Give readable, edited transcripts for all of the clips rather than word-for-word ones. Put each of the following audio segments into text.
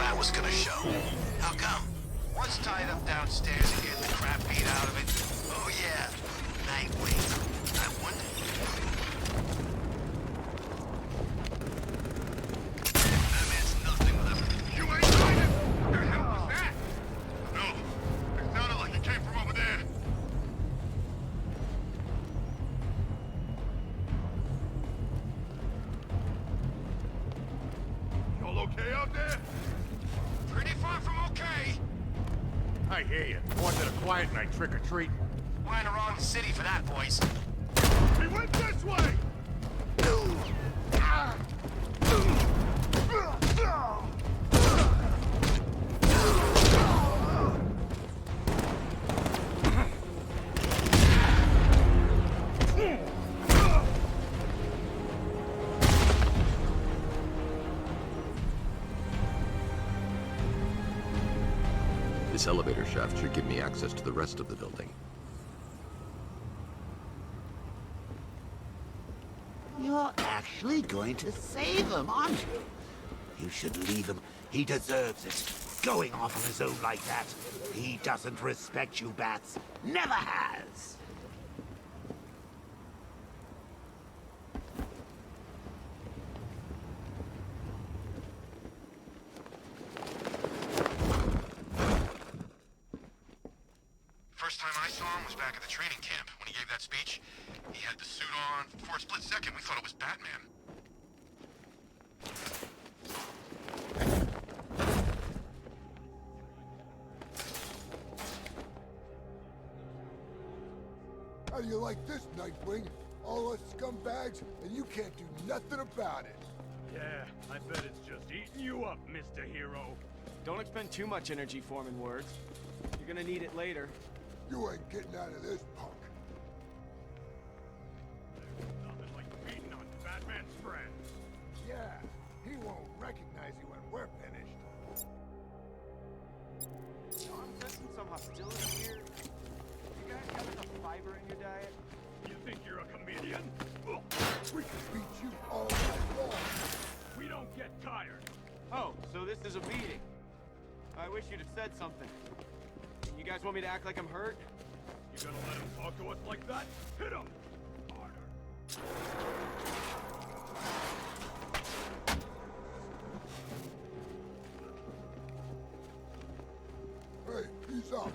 that was gonna show. How come? What's tied up downstairs and getting the crap beat out of it? Oh yeah, Nightwing. I wonder. That man's nothing left. You ain't fighting! What the hell was that? No, it sounded like it came from over there. Y'all okay out there? Pretty far from okay. I hear you. Wanted a quiet night, trick or treat. We're in the wrong city for that, boys. He went this way! This elevator shaft should give me access to the rest of the building. You're actually going to save him, aren't you? You should leave him. He deserves it. Going off on his own like that. He doesn't respect you, Bats. Never has. First time I saw him was back at the training camp when he gave that speech. He had the suit on. For a split second, we thought it was Batman. How do you like this, Nightwing? All us scumbags, and you can't do nothing about it. Yeah, I bet it's just eating you up, Mr. Hero. Don't expend too much energy forming words. You're gonna need it later. You ain't getting out of this, punk. Nothing like beating on Batman's friends. Yeah, he won't recognize you when we're finished. I'm sensing some hostility here. You guys got enough fiber in your diet? You think you're a comedian? Ugh. We can beat you all night long. We don't get tired. Oh, so this is a beating. I wish you'd have said something. You guys want me to act like I'm hurt? You gonna let him talk to us like that? Hit him! Harder. Hey, he's up.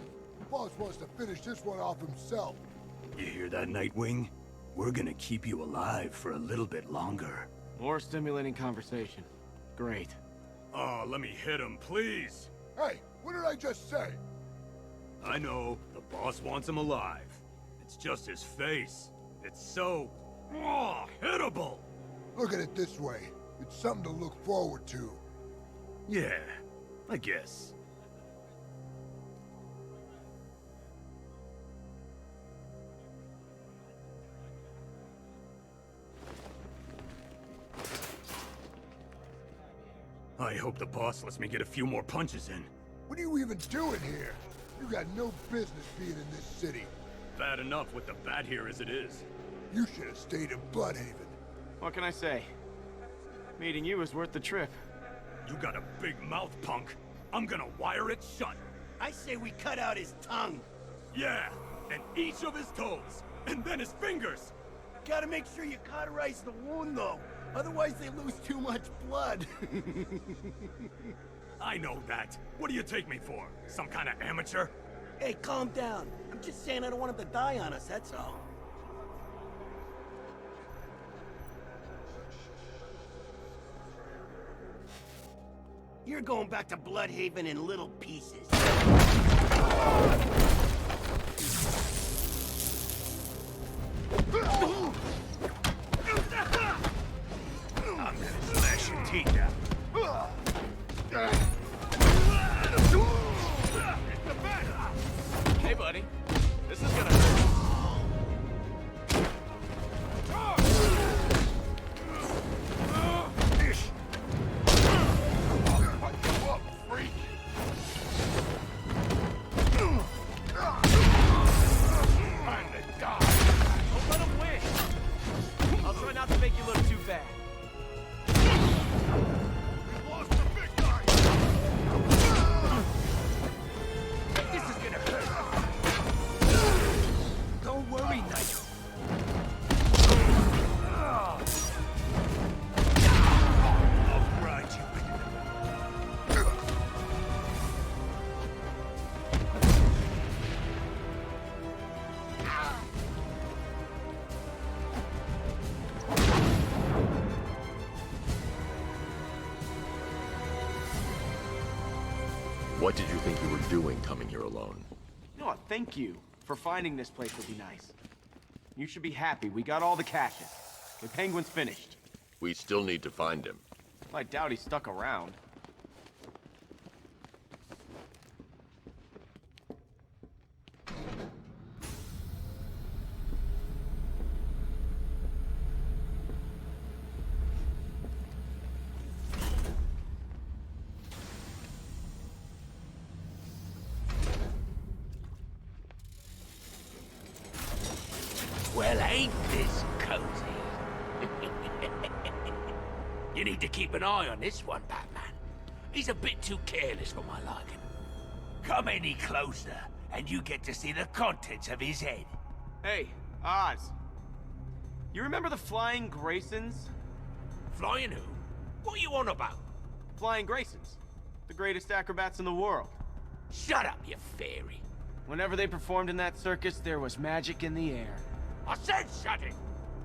Boss wants to finish this one off himself. You hear that, Nightwing? We're gonna keep you alive for a little bit longer. More stimulating conversation. Great. Oh, let me hit him, please. Hey, what did I just say? I know, the boss wants him alive. It's just his face. It's so... hittable! Look at it this way. It's something to look forward to. Yeah, I guess. I hope the boss lets me get a few more punches in. What are you even doing here? You got no business being in this city. Bad enough with the bat here as it is. You should have stayed in Bloodhaven. What can I say? Meeting you was worth the trip. You got a big mouth, punk. I'm gonna wire it shut. I say we cut out his tongue. Yeah, and each of his toes, and then his fingers. Gotta make sure you cauterize the wound, though. Otherwise, they lose too much blood. I know that. What do you take me for? Some kind of amateur? Hey, calm down. I'm just saying I don't want him to die on us, that's all. You're going back to Bloodhaven in little pieces. I'm gonna smash your teeth out. Hey, buddy. This is gonna hurt. Put you up, freak! coming here alone. You know what? Thank you for finding this place would be nice. You should be happy. We got all the caches. The Penguin's finished. We still need to find him. I doubt he stuck around. Well, ain't this cozy? You need to keep an eye on this one, Batman. He's a bit too careless for my liking. Come any closer, and you get to see the contents of his head. Hey, Oz. You remember the Flying Graysons? Flying who? What are you on about? Flying Graysons. The greatest acrobats in the world. Shut up, you fairy. Whenever they performed in that circus, there was magic in the air. I said shut it!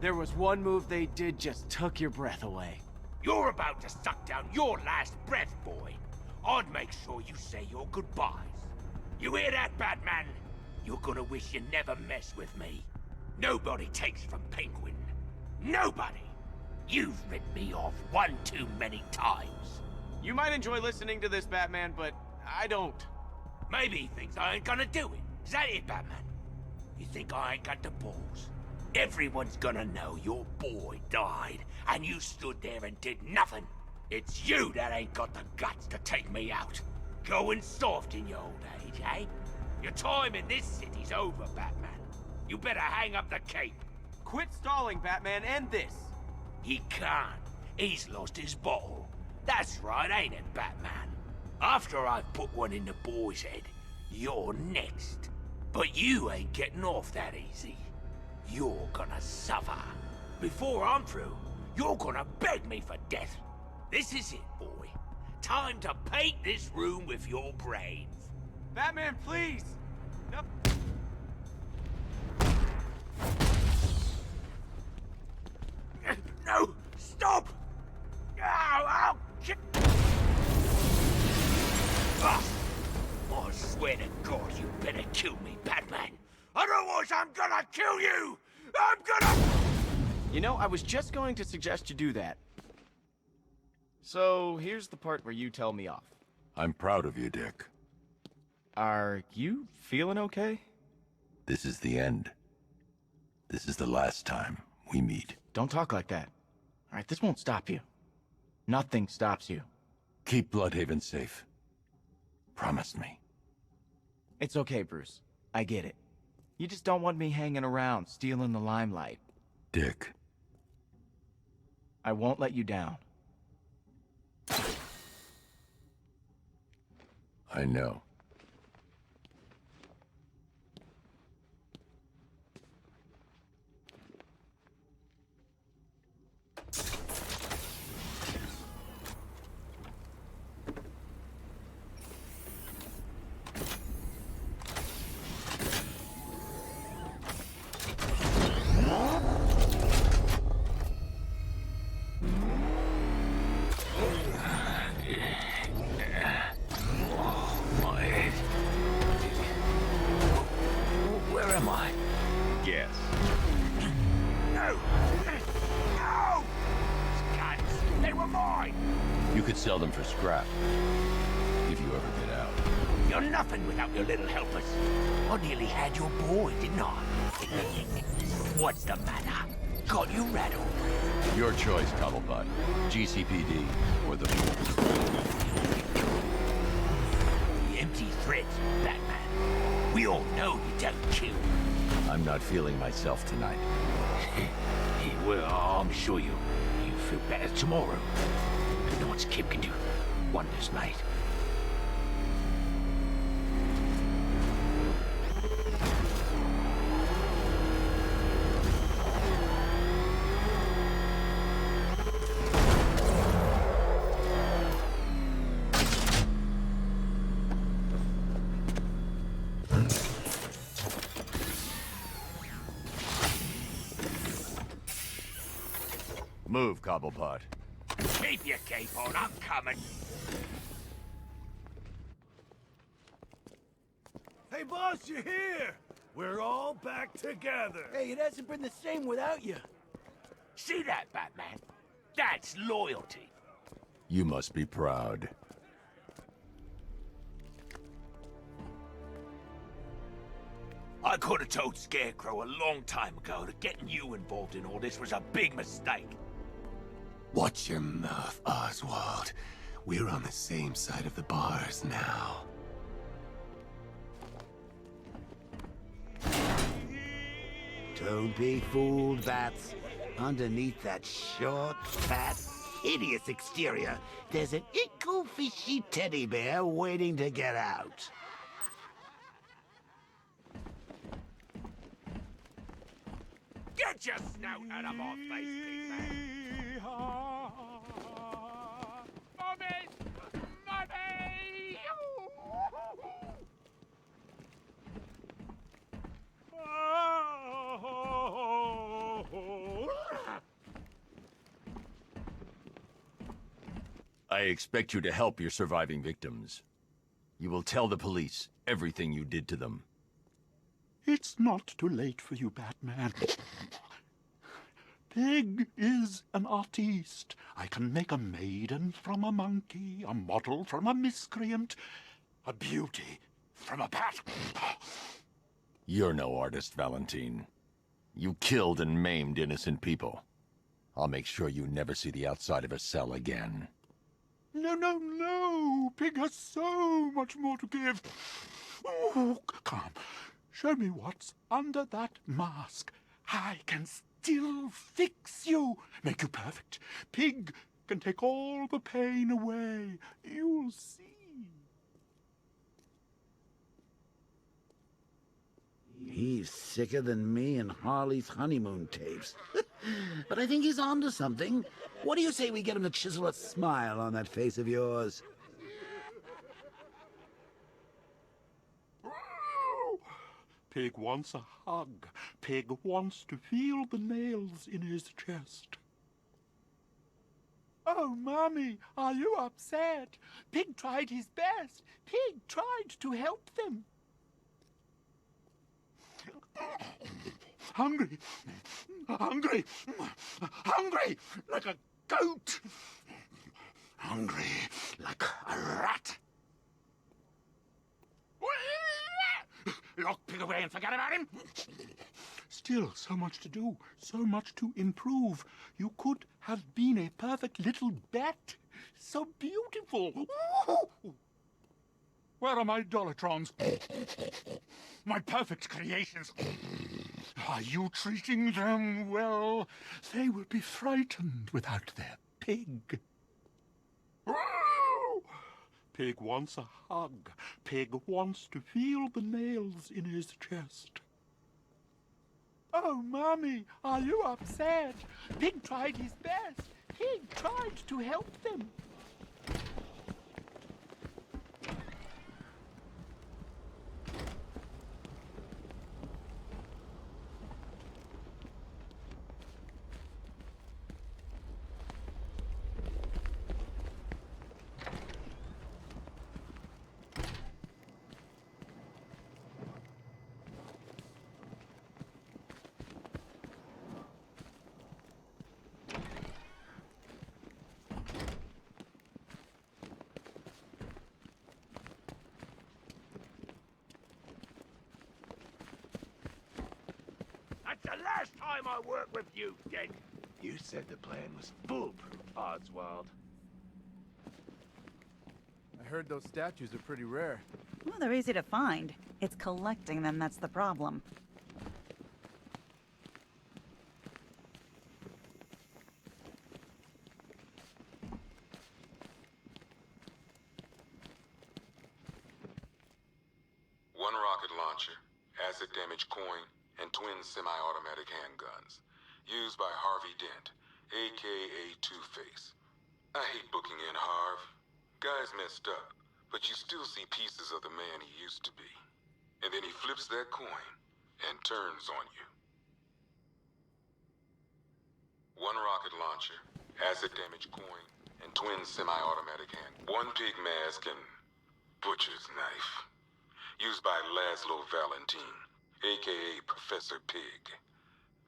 There was one move they did just took your breath away. You're about to suck down your last breath, boy. I'd make sure you say your goodbyes. You hear that, Batman? You're gonna wish you never messed with me. Nobody takes from Penguin. Nobody! You've written me off one too many times. You might enjoy listening to this, Batman, but I don't. Maybe he thinks I ain't gonna do it. Is that it, Batman? You think I ain't got the balls? Everyone's gonna know your boy died, and you stood there and did nothing. It's you that ain't got the guts to take me out. Going soft in your old age, eh? Your time in this city's over, Batman. You better hang up the cape. Quit stalling, Batman, end this. He can't. He's lost his bottle. That's right, ain't it, Batman? After I've put one in the boy's head, you're next. But you ain't getting off that easy. You're gonna suffer. Before I'm through, you're gonna beg me for death. This is it, boy. Time to paint this room with your brains. Batman, please! No. No! Stop! Ow! Ah! I swear to God, you better kill me, Batman. Otherwise, I'm gonna kill you! I'm gonna... You know, I was just going to suggest you do that. So, here's the part where you tell me off. I'm proud of you, Dick. Are you feeling okay? This is the end. This is the last time we meet. Don't talk like that. All right, this won't stop you. Nothing stops you. Keep Bloodhaven safe. Promise me. It's okay, Bruce. I get it. You just don't want me hanging around, stealing the limelight. Dick. I won't let you down. I know. Sell them for scrap, if you ever get out. You're nothing without your little helpers. I nearly had your boy, didn't I? What's the matter? Got you rattled? Your choice, Cobblepot. GCPD or the Empty threats, Batman. We all know you don't kill. I'm not feeling myself tonight. Well, I'm sure you feel better tomorrow. What Kip can do. Wonders, mate. Move, Cobblepot. Keep your cape on, I'm coming. Hey, boss, you're here! We're all back together! Hey, it hasn't been the same without you. See that, Batman? That's loyalty. You must be proud. I could have told Scarecrow a long time ago that getting you involved in all this was a big mistake. Watch your mouth, Oswald. We're on the same side of the bars now. Don't be fooled, Bats. Underneath that short, fat, hideous exterior, there's an ickle-fishy teddy bear waiting to get out. Get your snout out of my face, big man! Mommy! Mommy! I expect you to help your surviving victims. You will tell the police everything you did to them. It's not too late for you, Batman. Pig is an artiste. I can make a maiden from a monkey, a model from a miscreant, a beauty from a bat. You're no artist, Valentine. You killed and maimed innocent people. I'll make sure you never see the outside of a cell again. No, no, no! Pig has so much more to give. Oh, come. Show me what's under that mask. I can still fix you, make you perfect. Pig can take all the pain away. You'll see. He's sicker than me and Harley's honeymoon tapes. But I think he's onto something. What do you say we get him to chisel a smile on that face of yours? Pig wants a hug. Pig wants to feel the nails in his chest. Oh, Mommy, are you upset? Pig tried his best. Pig tried to help them. Hungry, hungry, hungry like a goat. Hungry like a rat. Lock Pig away and forget about him. Still, so much to do, so much to improve. You could have been a perfect little bat. So beautiful. Where are my Dolatrons? My perfect creations. Are you treating them well? They will be frightened without their pig. Pig wants a hug. Pig wants to feel the nails in his chest. Oh, Mommy, are you upset? Pig tried his best. Pig tried to help them. That's the last time I work with you, Dent. You said the plan was foolproof, Oswald. I heard those statues are pretty rare. Well, they're easy to find. It's collecting them that's the problem. One rocket launcher, acid-damaged coin, and twin semi-automatic handguns. Used by Harvey Dent, a.k.a. Two-Face. I hate booking in, Harv. Guy's messed up, but you still see pieces of the man he used to be. And then he flips that coin and turns on you. One rocket launcher, acid-damaged coin, and twin semi-automatic hand. One pig mask and butcher's knife. used by Laszlo Valentine, aka Professor Pig.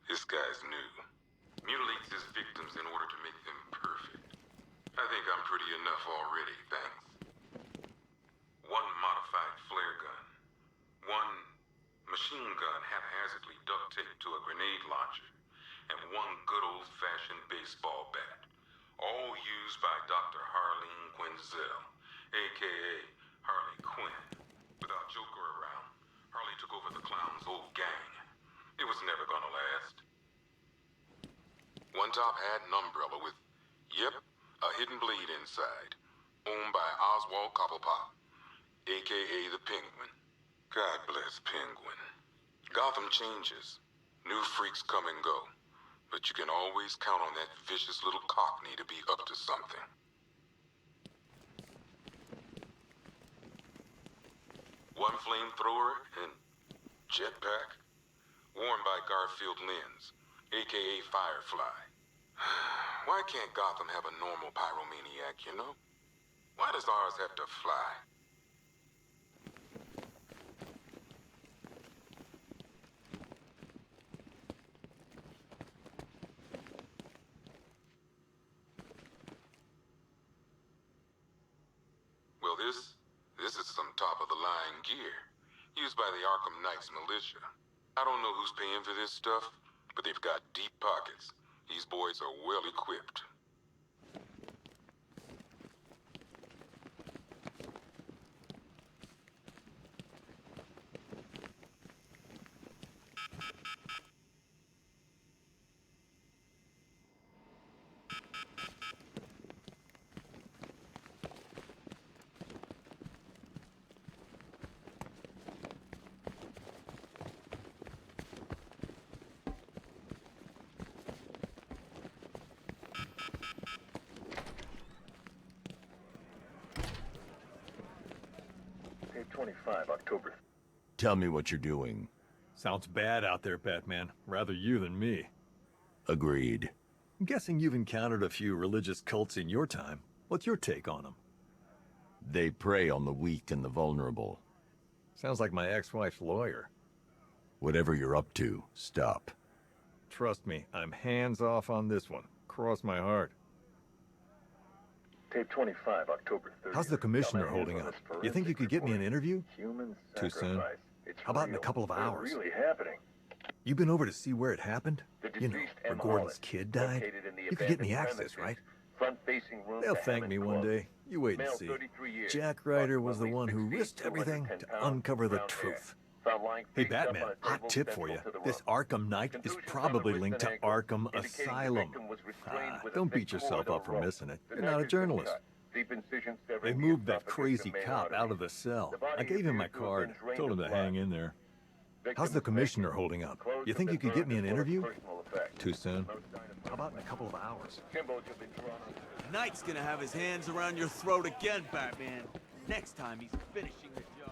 This guy's new. Mutilates his victims in order to make them perfect. I think I'm pretty enough already, thanks. One modified flare gun. One machine gun haphazardly duct taped to a grenade launcher. And one good old-fashioned baseball bat. All used by Dr. Harleen Quinzel, a.k.a. Harley Quinn. Without Joker around, Harley took over the clown's old gang. It was never gonna last. One top had an umbrella with, yep, a hidden blade inside. Owned by Oswald Cobblepot, a.k.a. the Penguin. God bless Penguin. Gotham changes. New freaks come and go. But you can always count on that vicious little cockney to be up to something. One flamethrower and jetpack, worn by Garfield Lynns, a.k.a. Firefly. Why can't Gotham have a normal pyromaniac, you know? Why does ours have to fly? Well, this is some top-of-the-line gear, used by the Arkham Knight's militia. I don't know who's paying for this stuff, but they've got deep pockets. These boys are well equipped. Tape 25, October. Tell me what you're doing. Sounds bad out there, Batman. Rather you than me. Agreed. I'm guessing you've encountered a few religious cults in your time. What's your take on them? They prey on the weak and the vulnerable. Sounds like my ex-wife's lawyer. Whatever you're up to, stop. Trust me, I'm hands off on this one. Cross my heart. Tape 25, October 30th. How's the commissioner holding up? You think you could get me an interview? Human Too soon? sacrifice. It's How about in a real. couple of hours? It's really happening. You been over to see where it happened? The You know, deceased where M. Gordon's Holland, kid died? located in the You could get me abandoned access, right? premises, front-facing room They'll to thank me Hammond one Club. day. You wait and Male, see. 33 years. Jack Ryder was the Approximately one who 6 feet, risked everything 210 to pounds, uncover the brown hair. truth. Found lying Hey, face up Batman, on a hot table tip central for you. to the This room. Arkham Knight is Contusions probably on the linked to wrist and ankle, Arkham indicating the Asylum. victim was restrained with a Don't thick beat yourself cord up for or rope. missing it. The You're not a knife has been journalist. cut. Deep incision They severing the moved that esophagus crazy and main cop out arteries. of the cell. The body I gave him my appears to have card. been drained Told him of to blood. hang in there. Victim How's the was commissioner vacant. holding up? Clothes You have think been you could get burned me an as well as interview? personal effects. Too soon? No sign of How about in a couple of hours? Symbols have been drawn on. Knight's gonna have his hands around your throat again, Batman. Next time he's finishing the job.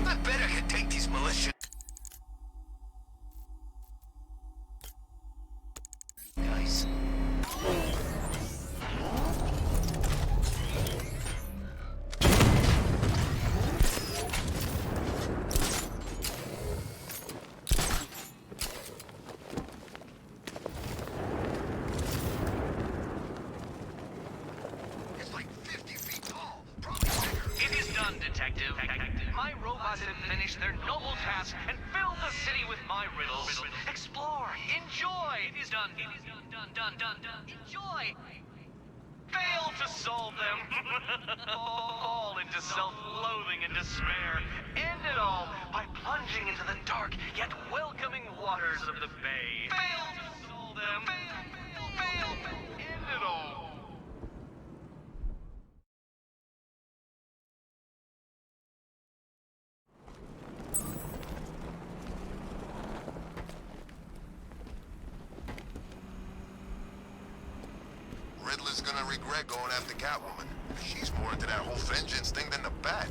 I bet I could take these militia guys. It's like 50 feet tall, probably bigger. It is done, Detective. My robots have finished their noble task and filled the city with my riddles. Explore, enjoy. It is done. It is done. Enjoy. Fail to solve them. Fall into self-loathing and despair. End it all by plunging into the dark yet welcoming waters of the bay. Fail to solve them. Fail. End it all. Riddler's gonna regret going after Catwoman. She's more into that whole vengeance thing than the Bat.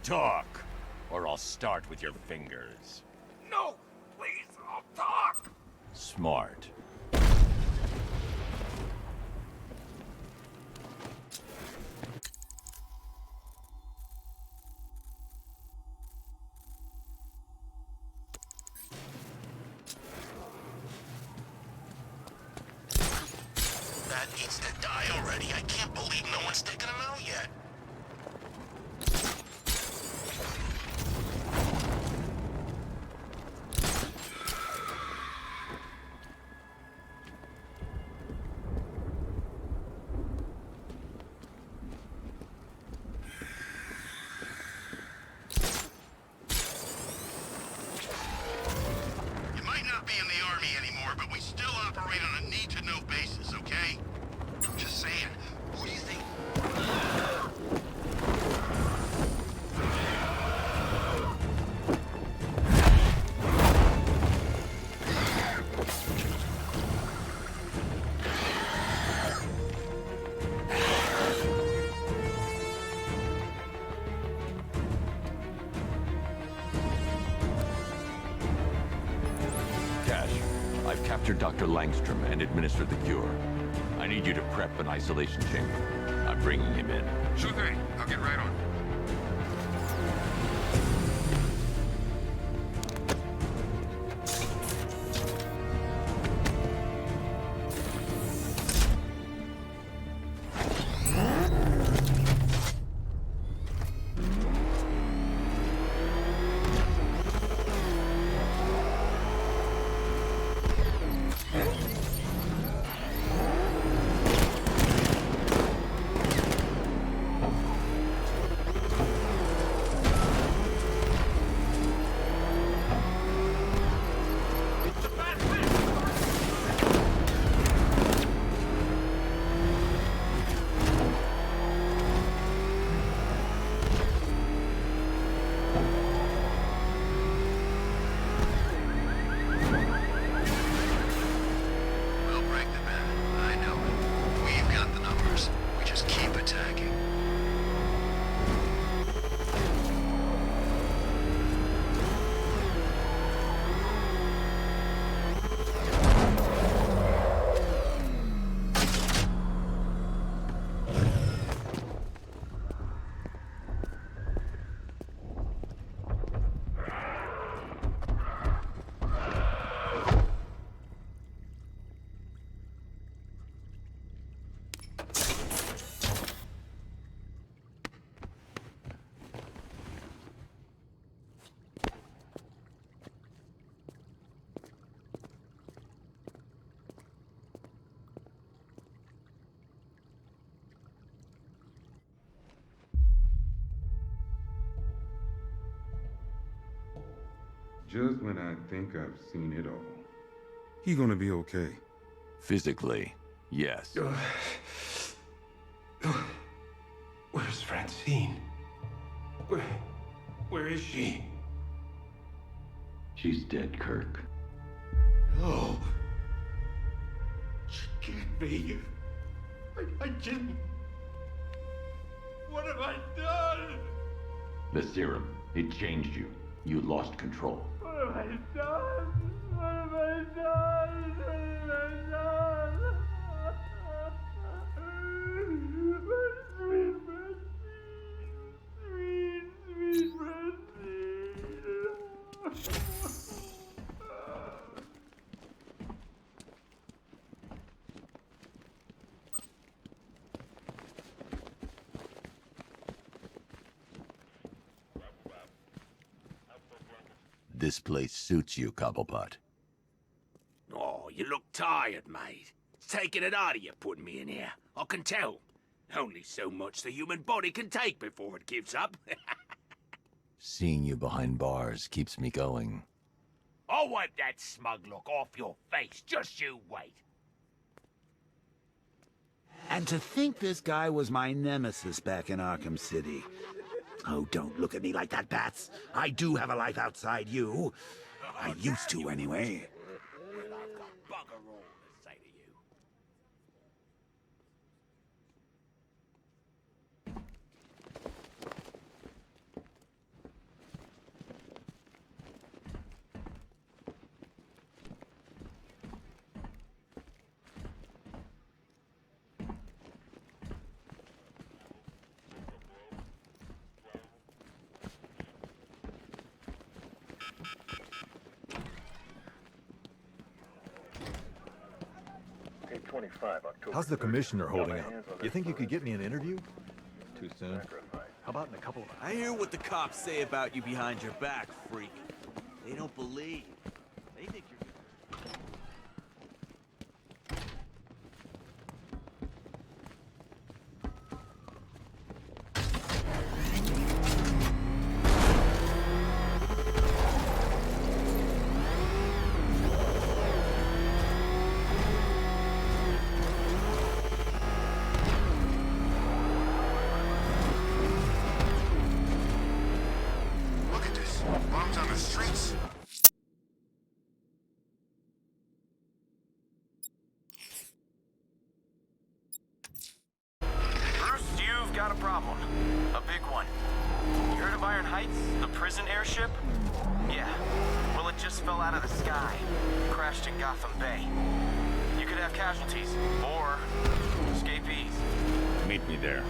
Talk, or I'll start with your fingers. No! Please, I'll talk! Smart. Bat needs to die already. I can't believe no one's taken him out yet. You might not be in the army anymore, but we still operate on a need-to-know basis, okay? I'm just saying, who do you think... Cash, I've captured Dr. Langstrom and administered the cure. I need you to prep an isolation chamber. I'm bringing him in. Sure thing. I'll get right on. We'll break the bat. I know it. We've got the numbers. We just keep attacking. Just when I think I've seen it all. He gonna be okay. Physically, yes. Where's Francine? Where is she? She's dead, Kirk. No. She can't be. I didn't. What have I done? The serum, it changed you. You lost control. What have I done? What have I done? What have I done? Sweet This place suits you, Cobblepot. Oh, You look tired, mate. It's taking it out of you putting me in here. I can tell. Only so much the human body can take before it gives up. Seeing you behind bars keeps me going. I'll wipe that smug look off your face. Just you wait. And to think this guy was my nemesis back in Arkham City. Oh, don't look at me like that, Bats. I do have a life outside you. I used to, anyway. Well, I've got bugger all to say to you. Tape 25, October. How's the commissioner 30th. holding Got my up? hands on You this think you one. could get me an interview? Too soon. How about in a couple of I hear what the cops say about you behind your back, freak. They don't believe. They think you're... Look at this. Bombs on the streets. Bruce, you've got a problem. A big one. You heard of Iron Heights? The prison airship? Yeah. Well, it just fell out of the sky. Crashed in Gotham Bay. You could have casualties. Or escapees. Meet me there.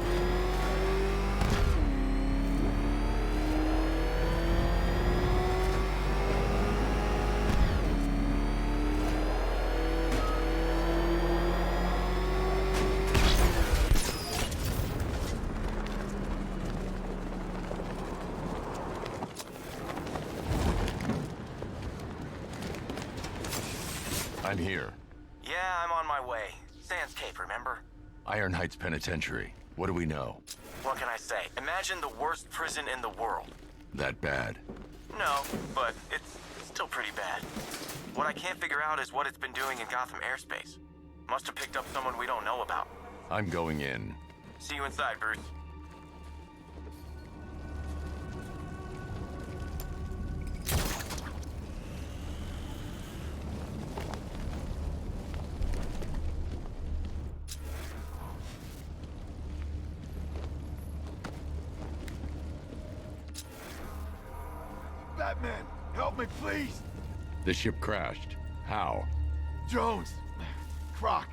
I'm here. Yeah, I'm on my way. Sans Cape, remember? Iron Heights Penitentiary. What do we know? What can I say? Imagine the worst prison in the world. That bad? No, but it's still pretty bad. What I can't figure out is what it's been doing in Gotham airspace. Must have picked up someone we don't know about. I'm going in. See you inside, Bruce. Batman, help me, please! The ship crashed. How? Jones! Croc!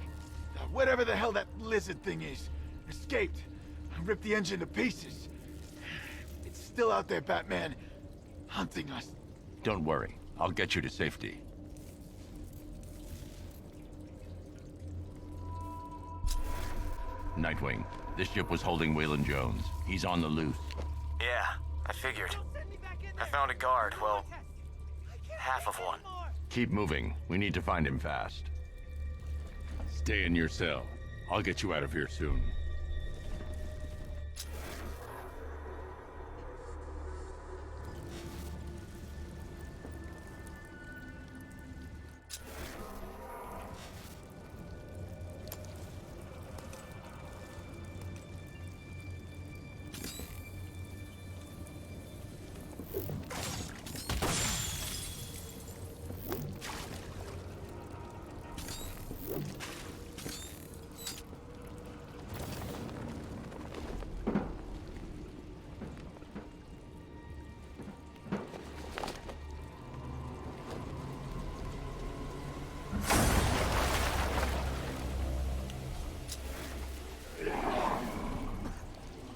Whatever the hell that lizard thing is. Escaped. Ripped the engine to pieces. It's still out there, Batman. Hunting us. Don't worry. I'll get you to safety. Nightwing, this ship was holding Waylon Jones. He's on the loose. Yeah, I figured. I found a guard, well, half of one. Keep moving. We need to find him fast. Stay in your cell. I'll get you out of here soon.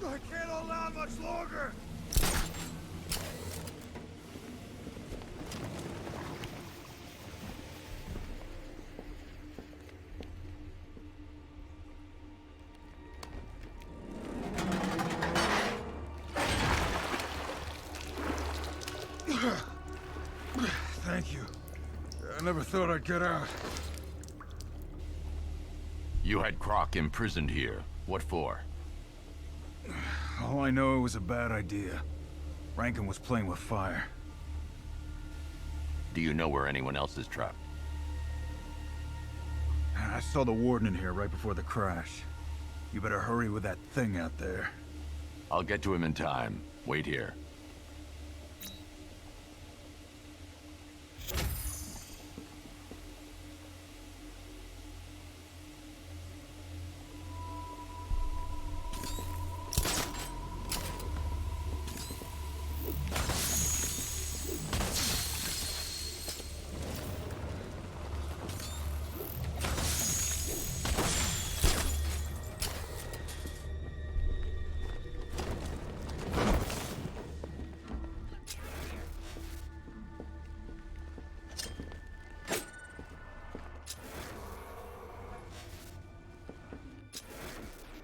I can't hold on much longer! Thank you. I never thought I'd get out. You had Croc imprisoned here. What for? All I know, it was a bad idea. Rankin was playing with fire. Do you know where anyone else is trapped? I saw the warden in here right before the crash. You better hurry with that thing out there. I'll get to him in time. Wait here.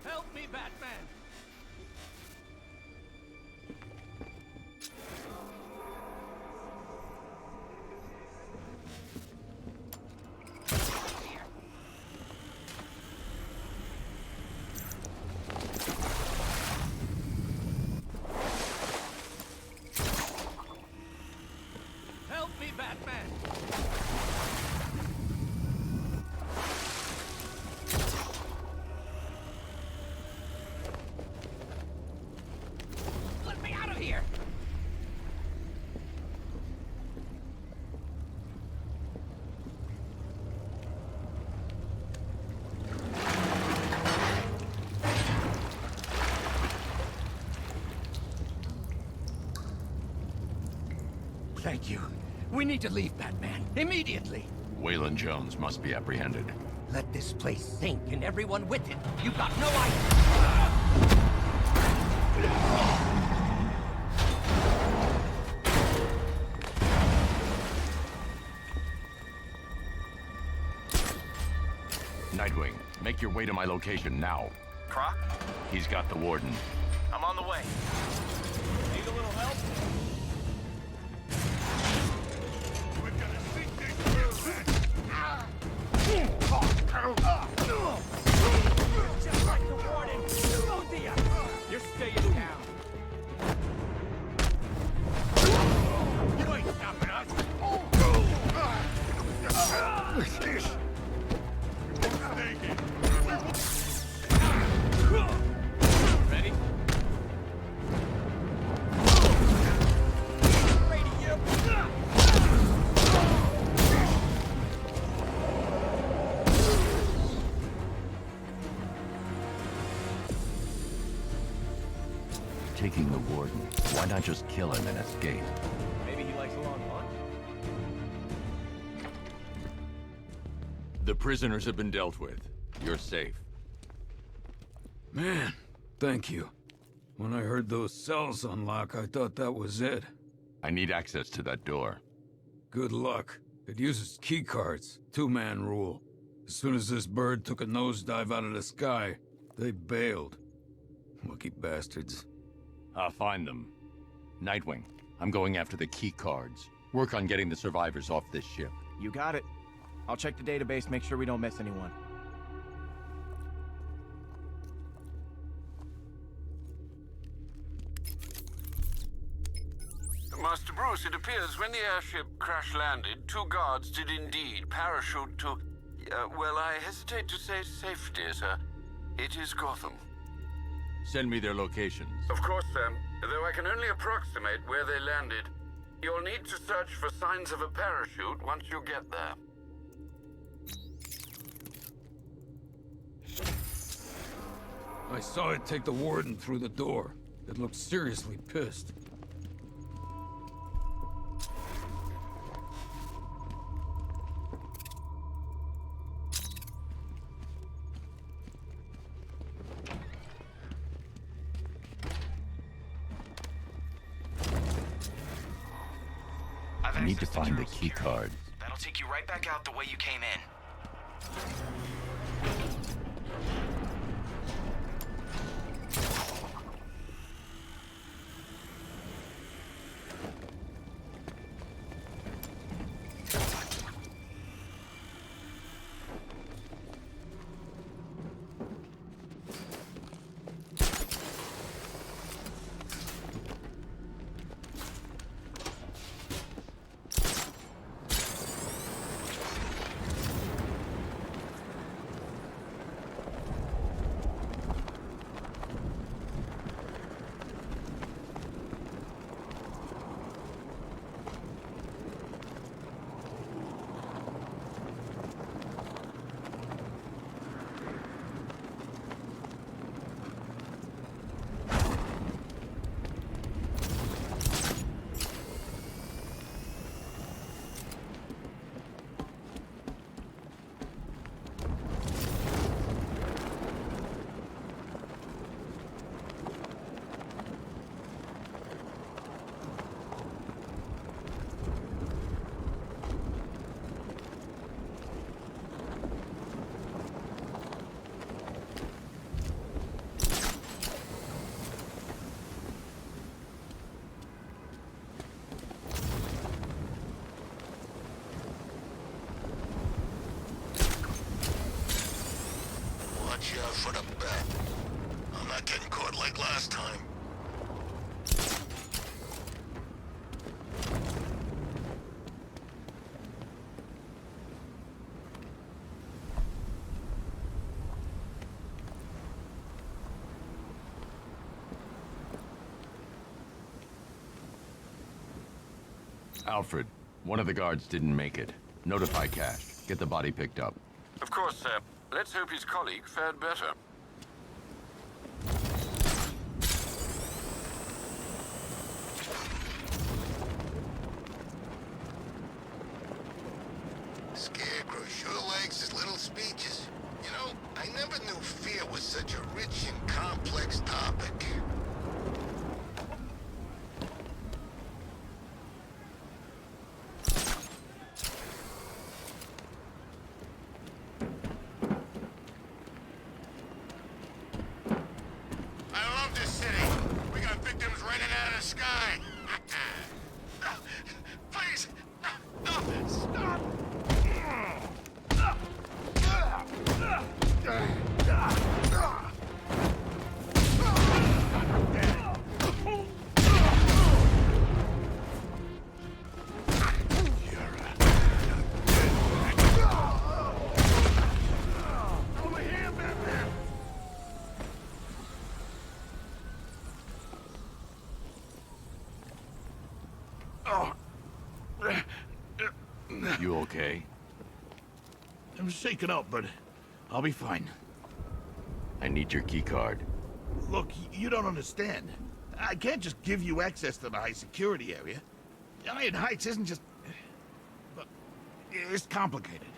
Help me, Batman! Help me, Batman! Let me out of here! Thank you. We need to leave, Batman. Immediately. Waylon Jones must be apprehended. Let this place sink and everyone with it. You've got no idea. Nightwing, make your way to my location now. Croc? He's got the warden. I'm on the way. Need a little help? Just like the warden! Oh dear! You're staying down. You ain't stopping us! Ready? Taking the warden. Why not just kill him and escape? Maybe he likes a long lunch? The prisoners have been dealt with. You're safe. Man, thank you. When I heard those cells unlock, I thought that was it. I need access to that door. Good luck. It uses keycards. Two-man rule. As soon as this bird took a nosedive out of the sky, they bailed. Lucky bastards. I'll find them. Nightwing, I'm going after the key cards. Work on getting the survivors off this ship. You got it. I'll check the database, make sure we don't miss anyone. Master Bruce, it appears when the airship crash-landed, 2 guards did indeed parachute to... well, I hesitate to say safety, sir. It is Gotham. Send me their locations. Of course, sir. Though I can only approximate where they landed. You'll need to search for signs of a parachute once you get there. I saw it take the warden through the door. It looked seriously pissed. I need to find the key card. That'll take you right back out the way you came in. for the bet. I'm not getting caught like last time. Alfred, one of the guards didn't make it. Notify Cash. Get the body picked up. Of course, sir. Let's hope his colleague fared better. Scarecrow sure likes his little speeches. You know, I never knew fear was such a rich and complex topic. You okay? I'm shaken up, but I'll be fine. I need your keycard. Look, you don't understand. I can't just give you access to the high security area. Iron Heights isn't just... Look, it's complicated.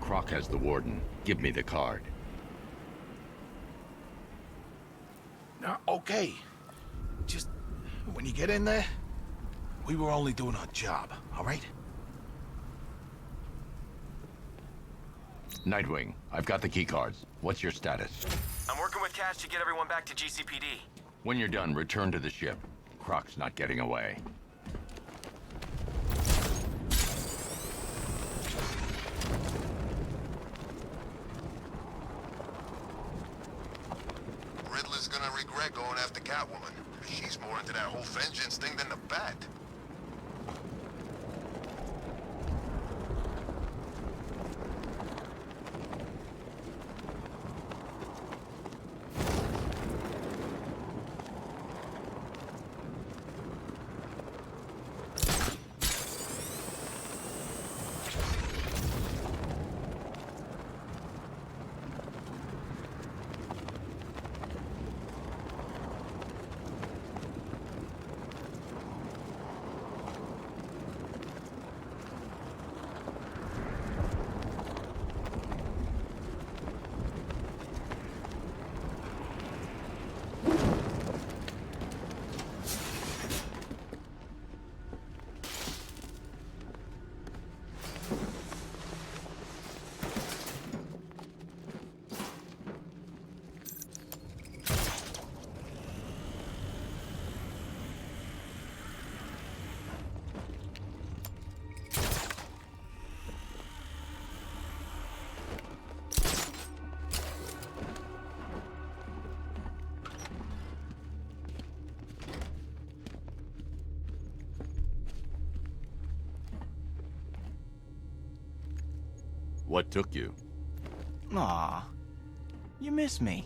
Croc has the warden. Give me the card. Okay. Just, when you get in there, we were only doing our job, all right? Nightwing, I've got the keycards. What's your status? I'm working with Cash to get everyone back to GCPD. When you're done, return to the ship. Croc's not getting away. Riddler's gonna regret going after Catwoman. She's more into that whole vengeance thing than the Bat. What took you? Aw, you miss me.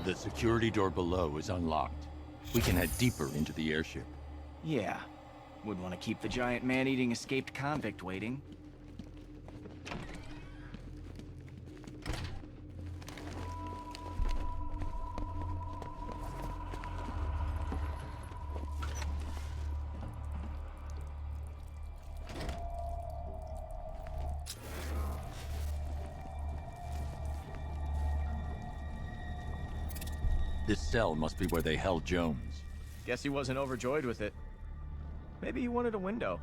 The security door below is unlocked. We can head deeper into the airship. Yeah, would want to keep the giant man-eating escaped convict waiting. This cell must be where they held Jones. Guess he wasn't overjoyed with it. Maybe he wanted a window.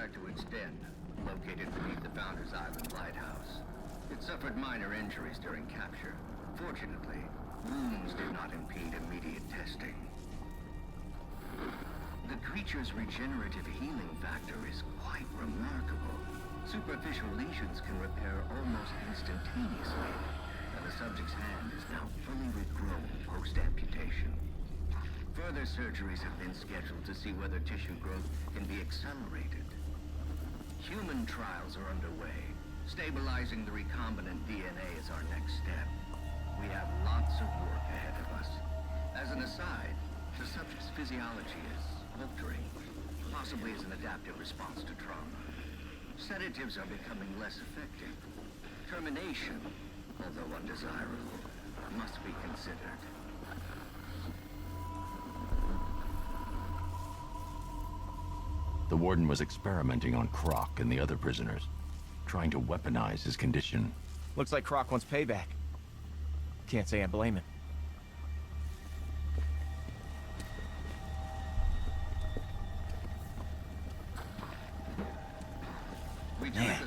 back to its den, located beneath the Founders Island lighthouse. It suffered minor injuries during capture. Fortunately, wounds did not impede immediate testing. The creature's regenerative healing factor is quite remarkable. Superficial lesions can repair almost instantaneously, and the subject's hand is now fully regrown post-amputation. Further surgeries have been scheduled to see whether tissue growth can be accelerated. Human trials are underway. Stabilizing the recombinant DNA is our next step. We have lots of work ahead of us. As an aside, the subject's physiology is altering, possibly as an adaptive response to trauma. Sedatives are becoming less effective. Termination, although undesirable, must be considered. The warden was experimenting on Croc and the other prisoners, trying to weaponize his condition. Looks like Croc wants payback. Can't say I blame him. Man,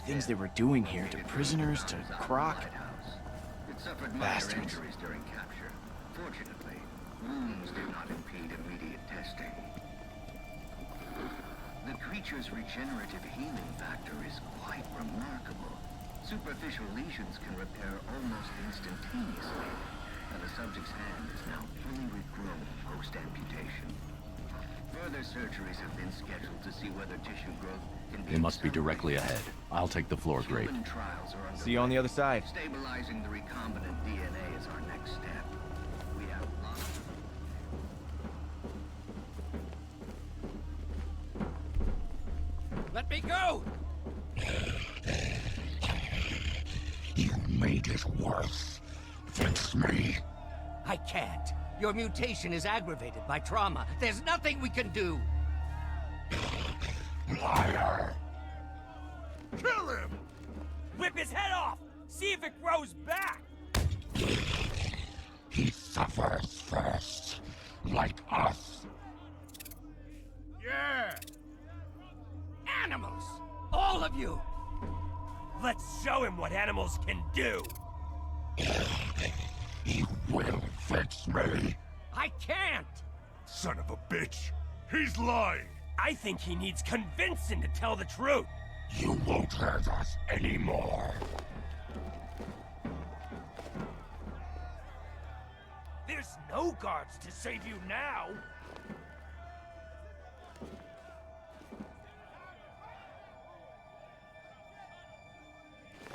things they were doing here to prisoners, to Croc. It suffered minor injuries during capture. Fortunately, wounds did not impede immediate testing. The creature's regenerative healing factor is quite remarkable. Superficial lesions can repair almost instantaneously, and the subject's hand is now fully regrown post-amputation. Further surgeries have been scheduled to see whether tissue growth can be... They must be directly ahead. I'll take the floor grate. See you on the other side. Stabilizing the recombinant DNA is our next step. We have lots of... Let me go! You made it worse. Fix me. I can't. Your mutation is aggravated by trauma. There's nothing we can do. Liar. Kill him! Whip his head off! See if it grows back! He suffers first, like us. Yeah! Animals! All of you! Let's show him what animals can do! He will fix me. I can't! Son of a bitch! He's lying! I think he needs convincing to tell the truth! You won't hurt us anymore. There's no guards to save you now!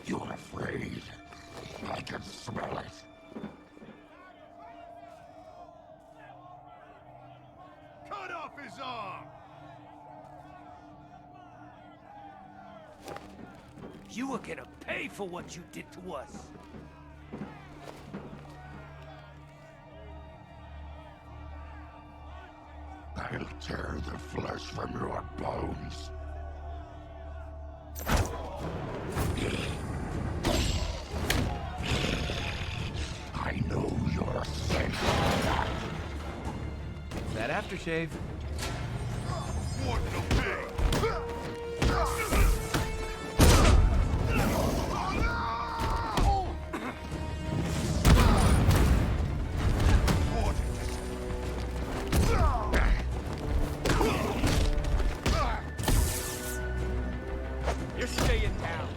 You're afraid. I can smell it. Cut off his arm! You are gonna pay for what you did to us. I'll tear the flesh from your bones. I know you're safe. That aftershave. Warden will pay! You're staying down.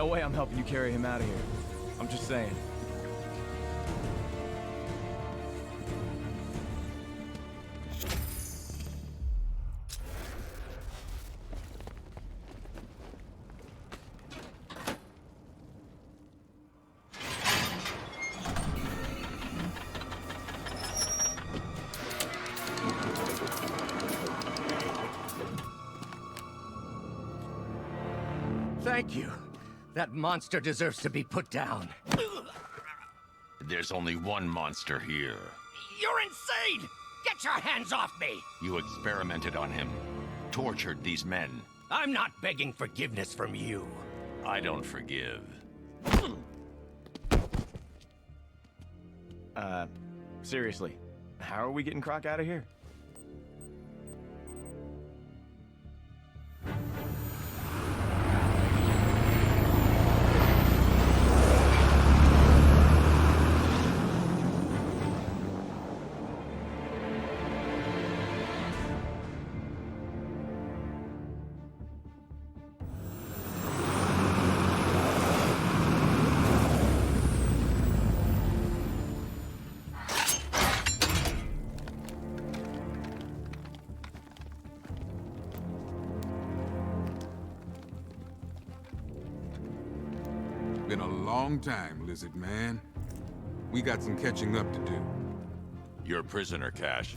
way I'm helping you carry him out of here. I'm just saying. Thank you. That monster deserves to be put down. There's only one monster here. You're insane! Get your hands off me! You experimented on him, tortured these men. I'm not begging forgiveness from you. I don't forgive. Seriously, how are we getting Croc out of here? Been a long time, Lizard Man. We got some catching up to do. You're a prisoner, Cash.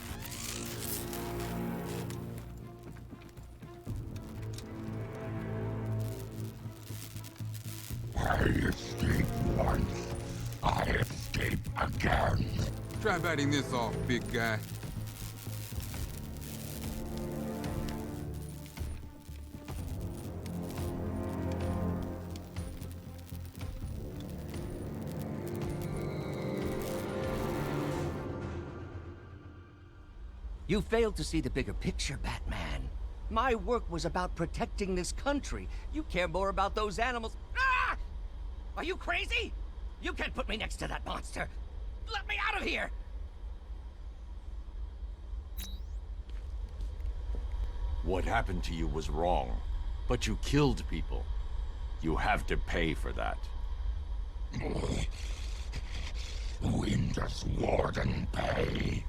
I escaped once. I escape again. Try biting this off, big guy. You failed to see the bigger picture, Batman. My work was about protecting this country. You care more about those animals. Ah! Are you crazy? You can't put me next to that monster. Let me out of here! What happened to you was wrong, but you killed people. You have to pay for that. When does Warden pay?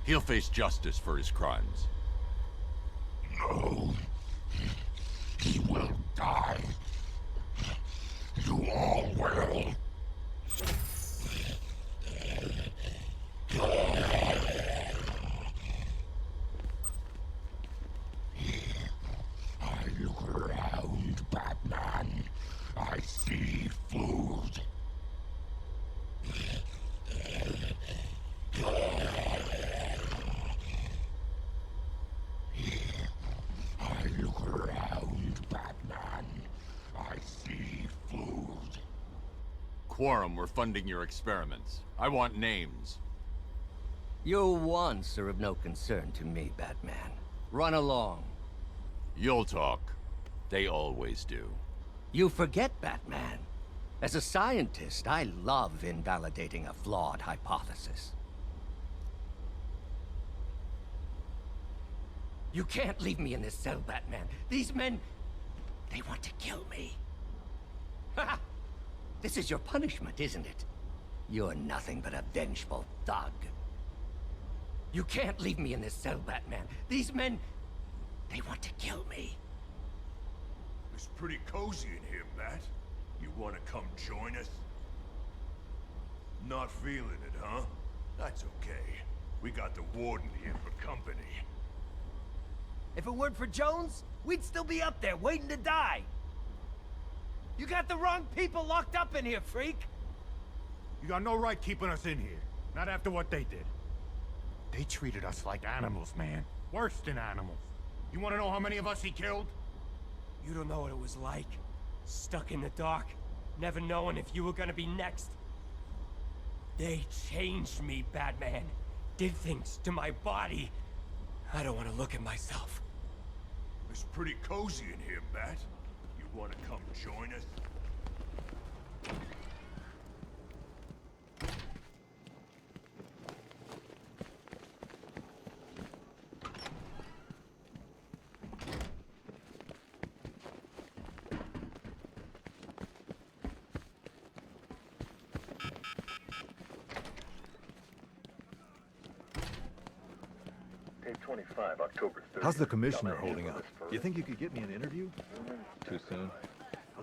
He'll face justice for his crimes. No. He will die. You all will. I look around, Batman. I see food. I look around, Batman. I see food. Quorum, we're funding your experiments. I want names. Your wants are of no concern to me, Batman. Run along. You'll talk. They always do. You forget, Batman. As a scientist, I love invalidating a flawed hypothesis. You can't leave me in this cell, Batman. These men, they want to kill me. Ha! This is your punishment, isn't it? You're nothing but a vengeful thug. You can't leave me in this cell, Batman. These men, they want to kill me. It's pretty cozy in here, Bat. You want to come join us? Not feeling it, huh? That's okay. We got the Warden here for company. If it weren't for Jones, we'd still be up there waiting to die. You got the wrong people locked up in here, freak. You got no right keeping us in here. Not after what they did. They treated us like animals, man. Worse than animals. You want to know how many of us he killed? You don't know what it was like. Stuck in the dark, never knowing if you were gonna be next. They changed me, Batman. Did things to my body. I don't want to look at myself. It's pretty cozy in here, Bat. You want to come join us? 25, October 30th. How's the commissioner holding up? You think you could get me an interview? Too soon.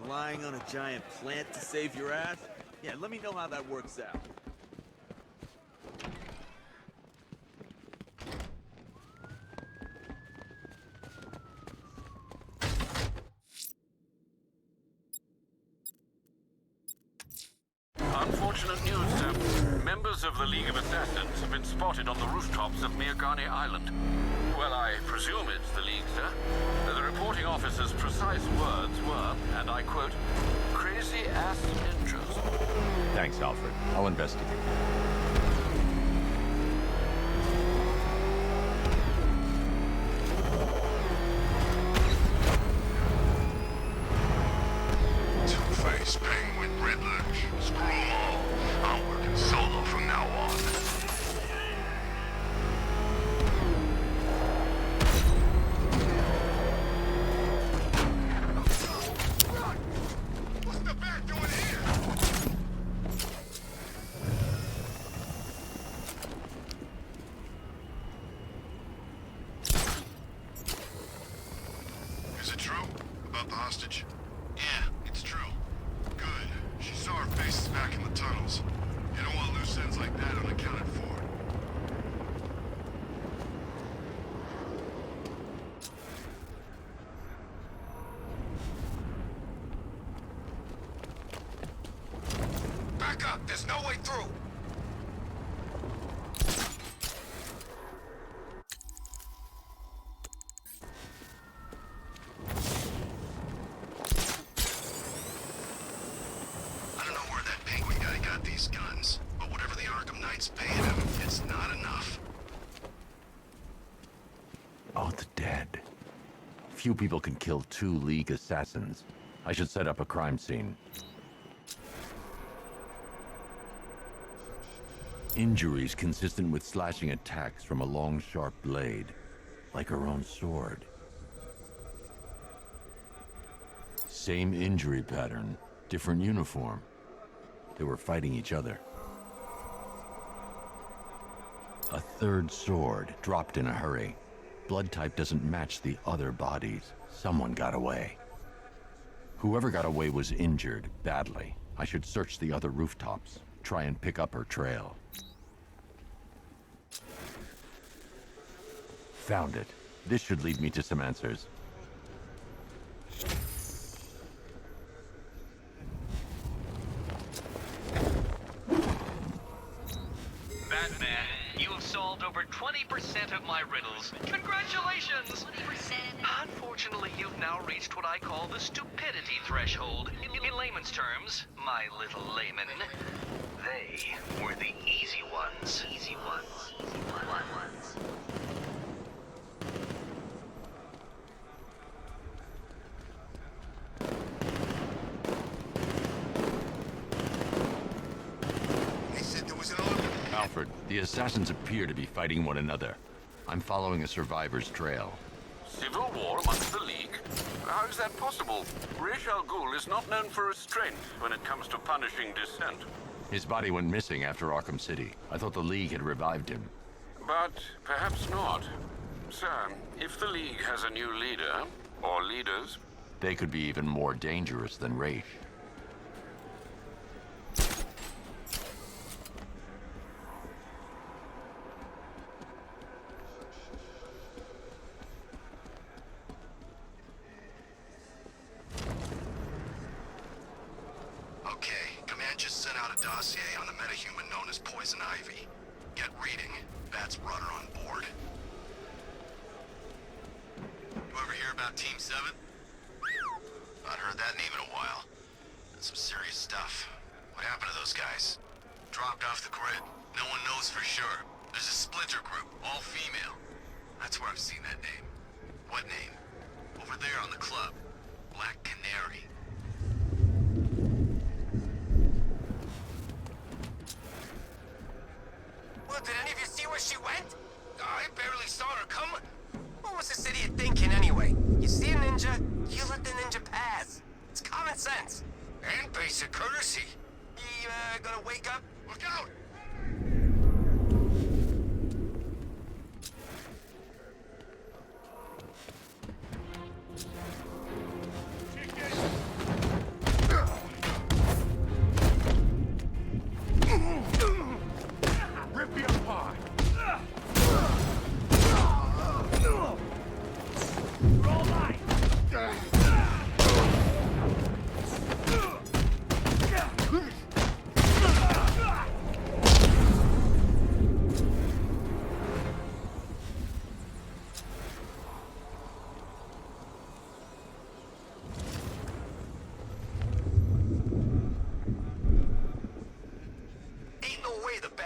Relying on a giant plant to save your ass? Yeah, let me know how that works out. Unfortunate news, sir. Members of the League of Assassins have been spotted on the rooftops of Mirgani Island. Well, I presume it's the League, sir. The reporting officer's precise words were, and I quote, crazy-ass ninjas. Thanks, Alfred. I'll investigate. Two-Face, Penguin, Riddler, screw 'em all. I'm working solo from now on. What's the bat doing here? Is it true? About the hostage? Yeah, it's true. Good. She saw our faces back in the tunnels. You don't want loose ends like that unaccounted for. Back up! There's no way through! I don't know where that Penguin guy got these guns, but whatever the Arkham Knight's paying him, it's not enough. Oh, the dead. Few people can kill 2 League assassins. I should set up a crime scene. Injuries consistent with slashing attacks from a long, sharp blade, like her own sword. Same injury pattern, different uniform. They were fighting each other. A third sword, dropped in a hurry. Blood type doesn't match the other bodies. Someone got away. Whoever got away was injured, badly. I should search the other rooftops, try and pick up her trail. Found it. This should lead me to some answers. Batman, you have solved over 20% of my riddles. Congratulations! 20%? Unfortunately, you've now reached what I call the stupidity threshold. In layman's terms, my little layman, they were the easy ones. Easy ones. Easy ones. They said there was an order. Alfred, the assassins appear to be fighting one another. I'm following a survivor's trail. Civil war amongst the League? How is that possible? Ra's al Ghul is not known for restraint when it comes to punishing dissent. His body went missing after Arkham City. I thought the League had revived him. But perhaps not. Sir, if the League has a new leader, or leaders, They could be even more dangerous than Ra's. Okay, Command just sent out a dossier on the metahuman known as Poison Ivy. Get reading. Bat's runner on board. You ever hear about Team 7? Not heard that name in a while. That's some serious stuff. What happened to those guys? Dropped off the grid. No one knows for sure. There's a splinter group, all female. That's where I've seen that name. What name? Over there on the club. Black Canary. Well, did any of you see where she went? I barely saw her come. What was this idiot thinking anyway? You see a ninja, you let the ninja pass. It's common sense. And basic courtesy. You, gonna wake up? Look out!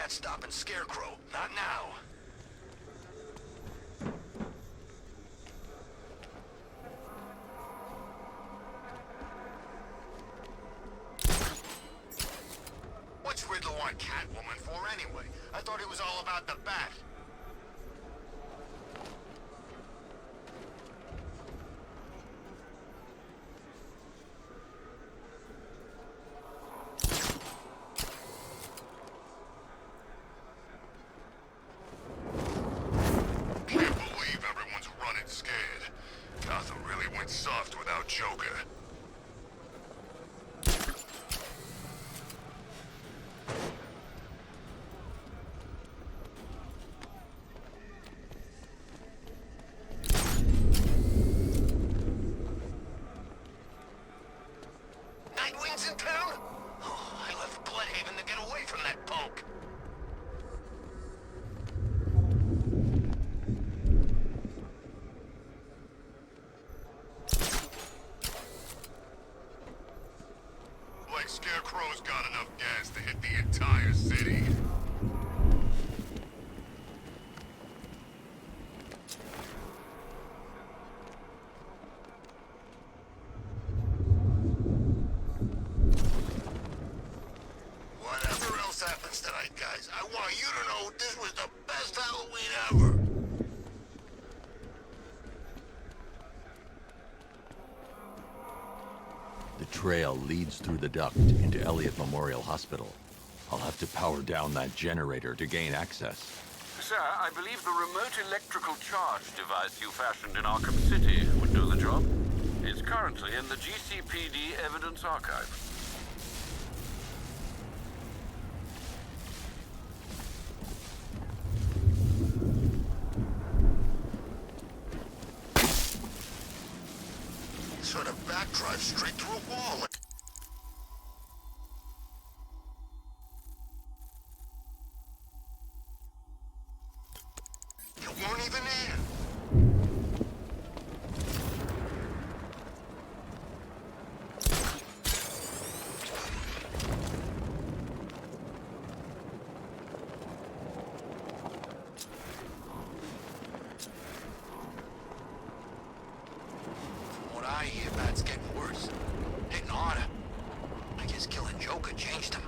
bat stopping Scarecrow. Not now. What's Riddler want Catwoman for anyway? I thought it was all about the bat. Can't believe everyone's running scared. Gotham really went soft without Joker. Nightwing's in town? Oh, I left Bloodhaven to get away from that punk. Like Scarecrow's got enough gas to hit the entire city. Whatever else happens tonight, guys, I want you to know this was the best Halloween ever. The trail leads through the duct into Elliott Memorial Hospital. I'll have to power down that generator to gain access. Sir, I believe the remote electrical charge device you fashioned in Arkham City would do the job. It's currently in the GCPD Evidence Archive. Sort of backdrive straight through a wall. You weren't even in. From what I hear, Bat's getting worse. Hitting harder. I guess killing Joker changed him.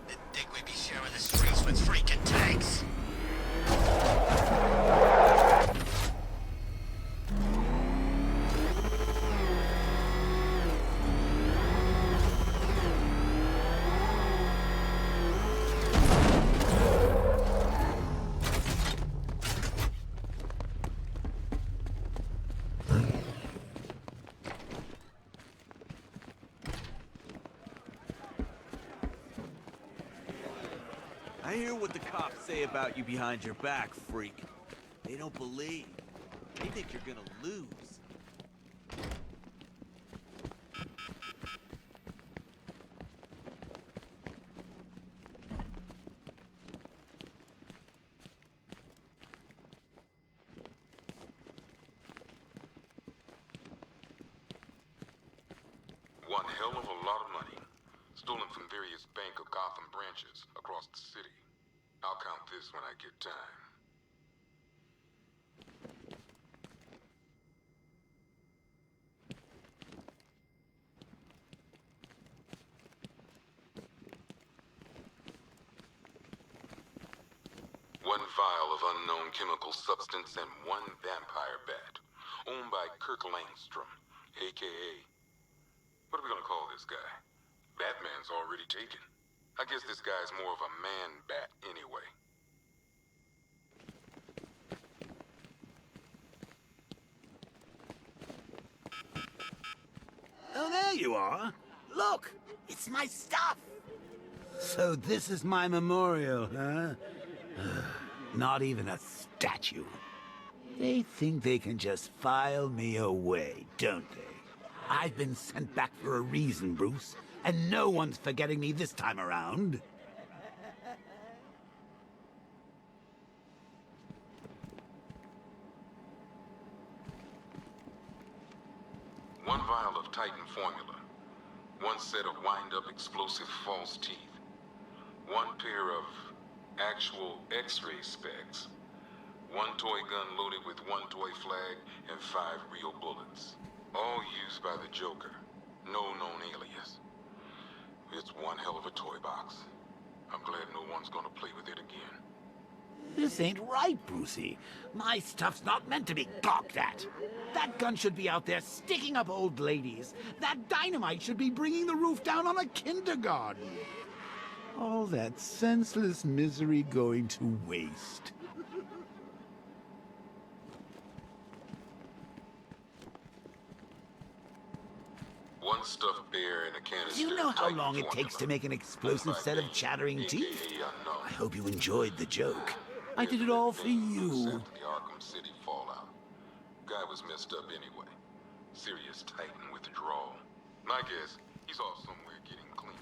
Didn't think we'd be sharing the streets with freaking tanks. I hear what the cops say about you behind your back, freak. They don't believe. They think you're gonna lose. One hell of a lot of money. Stolen from various Bank of Gotham branches across the city. I'll count this when I get time. One vial of unknown chemical substance and one vampire bat. Owned by Kirk Langstrom, a.k.a. What are we gonna call this guy? Batman's already taken. I guess this guy's more of a man-bat anyway. Oh, there you are. Look, it's my stuff. So this is my memorial, huh? Not even a statue. They think they can just file me away, don't they? I've been sent back for a reason, Bruce, and no one's forgetting me this time around. One vial of Titan formula. One set of wind-up explosive false teeth. One pair of actual X-ray specs. One toy gun loaded with one toy flag and 5 real bullets. All used by the Joker. No known alias. It's one hell of a toy box. I'm glad no one's gonna play with it again. This ain't right, Brucey. My stuff's not meant to be gawked at. That gun should be out there sticking up old ladies. That dynamite should be bringing the roof down on a kindergarten. All that senseless misery going to waste. One stuffed bear in a canister. Do you know of how Titan long it formula. takes to make an explosive set of chattering teeth? Unknown. I hope you enjoyed the joke. I did it all for you. After the Arkham City fallout. Guy was messed up anyway. Serious Titan withdrawal. My guess, he's off somewhere getting clean.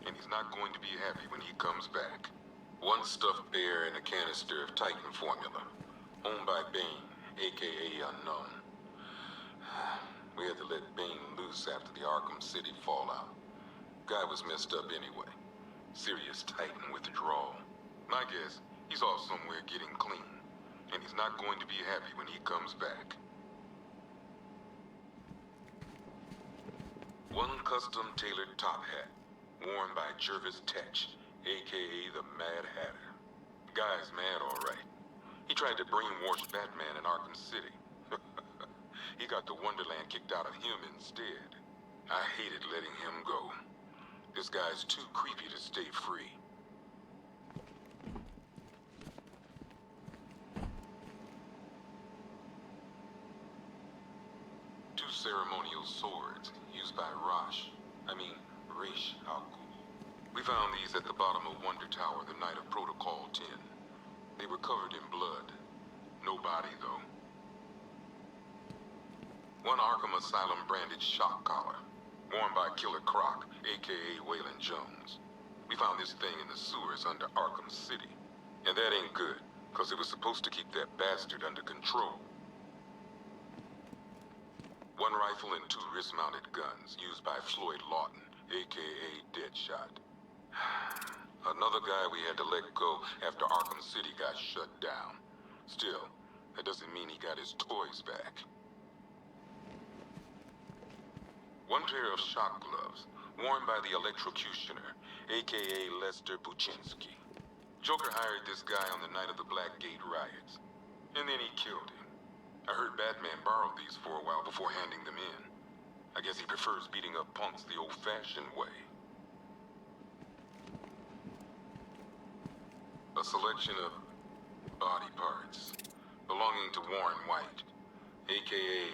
And he's not going to be happy when he comes back. One stuffed bear in a canister of Titan formula. Owned by Bane, aka Unknown. We had to let Bane loose after the Arkham City fallout. Guy was messed up anyway. Serious Titan withdrawal. My guess, he's off somewhere getting clean. And he's not going to be happy when he comes back. One custom tailored top hat, worn by Jervis Tetch, aka the Mad Hatter. Guy's mad, all right. He tried to brainwash Batman in Arkham City. He got the Wonderland kicked out of him instead. I hated letting him go. This guy's too creepy to stay free. Two ceremonial swords used by Ra's al Ghul. We found these at the bottom of Wonder Tower the night of Protocol 10. They were covered in blood. No body, though. One Arkham Asylum branded shock collar, worn by Killer Croc, aka Waylon Jones. We found this thing in the sewers under Arkham City. And that ain't good, because it was supposed to keep that bastard under control. One rifle and 2 wrist-mounted guns used by Floyd Lawton, aka Deadshot. Another guy we had to let go after Arkham City got shut down. Still, that doesn't mean he got his toys back. One pair of shock gloves, worn by the Electrocutioner, aka Lester Buczynski. Joker hired this guy on the night of the Blackgate riots, and then he killed him. I heard Batman borrowed these for a while before handing them in. I guess he prefers beating up punks the old-fashioned way. A selection of body parts belonging to Warren White, aka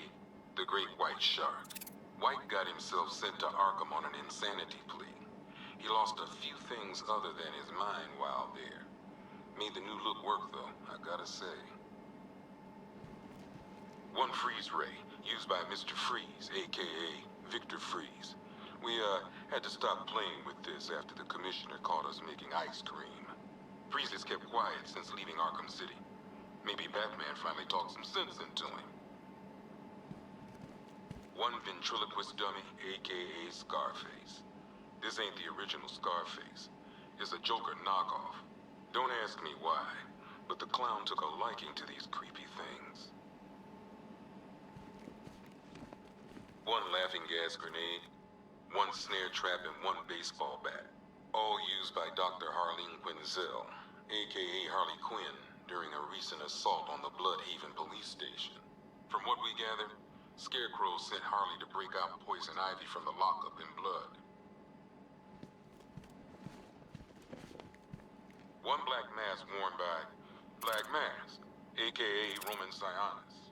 the Great White Shark. White got himself sent to Arkham on an insanity plea. He lost a few things other than his mind while there. Made the new look work, though, I gotta say. One freeze ray, used by Mr. Freeze, aka Victor Freeze. We, had to stop playing with this after the commissioner caught us making ice cream. Freeze has kept quiet since leaving Arkham City. Maybe Batman finally talked some sense into him. One ventriloquist dummy, aka Scarface. This ain't the original Scarface. It's a Joker knockoff. Don't ask me why, but the clown took a liking to these creepy things. One laughing gas grenade, one snare trap, and one baseball bat. All used by Dr. Harleen Quinzel, aka Harley Quinn, during a recent assault on the Bloodhaven police station. From what we gathered, Scarecrow sent Harley to break out Poison Ivy from the lockup in blood. One black mask worn by Black Mask, aka Roman Sionis.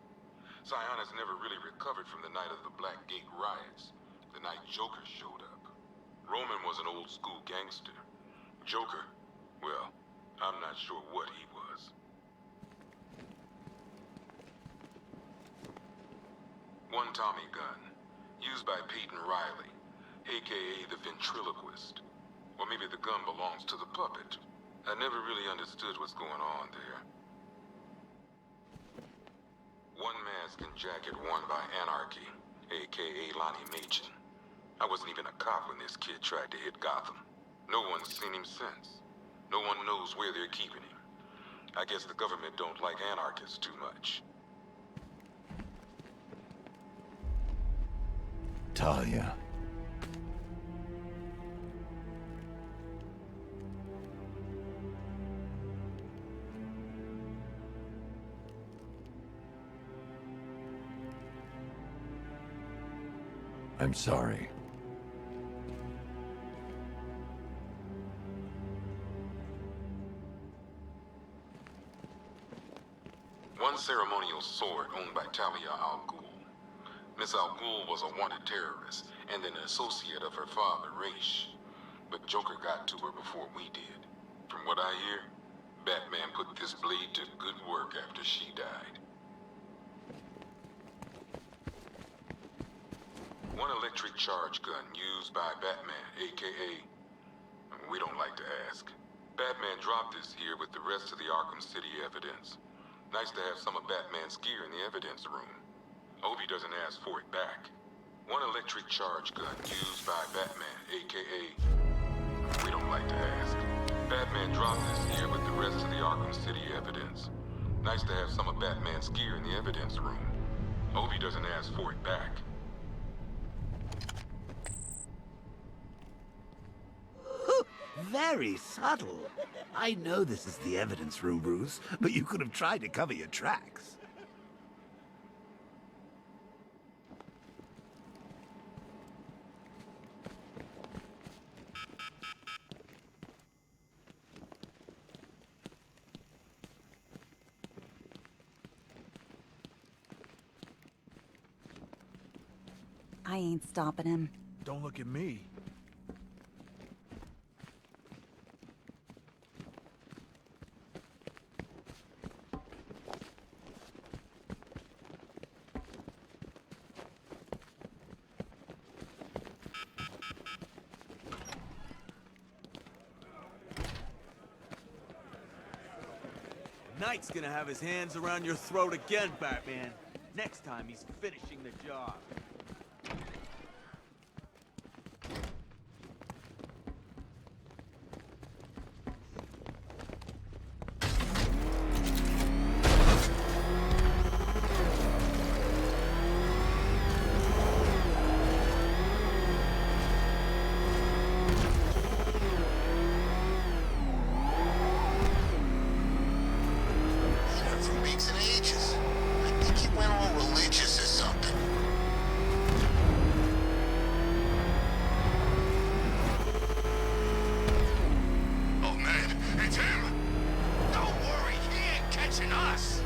Sionis never really recovered from the night of the Blackgate riots, the night Joker showed up. Roman was an old school gangster. Joker, well, I'm not sure what he was. One Tommy gun, used by Peyton Riley, aka the ventriloquist. Or maybe the gun belongs to the puppet. I never really understood what's going on there. One mask and jacket worn by Anarchy, aka Lonnie Machin. I wasn't even a cop when this kid tried to hit Gotham. No one's seen him since. No one knows where they're keeping him. I guess the government don't like anarchists too much. Talia. I'm sorry. One ceremonial sword owned by Talia al Ghul. Miss al Ghul was a wanted terrorist and an associate of her father, Raish. But Joker got to her before we did. From what I hear, Batman put this blade to good work after she died. One electric charge gun used by Batman, aka... we don't like to ask. Batman dropped this here with the rest of the Arkham City evidence. Nice to have some of Batman's gear in the evidence room. I hope he doesn't ask for it back. One electric charge gun used by Batman, aka... we don't like to ask. Batman dropped this here with the rest of the Arkham City evidence. Nice to have some of Batman's gear in the evidence room. I hope he doesn't ask for it back. Very subtle. I know this is the evidence room, Bruce, but you could have tried to cover your tracks. I ain't stopping him. Don't look at me. Knight's gonna have his hands around your throat again, Batman. Next time, he's finishing the job. For weeks and ages. I think he went all religious or something. Oh man, it's him! Don't worry, he ain't catching us!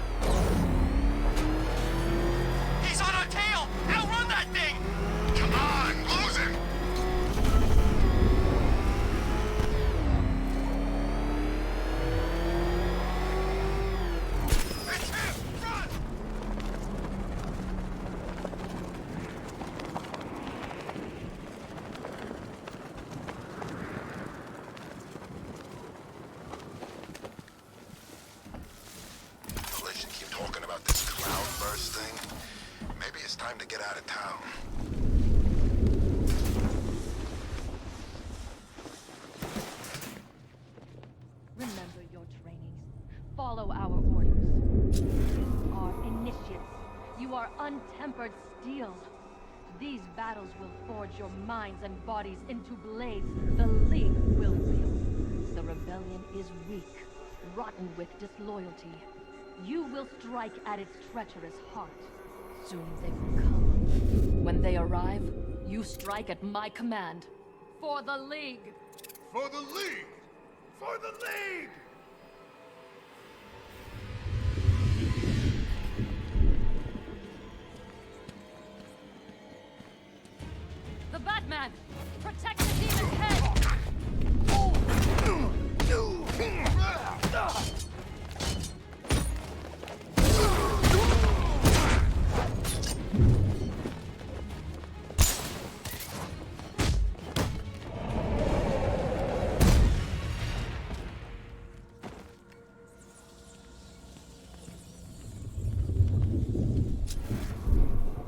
He's on our tail! Outrun that thing! Come on, lose him! Let's just keep talking about this cloudburst thing. Maybe it's time to get out of town. Remember your trainings. Follow our orders. You are initiates. You are untempered steel. These battles will forge your minds and bodies into blades the League will wield. The rebellion is weak, rotten with disloyalty. You will strike at its treacherous heart. Soon they will come. When they arrive, you strike at my command. For the League! For the League! For the League! The Batman! Protect the demon's head!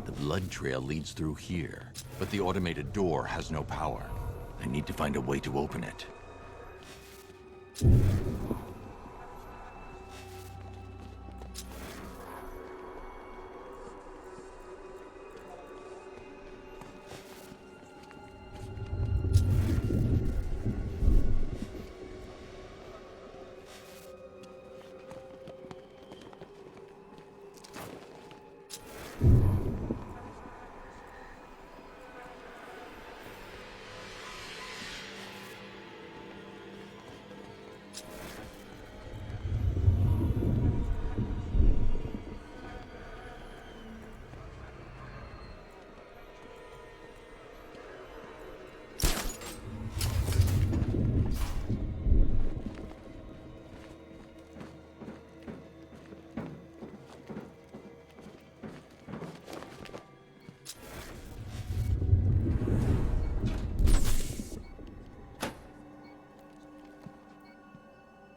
The blood trail leads through here, but the automated door has no power. I need to find a way to open it.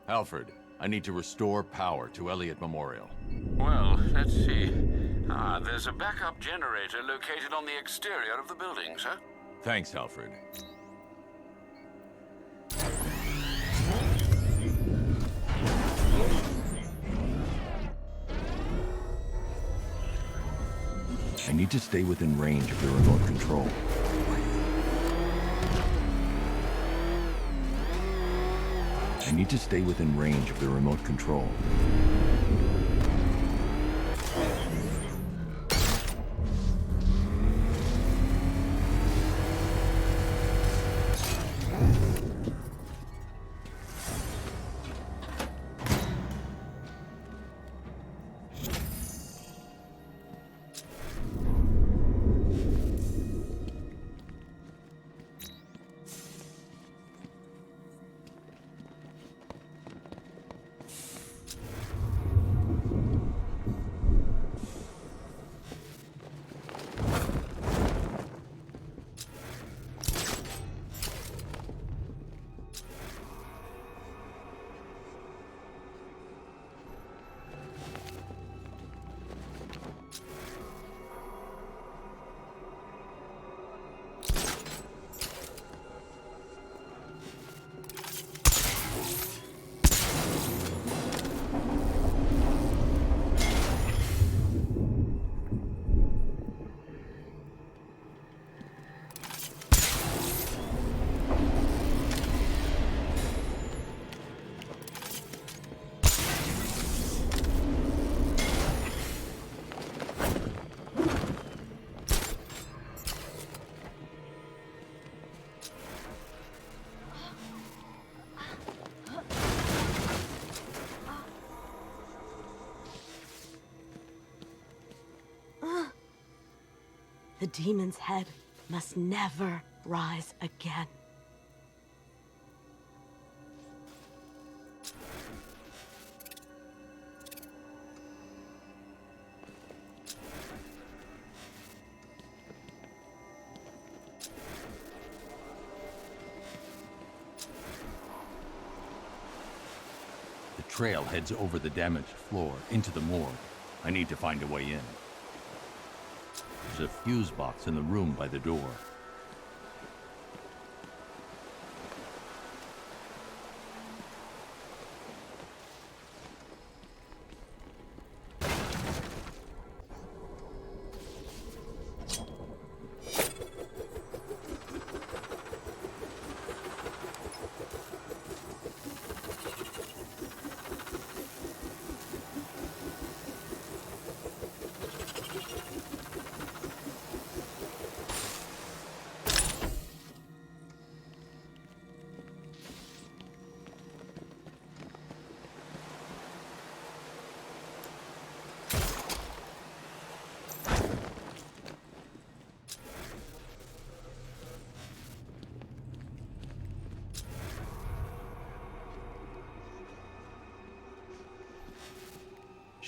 Alfred, I need to restore power to Elliott Memorial. Well, let's see. There's a backup generator located on the exterior of the building, sir. Thanks, Alfred. I need to stay within range of the remote control. I need to stay within range of the remote control. The demon's head must never rise again. The trail heads over the damaged floor into the morgue. I need to find a way in. There's a fuse box in the room by the door.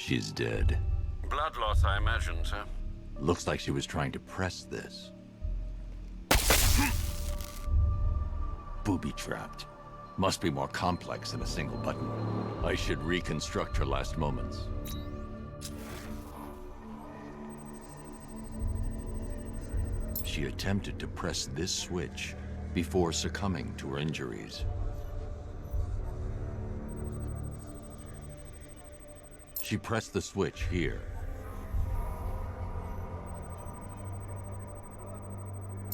She's dead. Blood loss, I imagine, sir. Looks like she was trying to press this. Booby-trapped. Must be more complex than a single button. I should reconstruct her last moments. She attempted to press this switch before succumbing to her injuries. She pressed the switch here.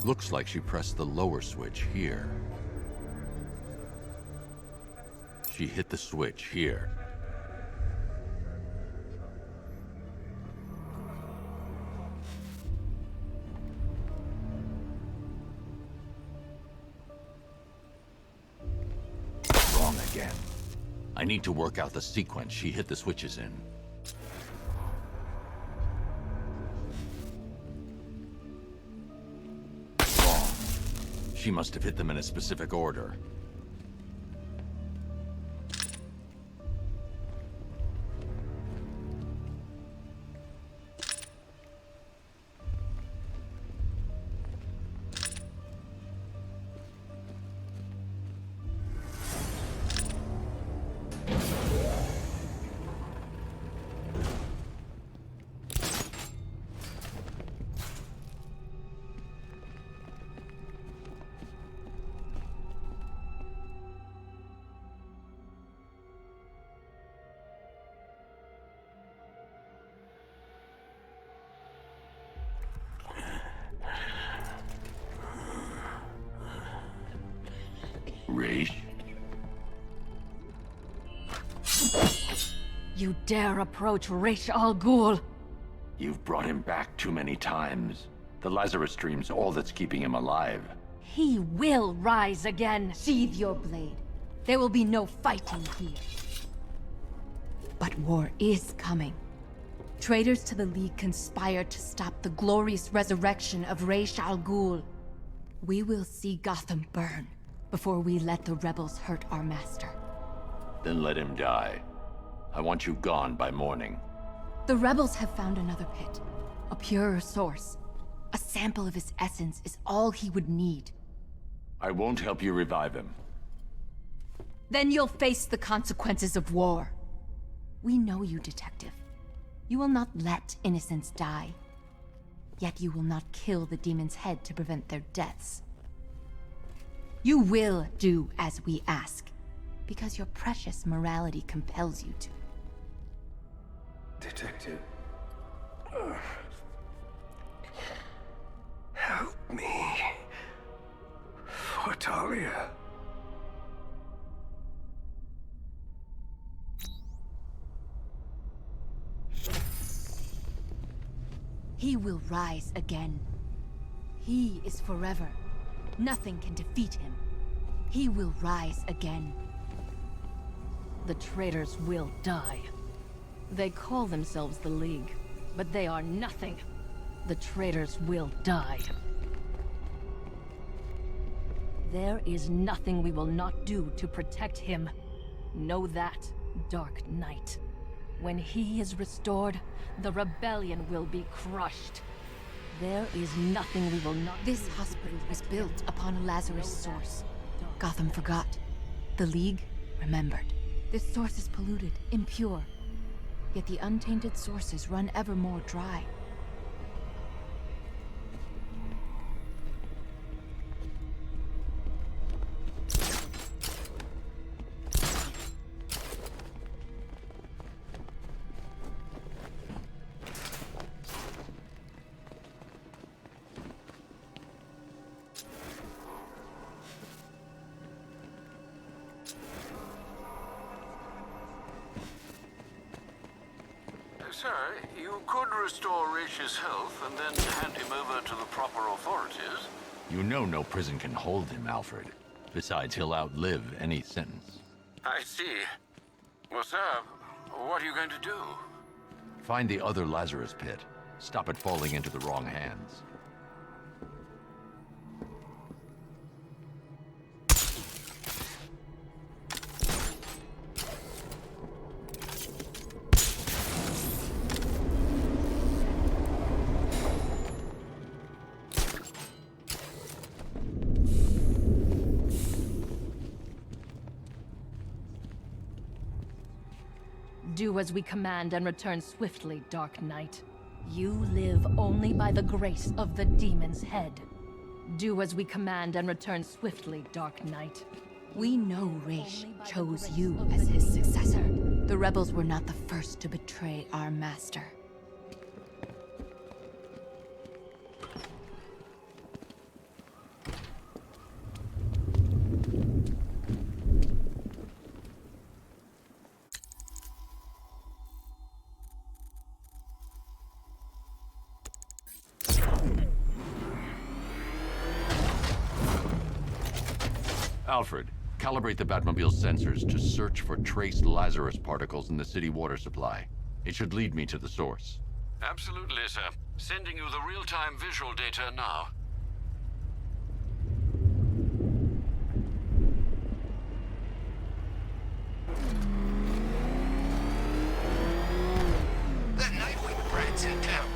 Looks like she pressed the lower switch here. She hit the switch here. Wrong again. I need to work out the sequence she hit the switches in. Wrong. She must have hit them in a specific order. Raish? You dare approach Raish Al Ghul? You've brought him back too many times. The Lazarus Stream's all that's keeping him alive. He will rise again. Sheathe your blade. There will be no fighting here. But war is coming. Traitors to the League conspire to stop the glorious resurrection of Raish Al Ghul. We will see Gotham burn before we let the rebels hurt our master. Then let him die. I want you gone by morning. The rebels have found another pit. A purer source. A sample of his essence is all he would need. I won't help you revive him. Then you'll face the consequences of war. We know you, Detective. You will not let innocents die. Yet you will not kill the demon's head to prevent their deaths. You will do as we ask, because your precious morality compels you to. Detective. Help me. For Talia. He will rise again. He is forever. Nothing can defeat him. He will rise again. The traitors will die. They call themselves the League, but they are nothing. The traitors will die. There is nothing we will not do to protect him. Know that, Dark Knight. When he is restored, the rebellion will be crushed. There is nothing we will not do. This hospital was built upon a Lazarus source. Gotham forgot. The League remembered. This source is polluted, impure. Yet the untainted sources run ever more dry. Sir, you could restore Raish's health and then hand him over to the proper authorities. You know no prison can hold him, Alfred. Besides, he'll outlive any sentence. I see. Well, sir, what are you going to do? Find the other Lazarus pit. Stop it falling into the wrong hands. Do as we command and return swiftly, Dark Knight. You live only by the grace of the demon's head. Do as we command and return swiftly, Dark Knight. We know Raish chose you as his successor. The rebels were not the first to betray our master. Alfred, calibrate the Batmobile's sensors to search for trace Lazarus particles in the city water supply. It should lead me to the source. Absolutely, sir. Sending you the real-time visual data now. That Nightwing brat's in town.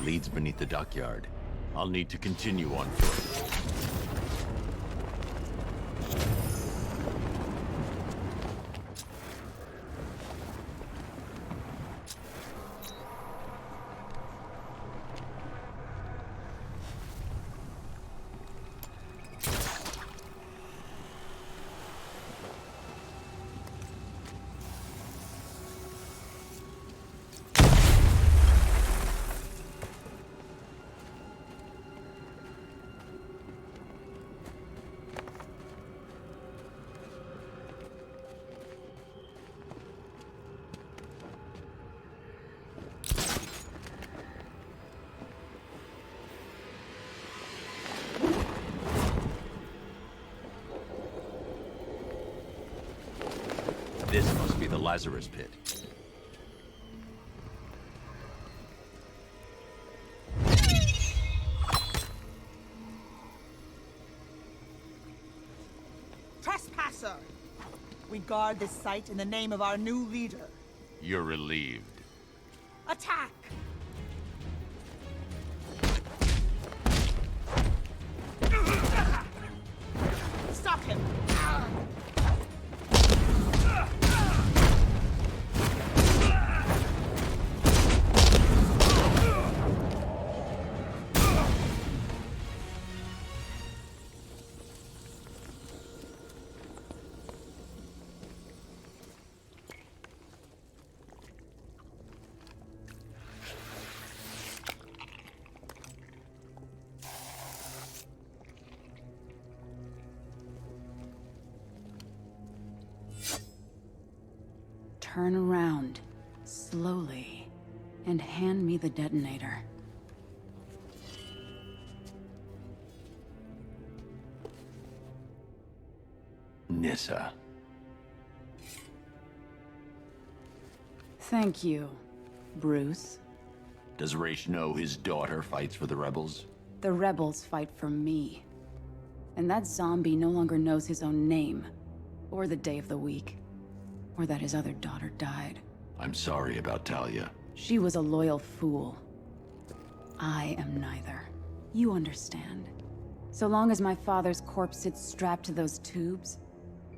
Leads beneath the dockyard. I'll need to continue on foot. This must be the Lazarus pit. Trespasser! We guard this site in the name of our new leader. You're relieved. Attack! Stop him! Turn around, slowly, and hand me the detonator. Nyssa. Thank you, Bruce. Does Raish know his daughter fights for the rebels? The rebels fight for me. And that zombie no longer knows his own name, or the day of the week, or that his other daughter died. I'm sorry about Talia. She was a loyal fool. I am neither. You understand. So long as my father's corpse sits strapped to those tubes,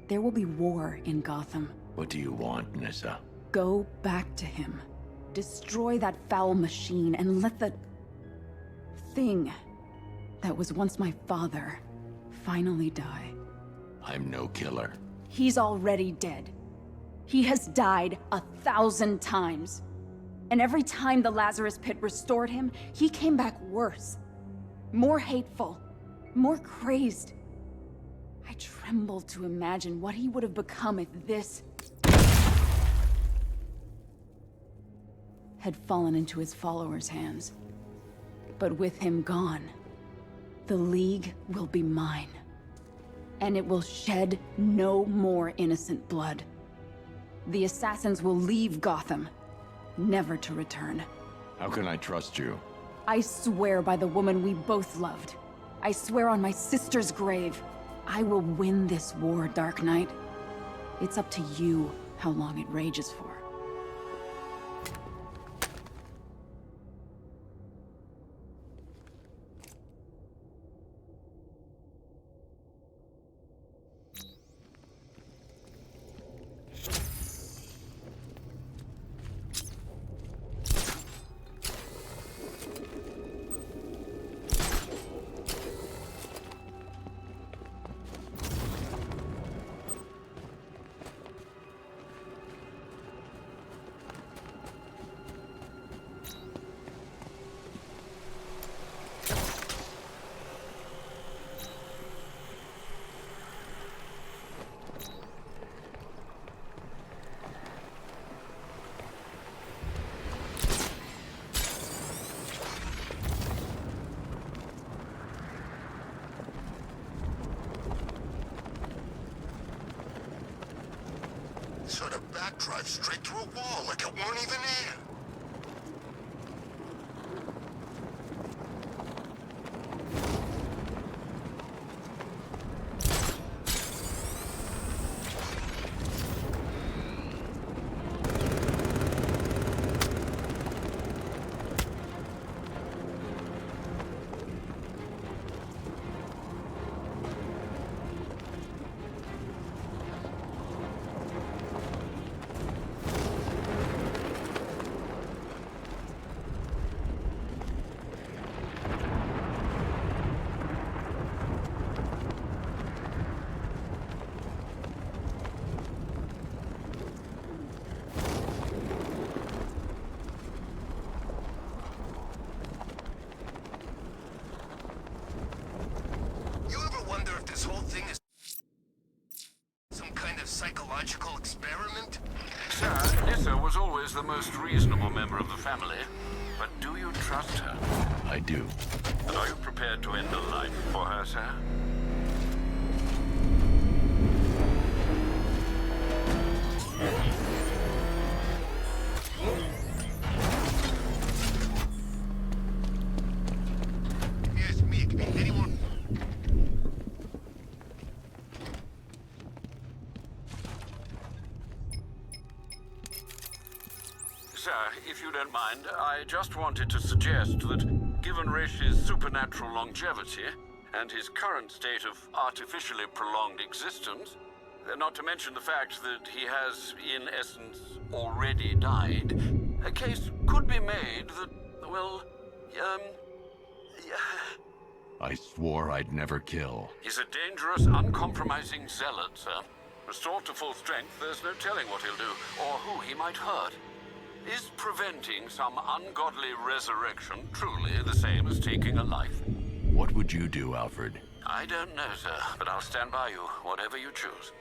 there will be war in Gotham. What do you want, Nyssa? Go back to him. Destroy that foul machine and let the thing that was once my father finally die. I'm no killer. He's already dead. He has died 1,000 times. And every time the Lazarus Pit restored him, he came back worse. More hateful. More crazed. I tremble to imagine what he would have become if this had fallen into his followers' hands. But with him gone, the League will be mine. And it will shed no more innocent blood. The assassins will leave Gotham, never to return. How can I trust you? I swear by the woman we both loved. I swear on my sister's grave. I will win this war, Dark Knight. It's up to you how long it rages for. Sort of backdrive straight through a wall like it weren't even there. This whole thing is some kind of psychological experiment? Sir, Nissa was always the most reasonable member of the family. But do you trust her? I do. And are you prepared to end a life for her, sir? Yes, me. It could be anyone. Sir, if you don't mind, I just wanted to suggest that, given Resh's supernatural longevity and his current state of artificially prolonged existence, not to mention the fact that he has, in essence, already died, a case could be made that, well, I swore I'd never kill. he's a dangerous, uncompromising zealot, sir. Restored to full strength, there's no telling what he'll do, or who he might hurt. Is preventing some ungodly resurrection truly the same as taking a life? What would you do, Alfred? I don't know, sir, but I'll stand by you, whatever you choose.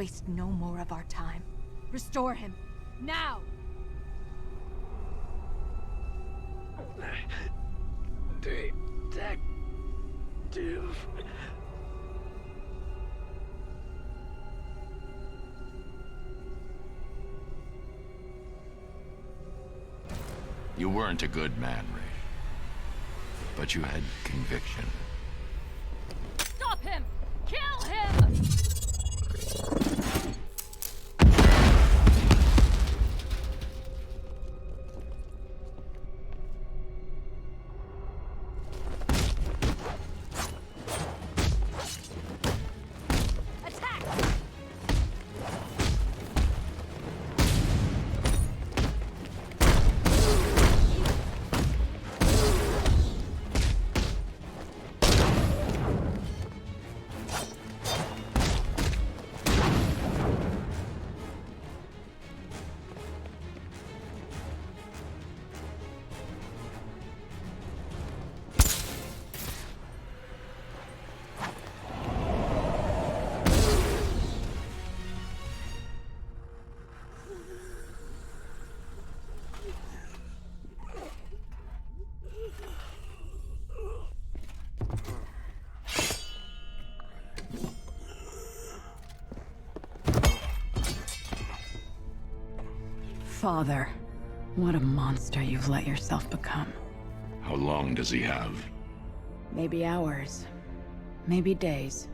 Waste no more of our time. Restore him. Now! Detective. You weren't a good man, Ray. But you had conviction. Stop him! Kill him! Father, what a monster you've let yourself become. How long does he have? Maybe hours. Maybe days.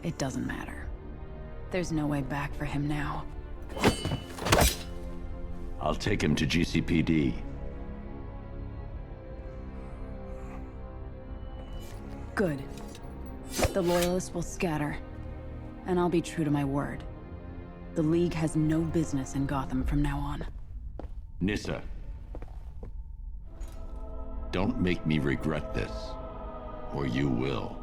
It doesn't matter. There's no way back for him now. I'll take him to GCPD. Good. The Loyalists will scatter. And I'll be true to my word. The League has no business in Gotham from now on. Nissa. Don't make me regret this, or you will.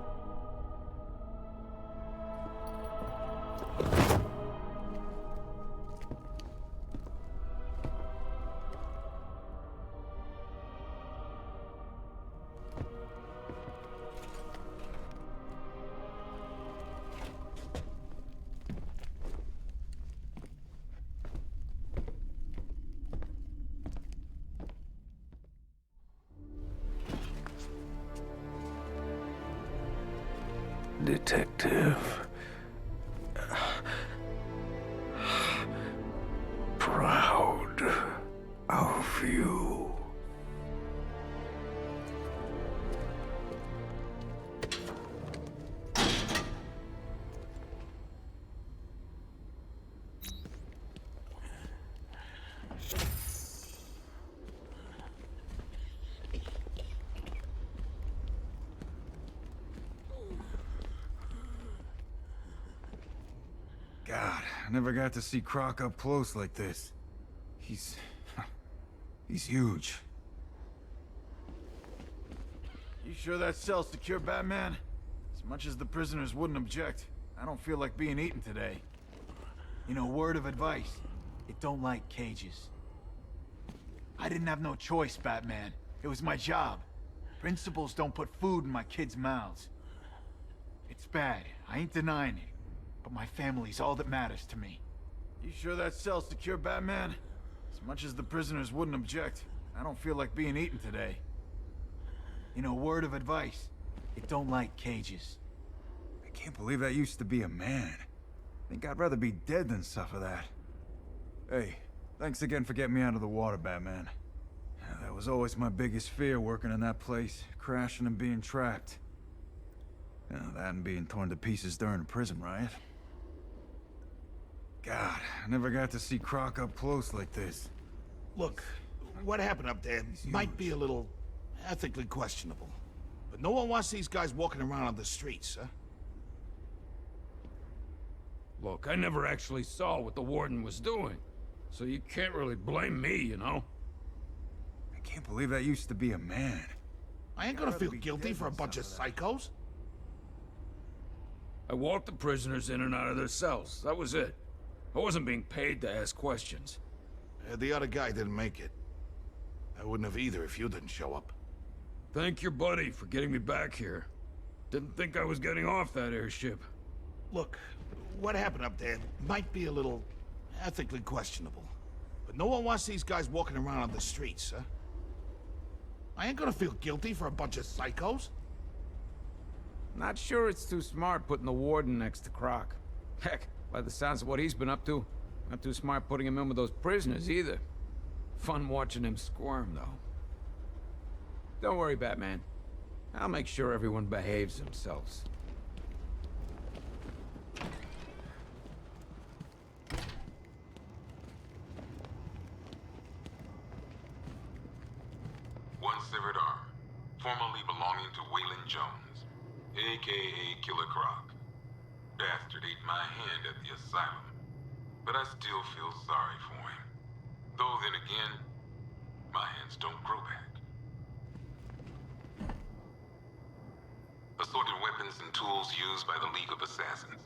Detective. Proud of you. God, I never got to see Croc up close like this. He's huge. You sure that cell's secure, Batman? As much as the prisoners wouldn't object, I don't feel like being eaten today. You know, word of advice, it don't like cages. I didn't have no choice, Batman. It was my job. Principals don't put food in my kids' mouths. It's bad, I ain't denying it. But my family's all that matters to me. You sure that cell's secure, Batman? As much as the prisoners wouldn't object, I don't feel like being eaten today. You know, word of advice, it don't like cages. I can't believe that used to be a man. I think I'd rather be dead than suffer that. Hey, thanks again for getting me out of the water, Batman. That was always my biggest fear, working in that place, crashing and being trapped. That and being torn to pieces during a prison riot. God, I never got to see Croc up close like this. Look, what happened up there might be a little ethically questionable. But no one wants these guys walking around on the streets, huh? Look, I never actually saw what the warden was doing, so you can't really blame me, you know? I can't believe that used to be a man. I ain't gonna feel guilty for a bunch of psychos. I walked the prisoners in and out of their cells. That was it. I wasn't being paid to ask questions. The other guy didn't make it. I wouldn't have either if you didn't show up. Thank your buddy for getting me back here. Didn't think I was getting off that airship. Look, what happened up there might be a little ethically questionable. But no one wants these guys walking around on the streets, huh? I ain't gonna feel guilty for a bunch of psychos. Not sure it's too smart putting the warden next to Croc. Heck, by the sounds of what he's been up to, not too smart putting him in with those prisoners either. Fun watching him squirm, though. Don't worry, Batman. I'll make sure everyone behaves themselves. One severed arm, formerly belonging to Waylon Jones, a.k.a. Killer Croc. Bastard ate my hand at the asylum, but I still feel sorry for him. Though then again, my hands don't grow back. Assorted weapons and tools used by the League of Assassins.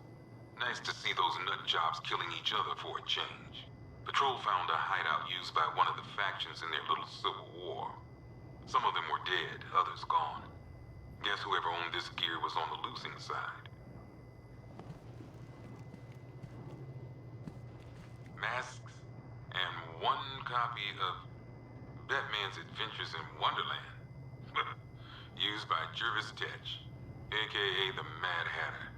Nice to see those nut jobs killing each other for a change. Patrol found a hideout used by one of the factions in their little civil war. Some of them were dead, others gone. Guess whoever owned this gear was on the losing side. Masks and one copy of Batman's Adventures in Wonderland. Used by Jervis Tetch, a.k.a. the Mad Hatter.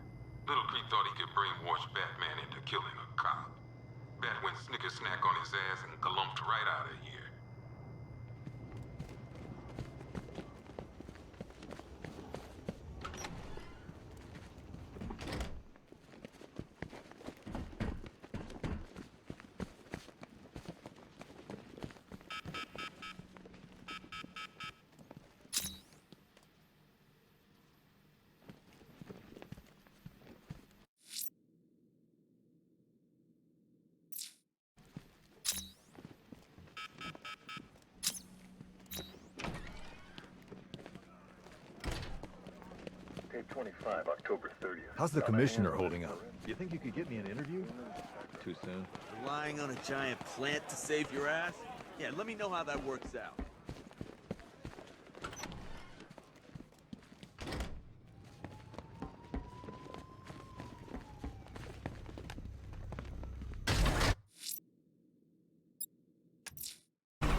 Little creep thought he could brainwash Batman into killing a cop. Bat went snicker-snack on his ass and galumped right out of here. Day 25, October 30th. How's the commissioner holding up? Do you think you could get me an interview? Too soon? Relying on a giant plant to save your ass? Yeah, let me know how that works out.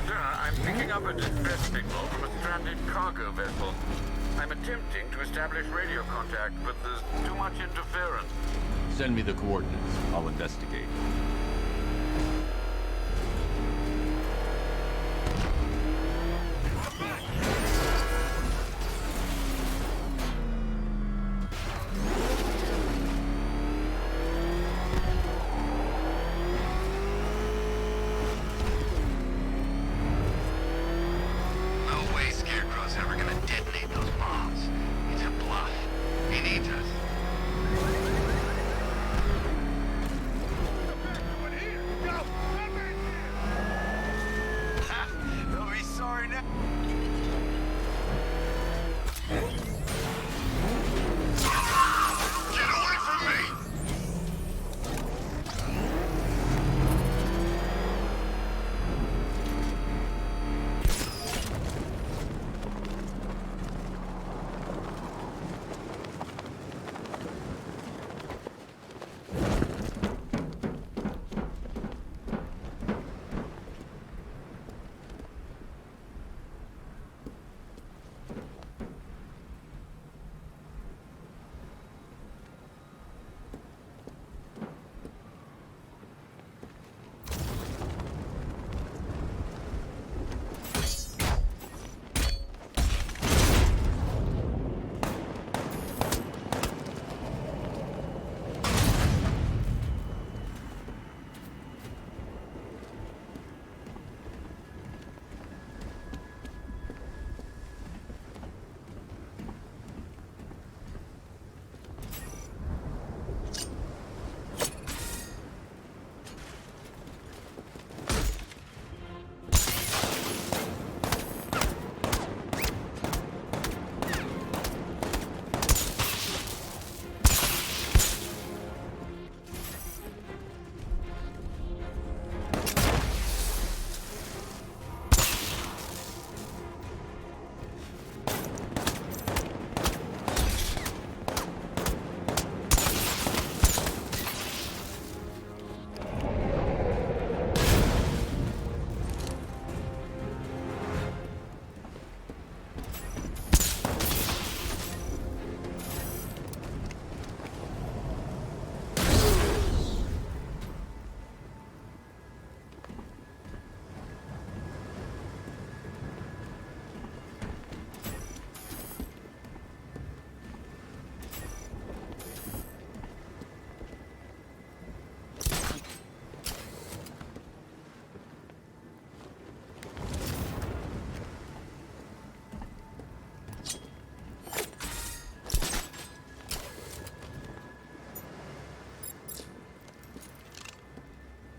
Sir, I'm picking up a distress signal from a stranded cargo vessel. I'm attempting to establish radio contact, but there's too much interference. Send me the coordinates. I'll investigate. No way Scarecrow's ever gonna detonate those bombs. It's a bluff. He needs us.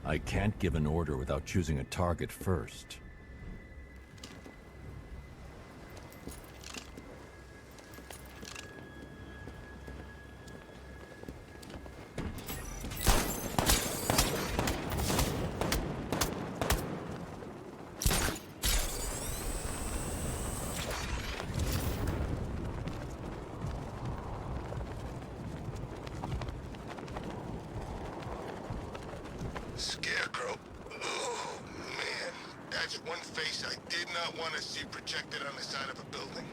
I can't give an order without choosing a target first. Scarecrow. Oh, man. That's one face I did not want to see projected on the side of a building.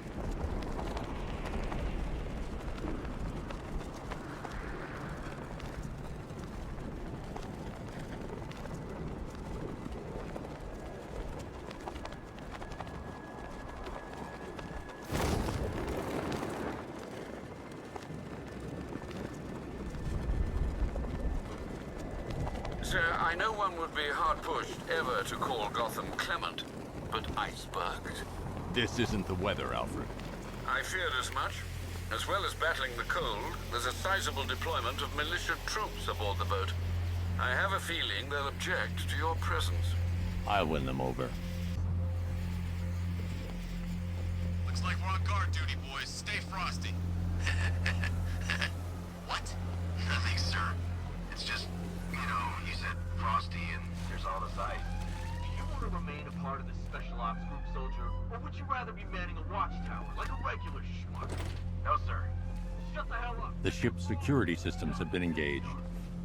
Sir, I know one would be hard-pushed ever to call Gotham clement, but icebergs. This isn't the weather, Alfred. I feared as much. As well as battling the cold, there's a sizable deployment of militia troops aboard the boat. I have a feeling they'll object to your presence. I'll win them over. Looks like we're on guard duty, boys. Stay frosty. What? Nothing, sir. It's just, you said frosty and there's all the sight. Do you want to remain a part of the Special Ops Group, soldier? Or would you rather be manning a watchtower like a regular schmuck? No, sir. Shut the hell up. The ship's security systems have been engaged.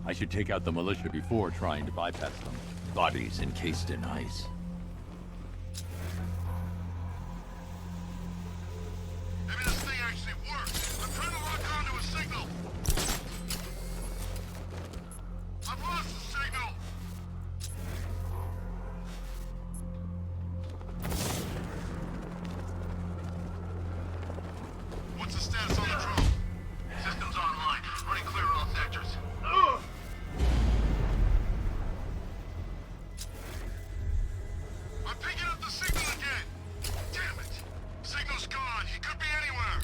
I should take out the militia before trying to bypass them. Bodies encased in ice. Maybe this thing actually works. I'm trying to lock onto a signal. I've lost the signal. What's the status on the drone? Systems online. Running clear on all sectors. Ugh! I'm picking up the signal again. Damn it. Signal's gone. He could be anywhere.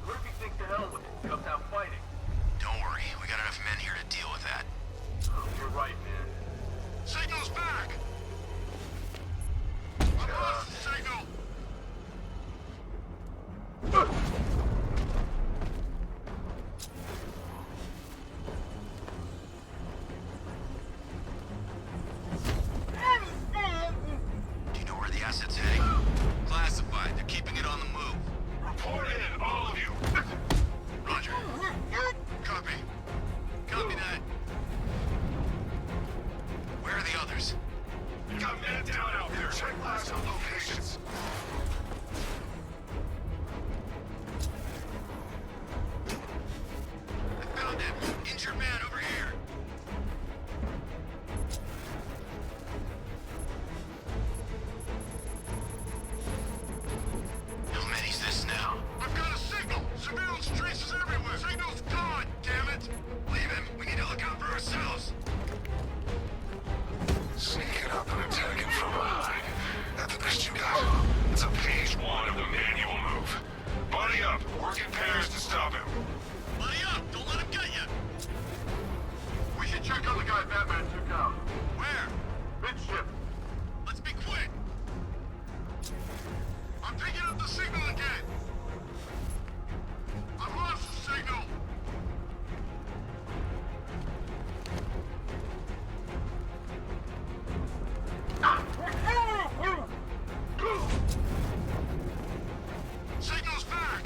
What if you think to hell with it? Comes out fighting. Don't worry. We got enough men here to deal with that. Oh, you're right, man. Signal's back! I lost the signal! Do you know where the asset's heading? Classified. They're keeping it on the move. Report in, all of you! Roger. Copy. Copy that. Where are the others? Got men down out there. Check last on locations. I found him. Injured man over here. How many's this now? I've got a signal. Surveillance traces everywhere. Signal's gone, damn it. Leave him. We need to look out for ourselves. Sneaking up and attacking from behind. That's the best you got. It's a phase one of the manual move. Buddy up. Work in pairs to stop him. Buddy up. Don't let him get you. We should check on the guy Batman took out. Where? Midship. Let's be quick. I'm picking up the signal again. I've lost the signal. Signal's back!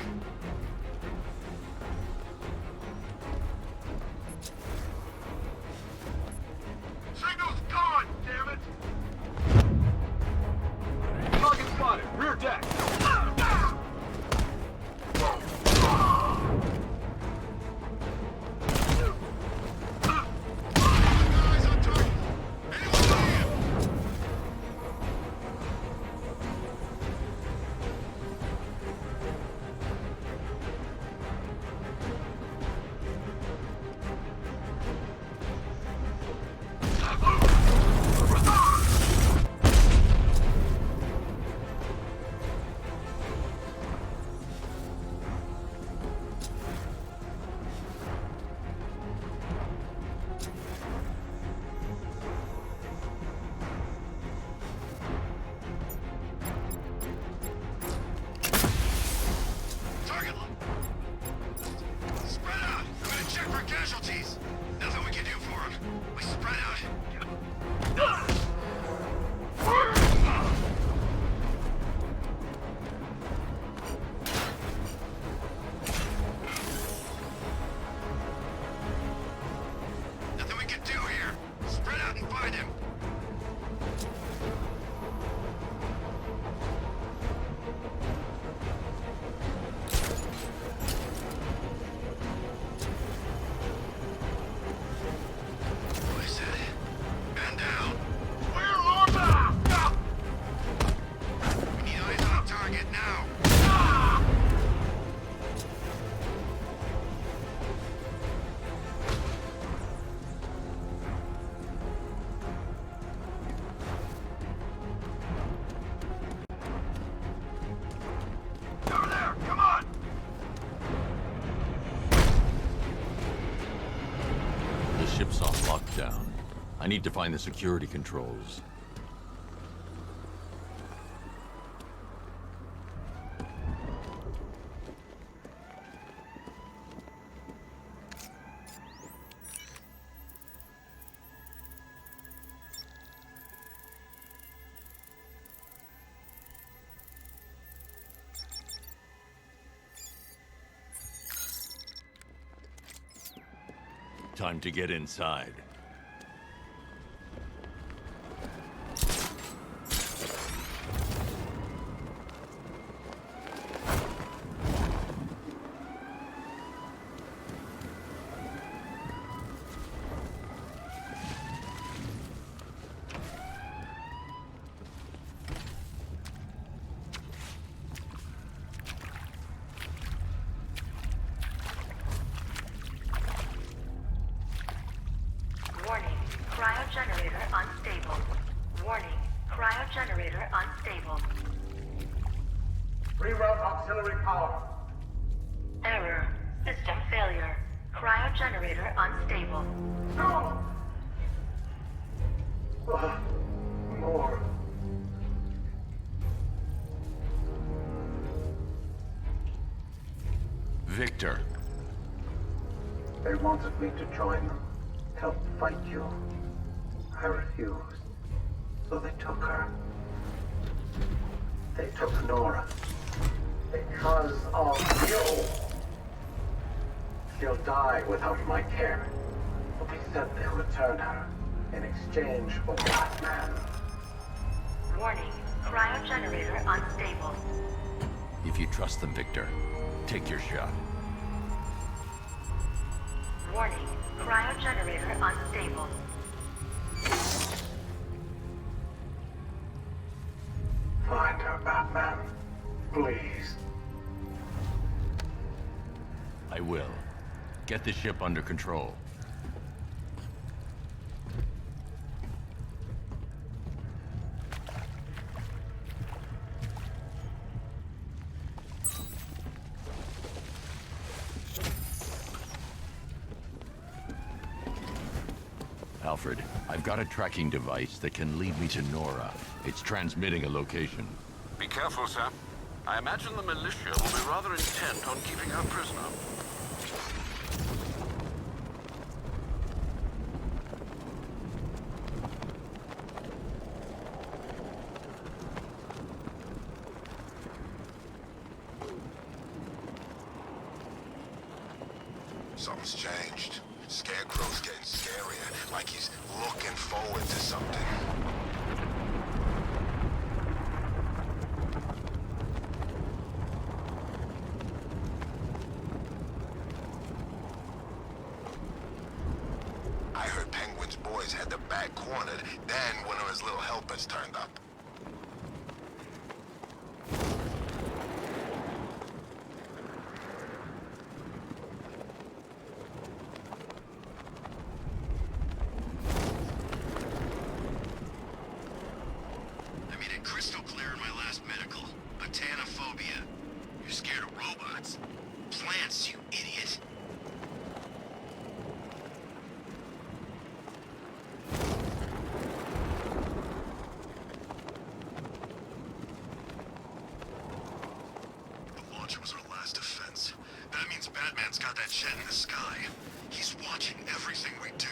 Nothing we can do here. Spread out and find him. What is that? Man down. We're on now! We need eyes on target now. Over there! Come on! The ship's on lockdown. I need to find the security controls. Time to get inside. Warning, cryogenerator unstable. Warning, cryogenerator unstable. Reroute auxiliary power. Error, system failure. Cryogenerator unstable. No! More. Victor. They wanted me to join them. Help fight you. I refused. So they took her. They took Nora. Because of you. She'll die without my care. But they said they'll return her in exchange for Batman. Warning, cryogenerator unstable. If you trust them, Victor, take your shot. Warning, cryogenerator unstable. Find her, Batman. Please. I will. Get the ship under control. Alfred, I've got a tracking device that can lead me to Nora. It's transmitting a location. Be careful, sir. I imagine the militia will be rather intent on keeping her prisoner. Something's changed. Scarecrow's getting scarier, like he's looking forward to something. I heard Penguin's boys had the back cornered, then one of his little helpers turned up. I made it crystal clear in my last medical. Botanophobia. You're scared of robots. Plants, you idiot. The launcher was our last defense. That means Batman's got that jet in the sky. He's watching everything we do.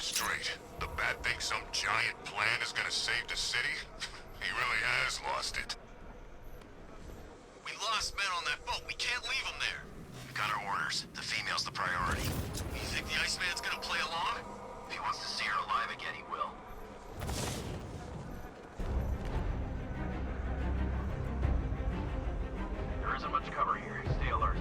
this straight. The Bat thinks some giant plan is gonna save the city? He really has lost it. We lost men on that boat. We can't leave them there. We got our orders. The female's the priority. You think the Iceman's gonna play along? If he wants to see her alive again, he will. There isn't much cover here. Stay alert.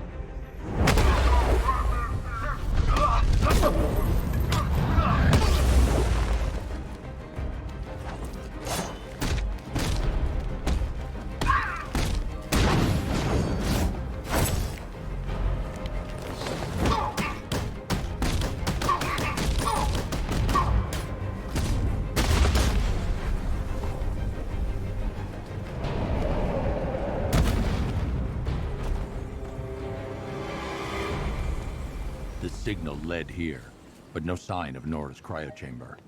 The signal led here, but no sign of Nora's cryo chamber.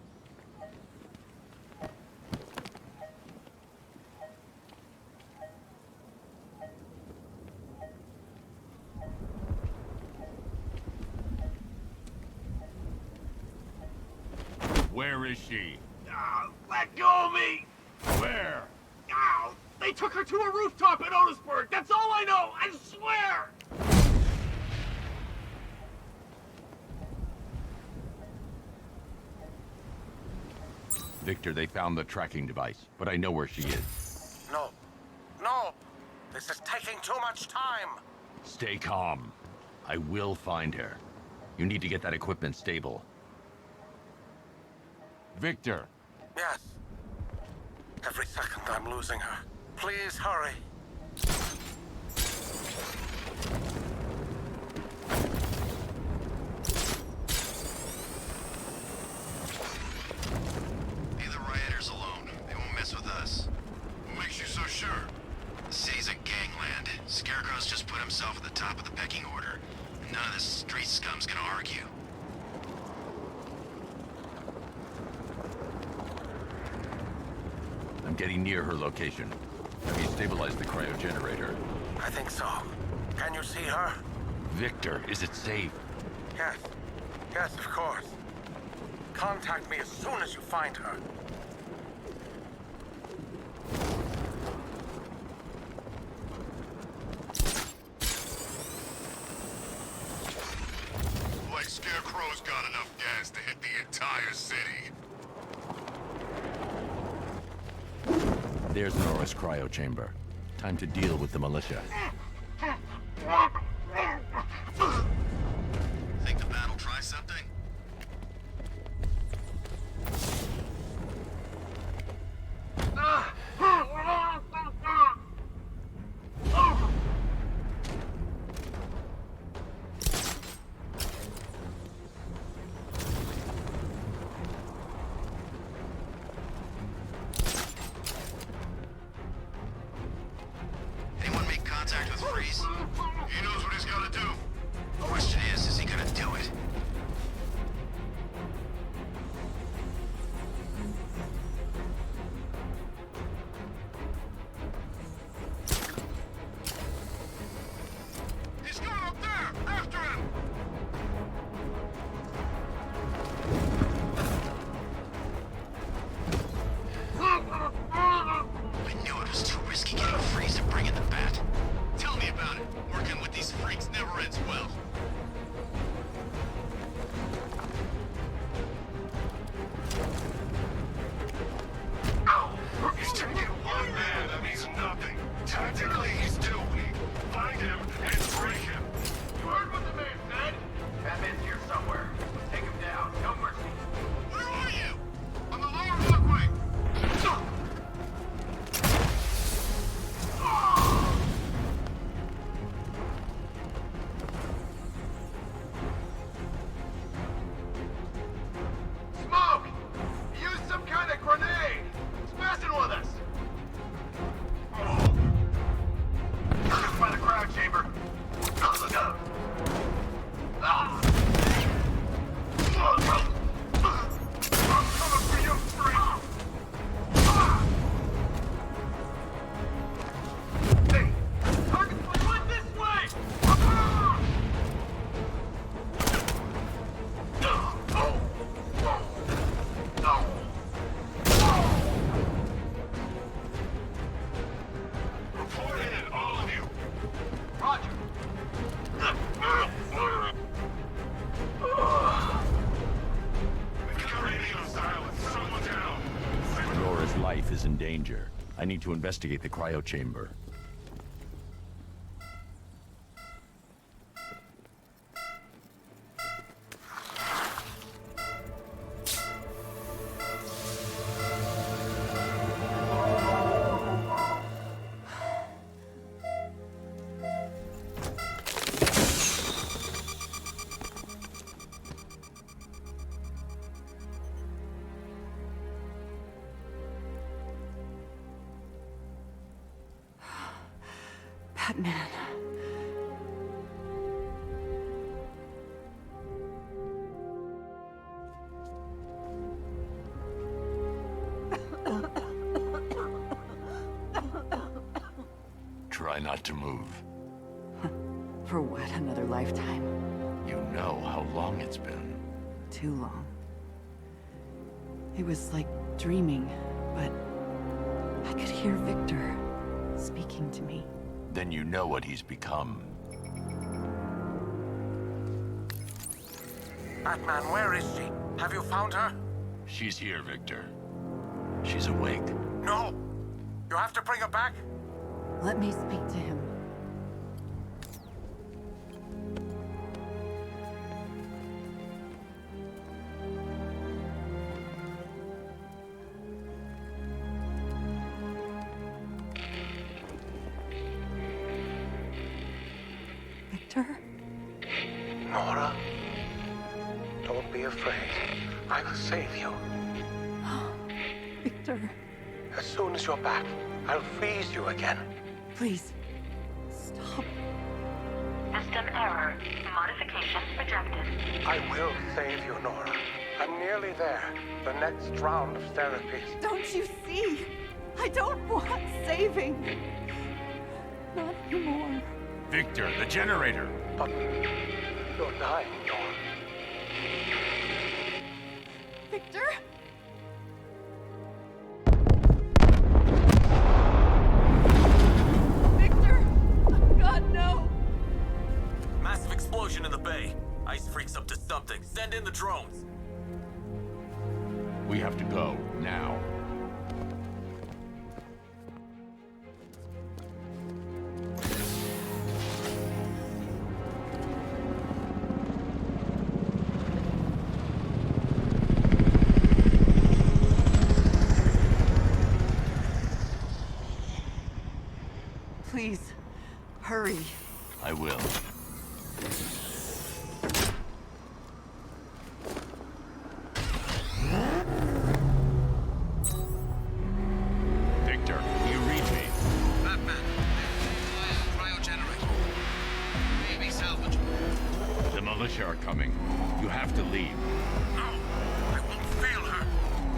Where is she? Let go of me! Where? They took her to a rooftop in Otisburg! That's all I know! I swear! Victor, they found the tracking device, but I know where she is. No. No! This is taking too much time! Stay calm. I will find her. You need to get that equipment stable. Victor! Yes. Every second I'm losing her. Please hurry. Leave the rioters alone. They won't mess with us. What makes you so sure? The city's a gangland. Scarecrow's just put himself at the top of the pecking order. And none of this street scum's gonna argue. I'm getting near her location. Have you stabilized the cryogenerator? I think so. Can you see her? Victor, is it safe? Yes. Yes, of course. Contact me as soon as you find her. Like Scarecrow's got enough gas to hit the entire city. There's Nora's cryo chamber. Time to deal with the militia. Think the Bat'll try something? Anyone make contact with Freeze? He knows what he's gotta do. The question is he gonna do it? He's going up there! After him! I knew it was too risky getting Freeze to bring in the Bat. Tell me about it. Working with these freaks never ends well. He's taking one man, that means nothing. Tactically, he's too weak. Find him and break him. You heard what the man said? Batman's here somewhere. Take him down. No mercy. Where are you? On the lower walkway! in danger. I need to investigate the cryo chamber. Batman. Try not to move. For what, another lifetime? You know how long it's been. Too long. It was like dreaming, but I could hear Victor speaking to me. Then you know what he's become. Batman, where is she? Have you found her? She's here, Victor. She's awake. No! You have to bring her back? Let me speak to him. Victor? Nora, don't be afraid. I will save you. Victor. As soon as you're back, I'll freeze you again. Please, stop. System error. Modification rejected. I will save you, Nora. I'm nearly there. The next round of therapy. Don't you see? I don't want saving. Not anymore. Victor, the generator! But you're dying, Nora. Victor? Victor! Oh, God, no! Massive explosion in the bay. Ice freaks up to something. Send in the drones. We have to go, now. Please, hurry. I will. Victor, you read me. Batman, cryogenerator. Maybe salvageable. The militia are coming. You have to leave. No! I won't fail her!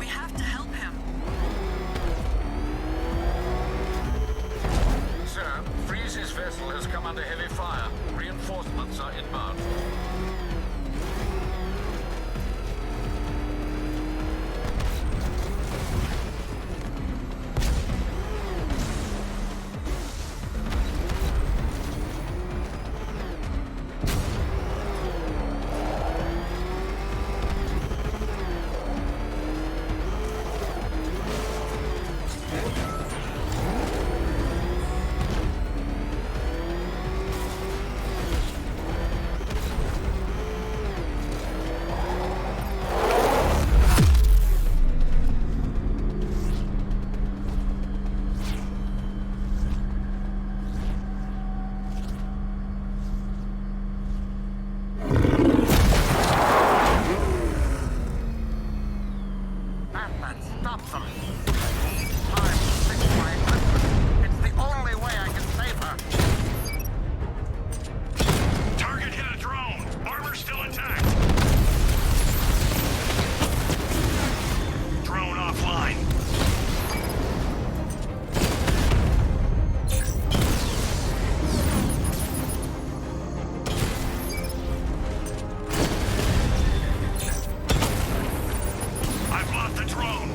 We have to help him. Sir, Freeze's vessel has come under heavy fire. Reinforcements are inbound. Batman, stop them! Time to fix my equipment. It's the only way I can save her. Target hit a drone. Armor still intact. Drone offline. I've lost the drone.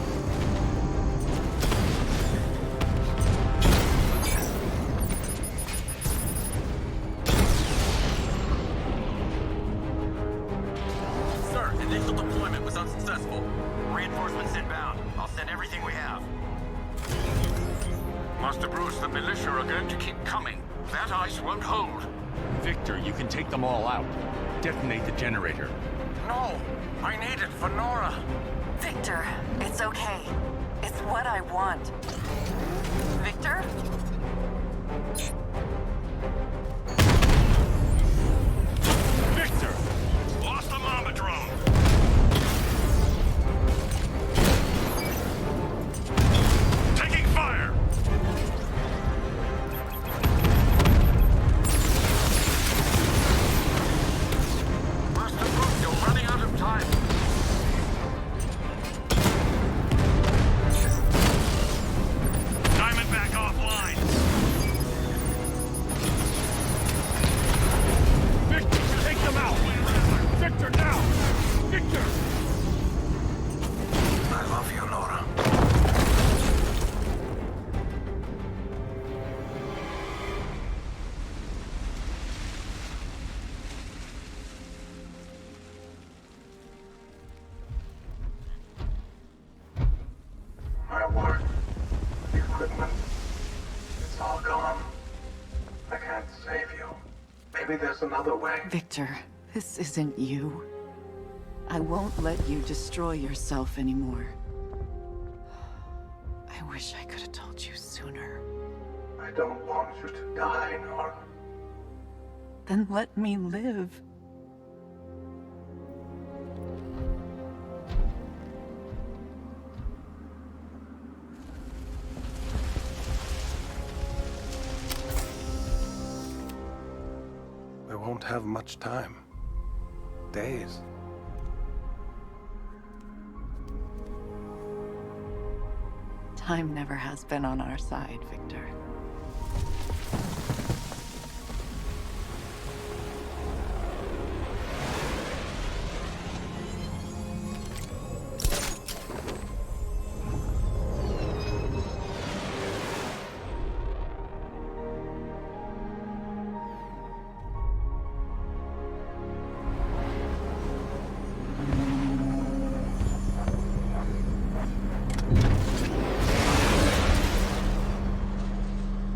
Sir, initial deployment was unsuccessful. Reinforcements inbound. I'll send everything we have. Master Bruce, the militia are going to keep coming. That ice won't hold. Victor, you can take them all out. Detonate the generator. No! I need it for Nora! Victor, it's okay. It's what I want. Victor? Victor! Lost the Mama drone! Taking fire! Master Bruce, you're running out of time. Diamondback offline! Victor, take them out! Victor, now! Victor! I love you, Nora. My work, the equipment, it's all gone. I can't save you. Maybe there's another way. Victor, this isn't you. I won't let you destroy yourself anymore. I wish I could have told you sooner. I don't want you to die, Nora. Then let me live. We won't have much time. Days. Time never has been on our side, Victor.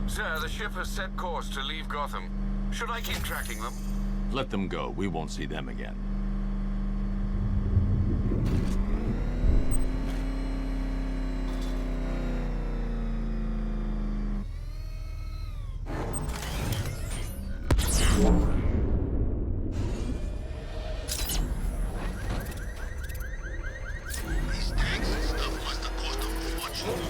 Sir, the ship has set course to leave Gotham. Should I keep tracking them? Let them go. We won't see them again. These tanks and stuff must have cost them a fortune.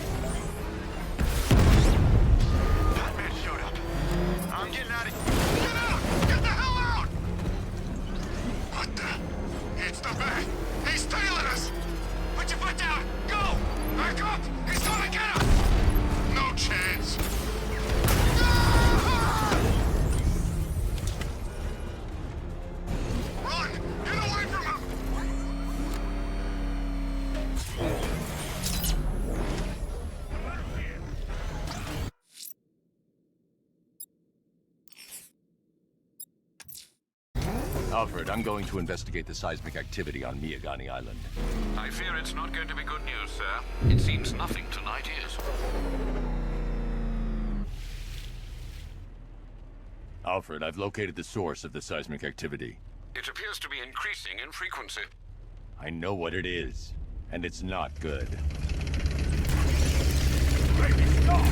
Batman showed up. I'm getting out of here. Get out! Get the hell out! What the? It's the Bat! He's tailing us! Put your foot down! Go! Back up! He's gonna get us! No chance! Ah! Run! Get away from him! Alfred, I'm going to investigate the seismic activity on Miyagani Island. I fear it's not going to be good news, sir. It seems nothing tonight is. Alfred, I've located the source of the seismic activity. It appears to be increasing in frequency. I know what it is, and it's not good. Baby, stop!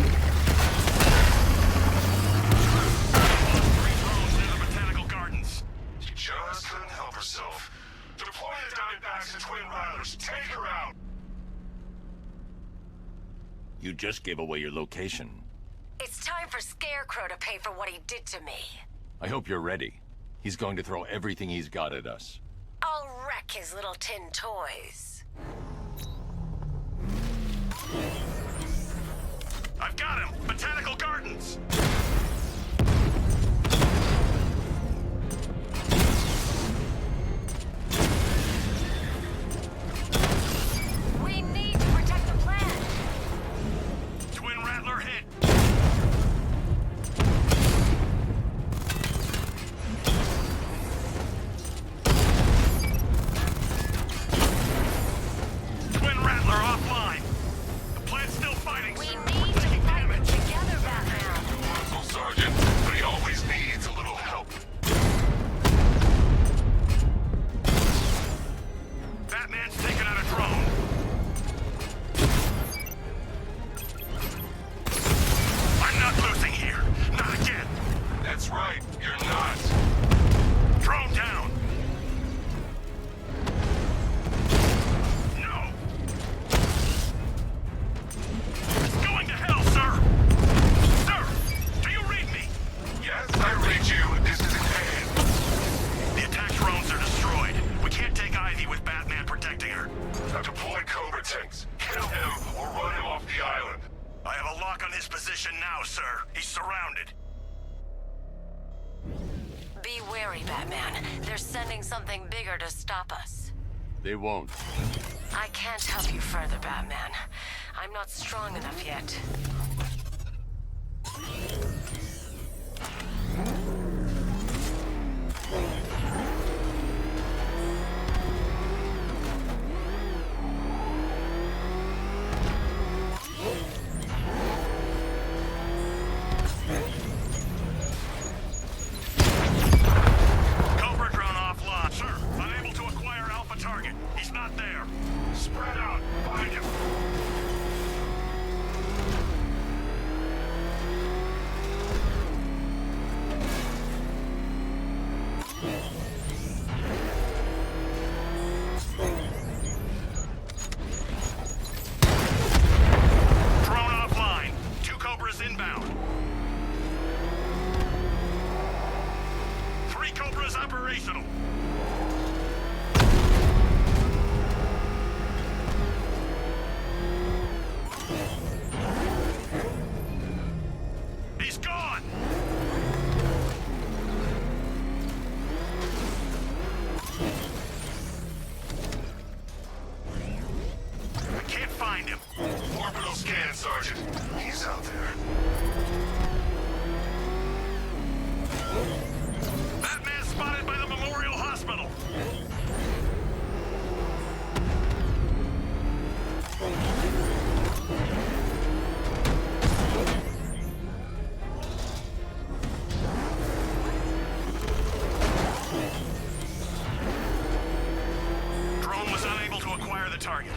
Three drones near the Botanical Gardens. She just couldn't help herself. Deploy the Diamondbacks and Twin Rattlers. Take her out! You just gave away your location. It's time for Scarecrow to pay for what he did to me. I hope you're ready. He's going to throw everything he's got at us. I'll wreck his little tin toys. I've got him! Botanical Gardens! We need to protect the plant. Twin Rattler hit! Twin Rattler offline! The plant's still fighting! We need to fight together. Confirm his position now, sir. He's surrounded. Be wary, Batman. They're sending something bigger to stop us. They won't. I can't help you further, Batman. I'm not strong enough yet. Cobra drone offline. Sir, unable to acquire Alpha target. He's not there. Spread out. Find him. Drone offline. 2 Cobras inbound. 3 Cobras operational. He's gone! I can't find him. Orbital scan, Sergeant. He's out there. Batman spotted by the Memorial Hospital. Drone was unable to acquire the target.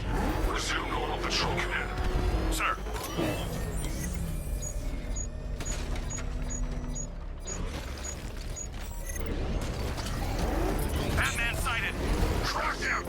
Resume normal patrol, Commander. Sir. Batman sighted. Track him!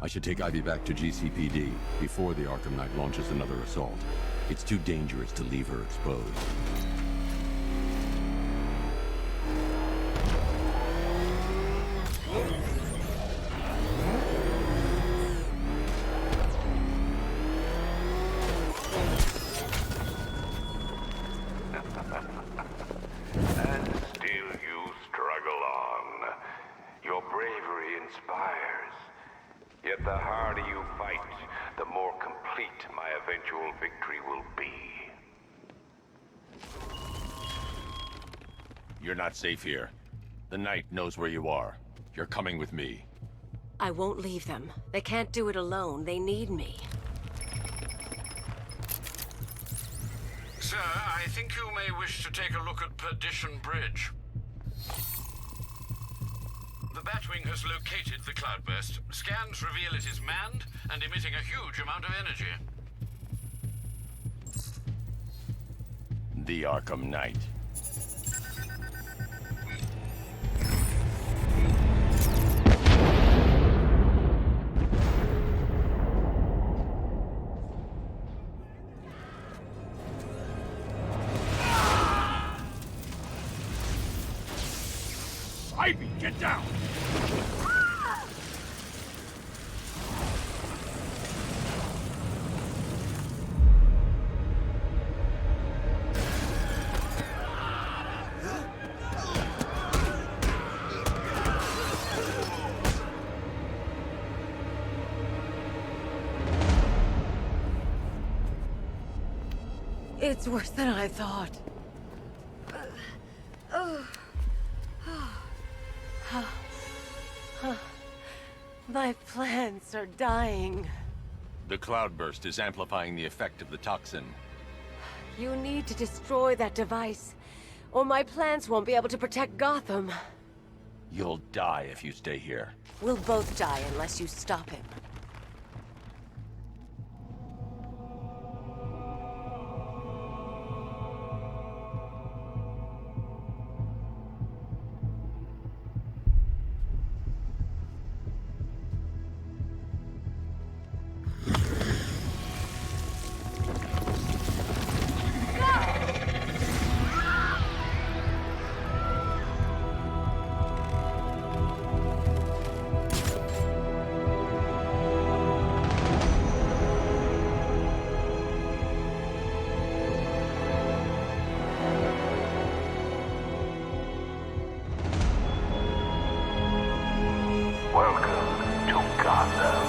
I should take Ivy back to GCPD before the Arkham Knight launches another assault. It's too dangerous to leave her exposed. And still you struggle on. Your bravery inspires. Yet the harder you fight, the more complete my eventual victory will be. You're not safe here. The Knight knows where you are. You're coming with me. I won't leave them. They can't do it alone. They need me. Sir, I think you may wish to take a look at Perdition Bridge. The Batwing has located the cloudburst. Scans reveal it is manned and emitting a huge amount of energy. The Arkham Knight. Ivy, get down! It's worse than I thought. My plants are dying. The cloudburst is amplifying the effect of the toxin. You need to destroy that device, or my plants won't be able to protect Gotham. You'll die if you stay here. We'll both die unless you stop him. Welcome to Gotham,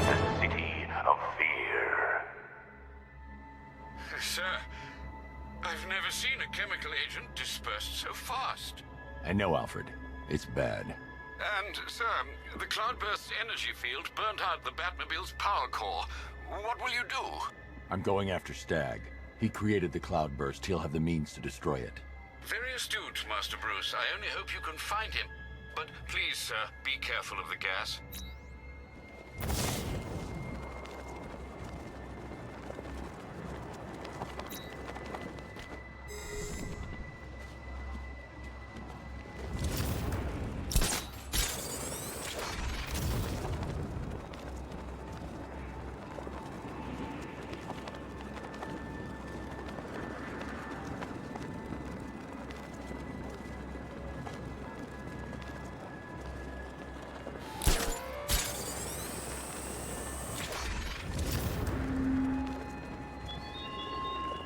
the city of fear. Sir, I've never seen a chemical agent dispersed so fast. I know, Alfred. It's bad. And, sir, the cloudburst's energy field burnt out the Batmobile's power core. What will you do? I'm going after Stag. He created the cloudburst. He'll have the means to destroy it. Very astute, Master Bruce. I only hope you can find him. But please, sir, be careful of the gas.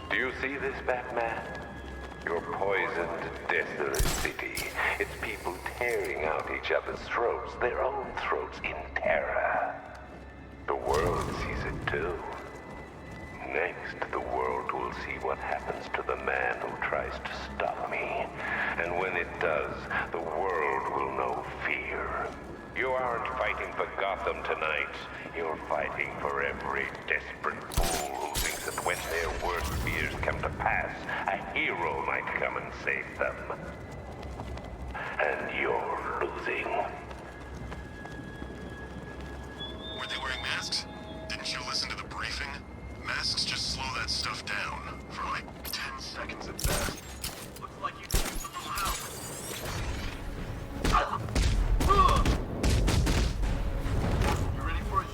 Do you see this, Batman? Your poisoned, desolate city. Its people tearing out each other's throats, their own throats in terror. The world sees it too. Next, the world will see what happens to the man who tries to stop me. And when it does, the world will know fear. You aren't fighting for Gotham tonight. You're fighting for every desperate fool who thinks that when their worst fears come to pass, a hero might come and save them. And you're losing. Were they wearing masks? Didn't you listen to the briefing? Masks just slow that stuff down for like 10 seconds at best. Looks like you could use a little help. You ready for it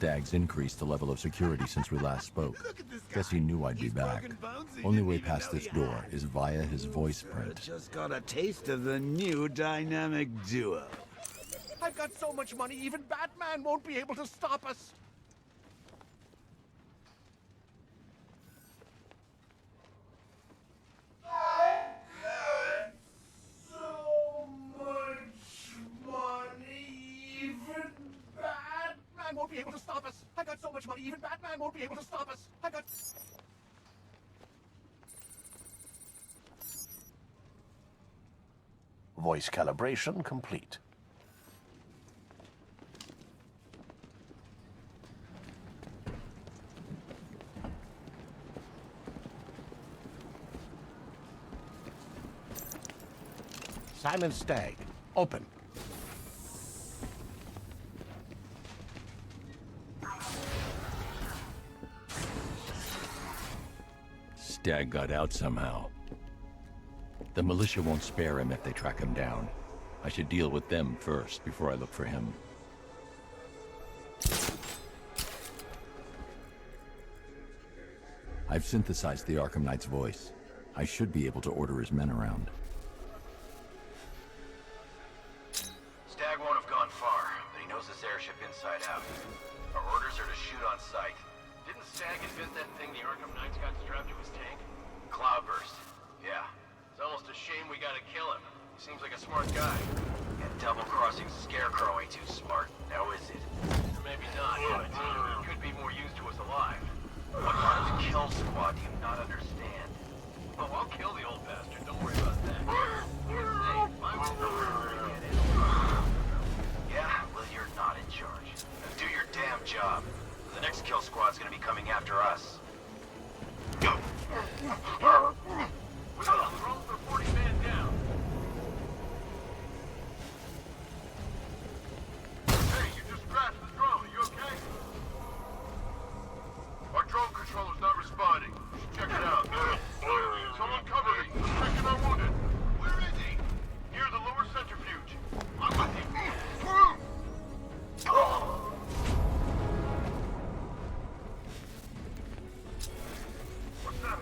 Stagg's increased the level of security since we last spoke. Guess he knew I'd be back. Only way past this door is via his voice print. Just got a taste of the new dynamic duo. I've got so much money, even Batman won't be able to stop us. Batman won't be able to stop us. I got so much money, even Batman won't be able to stop us. I got... Voice calibration complete. Simon Stagg, open. Stagg got out somehow. The militia won't spare him if they track him down. I should deal with them first before I look for him. I've synthesized the Arkham Knight's voice. I should be able to order his men around. Stagg won't have gone far, but he knows this airship inside out. Our orders are to shoot on sight. Didn't Stagg invent that thing the Arkham Knight's got strapped to his tank? Cloudburst. Yeah. It's almost a shame we gotta kill him. He seems like a smart guy. And double-crossing Scarecrow ain't too smart, now is it? Maybe not, but he could be more used to us alive. What part of the kill squad do you not understand? Oh, I'll kill the old bastard, don't worry about that. You're safe. I will know where to get in. Yeah, well, you're not in charge. Now do your damn job. The next kill squad's gonna be coming after us. Go! We got a drone for 40 man down. Hey, you just crashed the drone. Are you okay? Our drone controller's not responding. You should check it out. Someone cover me. Checking our wounded. Where is he? Near the lower centrifuge. I'm with you. What's that?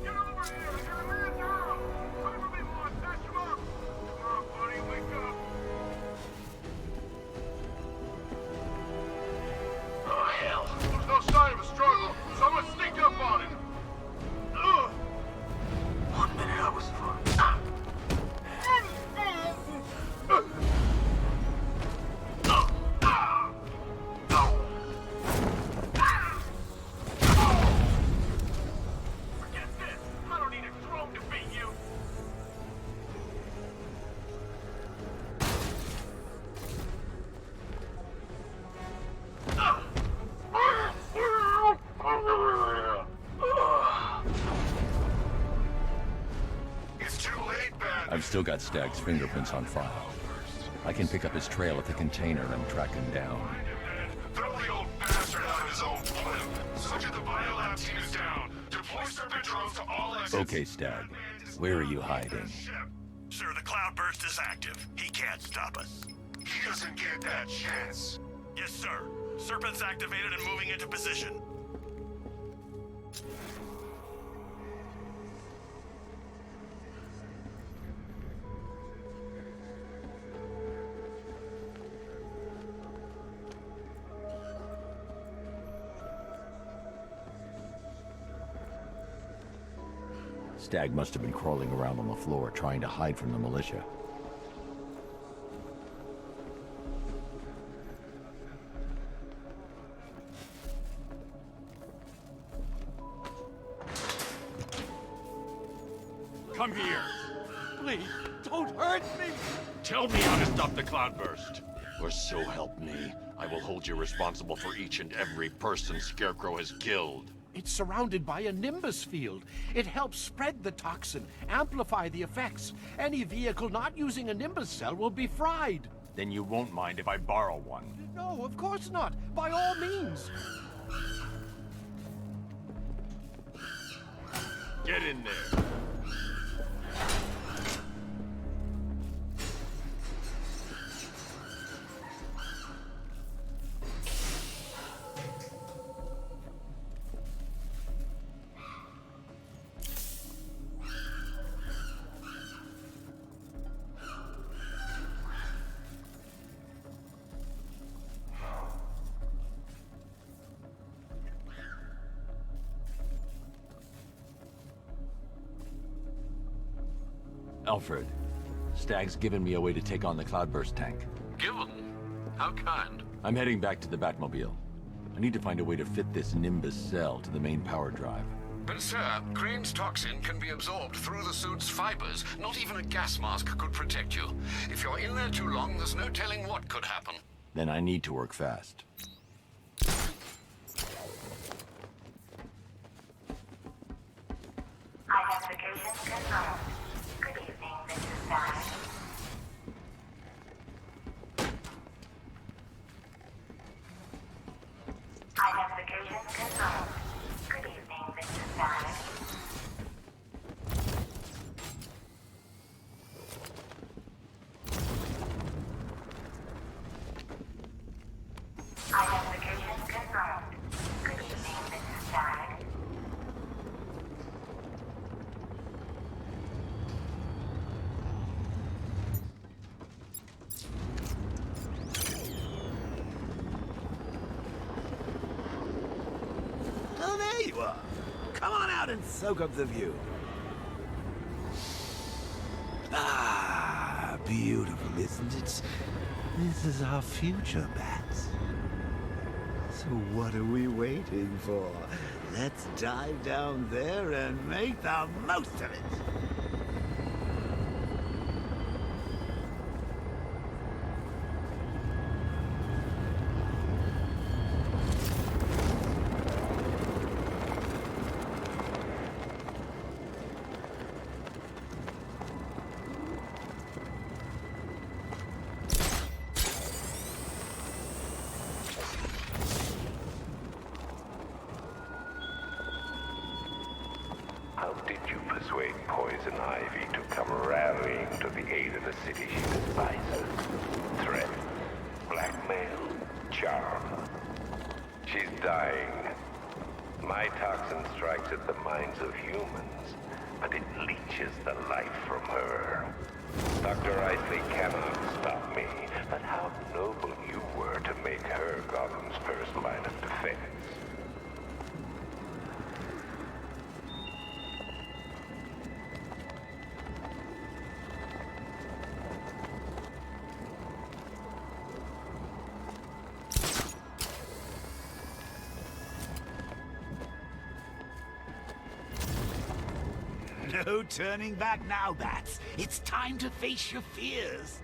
Get over here! I got a man down! Cover me, boss! Patch him up! Come on, buddy, wake up! Oh, hell. There's no sign of a struggle. Someone sneaked up on him. Ugh. 1 minute I was fine. Forget this. I don't need a drone to beat you. It's too late, Batman. I've still got Stagg's fingerprints on file. I can pick up his trail at the container and track him down. Throw the old bastard out of his own blimp. Such the biolab team is down. Deploy serpent drones to all exits. Okay, Stagg. Where are you hiding? Sir, the cloudburst is active. He can't stop us. He doesn't get that chance. Yes, sir. Serpent's activated and moving into position. Stagg must have been crawling around on the floor trying to hide from the militia. Come here. Please, don't hurt me! Tell me how to stop the cloudburst. Or so help me, I will hold you responsible for each and every person Scarecrow has killed. It's surrounded by a nimbus field. It helps spread the toxin, amplify the effects. Any vehicle not using a nimbus cell will be fried. Then you won't mind if I borrow one. No, of course not. By all means. Get in there. Alfred, Stag's given me a way to take on the Cloudburst tank. Given? How kind. I'm heading back to the Batmobile. I need to find a way to fit this Nimbus cell to the main power drive. But sir, Crane's toxin can be absorbed through the suit's fibers. Not even a gas mask could protect you. If you're in there too long, there's no telling what could happen. Then I need to work fast. Identification confirmed. Good evening, Mrs. Stag. Identification confirmed. Good evening, Mrs. Stag. Identification confirmed. Good evening, Mrs. Stag. Oh, there you are. Come on out and soak up the view. Ah, beautiful, isn't it? This is our future, Bats. So what are we waiting for? Let's dive down there and make the most of it. How did you persuade Poison Ivy to come rallying to the aid of the city she despises? Threat, blackmail, charm. She's dying. My toxin strikes at the minds of humans, but it leeches the life from her. Dr. Isley cannot stop me, but how noble you were to make her Gotham's first line of defense. No turning back now, Bats. It's time to face your fears.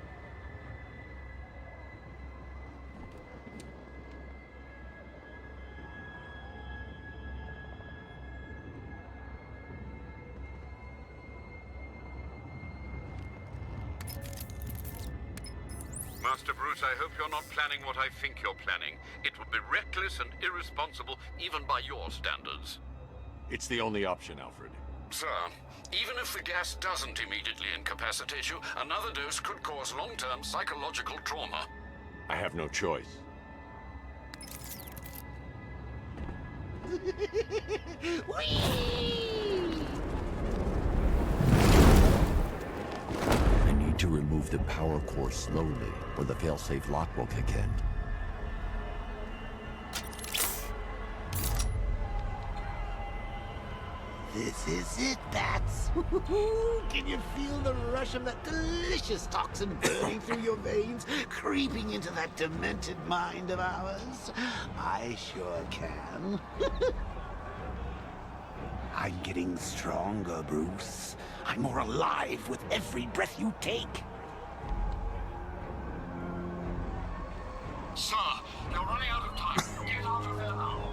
Master Bruce, I hope you're not planning what I think you're planning. It would be reckless and irresponsible, even by your standards. It's the only option, Alfred. Sir, even if the gas doesn't immediately incapacitate you, another dose could cause long-term psychological trauma. I have no choice. I need to remove the power core slowly, or the failsafe lock will kick in. This is it, Bats. Can you feel the rush of that delicious toxin burning through your veins, creeping into that demented mind of ours? I sure can. I'm getting stronger, Bruce. I'm more alive with every breath you take. Sir, you're running out of time. Get out of there now.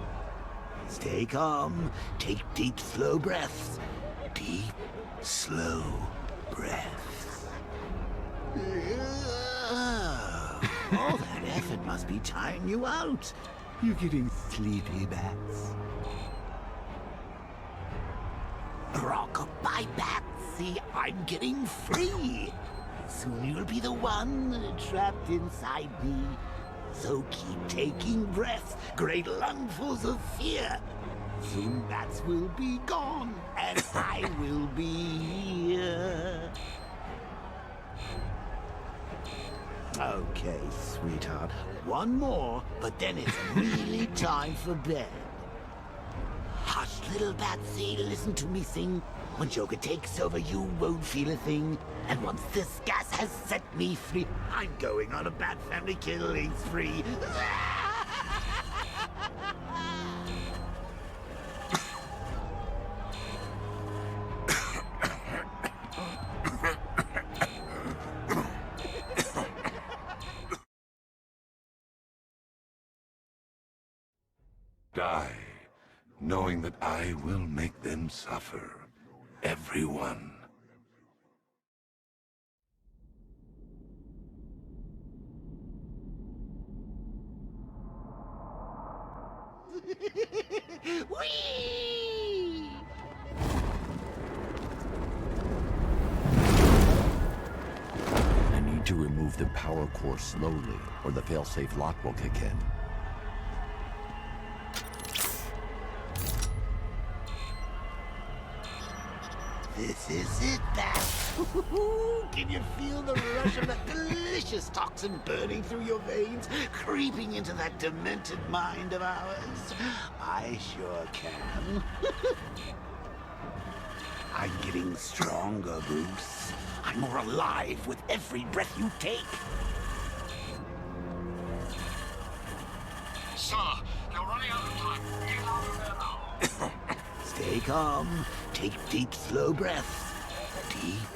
Stay calm. Take deep, slow breaths. Deep, slow breaths. All that effort must be tiring you out. You're getting sleepy, Bats. Rock-a-bye, Bats. See, I'm getting free. Soon you'll be the one trapped inside me. So keep taking breaths, great lungfuls of fear. Soon Bats will be gone, and I will be here. Okay, sweetheart. One more, but then it's really time for bed. Hush, little Batsy, listen to me sing. When Joker takes over, you won't feel a thing. And once this gas has set me free, I'm going on a bad family killing spree. Die, knowing that I will make them suffer. Everyone. Whee! I need to remove the power core slowly, or the failsafe lock will kick in. This is it, Bat. Can you feel the rush of that delicious toxin burning through your veins, creeping into that demented mind of ours? I sure can. I'm getting stronger, Bruce. I'm more alive with every breath you take. Sir, you're running out of time. Get out of there now. Stay calm. Take deep, slow breaths. Deep,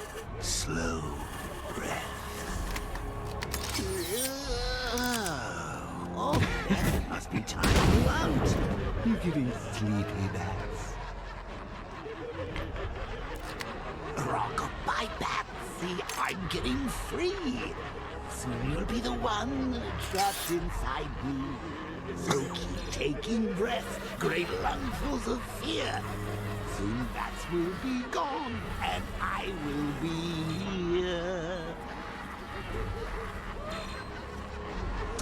slow breath. Oh, then it must be time to move out. You're getting sleepy, Bats. Rock-a-bye, Batsy. I'm getting free. Soon you'll be the one trapped inside me. So keep taking breaths, great lungfuls of fear. Soon Bats will be gone, and I will be here.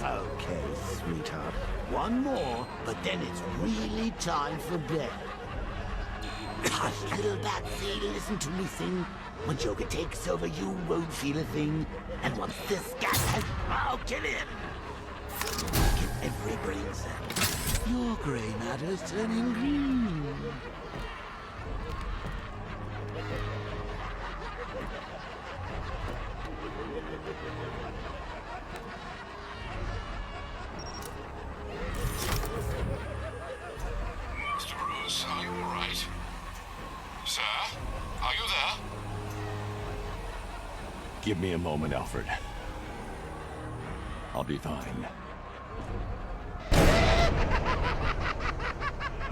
Okay, sweetheart. One more, but then it's really time for bed. Hush, little Batsy, listen to me sing. When Joker takes over, you won't feel a thing. And once this gas has... Oh, get in! Get every brain cell. Your gray matter's turning green. Mr. Bruce, are you all right? Sir, are you there? Give me a moment, Alfred. I'll be fine.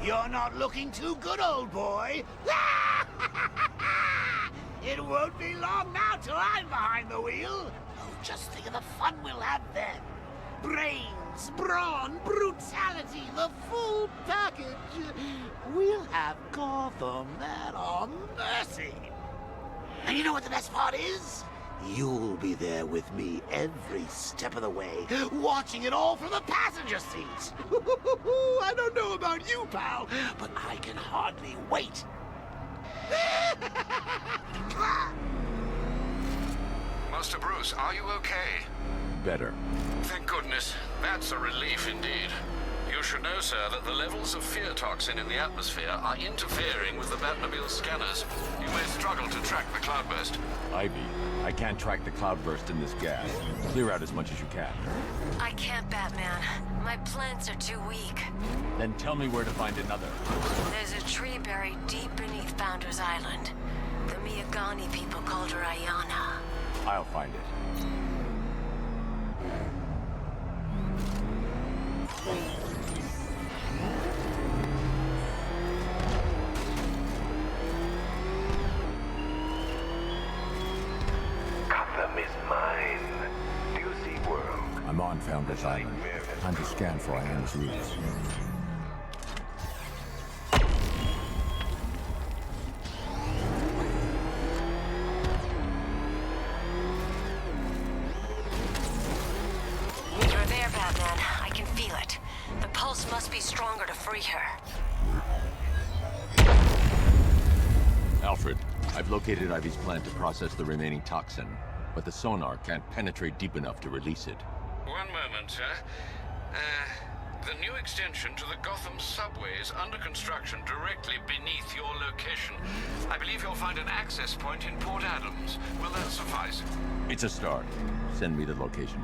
You're not looking too good, old boy. It won't be long now till I'm behind the wheel. Oh, just think of the fun we'll have then. Brains, brawn, brutality, the full package. We'll have Gotham at our mercy. And you know what the best part is? You'll be there with me every step of the way, watching it all from the passenger seat. I don't know about you, pal, but I can hardly wait. Master Bruce, are you okay? Better. Thank goodness. That's a relief indeed. You should know, sir, that the levels of fear toxin in the atmosphere are interfering with the Batmobile scanners. You may struggle to track the cloudburst. Ivy, I can't track the cloudburst in this gas. Clear out as much as you can. I can't, Batman. My plants are too weak. Then tell me where to find another. There's a tree buried deep beneath Founders Island. The Miyagani people called her Ayana. I'll find it. Gotham is mine. Do you see, world? I'm on Founders Island. Time to scan for Ayana's roots. You're there, Batman. I can feel it. The pulse must be stronger to free her. Alfred, I've located Ivy's plan to process the remaining toxin, but the sonar can't penetrate deep enough to release it. One moment, sir. The new extension to the Gotham subway is under construction directly beneath your location. I believe you'll find an access point in Port Adams. Will that suffice? It's a start. Send me the location.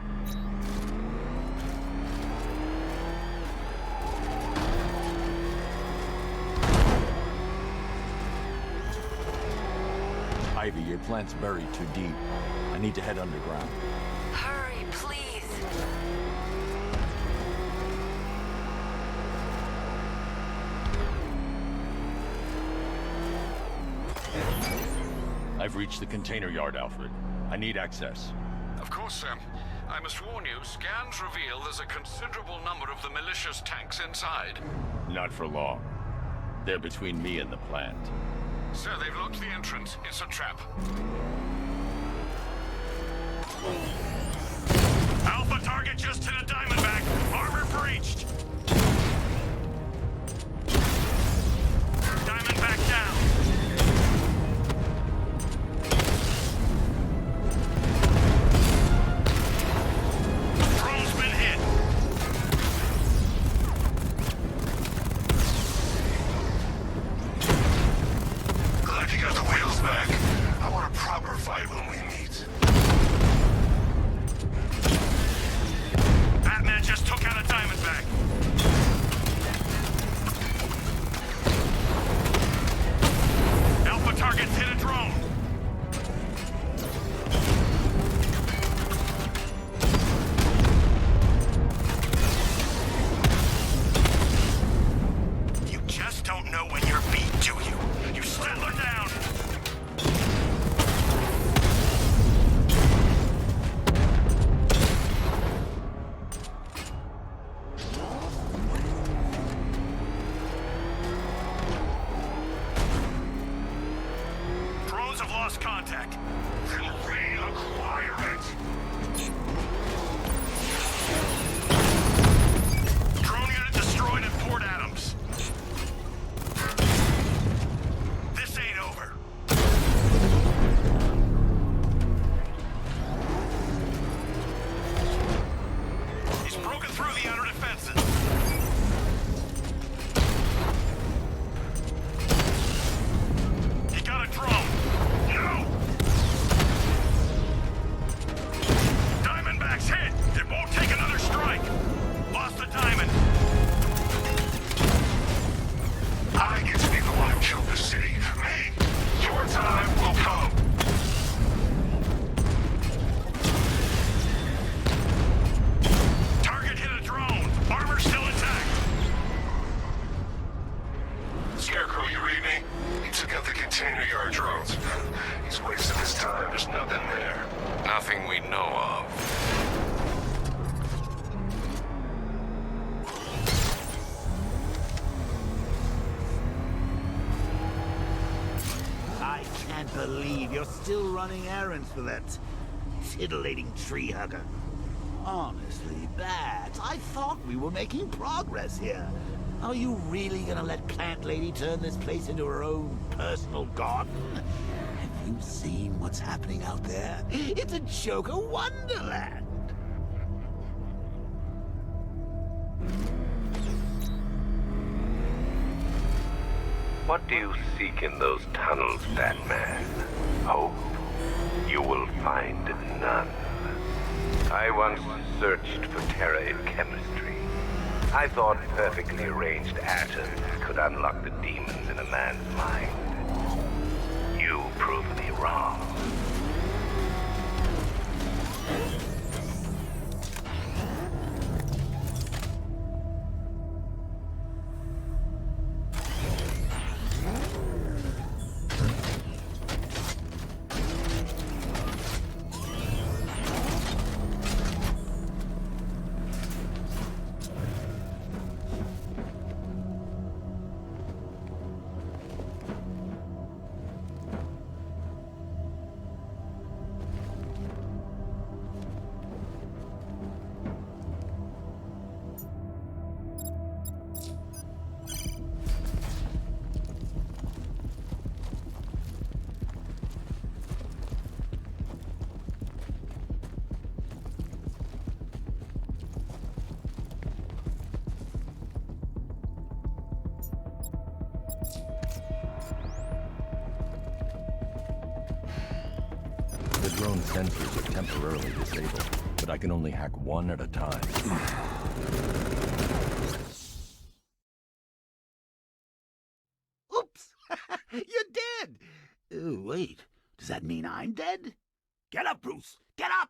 Ivy, your plant's buried too deep. I need to head underground. Hurry, please. I've reached the container yard, Alfred. I need access. Of course, sir. I must warn you, scans reveal there's a considerable number of the malicious tanks inside. Not for long. They're between me and the plant. Sir, they've locked the entrance. It's a trap. Alpha target just hit a Diamondback. Armor breached. Diamondback down. Drone's been hit. Glad you got the wheels back. I want a proper fight when we meet. Batman just took out a Diamondback. Alpha targets hit a drone. You just don't know when you're beat, do you? You settle her down. Drones have lost contact. Then reacquire it. Drone unit destroyed at Port Adams. This ain't over. He's broken through the outer defenses. He got a drone. No! Diamondback's hit. It won't take another strike. Lost the diamond. I get to be the one who killed the city. Me. Your time will come. Target hit a drone. Armor still intact. Scarecrow, you read me? He took out the container yard drones. He's wasting his time. There's nothing there. Nothing we know of. I can't believe you're still running errands for that titillating tree hugger. Honestly, Bat, I thought we were making progress here. Are you really gonna let Plant Lady turn this place into her own personal garden? Have you seen what's happening out there? It's a Joker wonderland. What do you seek in those tunnels, Batman? Hope? You will find none. I once searched for terror in chemistry. I thought perfectly arranged atoms could unlock the demons in a man's mind. You proved me wrong. drone sensors are temporarily disabled, but I can only hack one at a time. Oops! You're dead! Oh, wait. Does that mean I'm dead? Get up, Bruce! Get up!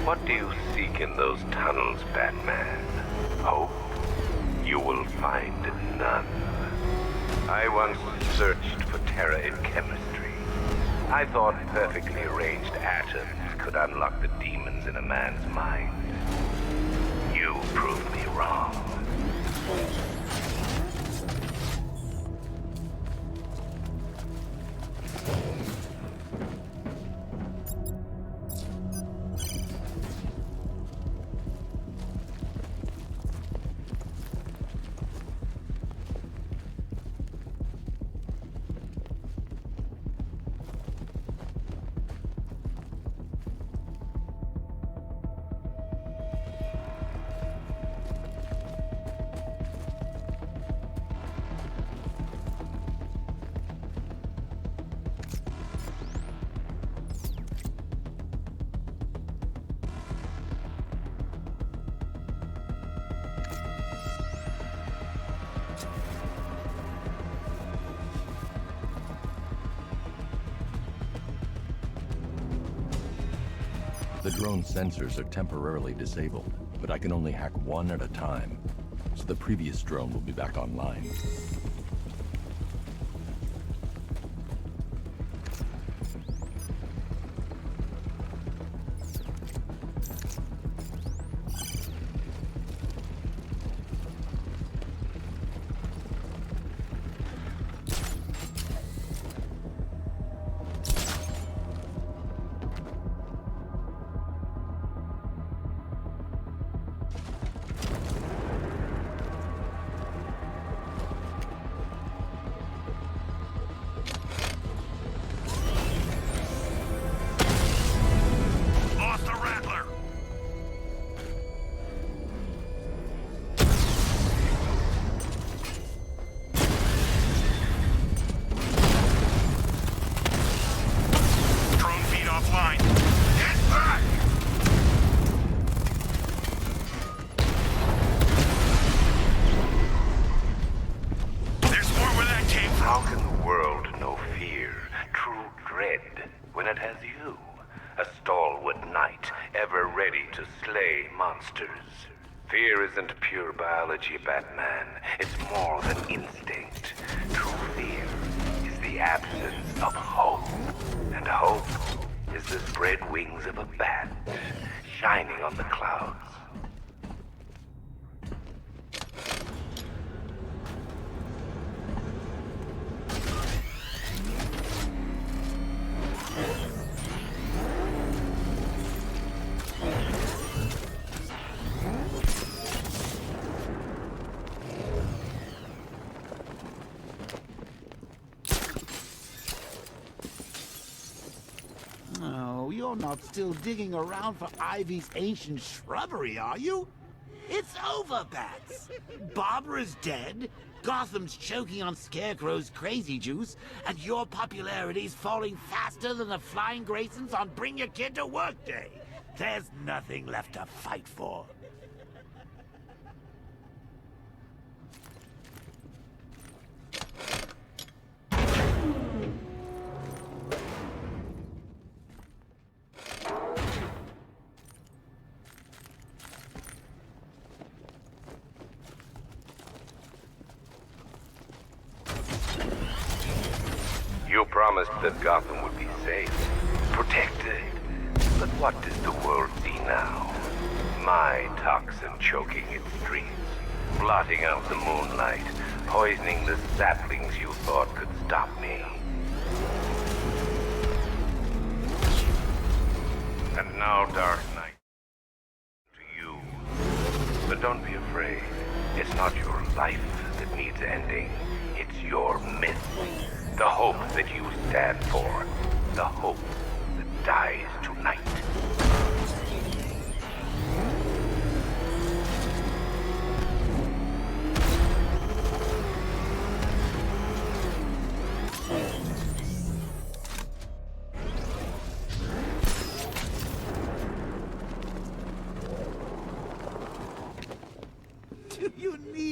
What do you seek in those tunnels, Batman? Hope? You will find none. I once searched for terror in chemistry. I thought perfectly arranged atoms could unlock the demons in a man's mind. You proved me wrong. The drone sensors are temporarily disabled, but I can only hack one at a time, so the previous drone will be back online. Fear isn't pure biology, Batman. It's more than instinct. True fear is the absence of hope. And hope is the spread wings of a bat, shining on the clouds. You're not still digging around for Ivy's ancient shrubbery, are you? It's over, Bats. Barbara's dead, Gotham's choking on Scarecrow's crazy juice, and your popularity's falling faster than the Flying Graysons on Bring Your Kid to Work Day. There's nothing left to fight for. You promised that Gotham would be safe, protected. But what does the world see now? My toxin choking its streets, blotting out the moonlight, poisoning the saplings you thought could stop me. And now, Dark Knight, to you. But don't be afraid. It's not your life that needs ending. It's your myth. The hope that you stand for. The hope that dies tonight.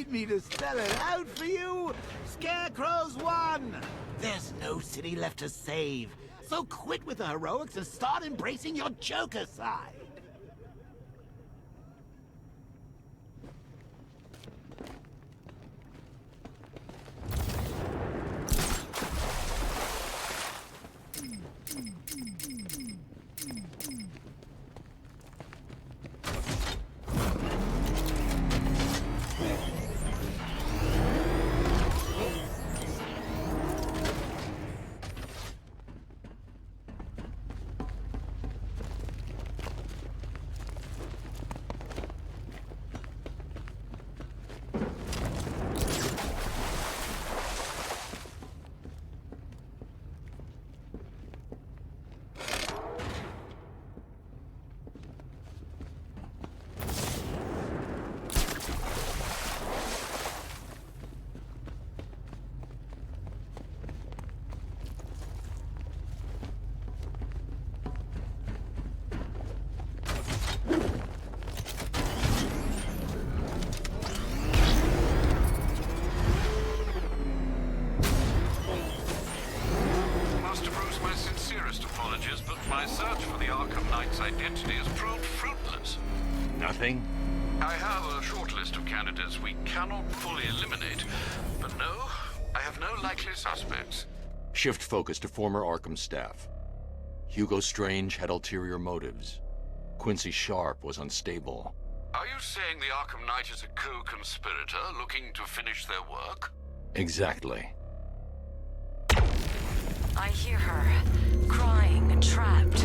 need me to spell it out for you? Scarecrow's won! There's no city left to save. So quit with the heroics and start embracing your Joker side. My search for the Arkham Knight's identity has proved fruitless. Nothing? I have a short list of candidates we cannot fully eliminate, but no, I have no likely suspects. Shift focus to former Arkham staff. Hugo Strange had ulterior motives. Quincy Sharp was unstable. Are you saying the Arkham Knight is a co-conspirator looking to finish their work? Exactly. I hear her, crying and trapped.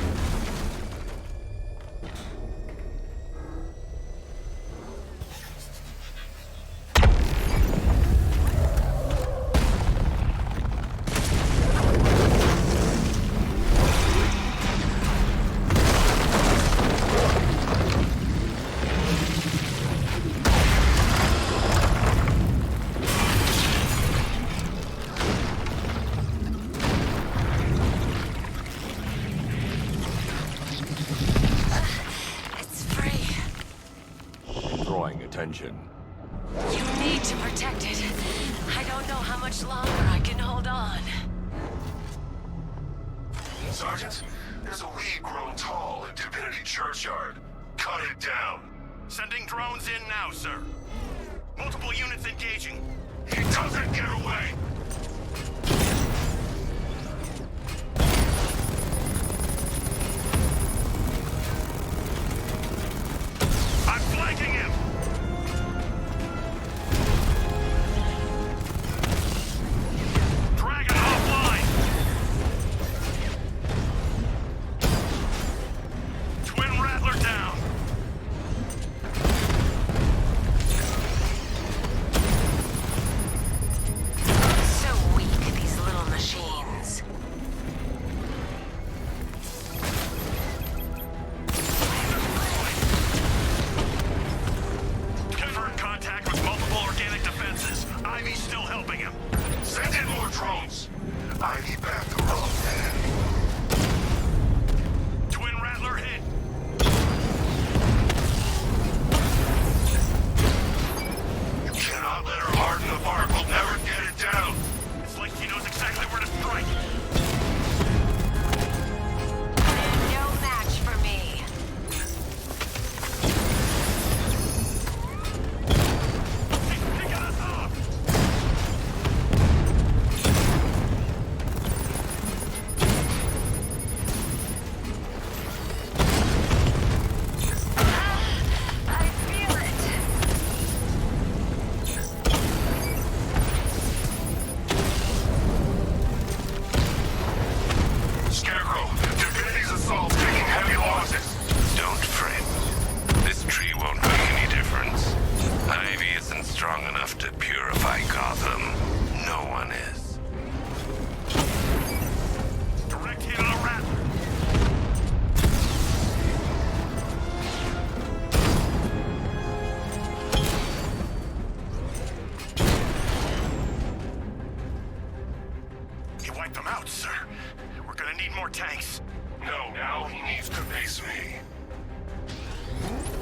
Attention. You need to protect it. I don't know how much longer I can hold on. Sergeant, there's a weed grown tall in Divinity Churchyard. Cut it down. Sending drones in now, sir. Multiple units engaging. He doesn't get away! I'm flanking him!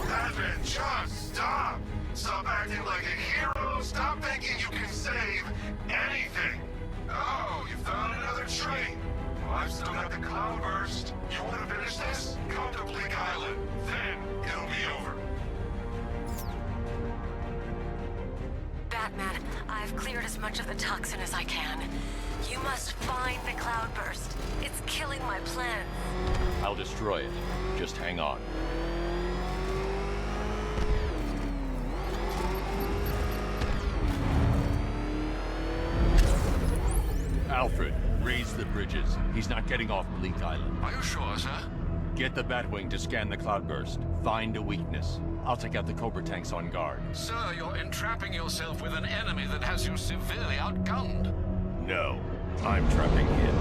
Batman, just stop! Stop acting like a hero! Batman, I've cleared as much of the toxin as I can. You must find the cloudburst. It's killing my plans. I'll destroy it. Just hang on. Alfred, raise the bridges. He's not getting off Bleak Island. Are you sure, sir? Get the Batwing to scan the cloudburst. Find a weakness. I'll take out the Cobra tanks on guard. Sir, you're entrapping yourself with an enemy that has you severely outgunned. No, I'm trapping him.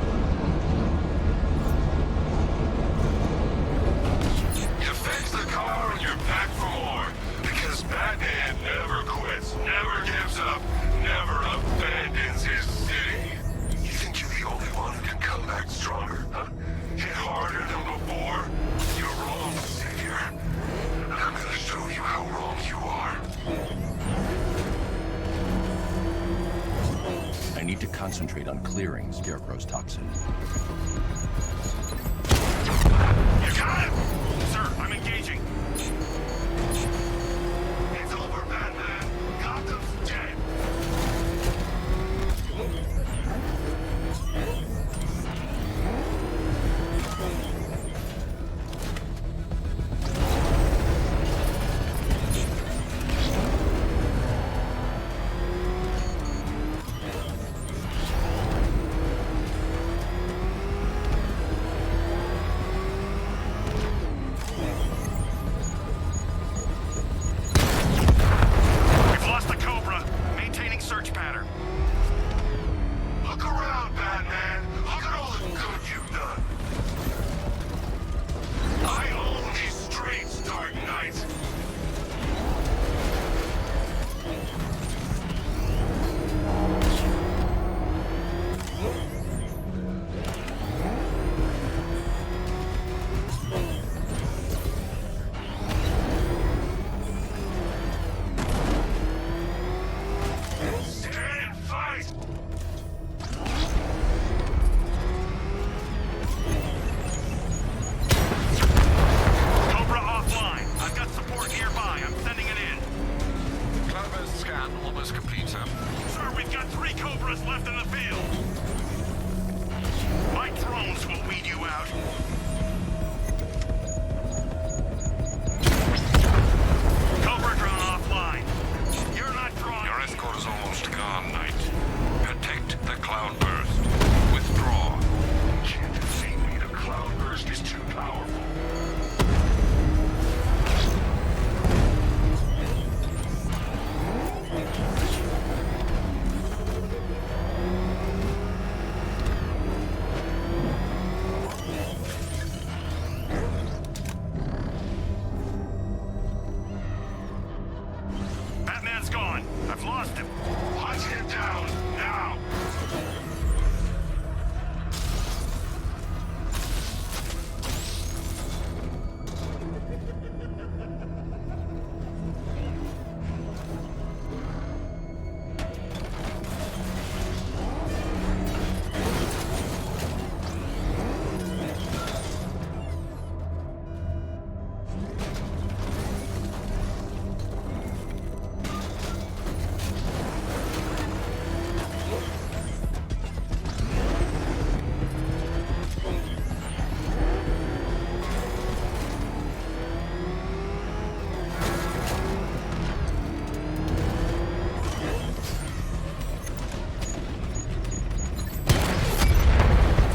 You fix the car and you're back for more. Because Batman never quits, never gives up, never abandons his city. You think you're the only one who can come back stronger, huh? Hit harder than before? You're wrong, Savior. And I'm gonna show you how wrong you are. I need to concentrate on clearing Scarecrow's toxin. You got it! Sir, I'm engaging. It's over, Batman. Gotham's dead. We've lost the Cobra. Maintaining search pattern. Look around, Batman. Look at all the good you've done. I own these streets, Dark Knight. Stand and fight. Cobra offline. I've got support nearby. I'm sending it in. Cloudburst scan almost complete, sir. Sir, we've got 3 Cobras left in the field. My drones will weed you out. Cobra drone offline. You're not drawing. Your escort is almost gone, Knight. Protect the cloudburst. Withdraw. Can't defeat me. The cloudburst is too powerful. Batman's gone. I've lost him. Hunt him down, now!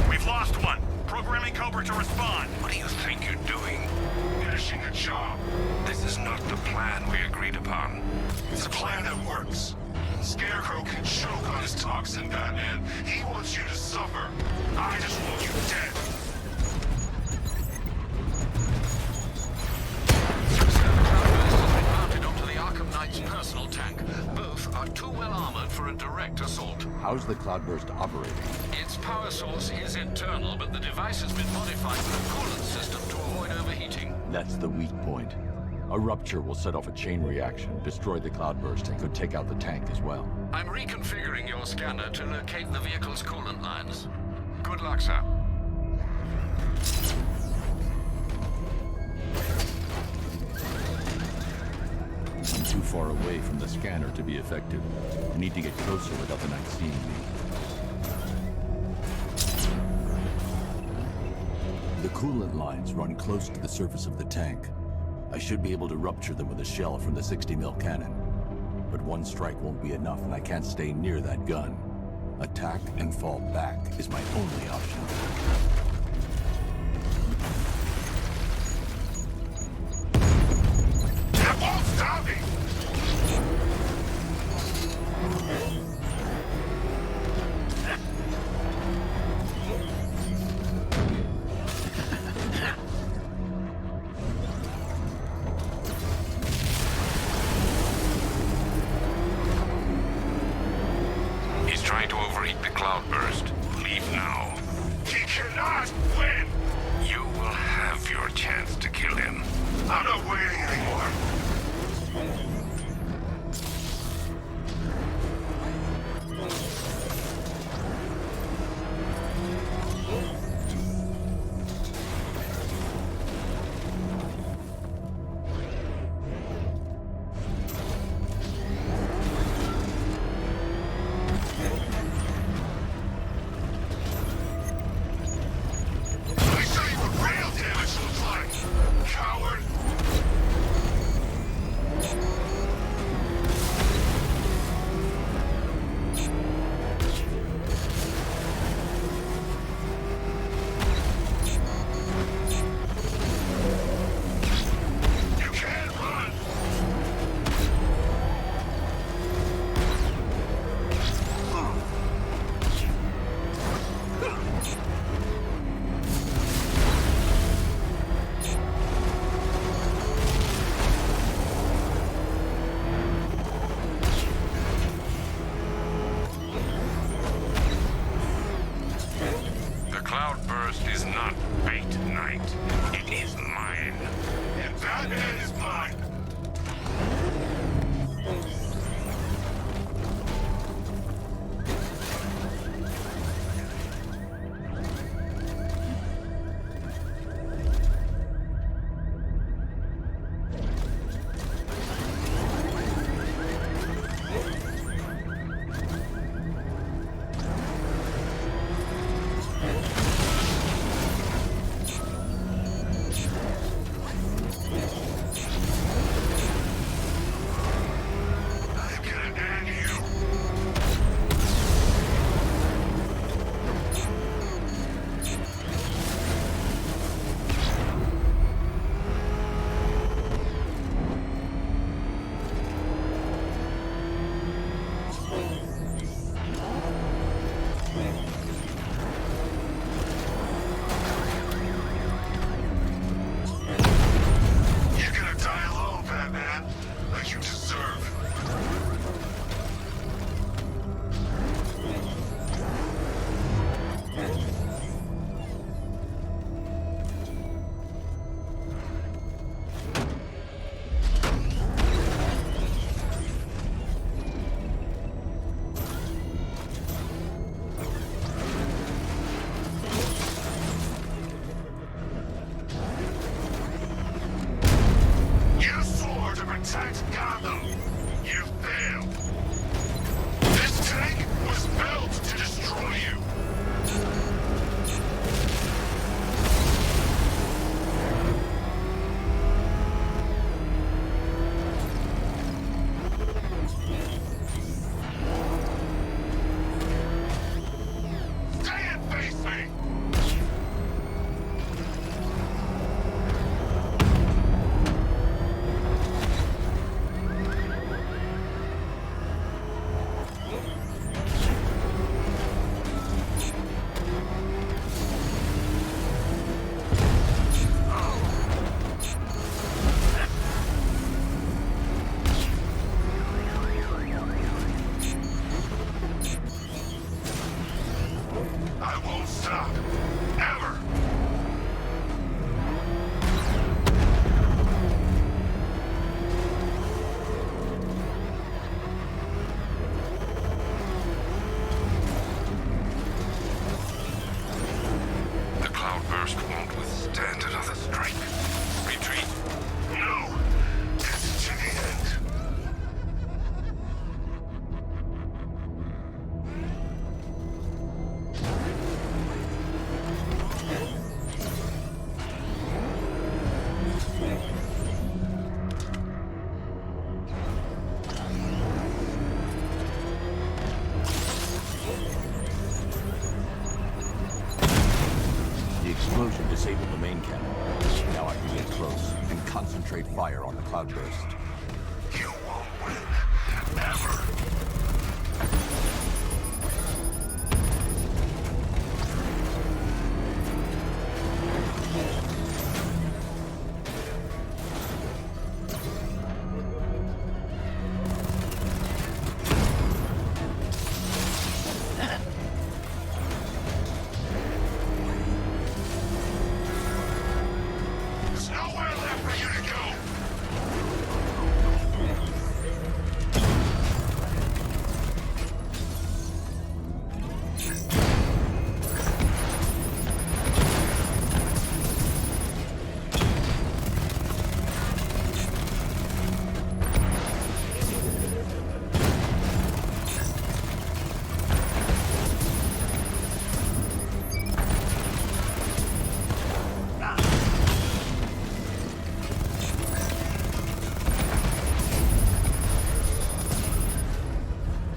We've lost one. Programming Cobra to respond. What do you think you're doing? Finishing a job. This is not the plan we agreed upon. It's a plan that works. Scarecrow can choke on his toxin, Batman. He wants you to suffer. I just want you dead. Mounted onto the Arkham Knight's personal tank. Both are too well armored for a direct assault. How's the cloudburst operating? Its power source is internal, but the device has been modified with a coolant system to avoid overheating. That's the weak point. A rupture will set off a chain reaction, destroy the cloudburst, and could take out the tank as well. I'm reconfiguring your scanner to locate the vehicle's coolant lines. Good luck, sir. too far away from the scanner to be effective. I need to get closer without the Knight seeing me. The coolant lines run close to the surface of the tank. I should be able to rupture them with a shell from the 60mm cannon. But one strike won't be enough, and I can't stay near that gun. Attack and fall back is my only option. That won't stop me! He's trying to overheat the cloudburst. Leave now. He cannot win! You will have your chance to kill him. I'm not waiting anymore. Let me show you what real damage looks like, coward! You can't run! The cloudburst is not bait, Knight. It is mine. And Batman is mine! I'm gonna end you! You're gonna die alone, Batman, like you deserve. You swore to protect Gotham. You failed. This tank was built to destroy you. Stay and face me! I won't stop. Ever. The cloudburst won't withstand another strike. Retreat. No. This is to the end. explosion disabled the main cannon. Now I can get close. You can concentrate fire on the cloudburst. You won't win. Ever. There's nowhere left for you to go.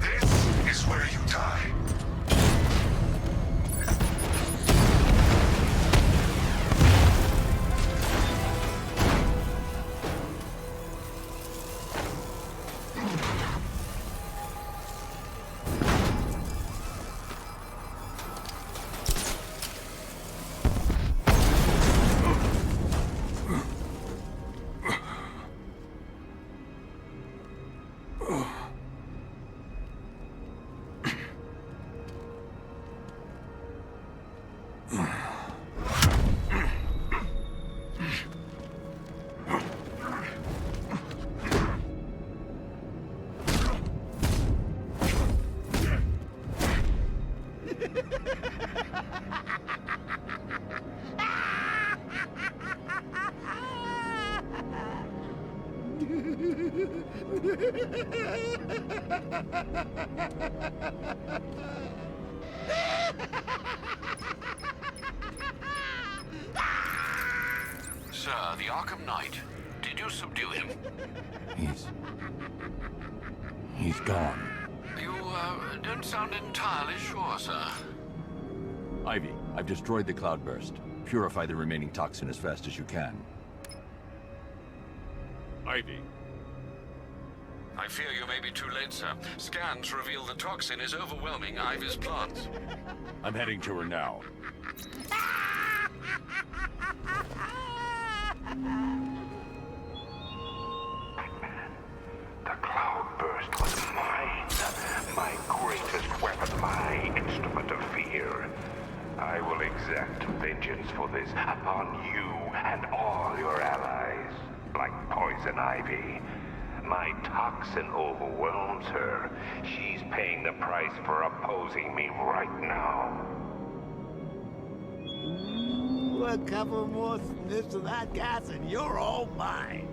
This is where you die. Sir, the Arkham Knight. Did you subdue him? He's gone. You, don't sound entirely sure, sir. Ivy, I've destroyed the cloudburst. Purify the remaining toxin as fast as you can. Ivy. I fear you may be too late, sir. Scans reveal the toxin is overwhelming Ivy's plants. I'm heading to her now. Batman, the cloudburst was mine. My greatest weapon, my instrument of fear. I will exact vengeance for this upon you and all your allies. Like poison ivy. My toxin overwhelms her. She's paying the price for opposing me right now. Ooh, a couple more sniffs of that gas and you're all mine.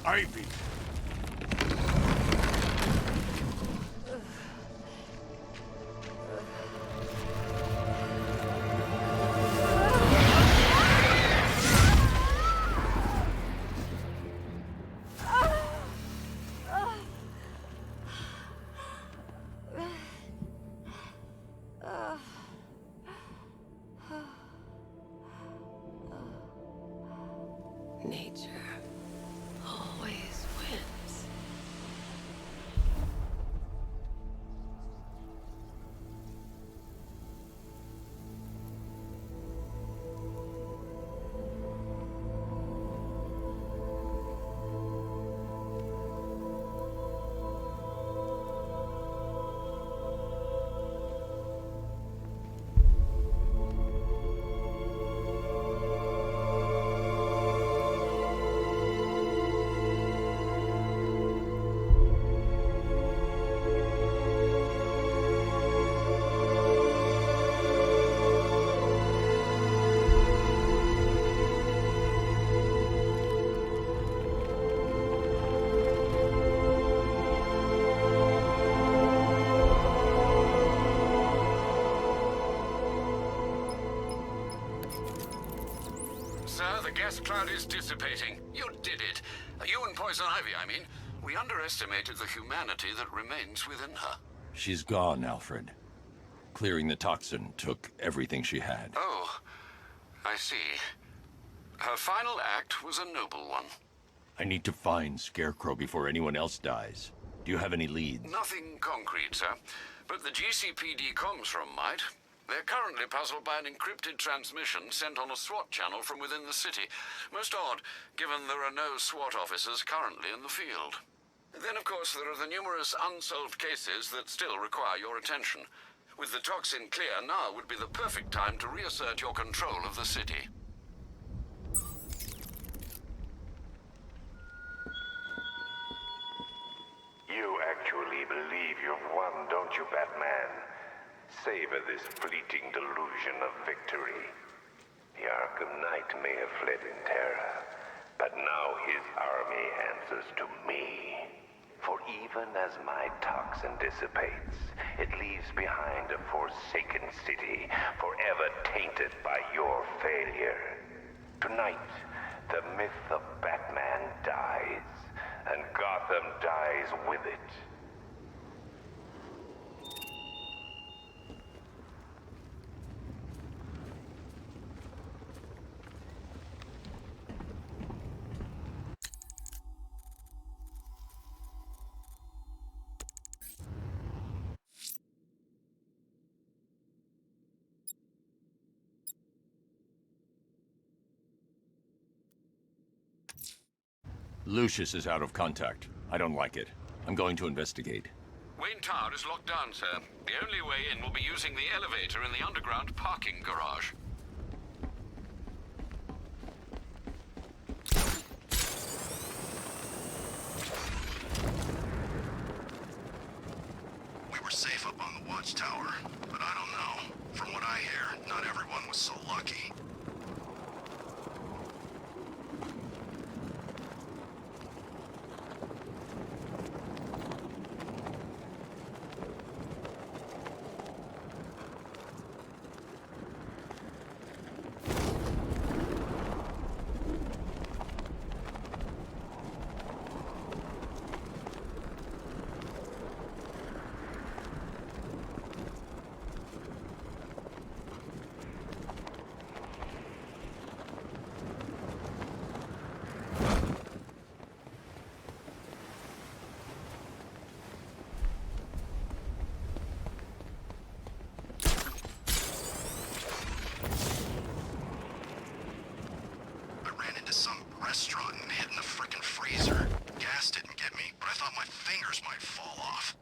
Ivy. Nature always wins. Sir, the gas cloud is dissipating. You did it. You and Poison Ivy, I mean. We underestimated the humanity that remains within her. She's gone, Alfred. Clearing the toxin took everything she had. Oh, I see. Her final act was a noble one. I need to find Scarecrow before anyone else dies. Do you have any leads? Nothing concrete, sir. But the GCPD comms room might. They're currently puzzled by an encrypted transmission sent on a SWAT channel from within the city. Most odd, given there are no SWAT officers currently in the field. Then, of course, there are the numerous unsolved cases that still require your attention. With the toxin clear, now would be the perfect time to reassert your control of the city. You actually believe you've won, don't you, Batman? Savor this fleeting delusion of victory. The Arkham Knight may have fled in terror, but now his army answers to me. For even as my toxin dissipates, it leaves behind a forsaken city, forever tainted by your failure. Tonight, the myth of Batman dies, and Gotham dies with it. Lucius is out of contact. I don't like it. I'm going to investigate. Wayne Tower is locked down, sir. The only way in will be using the elevator in the underground parking garage. We were safe up on the watchtower, but I don't know. From what I hear, not everyone was so lucky. Restaurant and hid in the frickin' freezer. Gas didn't get me, but I thought my fingers might fall off.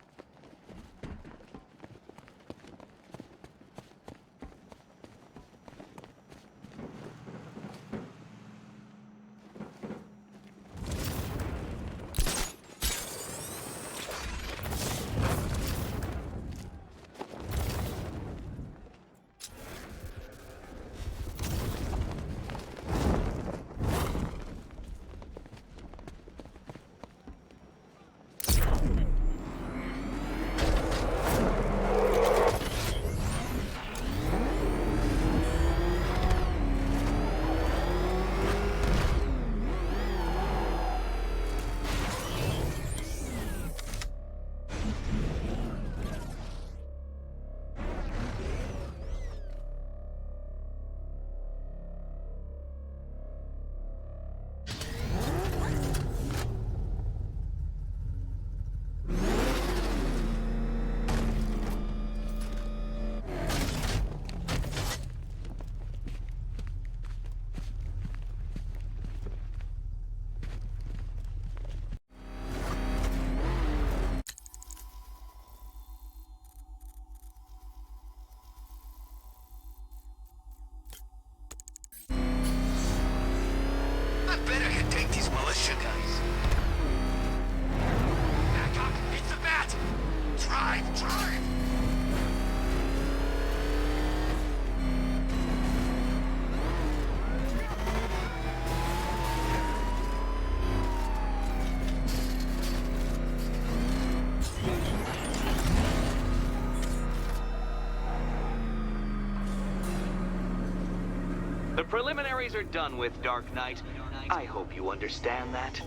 I bet I could take these militia guys. Hancock, it's the bat! Drive! The preliminaries are done with, Dark Knight. I hope you understand that.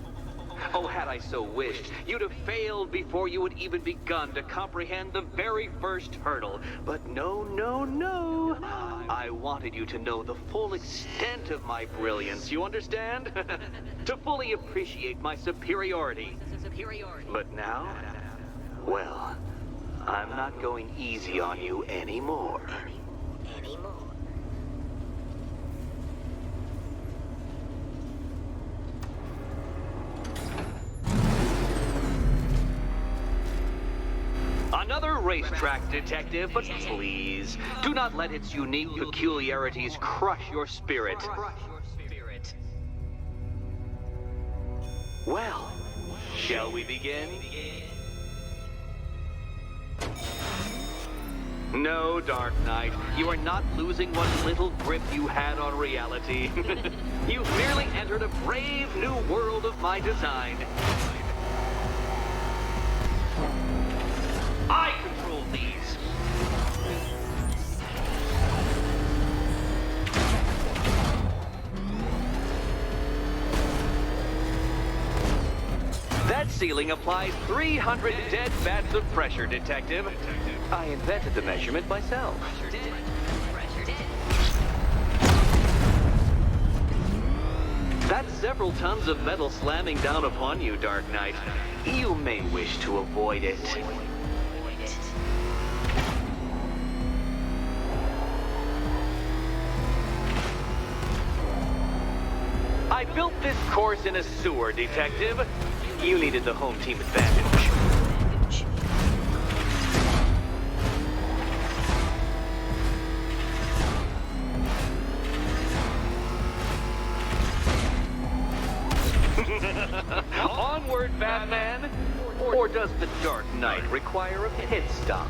Oh, had I so wished, you'd have failed before you had even begun to comprehend the very first hurdle. But no. I wanted you to know the full extent of my brilliance, you understand? To fully appreciate my superiority. But now, well, I'm not going easy on you anymore. Another racetrack detective, but please, do not let its unique peculiarities crush your spirit. Well, shall we begin? No, Dark Knight, you are not losing what little grip you had on reality. You've merely entered a brave new world of my design. I control these. That ceiling applies 300 dead bats of pressure, Detective. I invented the measurement myself. That's several tons of metal slamming down upon you, Dark Knight. You may wish to avoid it. I built this course in a sewer, Detective. You needed the home team advantage. Onward, Batman! Or does the Dark Knight require a pit stop?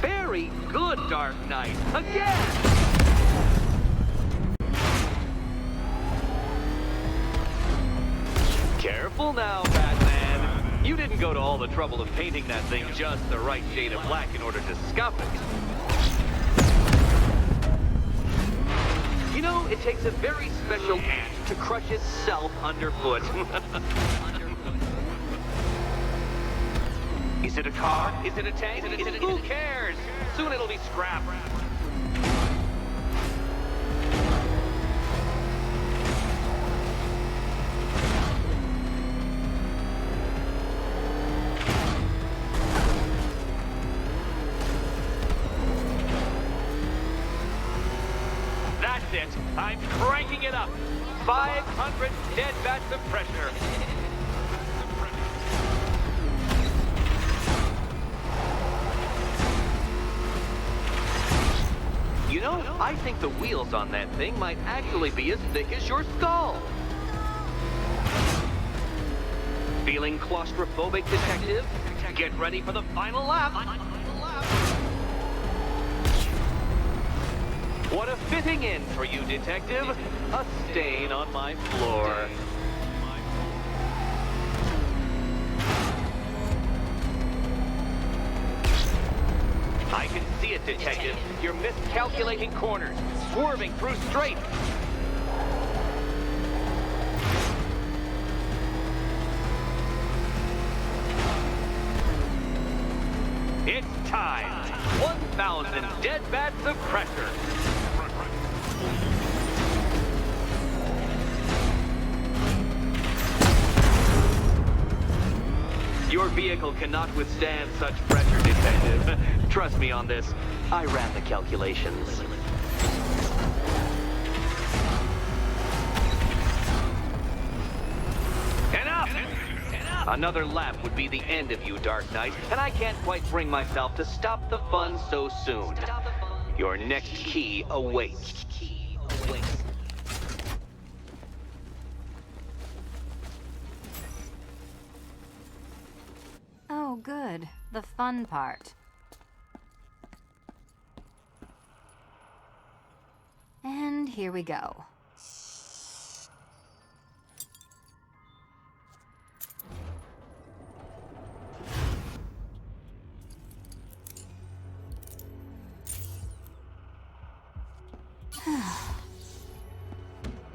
Very good, Dark Knight. Again! Careful now, Batman. You didn't go to all the trouble of painting that thing just the right shade of black in order to scuff it. You know, it takes a very special ant to crush itself underfoot. Is it a car? Is it a tank? Who cares? Soon it'll be scrap. That's it. I'm cranking it up. 500 dead bats of pressure. You know, I think the wheels on that thing might actually be as thick as your skull. Feeling claustrophobic, Detective? Get ready for the final lap. What a fitting end for you, Detective. A stain on my floor. I can see it, Detective. You're miscalculating corners, swerving through straights. It's time. 1,000 dead bats of pressure. Your vehicle cannot withstand such pressure, Detective. Trust me on this. I ran the calculations. Enough! Another lap would be the end of you, Dark Knight, and I can't quite bring myself to stop the fun so soon. Your next key awaits. Oh, good. The fun part. And here we go.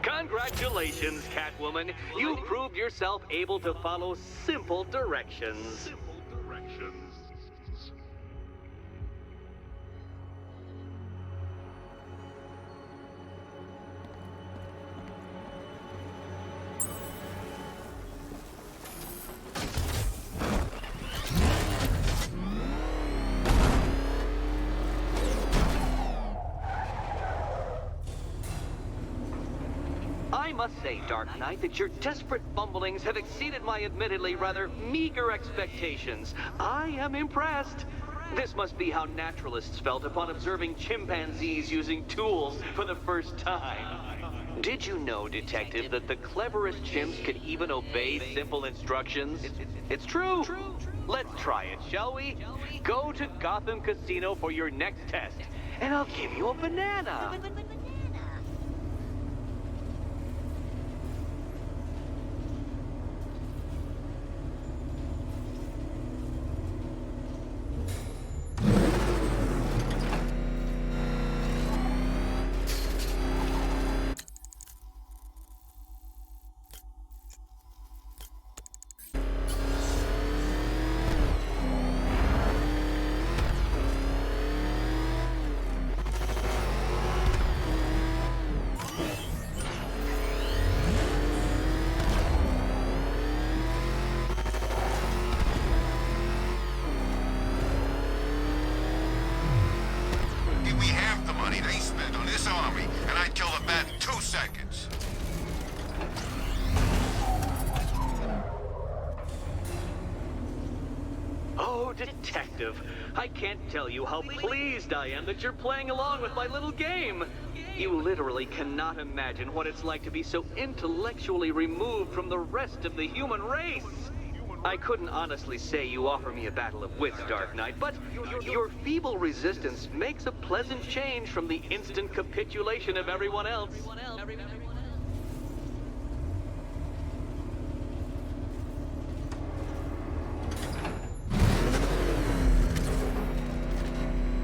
Congratulations, Catwoman. You proved yourself able to follow simple directions. I must say, Dark Knight, that your desperate fumblings have exceeded my admittedly rather meager expectations. I am impressed. This must be how naturalists felt upon observing chimpanzees using tools for the first time. Did you know, Detective, that the cleverest chimps can even obey simple instructions? It's true. Let's try it, shall we? Go to Gotham Casino for your next test, and I'll give you a banana. We have the money they spent on this army, and I'd kill the bat in 2 seconds. Oh, Detective, I can't tell you how pleased I am that you're playing along with my little game. You literally cannot imagine what it's like to be so intellectually removed from the rest of the human race. I couldn't honestly say you offer me a battle of wits, Dark Knight, but your feeble resistance makes a pleasant change from the instant capitulation of everyone else.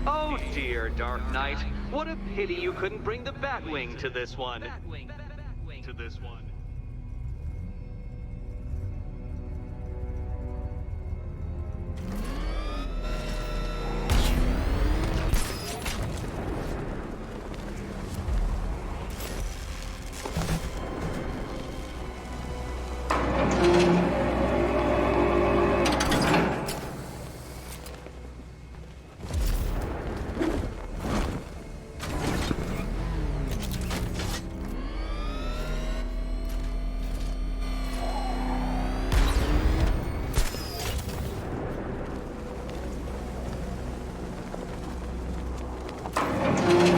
Oh dear, Dark Knight. What a pity you couldn't bring the Batwing to this one.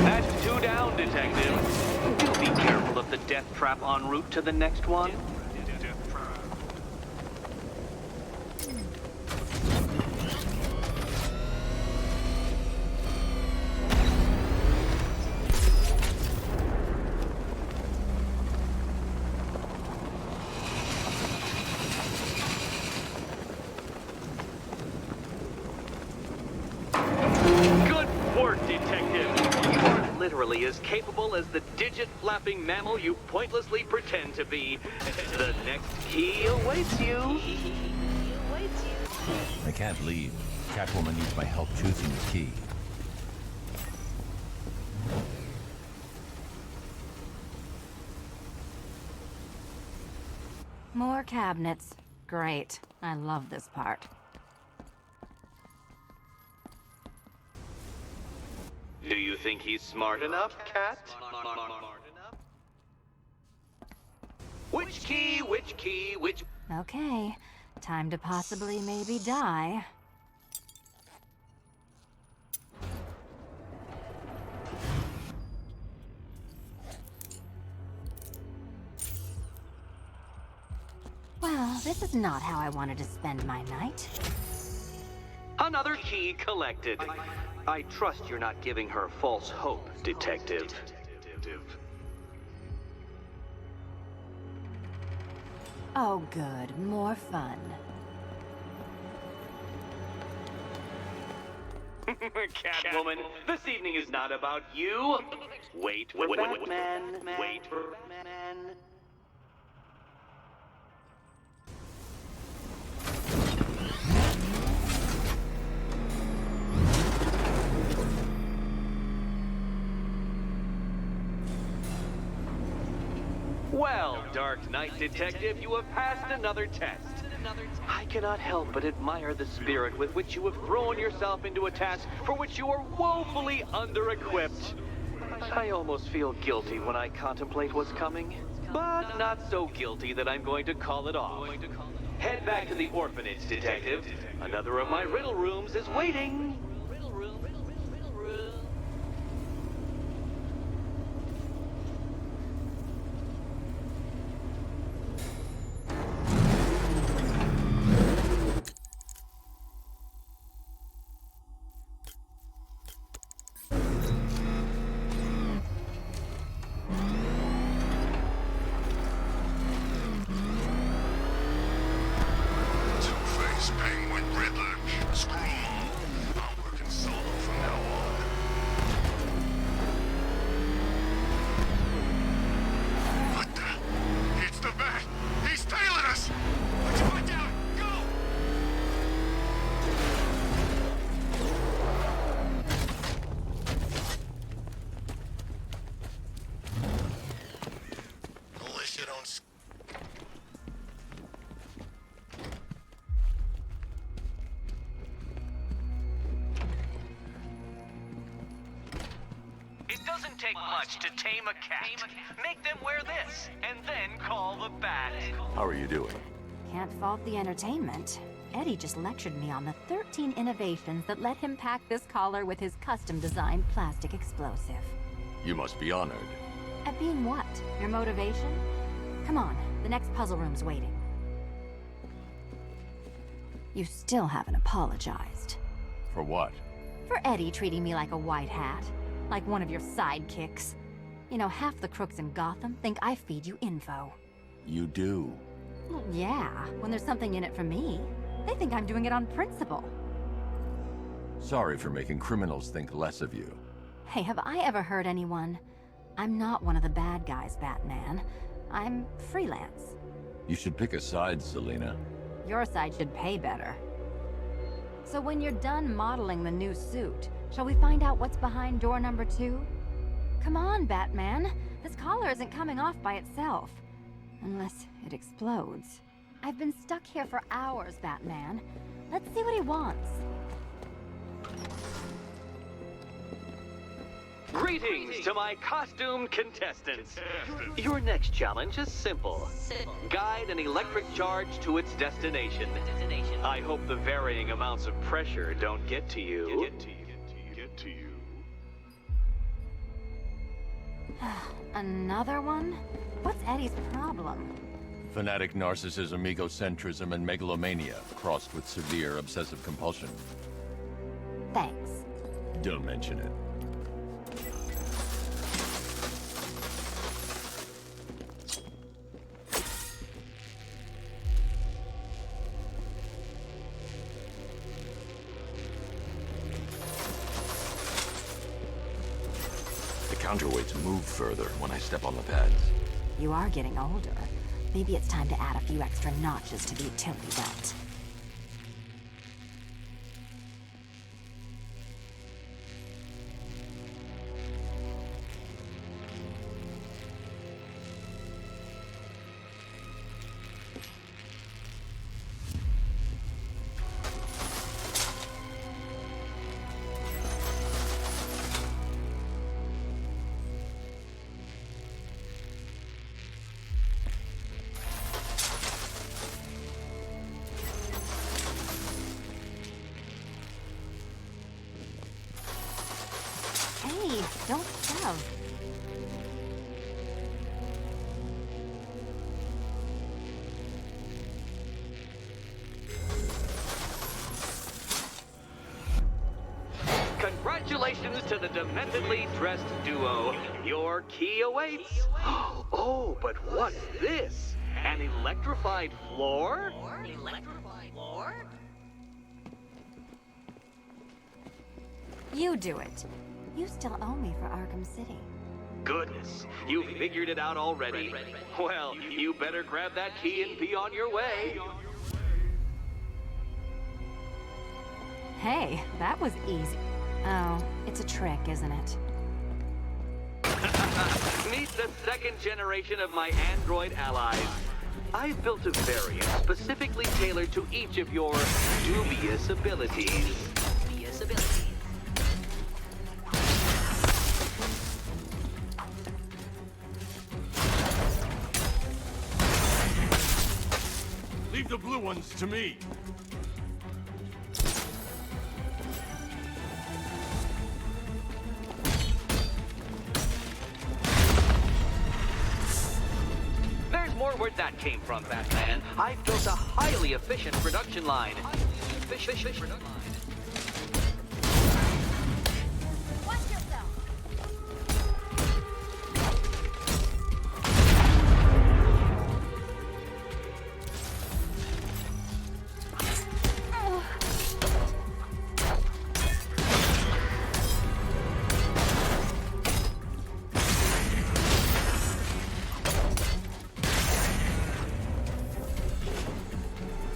That's 2 down, Detective. Do be careful of the death trap en route to the next one. Good work, Detective. You are literally as capable as the digit-flapping mammal you pointlessly pretend to be. The next key awaits you. I can't leave. Catwoman needs my help choosing the key. More cabinets. Great. I love this part. Do you think he's smart enough, Cat? Which key, which key, which... Okay. Time to possibly maybe die. this is not how I wanted to spend my night. Another key collected. I trust you're not giving her false hope, Detective. Oh good, more fun. Catwoman, this evening is not about you. Wait for Batman. Wait for Batman. Well, Dark Knight Detective, you have passed another test. I cannot help but admire the spirit with which you have thrown yourself into a task for which you are woefully under-equipped. I almost feel guilty when I contemplate what's coming, but not so guilty that I'm going to call it off. Head back to the orphanage, Detective. Another of my riddle rooms is waiting. Two-Face, Penguin, Riddler, screw 'em all. I'm working solo from now on. What the? It's the Bat! He's tailing us! Put your foot down! Go! Holy shit on... It doesn't take much to tame a cat. Make them wear this, and then call the Bat. How are you doing? Can't fault the entertainment. Eddie just lectured me on the 13 innovations that let him pack this collar with his custom-designed plastic explosive. You must be honored. At being what? Your motivation? Come on, the next puzzle room's waiting. You still haven't apologized. For what? For Eddie treating me like a white hat. Like one of your sidekicks. You know, half the crooks in Gotham think I feed you info. You do. Well, yeah, when there's something in it for me. They think I'm doing it on principle. Sorry for making criminals think less of you. Hey, have I ever hurt anyone? I'm not one of the bad guys, Batman. I'm freelance. You should pick a side, Selina. Your side should pay better. So when you're done modeling the new suit, shall we find out what's behind door number 2? Come on, Batman. This collar isn't coming off by itself. Unless it explodes. I've been stuck here for hours, Batman. Let's see what he wants. Greetings to my costumed contestants. Your next challenge is simple. Guide an electric charge to its destination. I hope the varying amounts of pressure don't get to you. Another one? What's Eddie's problem? Fanatic narcissism, egocentrism, and megalomania, crossed with severe obsessive compulsion. Thanks. Don't mention it. The counterweights move further when I step on the pads. You are getting older. Maybe it's time to add a few extra notches to the utility belt. to the dementedly dressed duo. Your key awaits. Oh, but what's this? An electrified floor? Electrified floor? You do it. You still owe me for Arkham City. Goodness, you figured it out already. Well, you better grab that key and be on your way. Hey, that was easy. Oh, it's a trick, isn't it? Meet the second generation of my android allies. I've built a variant specifically tailored to each of your dubious abilities. Dubious abilities. Leave the blue ones to me. There's more where that came from, Batman. I've built a highly efficient production line. Watch yourself.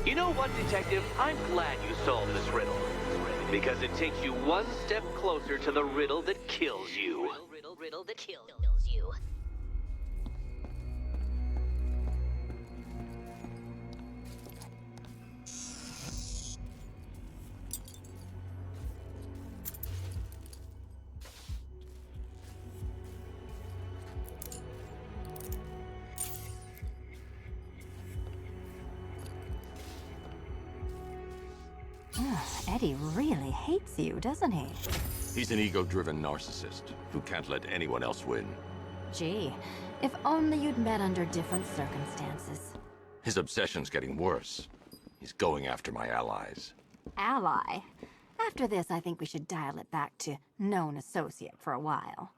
You know what, Detective? I'm glad you solved this riddle. Because it takes you one step closer to the riddle that kills you. Riddle that kills you. Eddie really hates you, doesn't he? He's an ego-driven narcissist who can't let anyone else win. Gee, if only you'd met under different circumstances. His obsession's getting worse. He's going after my allies. Ally? After this, I think we should dial it back to known associate for a while.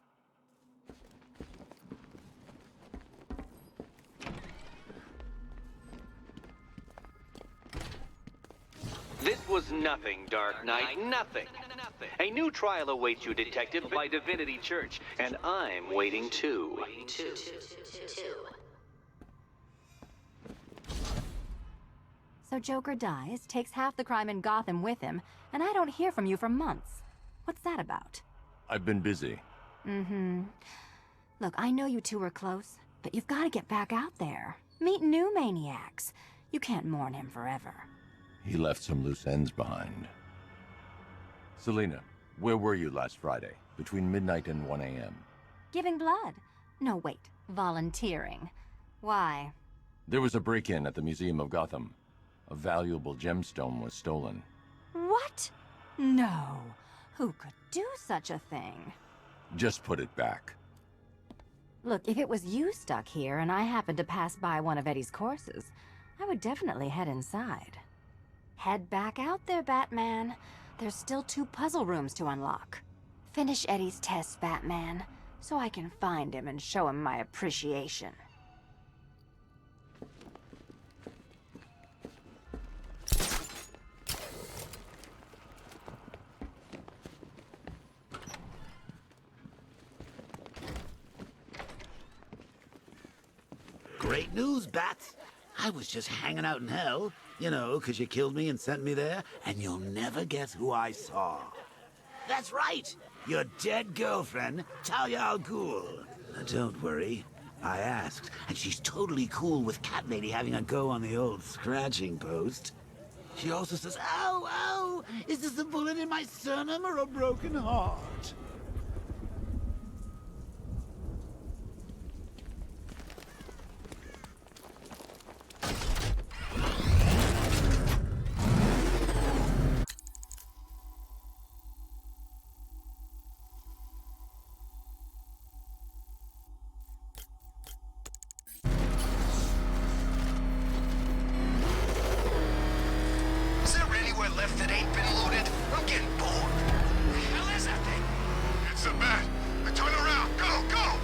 This was nothing, Dark Knight, nothing. A new trial awaits you, Detective, by Divinity Church, and I'm waiting too. So Joker dies, takes half the crime in Gotham with him, and I don't hear from you for months. What's that about? I've been busy. Mm-hmm. Look, I know you two were close, but you've got to get back out there. Meet new maniacs. You can't mourn him forever. He left some loose ends behind. Selina, where were you last Friday? Between midnight and 1 a.m. Giving blood. No, wait. Volunteering. Why? There was a break-in at the Museum of Gotham. A valuable gemstone was stolen. What? No. Who could do such a thing? Just put it back. Look, if it was you stuck here and I happened to pass by one of Eddie's courses, I would definitely head inside. Head back out there, Batman. There's still 2 puzzle rooms to unlock. Finish Eddie's test, Batman, so I can find him and show him my appreciation. Great news, Bats. I was just hanging out in hell, you know, 'cause you killed me and sent me there, and you'll never guess who I saw. That's right, your dead girlfriend, Talia al Ghul. Don't worry, I asked, and she's totally cool with Cat Lady having a go on the old scratching post. She also says, ow, ow, is this a bullet in my sternum or a broken heart? Is there anywhere left that ain't been looted? I'm getting bored. The hell is that thing? This is bad. Turn around. Go, go!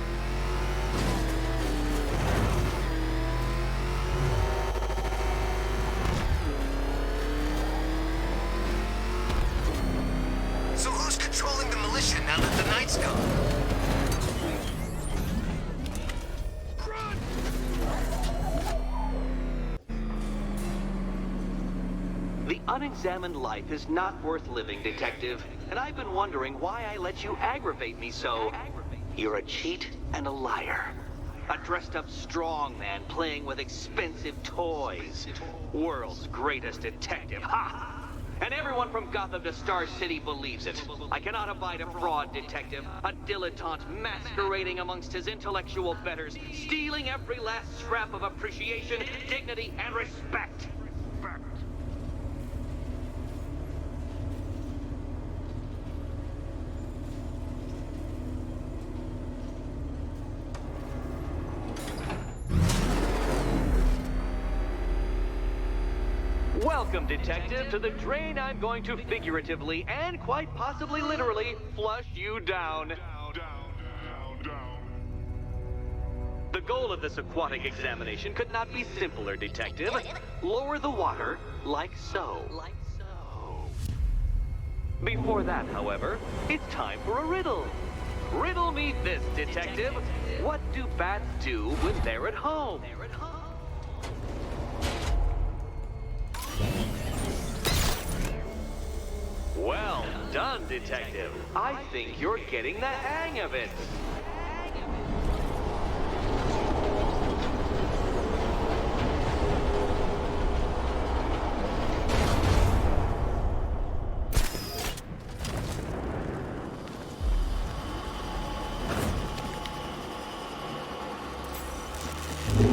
So who's controlling the militia now that the Knight's gone? The unexamined life is not worth living, Detective. And I've been wondering why I let you aggravate me so. You're a cheat and a liar. A dressed-up strongman playing with expensive toys. World's greatest detective, ha! And everyone from Gotham to Star City believes it. I cannot abide a fraud detective, a dilettante masquerading amongst his intellectual betters, stealing every last scrap of appreciation, dignity, and respect. Welcome, Detective, to the drain I'm going to figuratively and quite possibly literally flush you down. The goal of this aquatic examination could not be simpler, Detective. Lower the water like so. Before that, however, it's time for a riddle. Riddle me this, Detective. What do bats do when they're at home? Well done, Detective. I think you're getting the hang of it.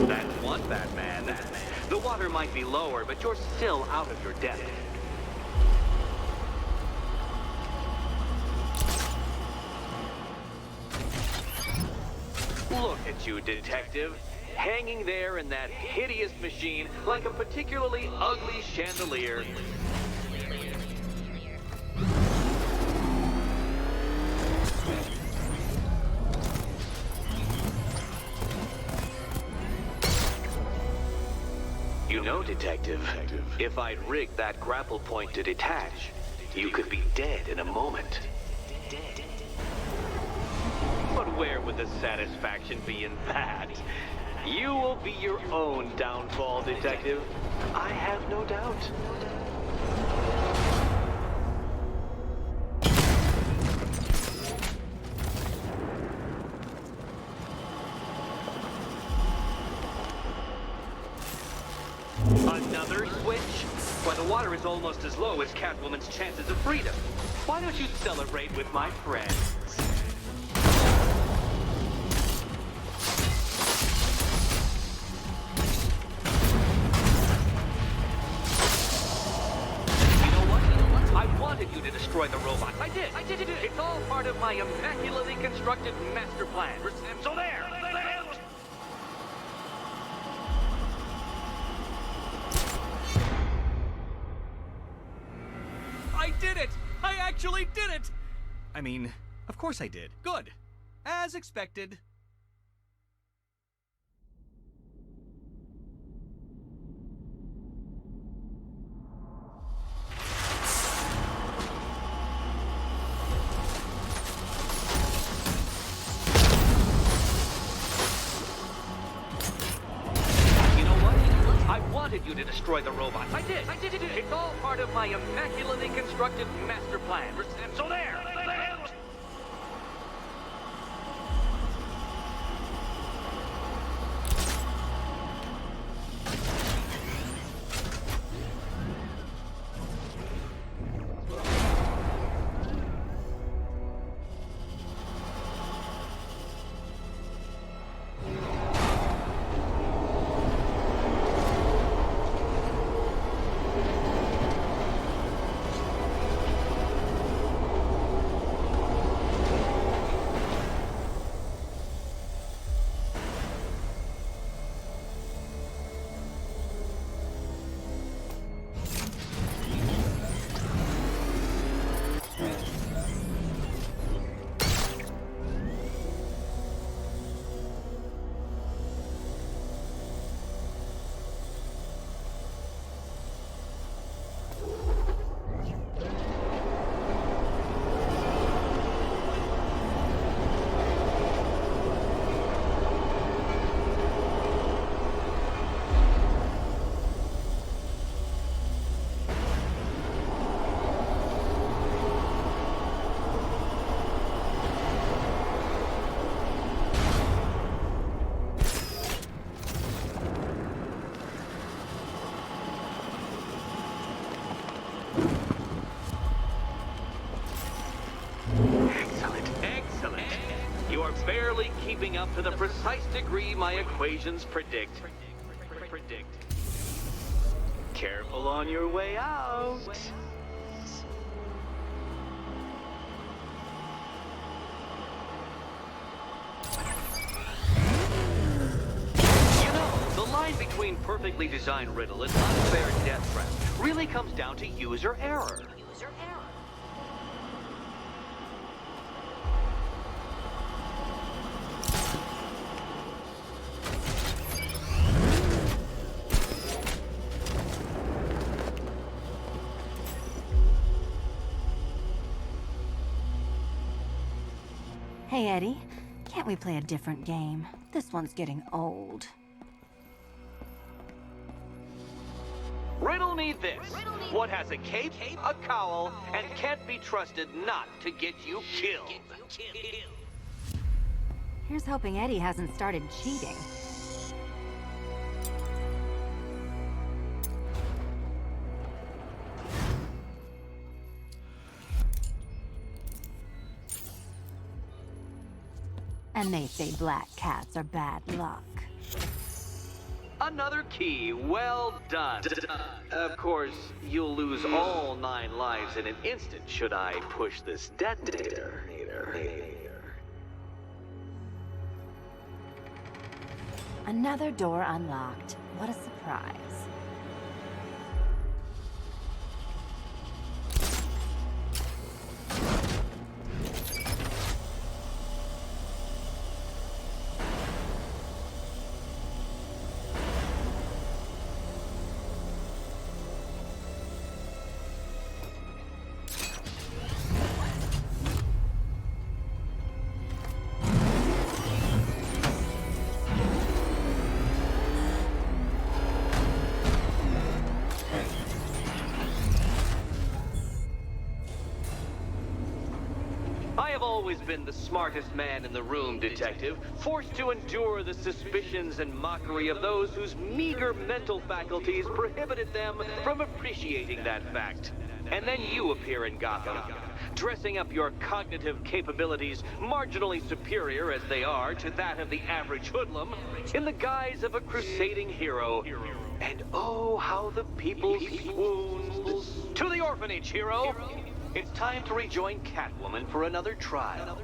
That's one, Batman. The water might be lower, but you're still out of your depth. Look at you, Detective. Hanging there in that hideous machine like a particularly ugly chandelier. You know, Detective, if I'd rigged that grapple point to detach, you could be dead in a moment. But where would the satisfaction be in that? You will be your own downfall, Detective. I have no doubt. Another switch? Why, the water is almost as low as Catwoman's chances of freedom. Why don't you celebrate with my friends? You to destroy the robot. I did. It's all part of my immaculately constructed master plan. So there. I did it! I actually did it! I mean, of course I did. Good. As expected. You to destroy the robot. I did. It's all part of my immaculately constructed master plan. So there. up to the precise degree my equations predict. Careful on your way out. You know, the line between perfectly designed riddle and unfair death trap really comes down to user error. Hey, Eddie. Can't we play a different game? This one's getting old. Riddle me this. What has a cape, a cowl, and can't be trusted not to get you killed? Here's hoping Eddie hasn't started cheating. And they say black cats are bad luck. Another key. Well done. Of course, you'll lose all 9 lives in an instant should I push this detonator. Another door unlocked. What a surprise. I've always been the smartest man in the room, Detective, forced to endure the suspicions and mockery of those whose meager mental faculties prohibited them from appreciating that fact. And then you appear in Gotham, dressing up your cognitive capabilities marginally superior as they are to that of the average hoodlum, in the guise of a crusading hero. And oh, how the people swooned. To the orphanage, hero! It's time to rejoin Catwoman for another trial.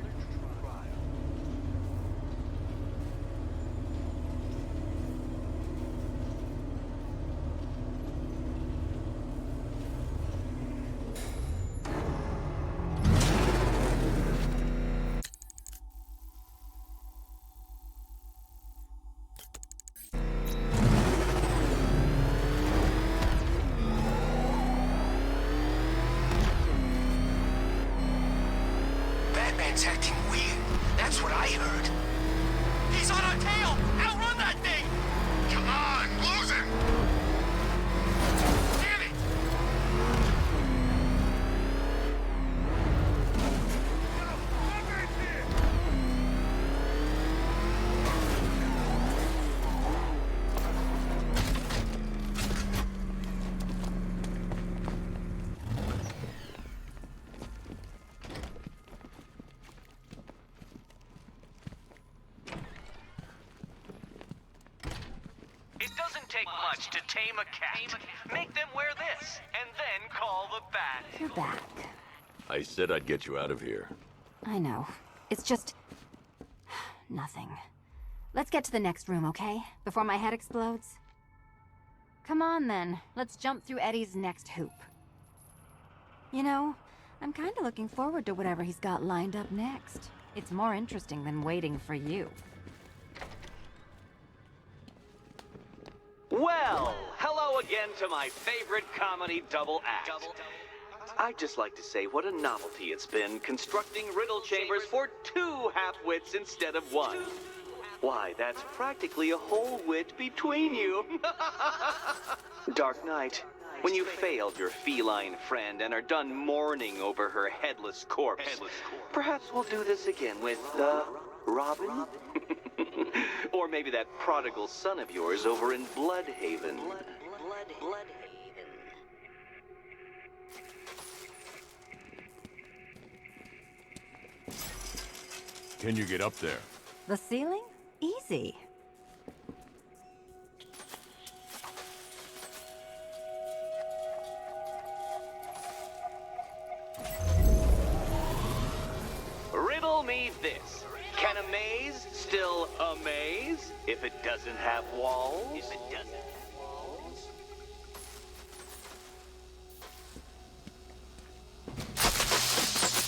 Batman's acting weird. That's what I heard. He's on our tail! Outrun that thing! Come on, lose him! Damn it! It doesn't take much to tame a cat. Make them wear this, and then call the bat. You're back. I said I'd get you out of here. I know. It's just... nothing. Let's get to the next room, okay? Before my head explodes? Come on, then. Let's jump through Eddie's next hoop. You know, I'm kind of looking forward to whatever he's got lined up next. It's more interesting than waiting for you. Well, hello again to my favorite comedy double act. I'd just like to say what a novelty it's been constructing riddle chambers for 2 half-wits instead of 1. Why, that's practically a whole wit between you. Dark Knight, when you failed your feline friend and are done mourning over her headless corpse, perhaps we'll do this again with, Robin? Or maybe that prodigal son of yours over in Bloodhaven. Can you get up there? The ceiling? Easy. Riddle me this. Can a maze still amaze if it doesn't have walls?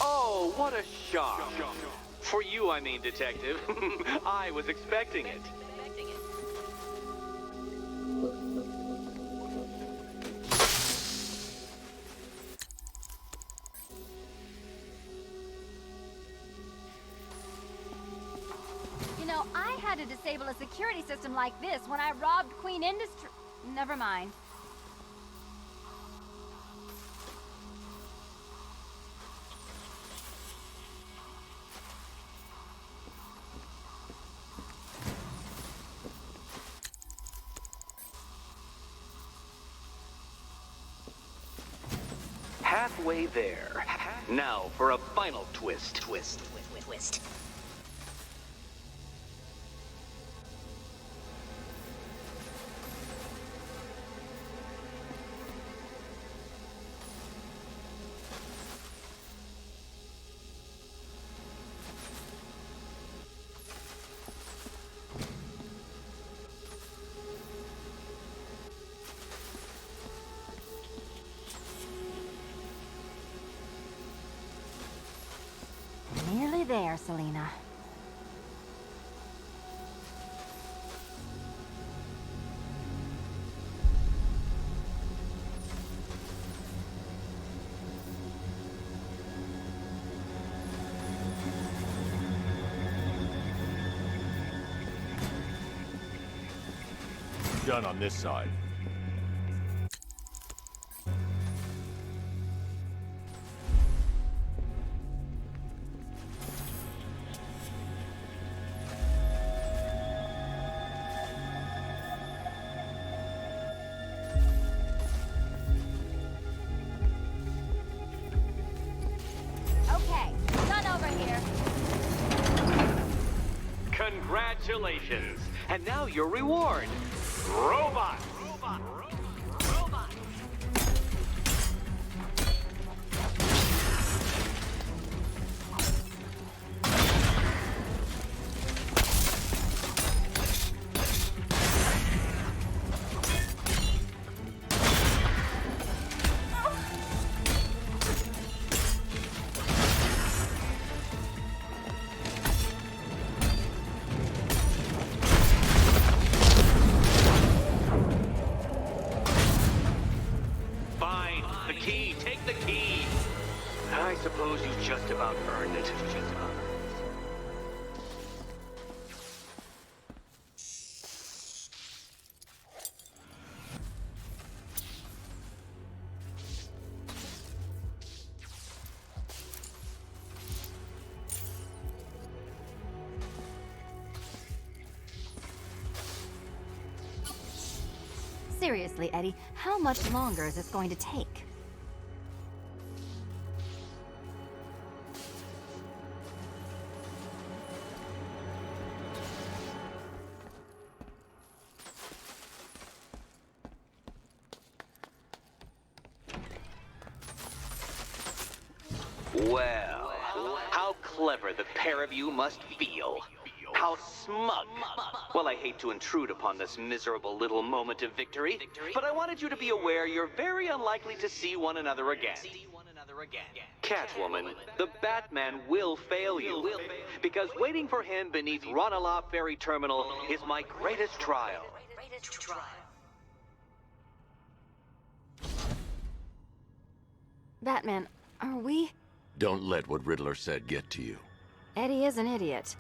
Oh, what a shock. For you, I mean, Detective. I was expecting it. You know, I had to disable a security system like this when I robbed Queen Industry. Never mind. Halfway there. Now for a final twist. Twist. Nearly there, Selena. Done on this side. Okay, done over here. Congratulations. And now your reward. Robot. I suppose you just about earned it. Seriously, Eddie, how much longer is this going to take? Well, how clever the pair of you must feel. How smug. Well, I hate to intrude upon this miserable little moment of victory, but I wanted you to be aware you're very unlikely to see one another again. Catwoman, the Batman will fail you, because waiting for him beneath Ranelagh Ferry Terminal is my greatest trial. Batman, are we? Don't let what Riddler said get to you. Eddie is an idiot,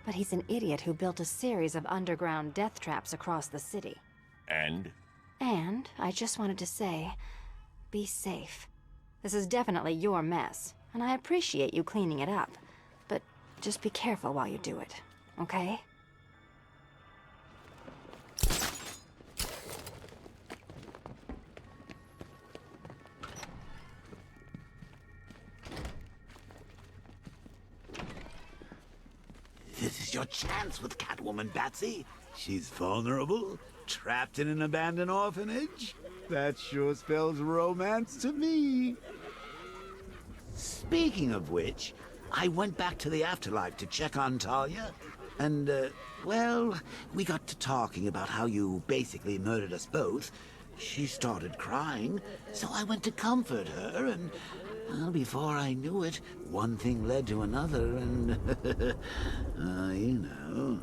but he's an idiot who built a series of underground death traps across the city. And? And I just wanted to say, be safe. This is definitely your mess, and I appreciate you cleaning it up. But just be careful while you do it, okay? This is miss your chance with Catwoman, Batsy. She's vulnerable, trapped in an abandoned orphanage. That sure spells romance to me. Speaking of which, I went back to the afterlife to check on Talia. And, well, we got to talking about how you basically murdered us both. She started crying, so I went to comfort her, and, well, before I knew it, one thing led to another, and, you know.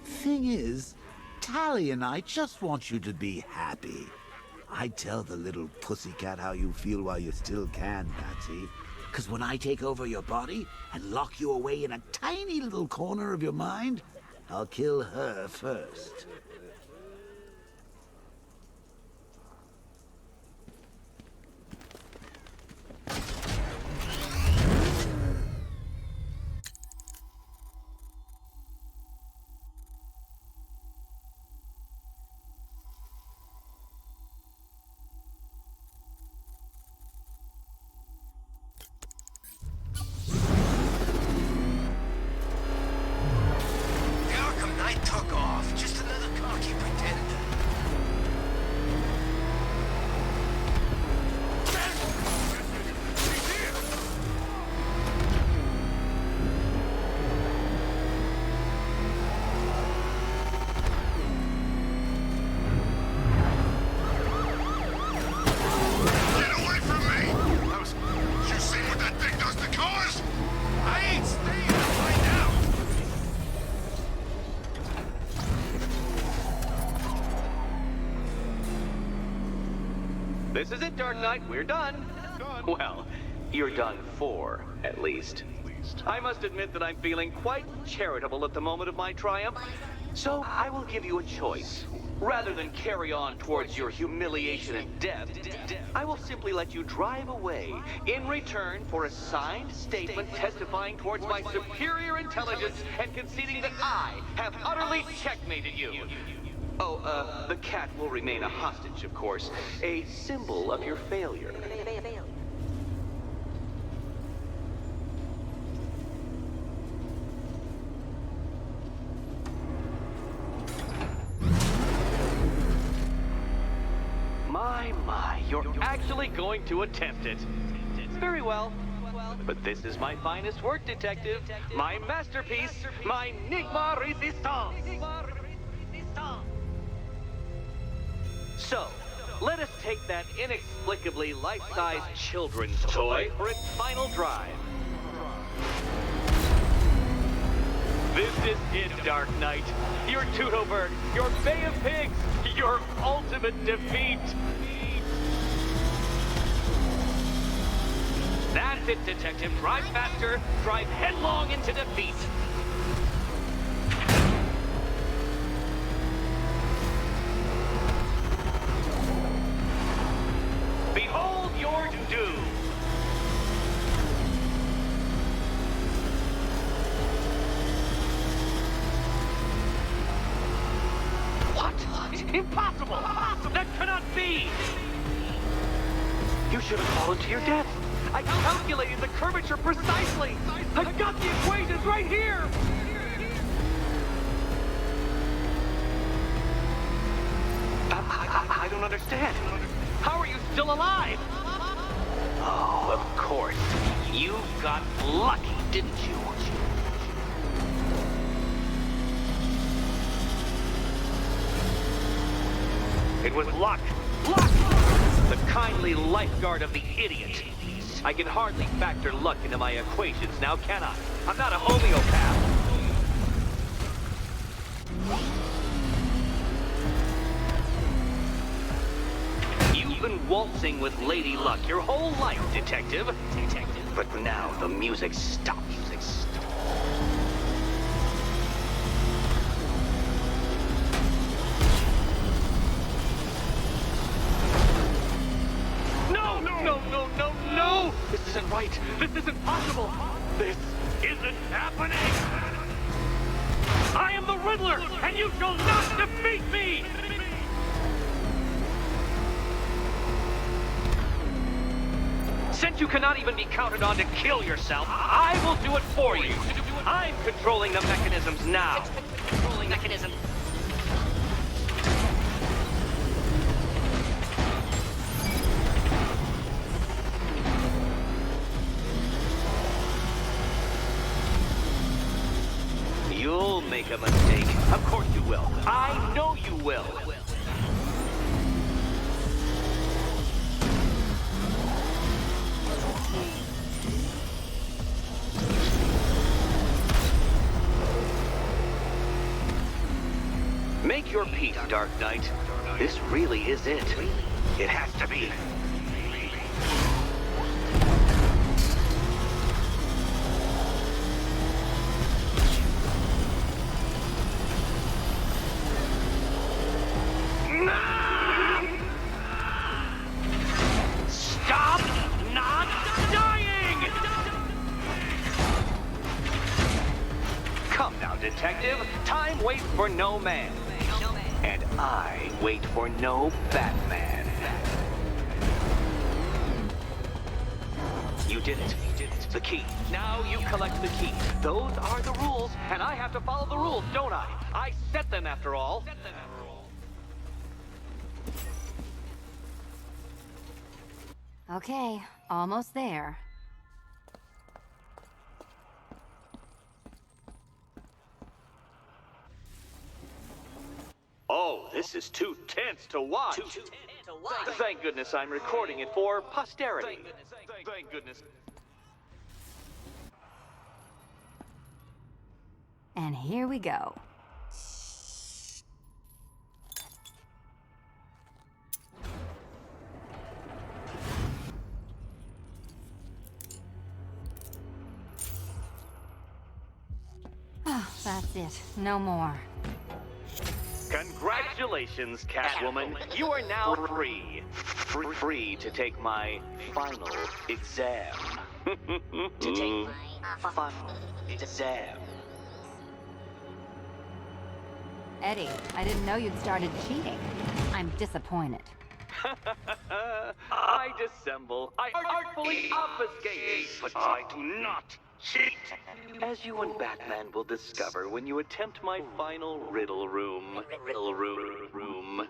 Thing is, Talia and I just want you to be happy. I'd tell the little pussycat how you feel while you still can, Batsy. 'Cause when I take over your body and lock you away in a tiny little corner of your mind, I'll kill her first. The Arkham Knight took off. Just another cocky pretender. Get away from me! You see what that thing does to cars? I ain't staying to find out! This is it, Dark Knight. We're done. Well, you're done for, at least. I must admit that I'm feeling quite charitable at the moment of my triumph. So I will give you a choice. Rather than carry on towards your humiliation and death, I will simply let you drive away in return for a signed statement testifying towards my superior intelligence and conceding that I have utterly checkmated you. Oh, the cat will remain a hostage, of course. A symbol of your failure. My, you're actually going to attempt it. Very well. But this is my finest work, Detective. My masterpiece, my Enigma Resistance. So, let us take that inexplicably life-size children's toy for its final drive. This is it, Dark Knight. Your Toodleberg, your Bay of Pigs, your ultimate defeat. That's it, Detective. Drive faster, drive headlong into defeat. Behold your doom. What? Impossible! That cannot be! You should have fallen to your death. I calculated the curvature precisely. I've got the equations right here. I don't understand. How are you still alive? Oh, of course. You got lucky, didn't you? It was luck. Luck! The kindly lifeguard of the idiot. I can hardly factor luck into my equations now, can I? I'm not a homeopath. You've been waltzing with Lady Luck your whole life, Detective. But now the music stops. No! This isn't right. This isn't possible. This isn't happening. I am the Riddler, and you shall not defeat me! Since you cannot even be counted on to kill yourself, I will do it for you. I'm controlling the mechanisms now. Controlling mechanism. You'll make a mistake. Of course you will. I know you will. Make your peace, Dark Knight. This really is it. It has to be. Stop not dying! Come now, detective. Time waits for no man. And I wait for no Batman. You did it. The key. Now you collect the key. Those are the rules, and I have to follow the rules, don't I? I set them after all. Okay, almost there. Oh, this is too tense to watch. Thank goodness I'm recording it for posterity. Thank goodness. And here we go. Oh, that's it. No more. Congratulations, Catwoman. You are now free. Free to take my final exam. To take my final exam. Eddie, I didn't know you'd started cheating. I'm disappointed. I dissemble. I artfully obfuscate. But I do not cheat. As you and Batman will discover when you attempt my final riddle room. Riddle room.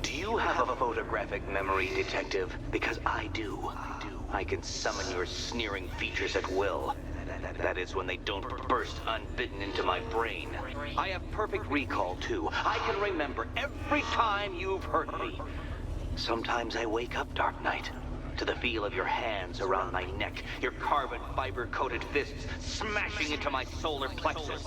Do you have a photographic memory, Detective? Because I do. I can summon your sneering features at will. That is when they don't burst unbidden into my brain. I have perfect recall, too. I can remember every time you've hurt me. Sometimes I wake up, Dark Knight, to the feel of your hands around my neck, your carbon fiber-coated fists smashing into my solar plexus.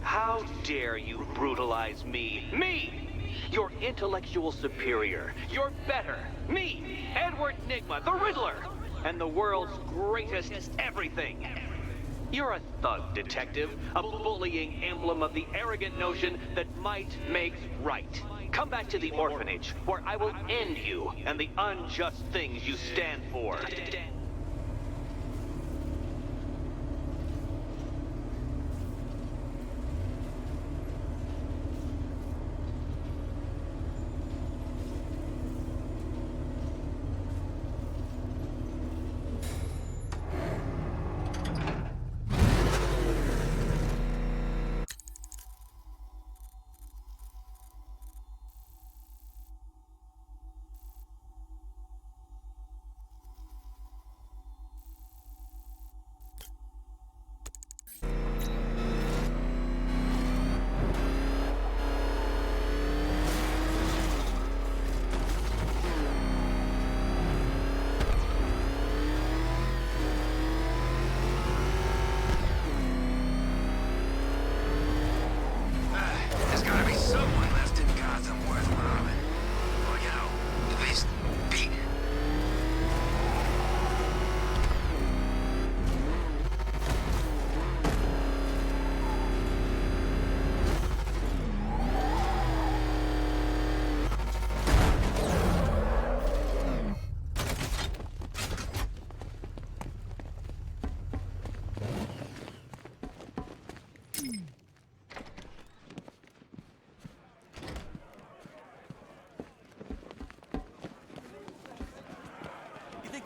How dare you brutalize me? Me! Your intellectual superior. Your better. Me, Edward Nygma, the Riddler, and the world's greatest everything. You're a thug, Detective, a bullying emblem of the arrogant notion that might makes right. Come back to the orphanage, where I will end you and the unjust things you stand for.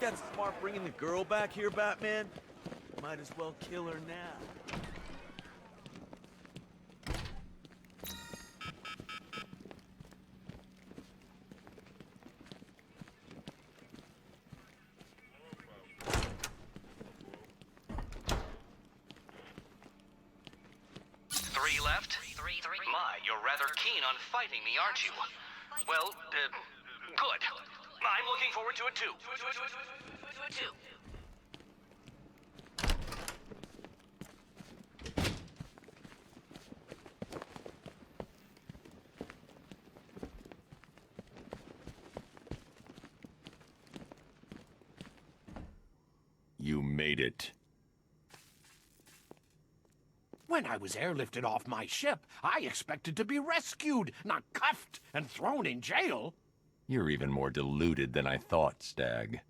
that's smart bringing the girl back here, Batman? Might as well kill her now. Three left? My, you're rather keen on fighting me, aren't you? Well, good. I'm looking forward to it too. You made it. When I was airlifted off my ship, I expected to be rescued, not cuffed and thrown in jail. You're even more deluded than I thought, Stag.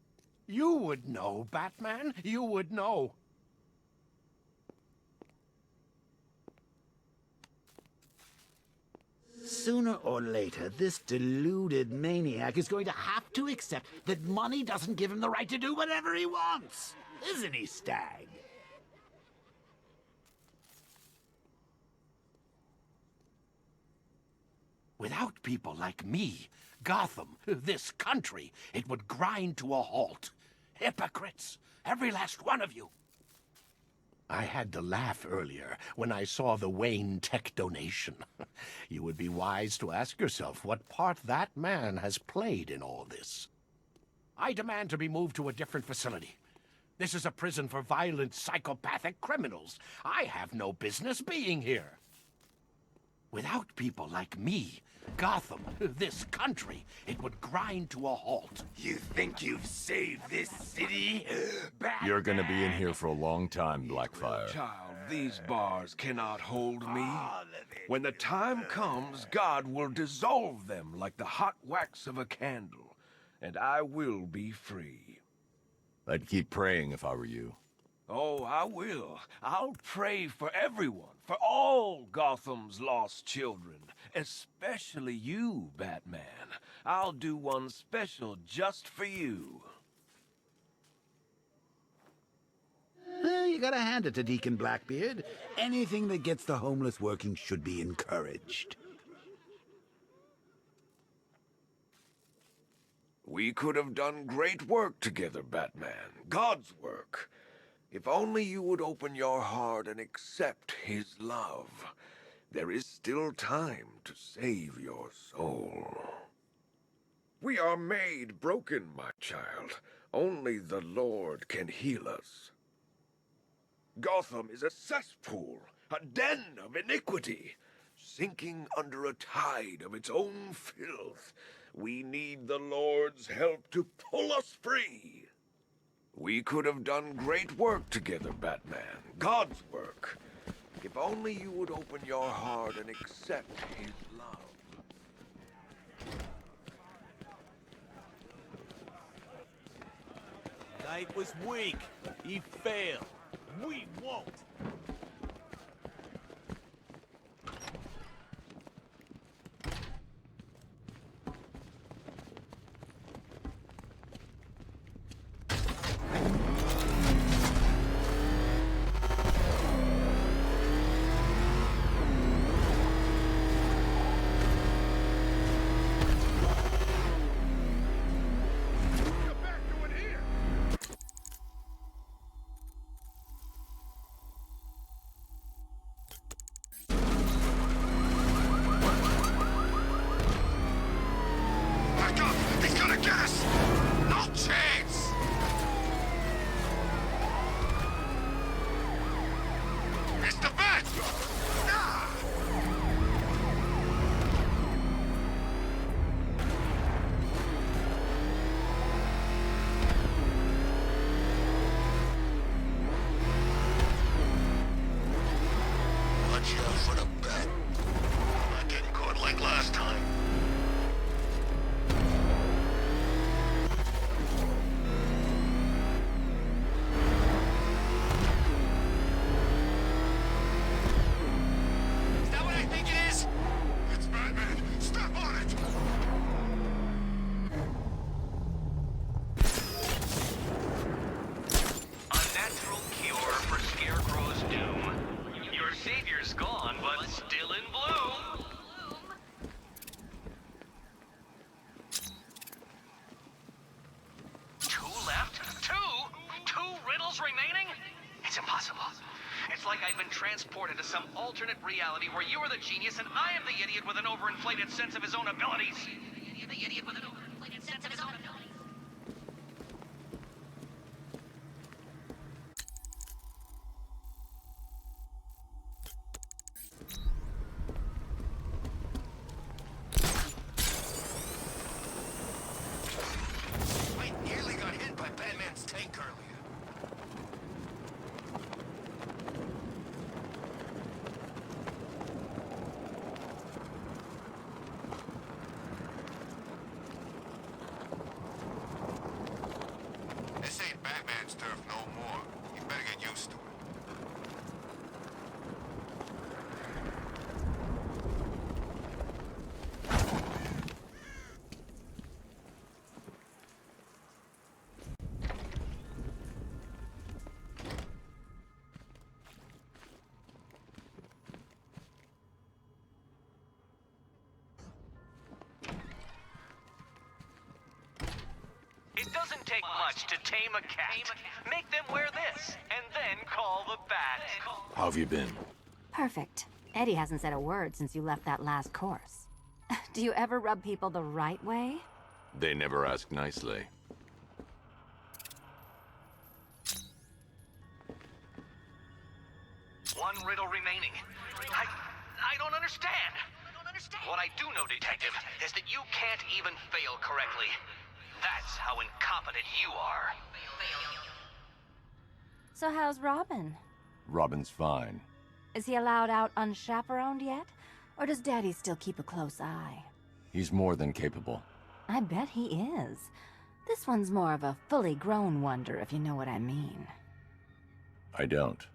You would know, Batman. You would know. Sooner or later, this deluded maniac is going to have to accept that money doesn't give him the right to do whatever he wants. Isn't he, Stag? Without people like me, Gotham, this country, it would grind to a halt. Hypocrites, every last one of you. I had to laugh earlier when I saw the Wayne Tech donation. You would be wise to ask yourself what part that man has played in all this. I demand to be moved to a different facility. This is a prison for violent, psychopathic criminals. I have no business being here. Without people like me, Gotham, this country, it would grind to a halt. You think you've saved this city? You're gonna be in here for a long time, Blackfire. Child, these bars cannot hold me. When the time comes, God will dissolve them like the hot wax of a candle, and I will be free. I'd keep praying if I were you. Oh, I will. I'll pray for everyone, for all Gotham's lost children, especially you, Batman. I'll do one special just for you. You gotta hand it to Deacon Blackbeard. Anything that gets the homeless working should be encouraged. We could have done great work together, Batman. God's work. If only you would open your heart and accept his love. There is still time to save your soul. We are made broken, my child. Only the Lord can heal us. Gotham is a cesspool, a den of iniquity, sinking under a tide of its own filth. We need the Lord's help to pull us free. We could have done great work together, Batman. God's work. If only you would open your heart and accept his love. Knight was weak. He failed. We won't. reality where you are the genius and I am the idiot with an overinflated sense of his own abilities. The idiot with an overinflated sense of his own abilities. I nearly got hit by Batman's tank earlier. This ain't Batman's turf no more. You better get used to it. It doesn't take much to tame a cat. Make them wear this, and then call the bat. How have you been? Perfect. Eddie hasn't said a word since you left that last course. Do you ever rub people the right way? They never ask nicely. One riddle remaining. I don't understand. What I do know, Detective, is that you can't even fail correctly. That's how incompetent you are. So how's Robin? Robin's fine. Is he allowed out unchaperoned yet? Or does Daddy still keep a close eye? He's more than capable. I bet he is. This one's more of a fully grown wonder, if you know what I mean. I don't.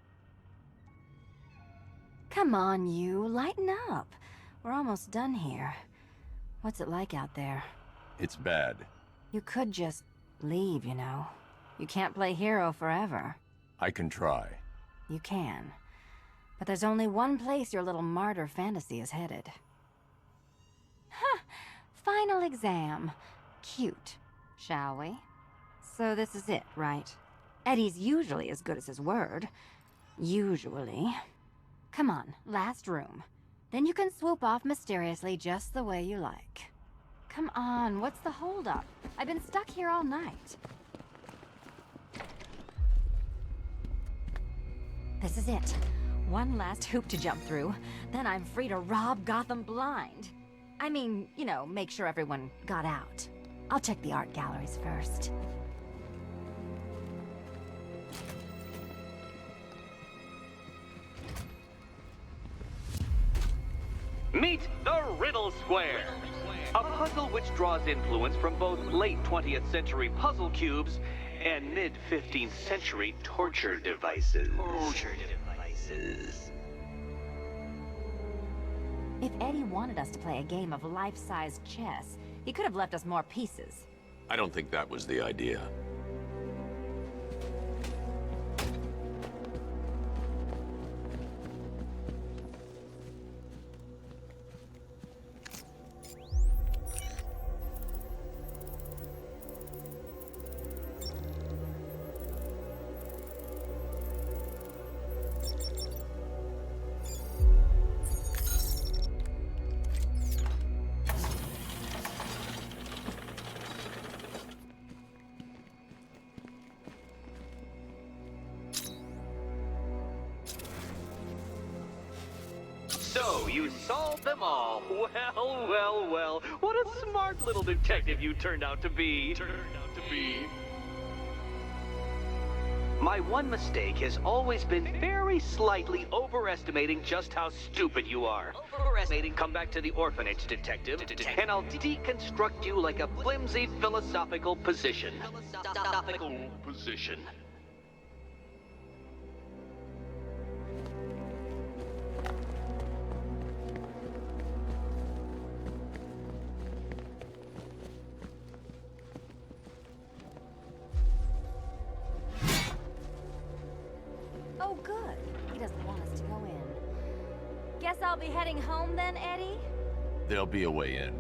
Come on, you. Lighten up. We're almost done here. What's it like out there? It's bad. You could just leave, you know. You can't play hero forever. I can try. You can. But there's only one place your little martyr fantasy is headed. Huh. Final exam. Cute. Shall we? So this is it, right? Eddie's usually as good as his word. Usually. Come on, last room. Then you can swoop off mysteriously just the way you like. Come on, what's the holdup? I've been stuck here all night. This is it. One last hoop to jump through. Then I'm free to rob Gotham blind. I mean, you know, make sure everyone got out. I'll check the art galleries first. Meet the Riddle Square, a puzzle which draws influence from both late 20th century puzzle cubes and mid 15th century torture devices. If Eddie wanted us to play a game of life-size chess, he could have left us more pieces. I don't think that was the idea. So, you solved them all. Well, well, well. What a smart little detective you turned out to be. My one mistake has always been very slightly overestimating just how stupid you are. Come back to the orphanage, Detective, and I'll deconstruct you like a flimsy philosophical position. Oh, good. He doesn't want us to go in. Guess I'll be heading home then, Eddie? There'll be a way in.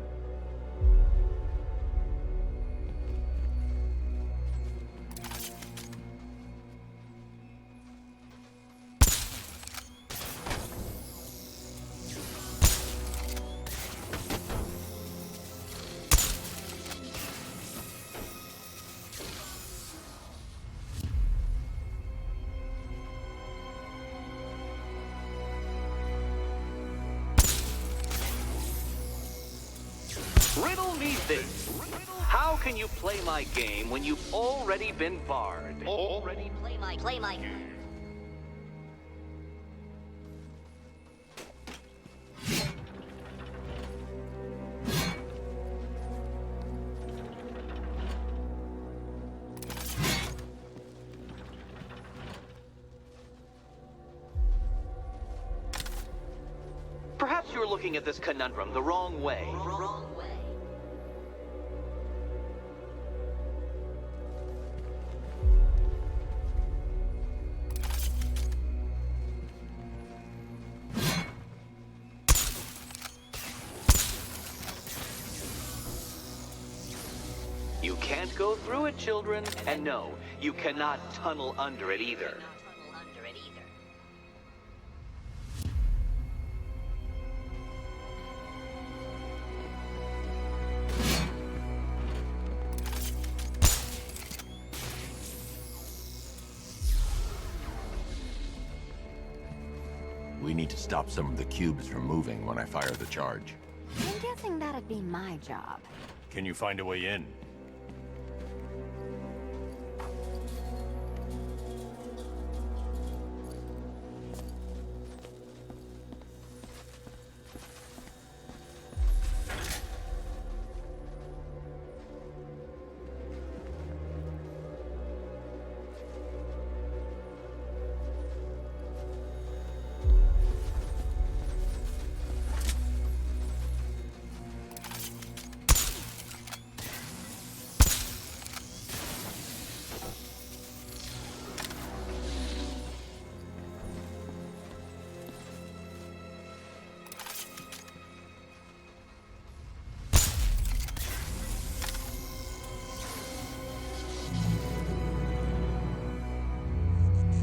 Riddle me this. How can you play my game when you've already been barred? Already play my. Perhaps you're looking at this conundrum the wrong way. You can't go through it, children. And no, you cannot tunnel under it either. We need to stop some of the cubes from moving when I fire the charge. I'm guessing that'd be my job. Can you find a way in?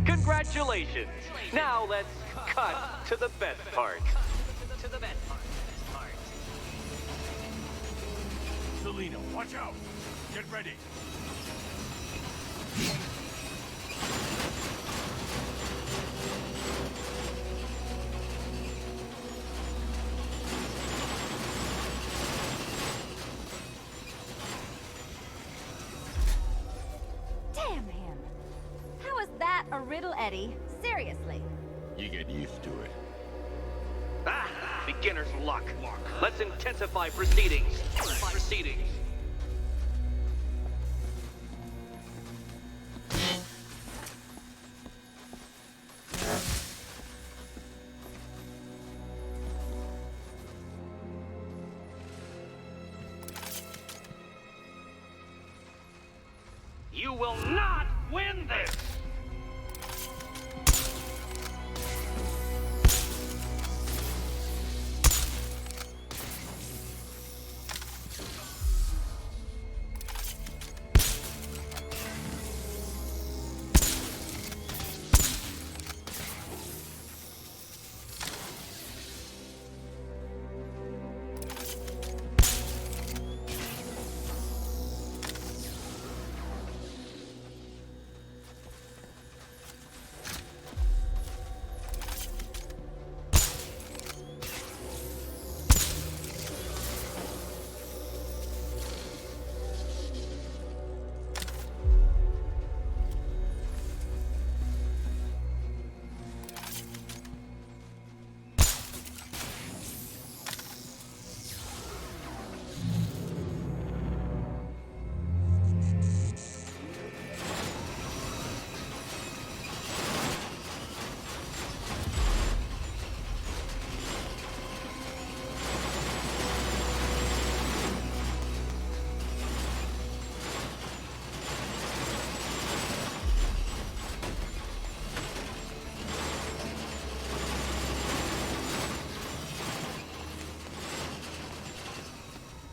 Congratulations! Now let's cut to the best part. Selena, watch out! Get ready! Damn him! How is that a riddle, Eddie? Seriously. You get used to it. Ah! Beginner's luck. Let's intensify proceedings. You will not win this!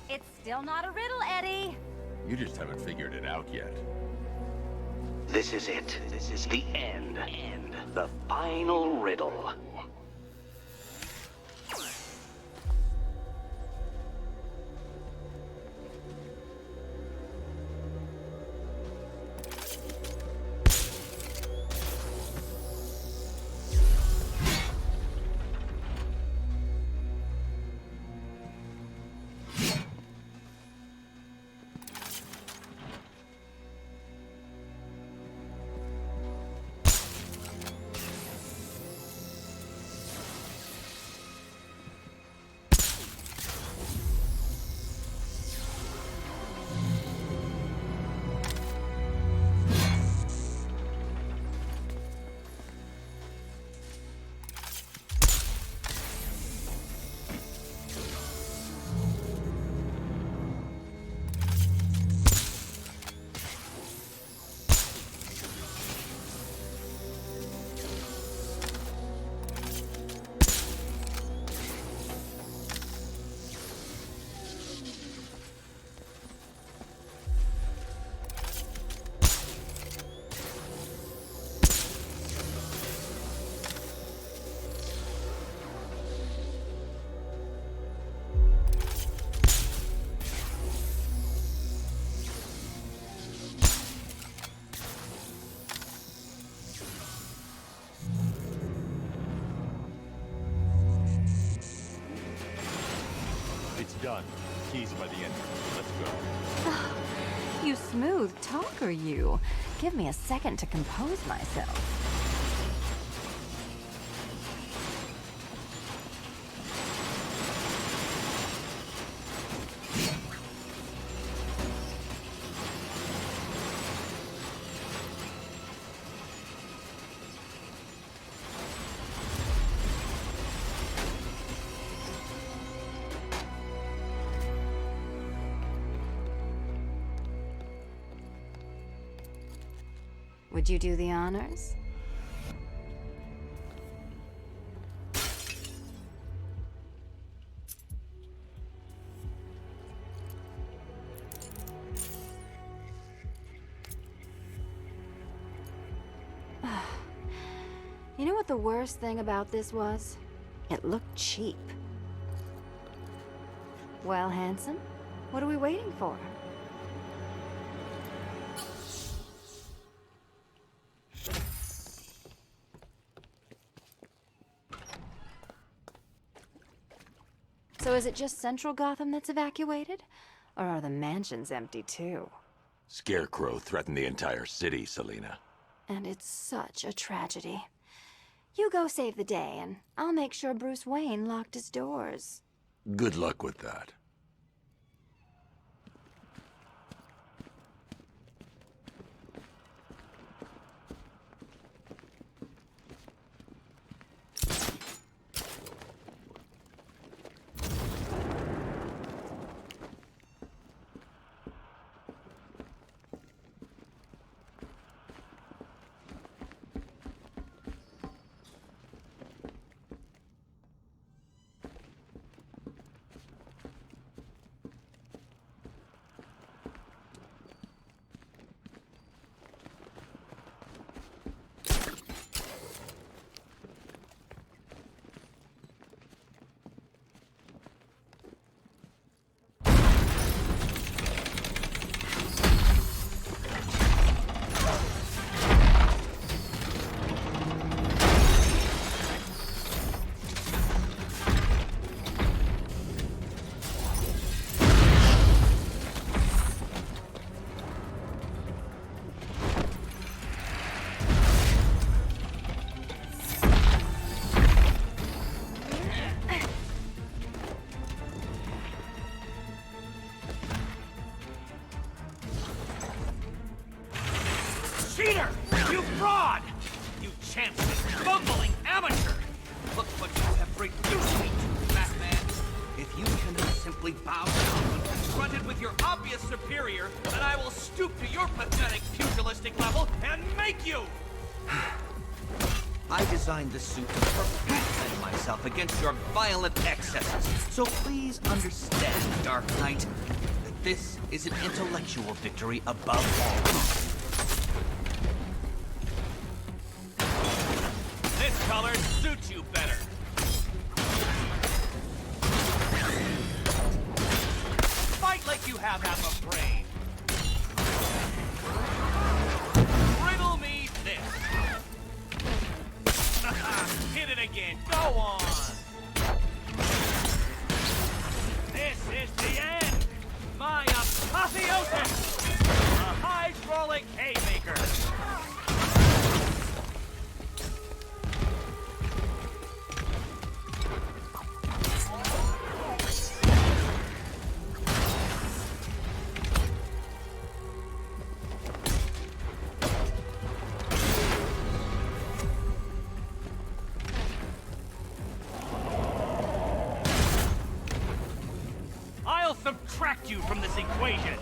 It's still not a riddle, Eddie. You just haven't figured it out yet. This is it. This is the end. The final riddle. It's done. Keys by the entrance. Let's go. You smooth talker, you. Give me a second to compose myself. Would you do the honors? You know what the worst thing about this was? It looked cheap. Well, handsome, what are we waiting for? So is it just Central Gotham that's evacuated? Or are the mansions empty too? Scarecrow threatened the entire city, Selina. And it's such a tragedy. You go save the day, and I'll make sure Bruce Wayne locked his doors. Good luck with that. Cheater! You fraud! You chanceless, bumbling amateur! Look what you have reduced me to, Batman! If you cannot simply bow down when confronted with your obvious superior, then I will stoop to your pathetic, pugilistic level and make you! I designed the suit to perfectly defend myself against your violent excesses. So please understand, Dark Knight, that this is an intellectual victory above all. This color suits you better. Fight like you have half a brain. Riddle me this. Hit it again. Go on. This is the end. My apotheosis. A hydraulic haymaker. I'll subtract you from this equation.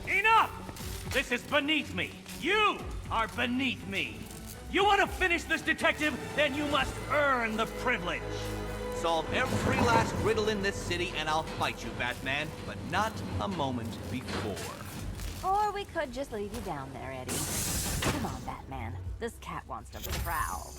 Enough! This is beneath me. You are beneath me. You want to finish this, detective? Then you must earn the privilege. Solve every last riddle in this city and I'll fight you, Batman, but not a moment before. Or we could just leave you down there, Eddie. Come on, Batman. This cat wants to prowl.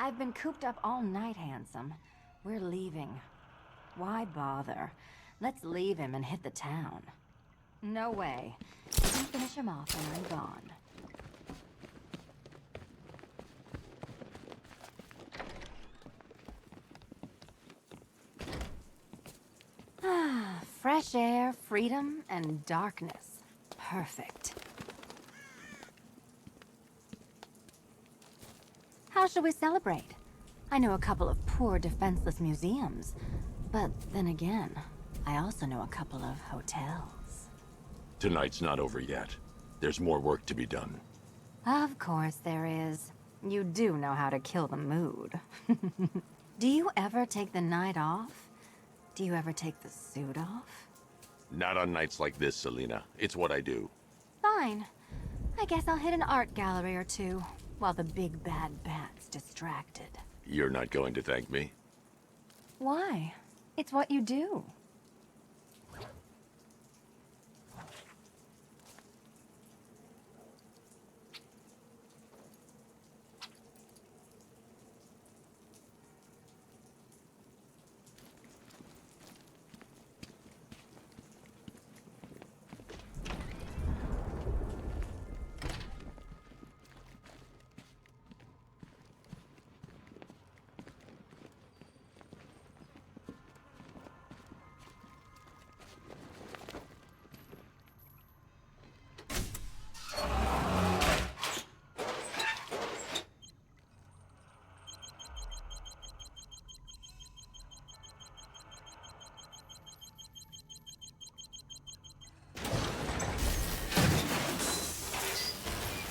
I've been cooped up all night, handsome. We're leaving. Why bother? Let's leave him and hit the town. No way. You can finish him off and I'm gone. Ah, fresh air, freedom, and darkness. Perfect. How shall we celebrate? I know a couple of poor, defenseless museums. But then again, I also know a couple of hotels. Tonight's not over yet. There's more work to be done. Of course there is. You do know how to kill the mood. Do you ever take the night off? Do you ever take the suit off? Not on nights like this, Selina. It's what I do. Fine. I guess I'll hit an art gallery or two, while the big bad bat's distracted. You're not going to thank me? Why? It's what you do.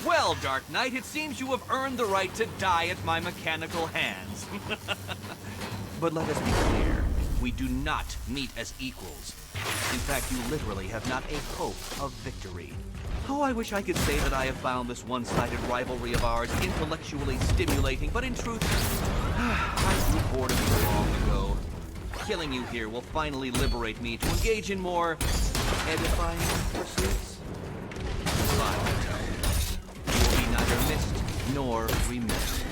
Well, Dark Knight, it seems you have earned the right to die at my mechanical hands. But let us be clear, we do not meet as equals. In fact, you literally have not a hope of victory. Oh, I wish I could say that I have found this one-sided rivalry of ours intellectually stimulating, but in truth, I grew bored of you long ago. Killing you here will finally liberate me to engage in more edifying pursuits. Fine. Neither missed nor remissed.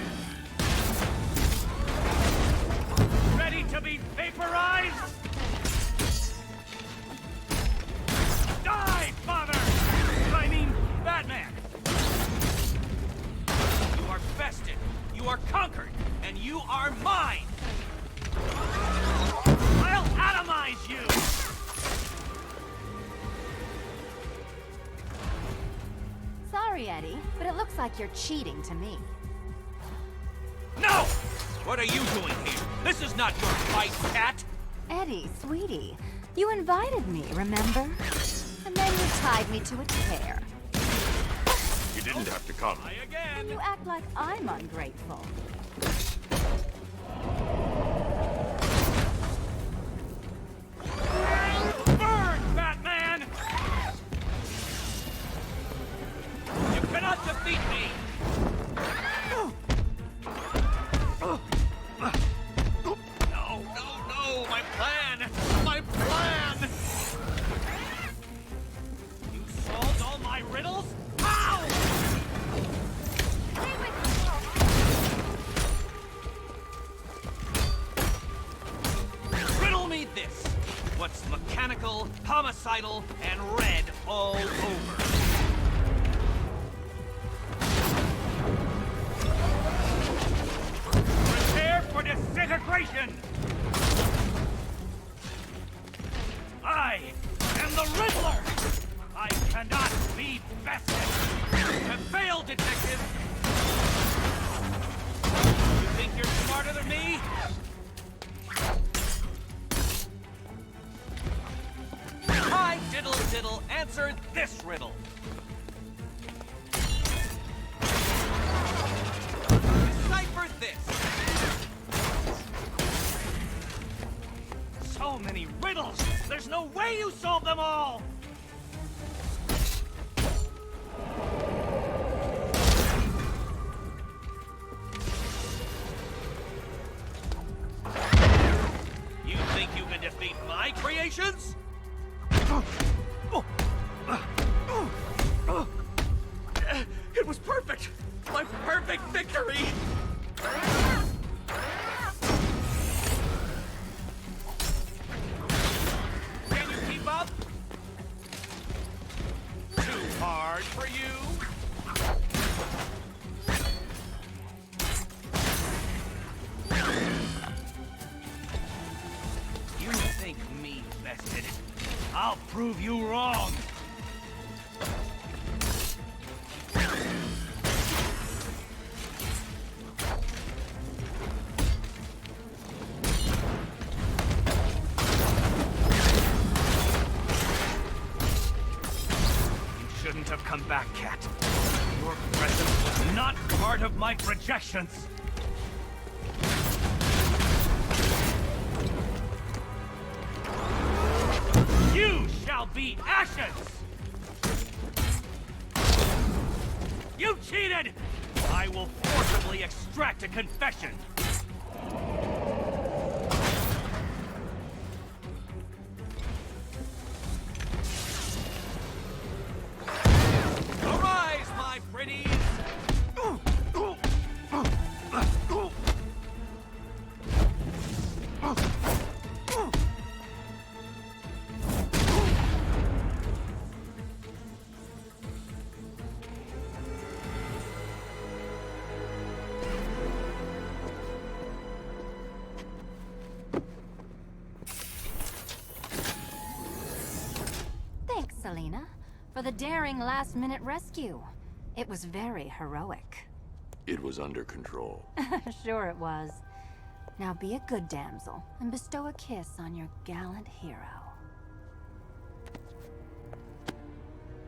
Ready to be vaporized? Die, father! I mean, Batman! You are bested, you are conquered, and you are mine! I'll atomize you! Sorry, Eddie, but it looks like you're cheating to me. No! What are you doing here? This is not your fight, cat! Eddie, sweetie, you invited me, remember? And then you tied me to a chair. You didn't have to come. And you act like I'm ungrateful. Burn, Batman! You cannot defeat me! No, my plan! My plan! You solved all my riddles? How? Riddle me this! What's mechanical, homicidal, and red all over? Prepare for disintegration! I am the Riddler! I cannot be bested! Have failed, detective! You think you're smarter than me? I, diddle, answer this riddle. them all! You think you can defeat my creations? It was perfect! My perfect victory! Can you keep up? Too hard for you? You think me bested? I'll prove you wrong! Shouldn't have come back, Cat. Your presence was not part of my projections. You shall be ashes! You cheated! I will forcibly extract a confession. Arise, my pretties! Thanks, Selena, for the daring last-minute rescue. It was very heroic. It was under control. Sure it was. Now be a good damsel and bestow a kiss on your gallant hero.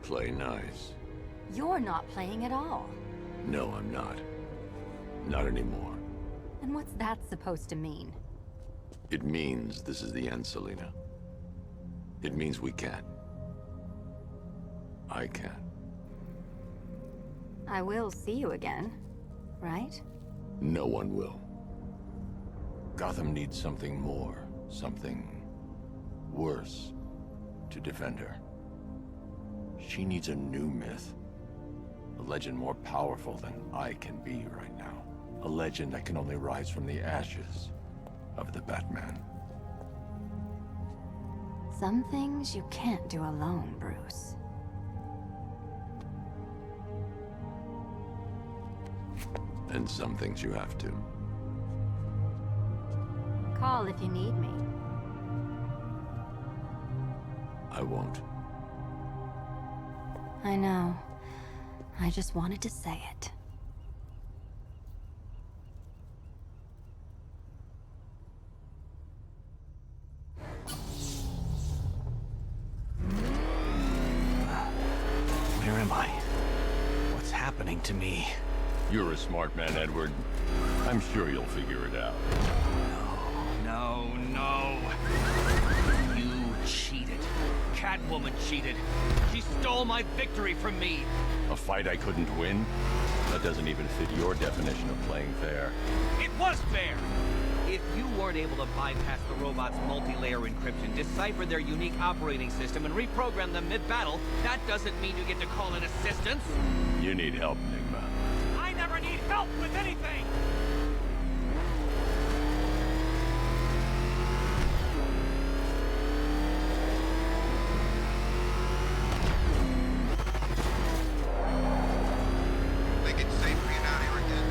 Play nice. You're not playing at all. No, I'm not. Not anymore. And what's that supposed to mean? It means this is the end, Selena. It means we can't. I can't. I will see you again, right? No one will. Gotham needs something more, something worse to defend her. She needs a new myth. A legend more powerful than I can be right now. A legend that can only rise from the ashes of the Batman. Some things you can't do alone, Bruce. And some things you have to. Call if you need me. I won't. I know. I just wanted to say it. Where am I? What's happening to me? You're a smart man, Edward. I'm sure you'll figure it out. No, no. You cheated. Catwoman cheated. She stole my victory from me. A fight I couldn't win? That doesn't even fit your definition of playing fair. It was fair. If you weren't able to bypass the robot's multi-layer encryption, decipher their unique operating system, and reprogram them mid-battle, that doesn't mean you get to call in assistance. You need help, Enigma. I never need help with anything! Think it's safe for you down here again?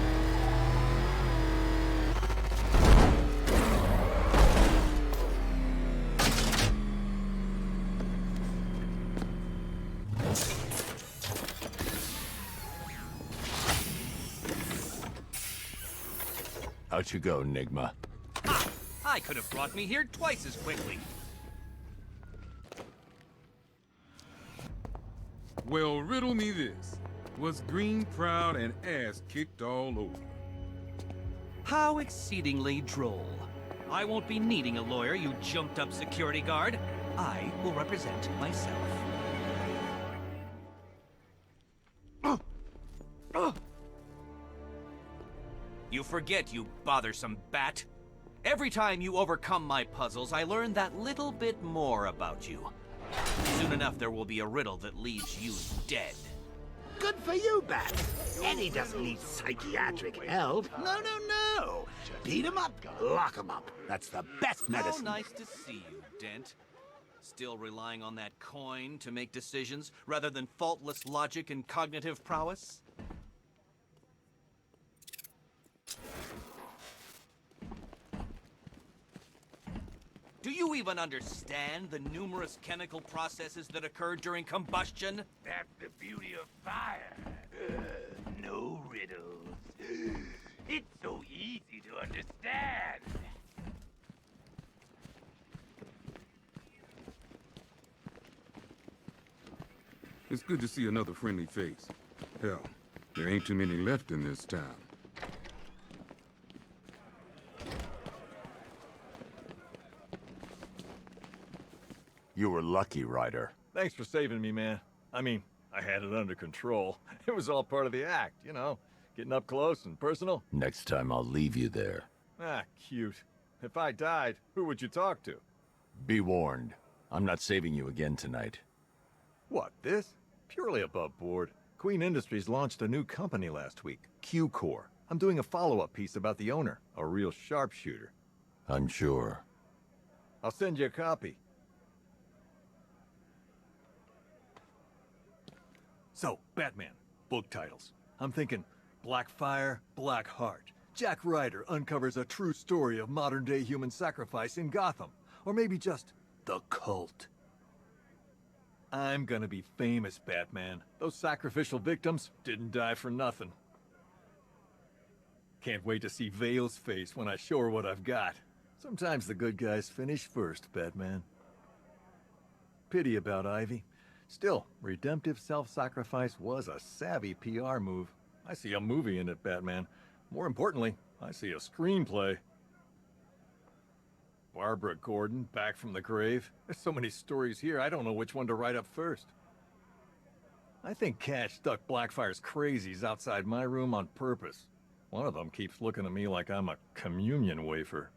Out you go, Enigma. Ha! I could have brought me here twice as quickly. Well, riddle me this. Was Green proud and ass kicked all over? How exceedingly droll. I won't be needing a lawyer, you jumped-up security guard. I will represent myself. You forget, you bothersome bat. Every time you overcome my puzzles, I learn that little bit more about you. Soon enough, there will be a riddle that leaves you dead. Good for you, Bat. Eddie doesn't need psychiatric help. No. Beat him up, lock him up. That's the best medicine. How nice to see you, Dent. Still relying on that coin to make decisions, rather than faultless logic and cognitive prowess? Do you even understand the numerous chemical processes that occur during combustion? That's the beauty of fire. No riddles. It's so easy to understand. It's good to see another friendly face. Hell, there ain't too many left in this town. You were lucky, Ryder. Thanks for saving me, man. I mean, I had it under control. It was all part of the act, you know? Getting up close and personal. Next time I'll leave you there. Ah, cute. If I died, who would you talk to? Be warned. I'm not saving you again tonight. What, this? Purely above board. Queen Industries launched a new company last week, Q-Core. I'm doing a follow-up piece about the owner, a real sharpshooter. I'm sure. I'll send you a copy. So, Batman, book titles. I'm thinking Blackfire, Blackheart. Jack Ryder uncovers a true story of modern-day human sacrifice in Gotham. Or maybe just The Cult. I'm gonna be famous, Batman. Those sacrificial victims didn't die for nothing. Can't wait to see Vale's face when I show her what I've got. Sometimes the good guys finish first, Batman. Pity about Ivy. Still, redemptive self-sacrifice was a savvy PR move. I see a movie in it, Batman. More importantly, I see a screenplay. Barbara Gordon, back from the grave. There's so many stories here, I don't know which one to write up first. I think Cash stuck Blackfire's crazies outside my room on purpose. One of them keeps looking at me like I'm a communion wafer.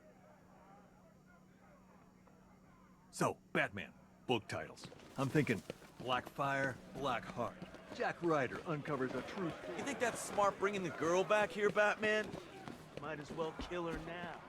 So, Batman, book titles. I'm thinking Blackfire, Blackheart. Jack Ryder uncovers a true story. You think that's smart bringing the girl back here, Batman? Might as well kill her now.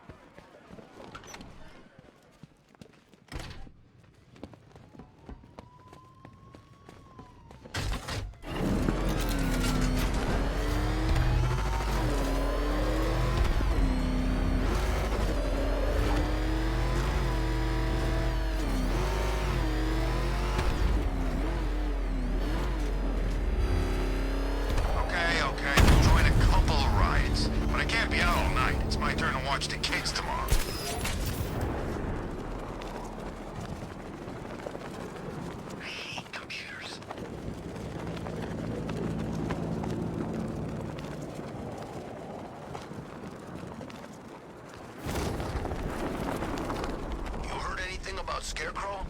Scarecrow?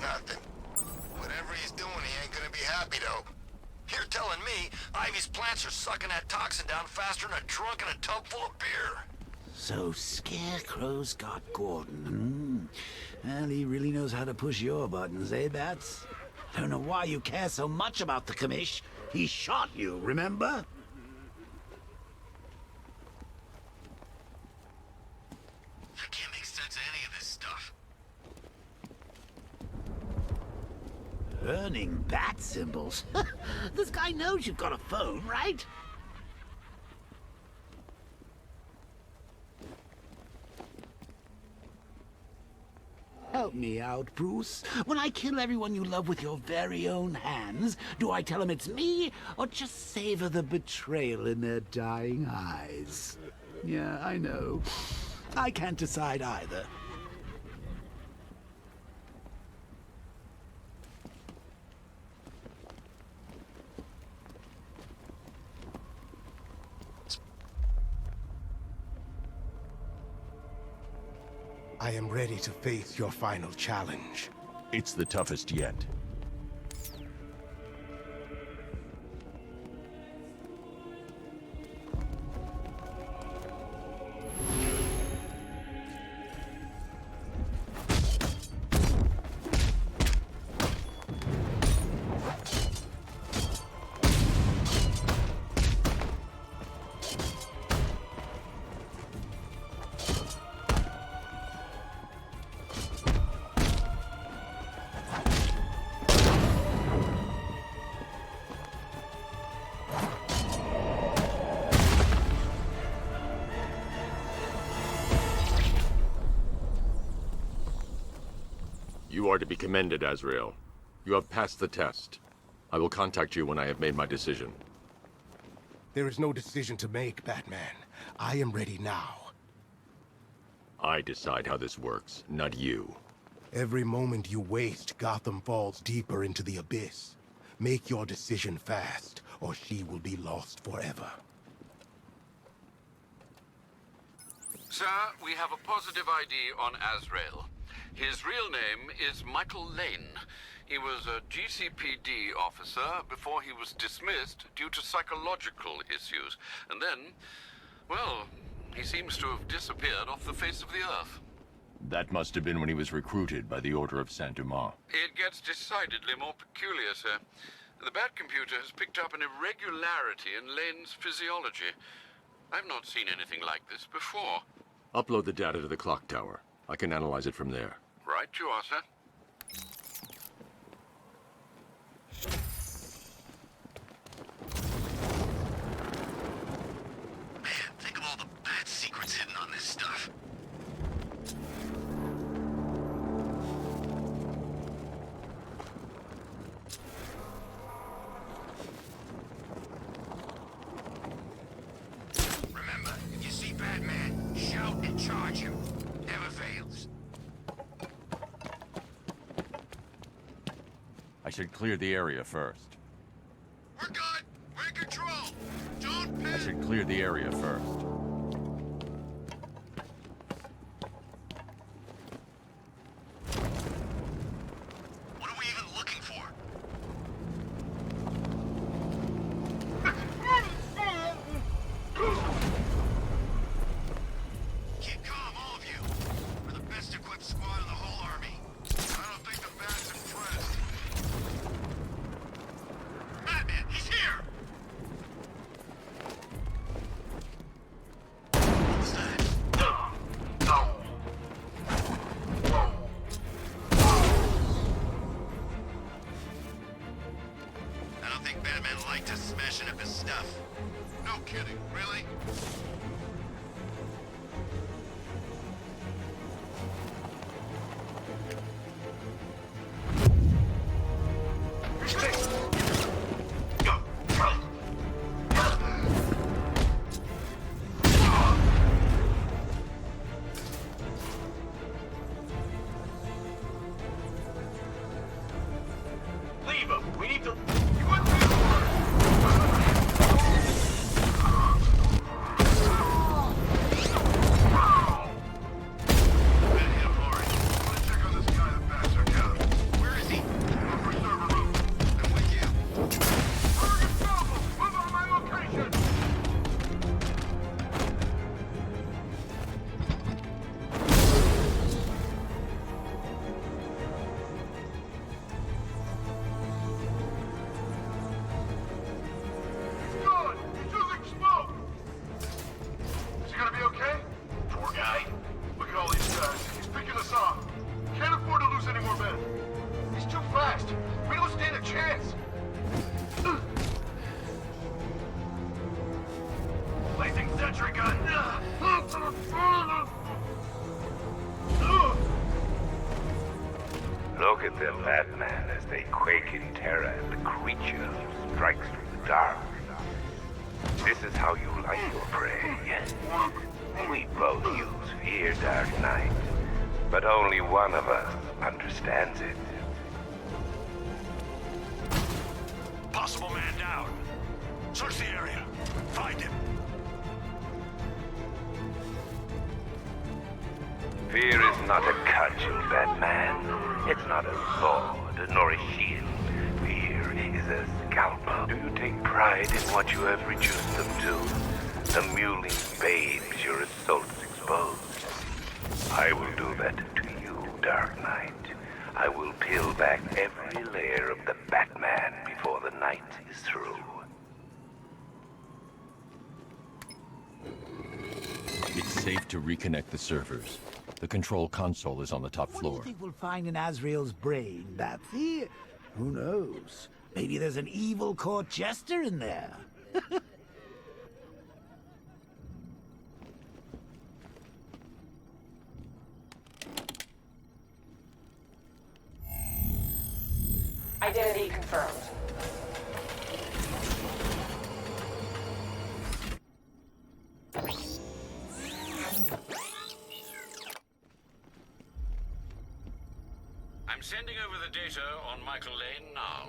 Nothing. Whatever he's doing, he ain't gonna be happy, though. You're telling me Ivy's plants are sucking that toxin down faster than a drunk in a tub full of beer. So Scarecrow's got Gordon. Well, he really knows how to push your buttons, eh, Bats? Don't know why you care so much about the commish. He shot you, remember? I can't make sense of any of this stuff. Earning bat symbols? This guy knows you've got a phone, right? Help me out, Bruce. When I kill everyone you love with your very own hands, do I tell them it's me, or just savor the betrayal in their dying eyes? Yeah, I know. I can't decide either. I am ready to face your final challenge. It's the toughest yet. You are to be commended, Azrael. You have passed the test. I will contact you when I have made my decision. There is no decision to make, Batman. I am ready now. I decide how this works, not you. Every moment you waste, Gotham falls deeper into the abyss. Make your decision fast, or she will be lost forever. Sir, we have a positive ID on Azrael. His real name is Michael Lane. He was a GCPD officer before he was dismissed due to psychological issues. And then, well, he seems to have disappeared off the face of the earth. That must have been when he was recruited by the Order of Saint-Dumas. It gets decidedly more peculiar, sir. The Batcomputer has picked up an irregularity in Lane's physiology. I've not seen anything like this before. Upload the data to the clock tower. I can analyze it from there. Right you are, sir. Man, think of all the bad secrets hidden on this stuff. Remember, if you see Batman, shout and charge him. Never fails. I should clear the area first. We're good. We're in control. Don't I panic. should clear the area first. What are we even looking for? Keep calm, all of you. We're the best equipped squad in the whole army. I don't think the Bat's impressed. Batman, he's here! What was that? I don't think Batman liked us smashing up his stuff. No kidding, really? Leave him. We need to... Where is he? Upper server room. I'm with you. Move on my location! Good! He's using smoke! Is he gonna be okay? Poor guy. Look at all these guys. He's picking us off. Can't afford to lose any more men. He's too fast. We don't stand a chance. Placing sentry gun. Look at them, Batman, as they quake in terror at the creature who strikes through the dark. This is how you like your prey. We both use fear, Dark Knight, but only one of us understands it. Possible man down. Search the area. Find him. Fear is not a cudgel, Batman. It's not a sword, nor a shield. Fear is a scalpel. Do you take pride in what you have reduced them to? The mewling babes your assaults exposed. I will do that to you, Dark Knight. I will peel back every layer of the Batman before the night is through. It's safe to reconnect the servers. The control console is on the top What do floor. you think we'll find in Azrael's brain, Batsy? Who knows? Maybe there's an evil court jester in there. Identity confirmed. I'm sending over the data on Michael Lane now.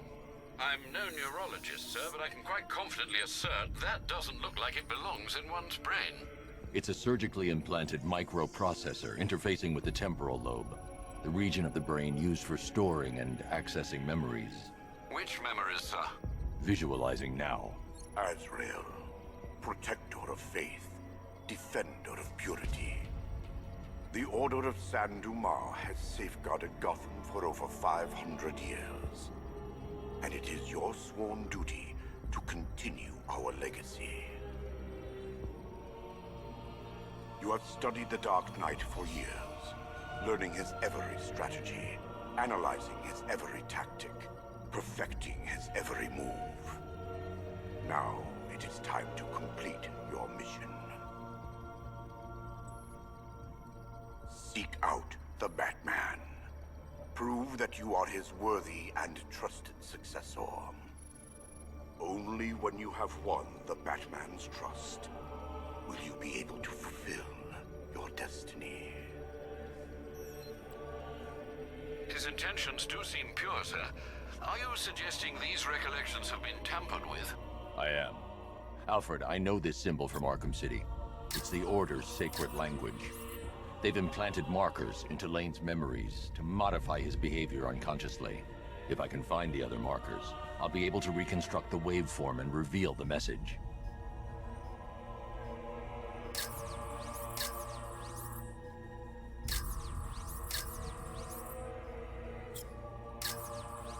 I'm no neurologist, sir, but I can quite confidently assert that doesn't look like it belongs in one's brain. It's a surgically implanted microprocessor interfacing with the temporal lobe, the region of the brain used for storing and accessing memories. Which memories, sir? Visualizing now. Azrael, protector of faith, defender of purity. The Order of San Dumas has safeguarded Gotham for over 500 years. And it is your sworn duty to continue our legacy. You have studied the Dark Knight for years, learning his every strategy, analyzing his every tactic, perfecting his every move. Now, it is time to complete your mission. Seek out the Batman. Prove that you are his worthy and trusted successor. Only when you have won the Batman's trust will you be able to fulfill your destiny. His intentions do seem pure, sir. Are you suggesting these recollections have been tampered with? I am. Alfred, I know this symbol from Arkham City. It's the Order's sacred language. They've implanted markers into Lane's memories to modify his behavior unconsciously. If I can find the other markers, I'll be able to reconstruct the waveform and reveal the message.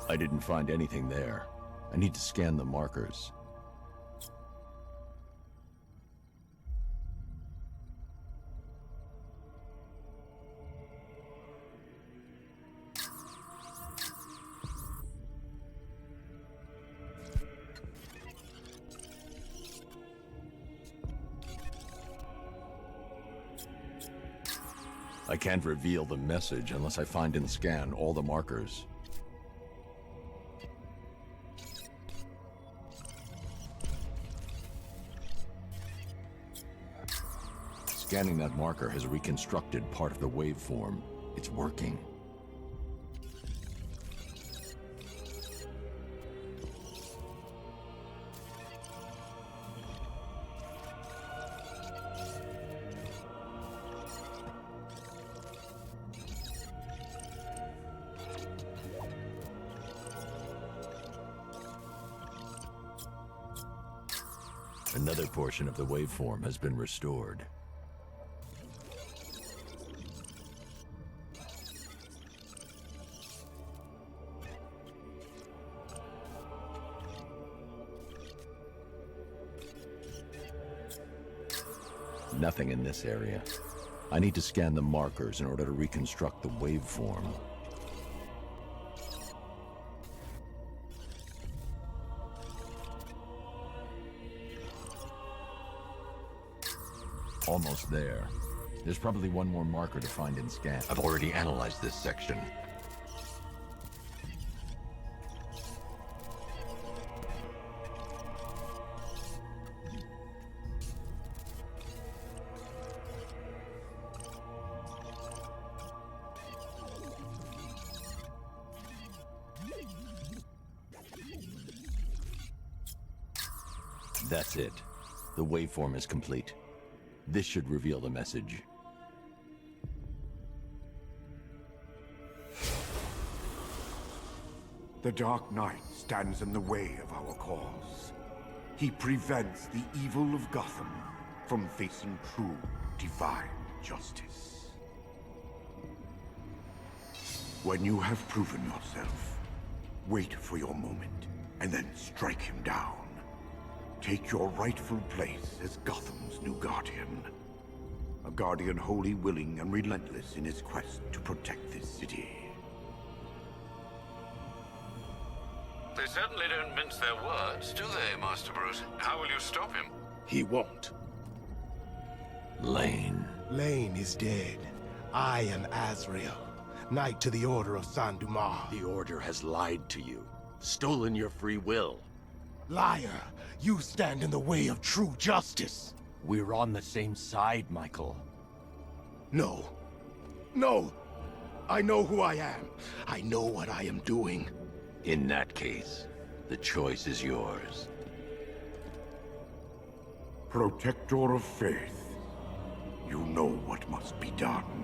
I didn't find anything there. I need to scan the markers. I can't reveal the message unless I find and scan all the markers. Scanning that marker has reconstructed part of the waveform. It's working. Another portion of the waveform has been restored. Nothing in this area. I need to scan the markers in order to reconstruct the waveform. Almost there. There's probably one more marker to find and scan. I've already analyzed this section. That's it. The waveform is complete. This should reveal the message. The Dark Knight stands in the way of our cause. He prevents the evil of Gotham from facing true divine justice. When you have proven yourself, wait for your moment, and then strike him down. Take your rightful place as Gotham's new guardian. A guardian wholly willing and relentless in his quest to protect this city. They certainly don't mince their words, do they, Master Bruce? How will you stop him? He won't. Lane. Lane is dead. I am Azrael, Knight to the Order of Saint Dumas. The Order has lied to you, stolen your free will. Liar! You stand in the way of true justice! We're on the same side, Michael. No. No! I know who I am. I know what I am doing. In that case, the choice is yours. Protector of faith, you know what must be done.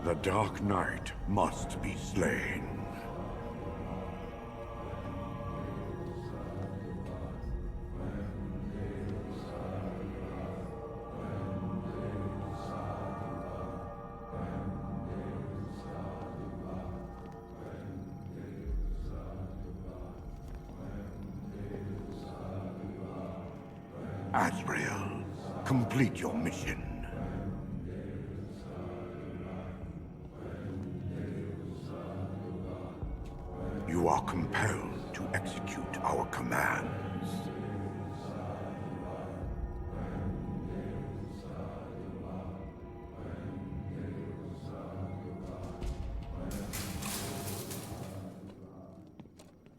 The Dark Knight must be slain. Azrael, complete your mission. You are compelled to execute our commands.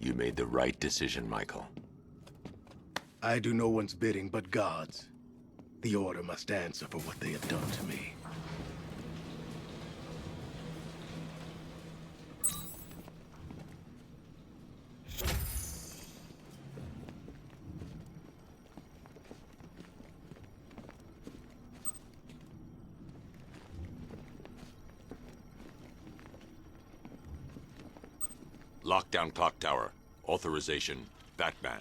You made the right decision, Michael. I do no one's bidding but God's. The Order must answer for what they have done to me. Lockdown clock tower. Authorization, Batman.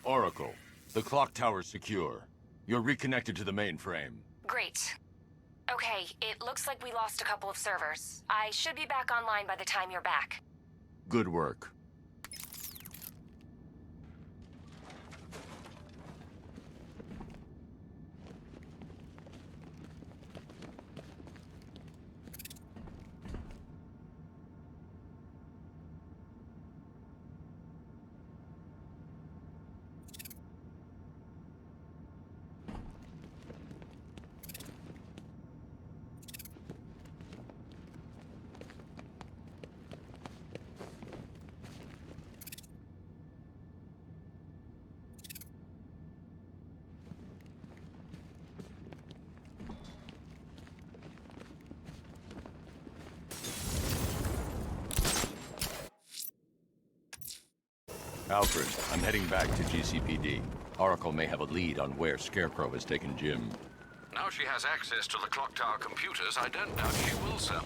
Oracle, the clock tower's secure. You're reconnected to the mainframe. Great. Okay, it looks like we lost a couple of servers. I should be back online by the time you're back. Good work. Alfred, I'm heading back to GCPD. Oracle may have a lead on where Scarecrow has taken Jim. Now she has access to the clock tower computers, I don't doubt she will, sir.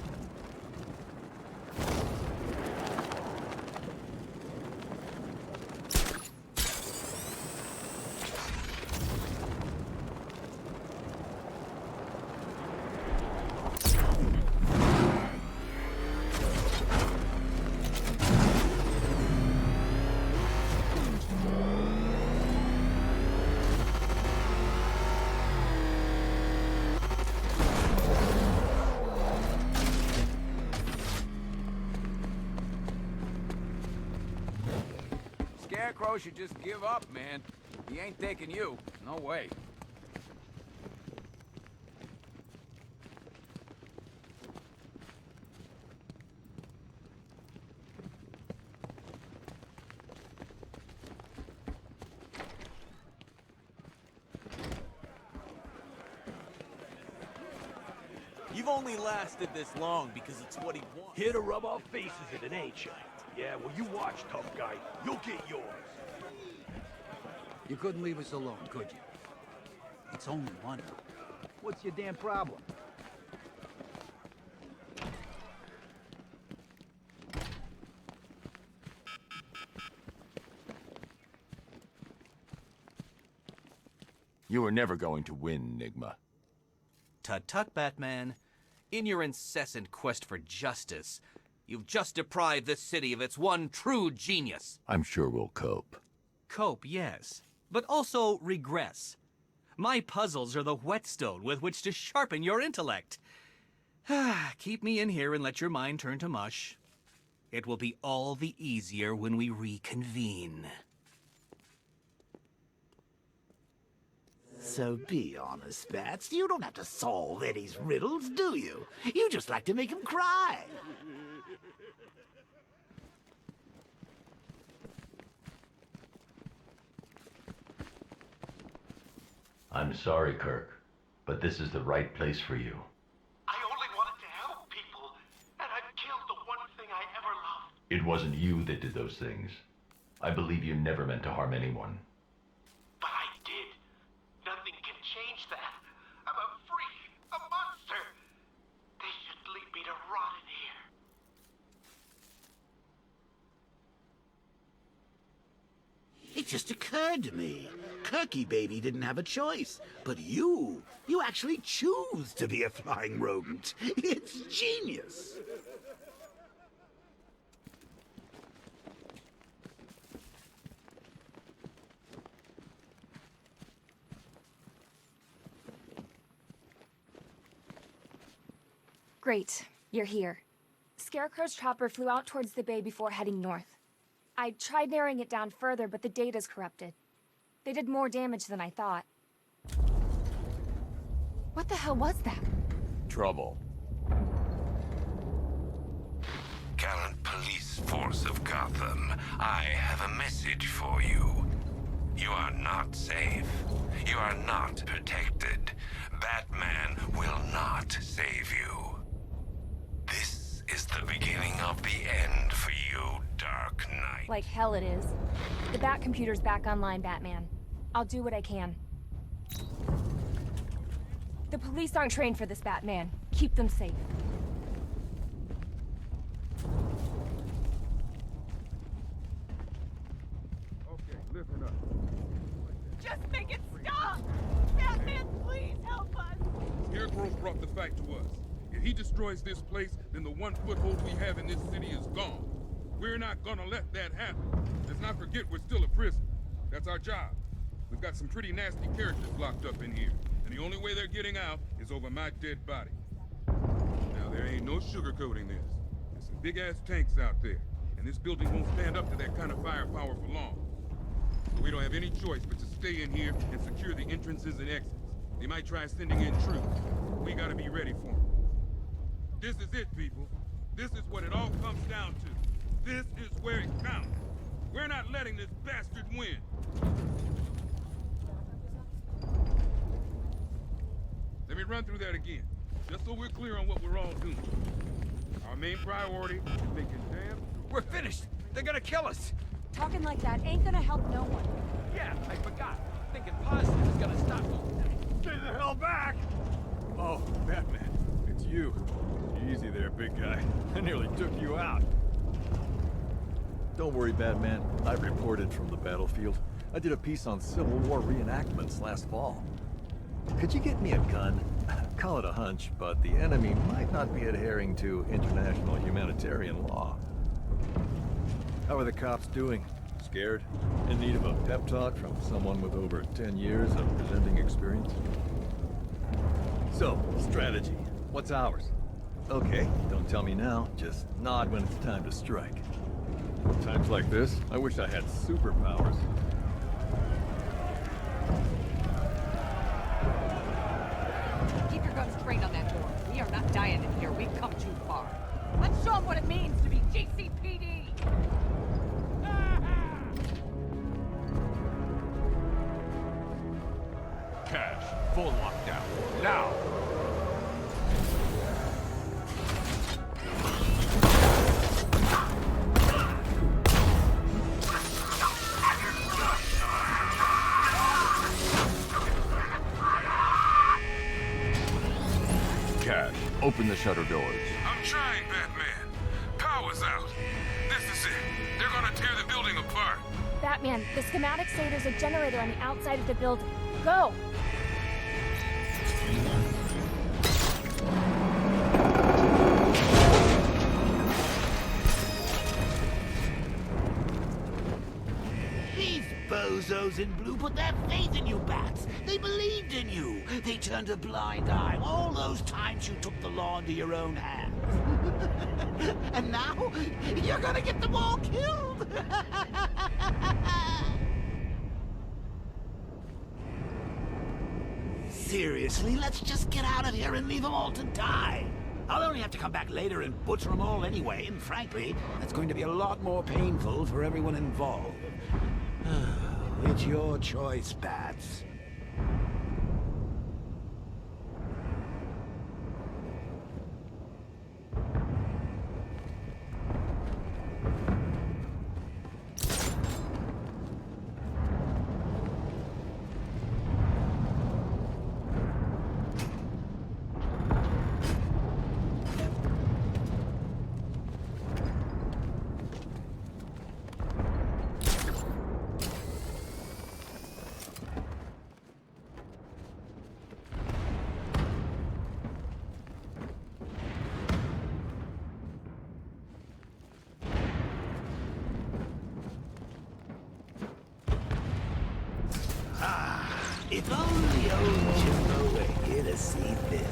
hero should just give up, man. He ain't taking you. No way. You've only lasted this long because it's what he wants. Here to rub our faces in it, ain't you? Yeah, well, you watch, tough guy. You'll get yours. You couldn't leave us alone, could you? It's only money. What's your damn problem? You were never going to win, Nigma. Tut-tut, Batman. In your incessant quest for justice, you've just deprived this city of its one true genius. I'm sure we'll cope. Cope, yes, but also regress. My puzzles are the whetstone with which to sharpen your intellect. Keep me in here and let your mind turn to mush. It will be all the easier when we reconvene. So be honest, Bats. You don't have to solve Eddie's riddles, do you? You just like to make him cry. I'm sorry, Kirk, but this is the right place for you. I only wanted to help people, and I've killed the one thing I ever loved. It wasn't you that did those things. I believe you never meant to harm anyone. But I did. Nothing can change that. I'm a freak, a monster. They should leave me to rot in here. It just occurred to me. Kirky baby didn't have a choice. But you actually choose to be a flying rodent. It's genius. Great, you're here. Scarecrow's chopper flew out towards the bay before heading north. I tried narrowing it down further, but the data's corrupted. They did more damage than I thought. What the hell was that? Trouble. Gallant police force of Gotham, I have a message for you. You are not safe. You are not protected. Batman will not save you. This is the beginning of the end for you, Dark Knight. Like hell it is. The Bat computer's back online, Batman. I'll do what I can. The police aren't trained for this, Batman. Keep them safe. Okay, listen up. Just make it stop! Batman, please help us! Scarecrow's brought the fact to us. If he destroys this place, then the one foothold we have in this city is gone. We're not gonna let that happen. Let's not forget we're still a prison. That's our job. We've got some pretty nasty characters locked up in here, and the only way they're getting out is over my dead body. Now, there ain't no sugarcoating this. There's some big-ass tanks out there, and this building won't stand up to that kind of firepower for long. So we don't have any choice but to stay in here and secure the entrances and exits. They might try sending in troops. We gotta be ready for them. This is it, people. This is what it all comes down to. This is where it counts. We're not letting this bastard win. Let me run through that again, just so we're clear on what we're all doing. Our main priority is making damn... We're finished! They're gonna kill us! Talking like that ain't gonna help no one. Yeah, I forgot. Thinking positive is gonna stop me. Get the hell back! Oh, Batman, it's you. Easy there, big guy. I nearly took you out. Don't worry, Batman. I reported from the battlefield. I did a piece on Civil War reenactments last fall. Could you get me a gun? Call it a hunch, but the enemy might not be adhering to international humanitarian law. How are the cops doing? Scared? In need of a pep talk from someone with over 10 years of presenting experience? So, strategy. What's ours? Okay, don't tell me now. Just nod when it's time to strike. Times like this, I wish I had superpowers. Keep your guns trained on that door. We are not dying in here. We've come too far. Let's show them what it means to be GCPD! Cash, full lockdown, now! Cash, open the shutter doors. I'm trying, Batman. Power's out. This is it. They're gonna tear the building apart. Batman, the schematics say there's a generator on the outside of the building. Go! These bozos in blue put their faith in you, Bats. They believed in you. They turned a blind eye all those times you took the law into your own hands. And now, you're gonna get them all killed! Seriously, let's just get out of here and leave them all to die. I'll only have to come back later and butcher them all anyway, and frankly, that's going to be a lot more painful for everyone involved. It's your choice, Bats. If only old Jimbo were here to see this.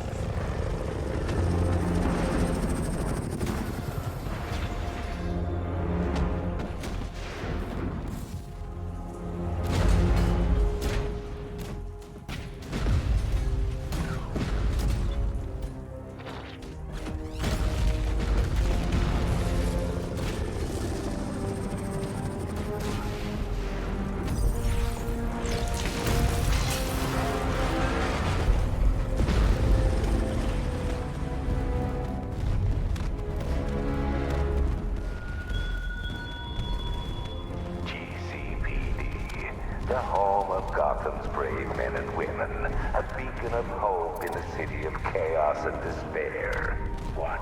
The home of Gotham's brave men and women, a beacon of hope in a city of chaos and despair. Watch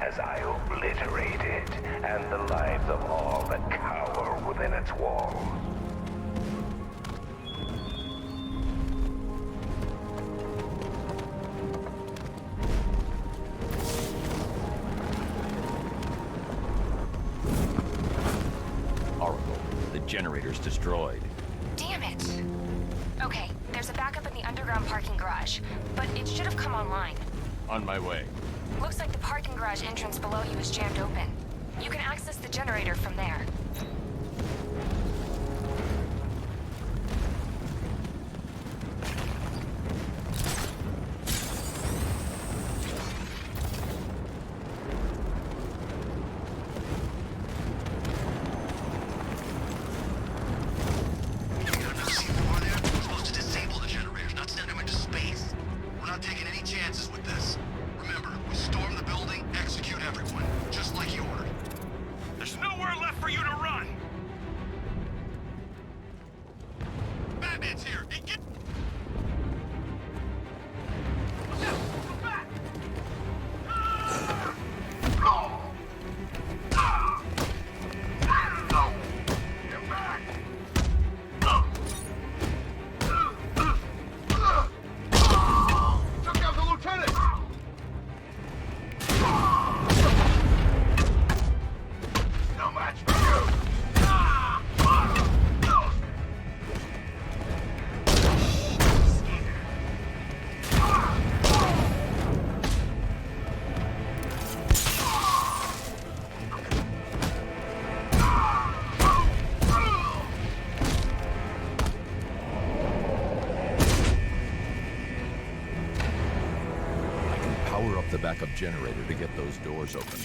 as I obliterate it and the lives of all that cower within its walls. Oracle, the generator's destroyed. Damn it! Okay, there's a backup in the underground parking garage, but it should have come online. On my way. Looks like the parking garage entrance below you is jammed open. You can access the generator from there. Power up the backup generator to get those doors open.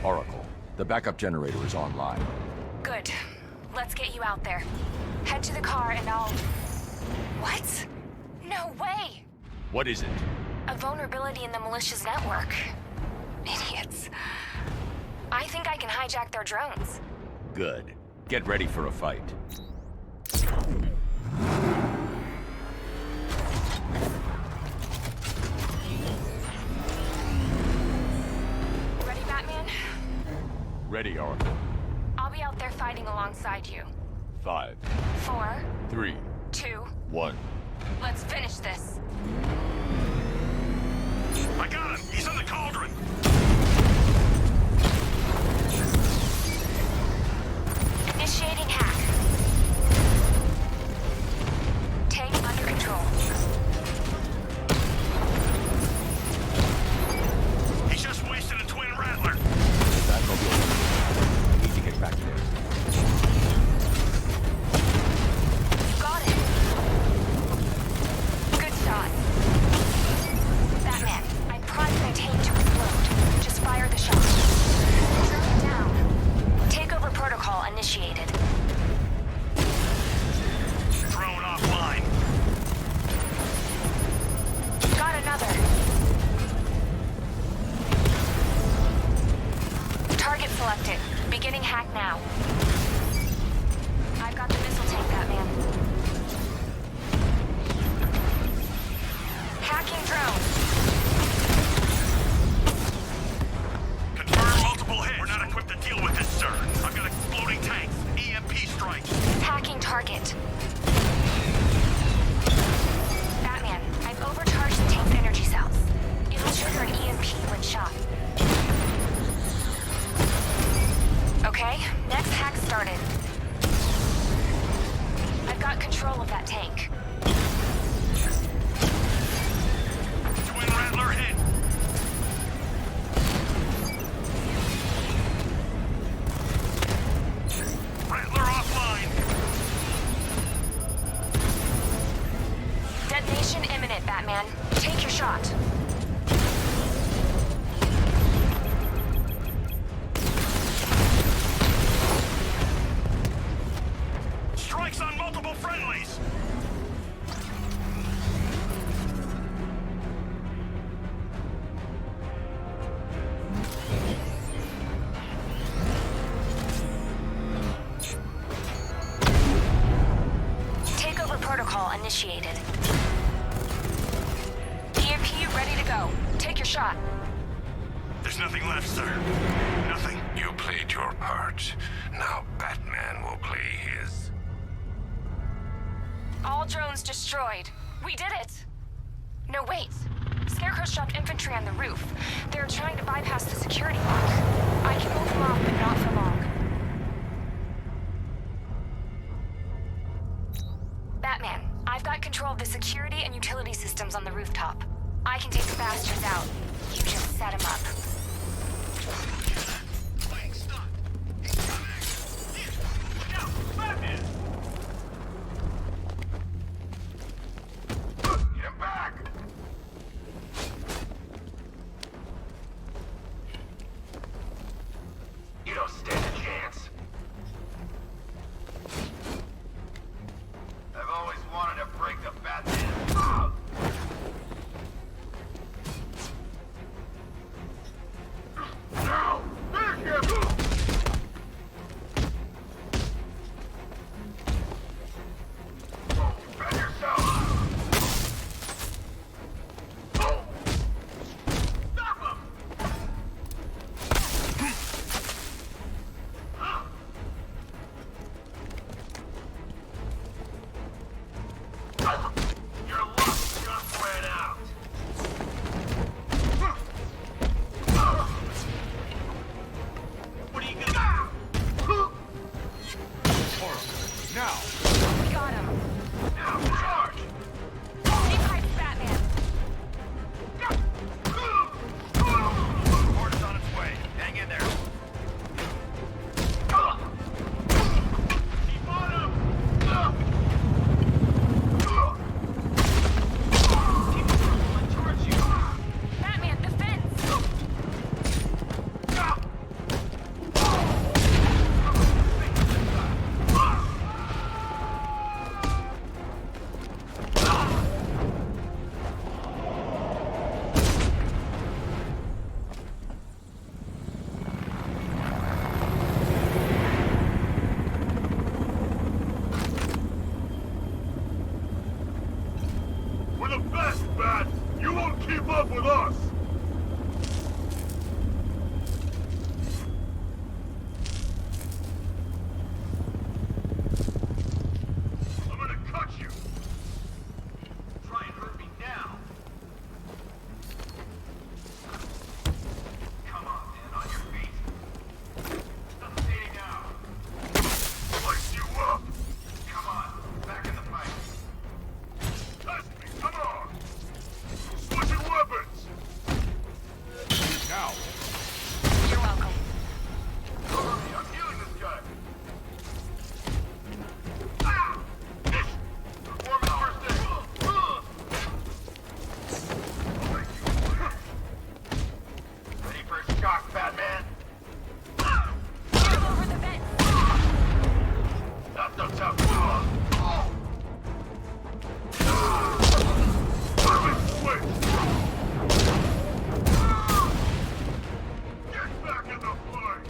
Oracle, the backup generator is online. Good. Let's get you out there. Head to the car and I'll... What? No way! What is it? A vulnerability in the militia's network. Idiots. I think I can hijack their drones. Good. Get ready for a fight. Ready, Batman? Ready, Oracle. I'll be out there fighting alongside you. 5, 4, 3, 2, 1. let's finish this. I got him! He's in the cauldron! Initiating hack. Tank under control. He's just wasted a twin rattler! Batmobile. We need to get back there. Got it. Good shot. Batman, I primed my tank to explode. Just fire the shot. Turn it down. Takeover protocol initiated. Drone offline. Got another. Target selected. Beginning hack now. I've got the missile tank, Batman. Hacking drone. Confirm multiple hits. We're not equipped to deal with this, sir. I've got exploding tanks. EMP strikes. Hacking target. Batman, I've overcharged the tank's energy cells. It'll trigger an EMP when shot. Okay, next hack started. I've got control of that tank. Twin rattler hit. Rattler offline. Detonation imminent, Batman. Take your shot. Strikes on multiple friendlies. Takeover protocol initiated. EMP ready to go. Take your shot. There's nothing left, sir. Nothing. You played your part. Now Batman will play his. All drones destroyed. We did it! No, wait. Scarecrow's dropped infantry on the roof. They're trying to bypass the security lock. I can move them off, but not for long. Batman, I've got control of the security and utility systems on the rooftop. I can take the bastards out. You just set them up. Batman! Get him back! You don't stand a chance. I've always wanted to break the Batman. Ah! Now! Back him! Defend yourself! Stop him! Your luck just ran out. What are you gonna do? Now! We got him. Now charge! Keep pipes, Batman. Order's on its way. Hang in there. Keep on him! the best, Bat! You won't keep up with us! I'm gonna cut you! Try and hurt me now! Come on, man, on your feet! Stay now! Slice you up! Come on, back in the fight! Test me, come on! Switching weapons! Now! You're welcome. Cover me, I'm healing this guy! Ah! Performing first aid! Ready for a shock, Batman? Get over the vent. Not so tough. Switch! Get back in the fight!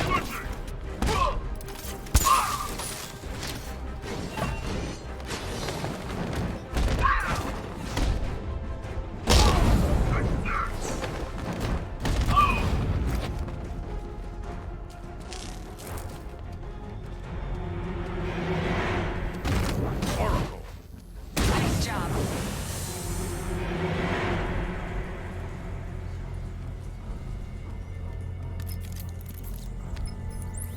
Switching! Oracle! Nice job.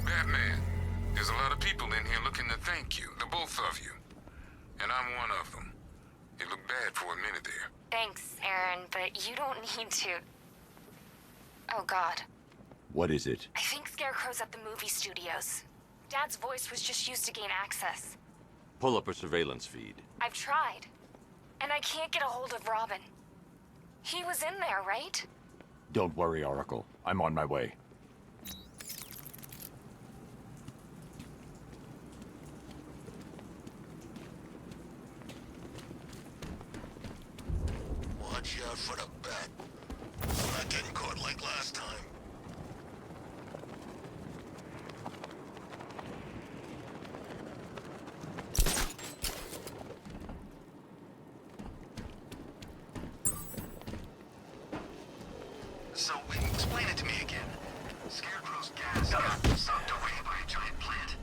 Batman, there's a lot of people in here looking to thank you, the both of you. And I'm one of them. It looked bad for a minute there. Thanks, Aaron, but you don't need to. Oh, God. What is it? I think Scarecrow's at the movie studios. Dad's voice was just used to gain access. Pull up a surveillance feed. I've tried. And I can't get a hold of Robin. He was in there, right? Don't worry, Oracle. I'm on my way. Watch out for the bat. Not getting caught like last time. So, explain it to me again. Scarecrow's gas got sucked away by a giant plant.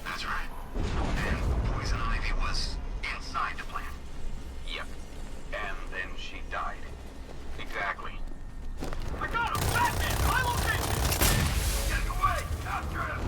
That's right. And poison ivy was inside the plant. Yep. And then she died. Exactly. I got him! Batman! My location! Getting away! After him!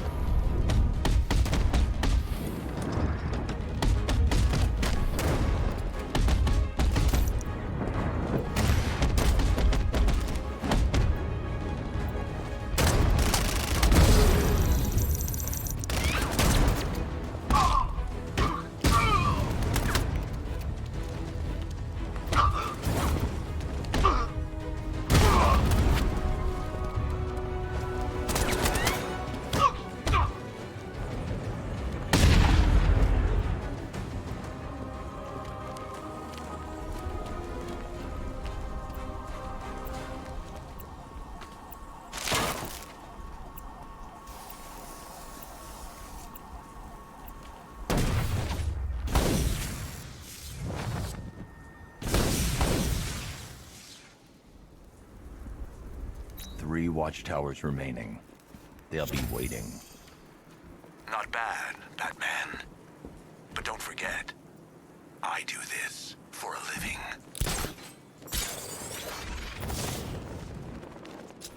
Three watchtowers remaining. They'll be waiting. Not bad, Batman. But don't forget, I do this for a living.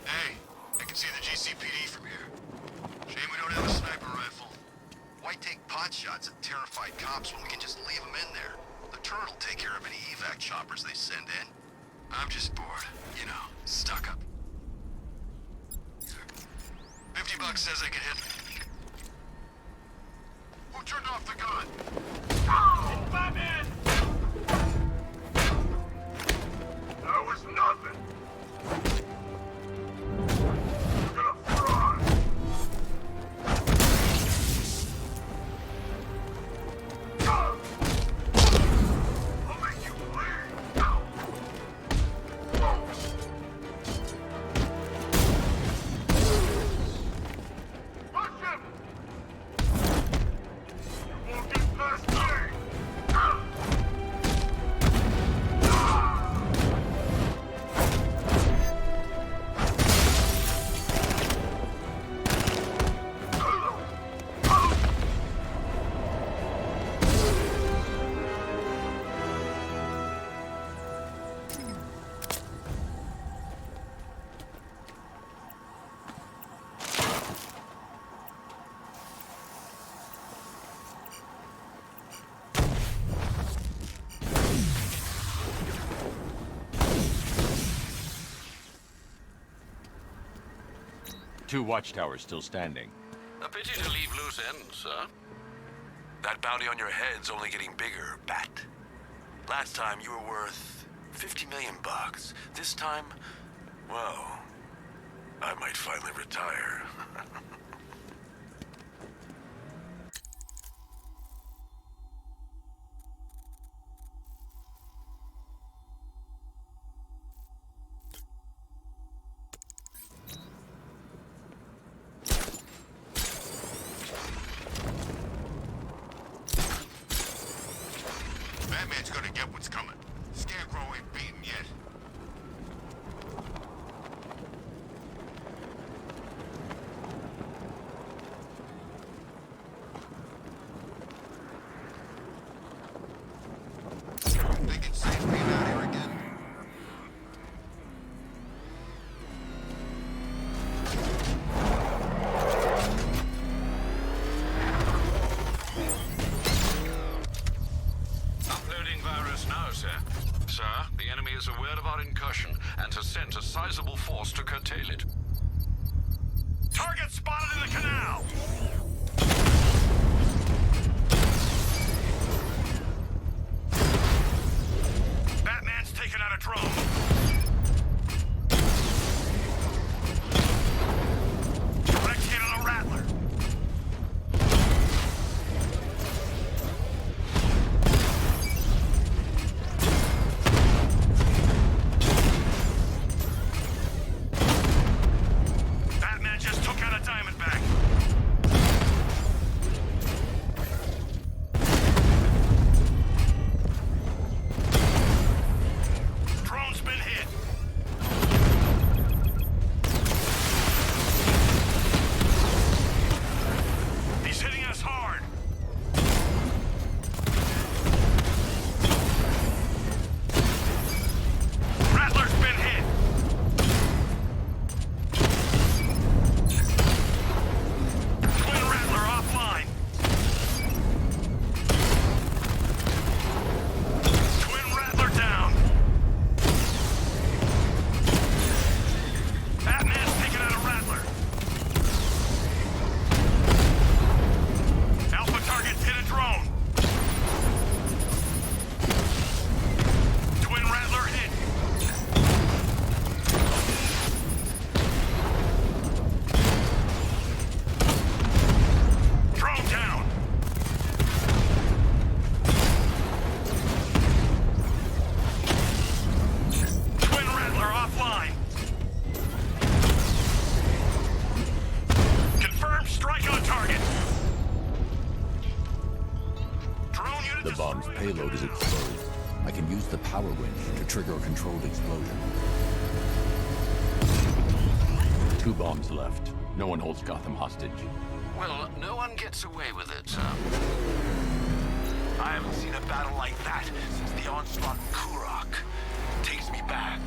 Hey, I can see the GCPD from here. Shame we don't have a sniper rifle. Why take pot shots at terrified cops when we can just leave them in there? The turret will take care of any evac choppers they send in. I'm just bored, you know, stuck up. $50 says I can hit. Who turned off the gun? Oh, it's Batman! That was nothing! You're gonna fry! I'll make you bleed! Rush him! 2 watchtowers still standing. A pity to leave loose ends, sir. That bounty on your head's only getting bigger, Bat. Last time you were worth 50 million bucks. This time, well, I might finally retire. Batman's gonna get what's coming. Scarecrow ain't beaten yet. Think it's safe being out here again? Uploading virus now, sir. Sir, the enemy is aware of our incursion and has sent a sizable force to curtail it. Target spotted in the canal! Batman's taken out a drone. Direct hit on a Rattler. Batman just took out a Diamondback. Drone's been hit. He's hitting us hard. Rattler's been hit. Twin Rattler offline. Twin Rattler down. Batman's taking out a Rattler. Alpha target's hit a drone. Twin Rattler hit. Drone down. Twin Rattler offline. Confirmed strike on target. Drone unit The bomb's payload is exposed. I can use the power winch to trigger a controlled explosion. 2 bombs left. No one holds Gotham hostage. Well, no one gets away with it, sir. I haven't seen a battle like that since the onslaught in Kurok. Takes me back.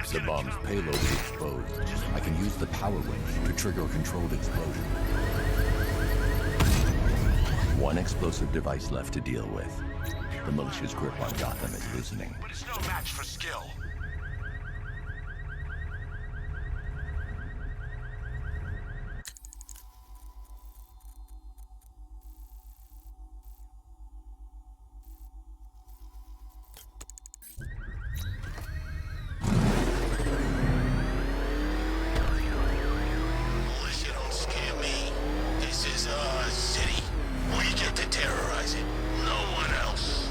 If the bomb's payload is exposed, I can use the power winch to trigger a controlled explosion. One explosive device left to deal with. The militia's grip on Gotham is loosening. But it's no match for skill. Militia don't scare me. This is our city. We get to terrorize it. No one else.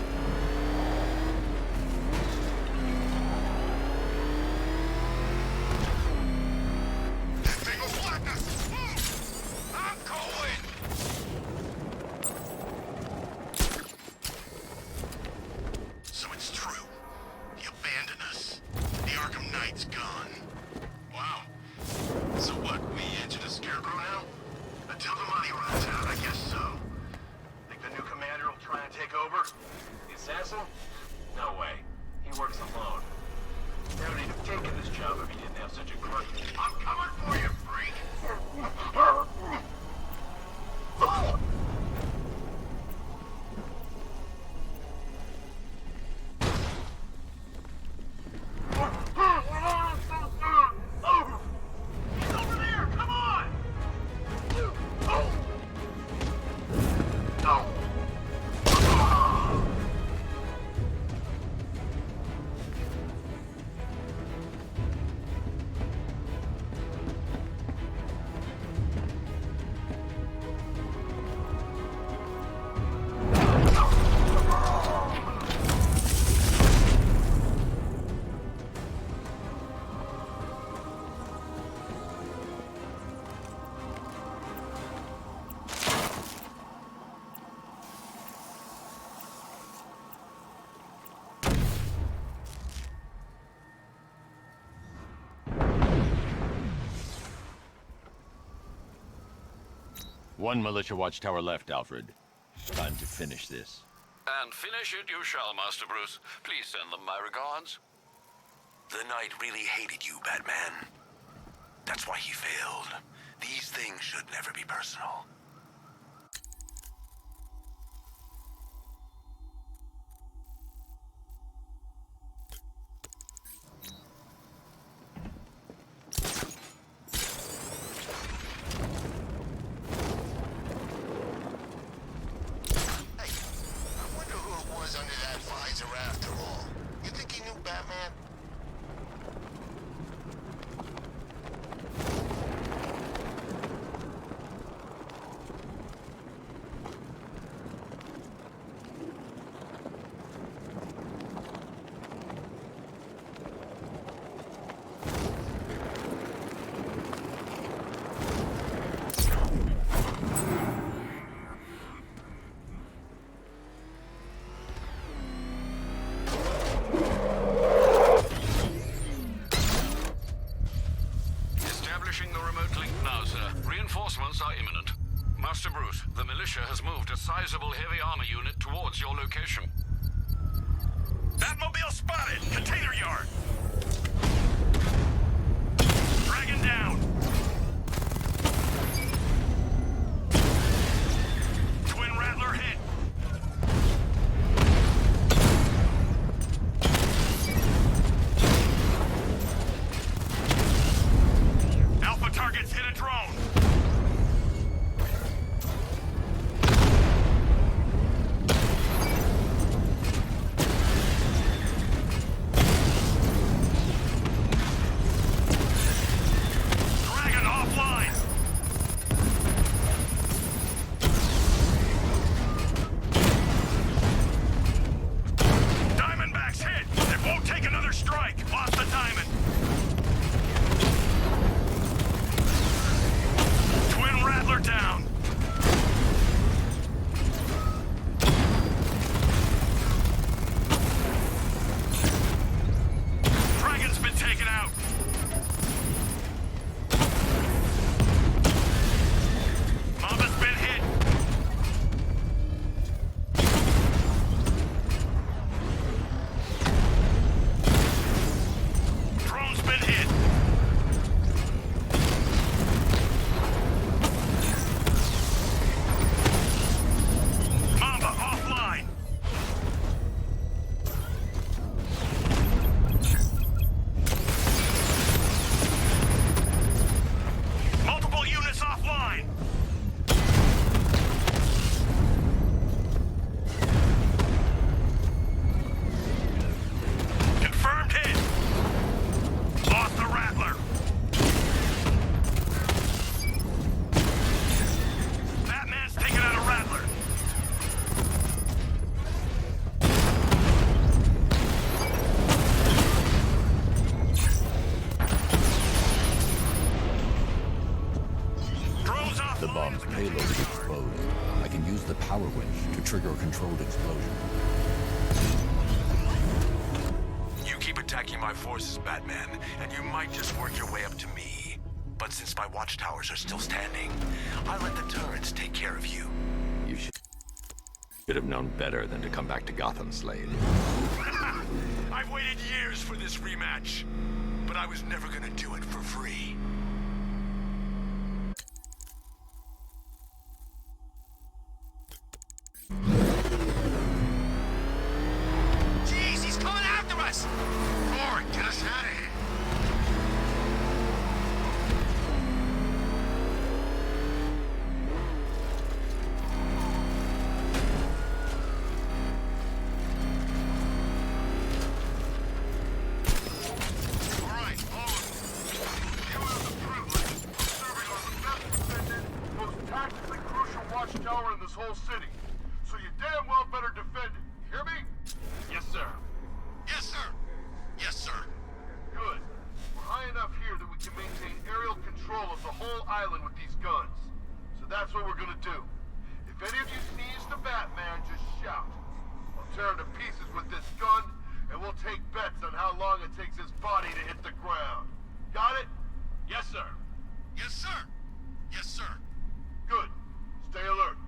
That thing will flatten us. Move! I'm going! So it's true. You abandoned us. The Arkham Knight's gone. Wow. So what, we entered a scarecrow now? Until the money runs out, I guess so. Think the new commander will try and take over? The assassin? No way. He works alone. Never would have taken this job if he didn't have such a crutch. I'm coming for you, freak! He's over there! Come on! One militia watchtower left, Alfred. Time to finish this. And finish it you shall, Master Bruce. Please send them my regards. The Knight really hated you, Batman. That's why he failed. These things should never be personal. Under that visor after all. You think he knew Batman? payload is exposed. I can use the power winch to trigger a controlled explosion. You keep attacking my forces, Batman, and you might just work your way up to me. But since my watchtowers are still standing, I let the turrets take care of you. You should have known better than to come back to Gotham, Slade. I've waited years for this rematch, but I was never gonna do it for free. Jeez, he's coming after us! Lord, get us out of here! Watchtower in this whole city. So you damn well better defend it. You hear me? Yes, sir. Yes, sir! Yes, sir! Good. We're high enough here that we can maintain aerial control of the whole island with these guns. So that's what we're gonna do. If any of you sees the Batman, just shout. I'll tear him to pieces with this gun, and we'll take bets on how long it takes his body to hit the ground. Got it? Yes, sir. Yes, sir! Yes, sir! Good. Stay alert.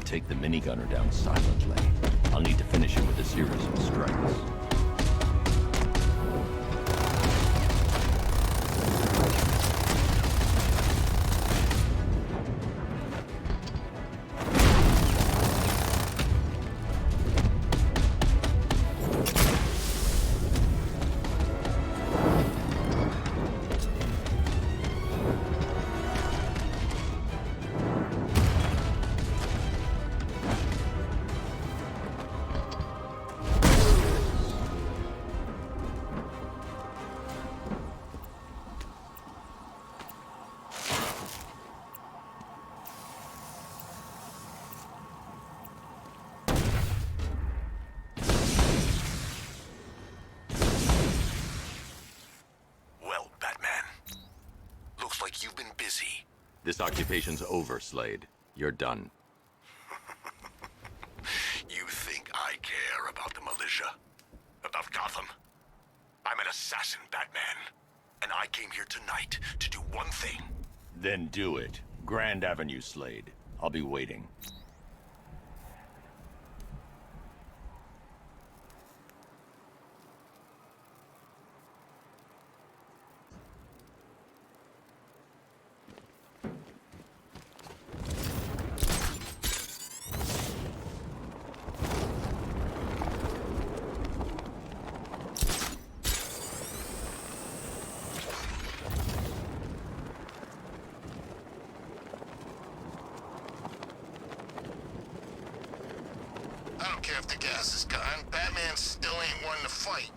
Take the minigunner down silently. I'll need to finish him with a series of strikes. This occupation's over, Slade. You're done. You think I care about the militia? About Gotham? I'm an assassin, Batman. And I came here tonight to do one thing. Then do it. Grand Avenue, Slade. I'll be waiting. don't care if the gas is gone. Batman still ain't one to fight.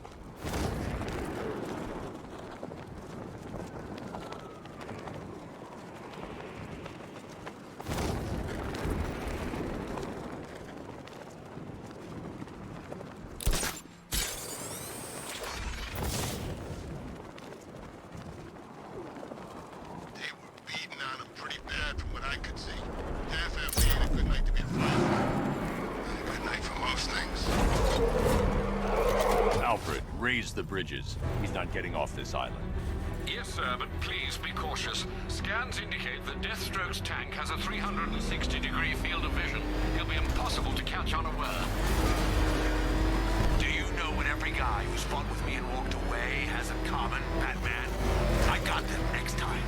Alfred, raise the bridges. He's not getting off this island. Yes, sir, but please be cautious. Scans indicate that Deathstroke's tank has a 360-degree field of vision. He'll be impossible to catch unaware. Do you know what every guy who's fought with me and walked away has in common, Batman? I got them next time.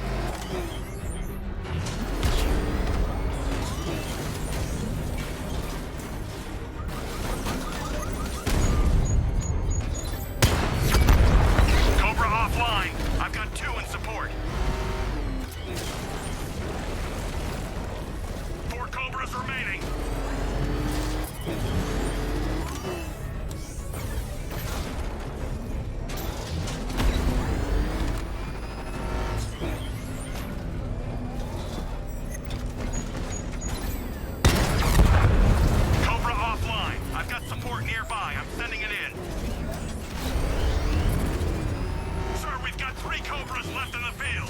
I've got 2 in support. 4 Cobras remaining. Cobra offline. I've got support nearby. I'm sending it in. We've got 3 Cobras left in the field.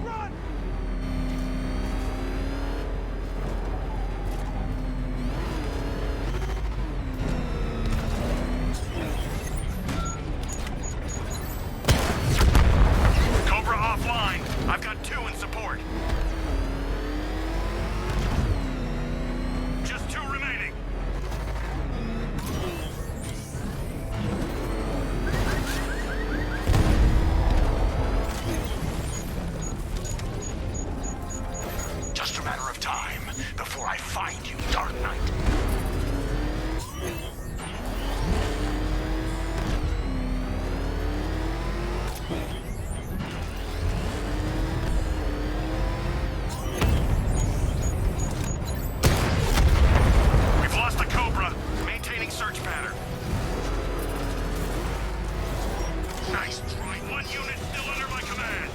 Run! Cobra offline. I've got 2 in support. Just 2 remaining. Just a matter of time before I find you, Dark Knight. We've lost the Cobra. Maintaining search pattern. Nice try. 1 unit still under my command.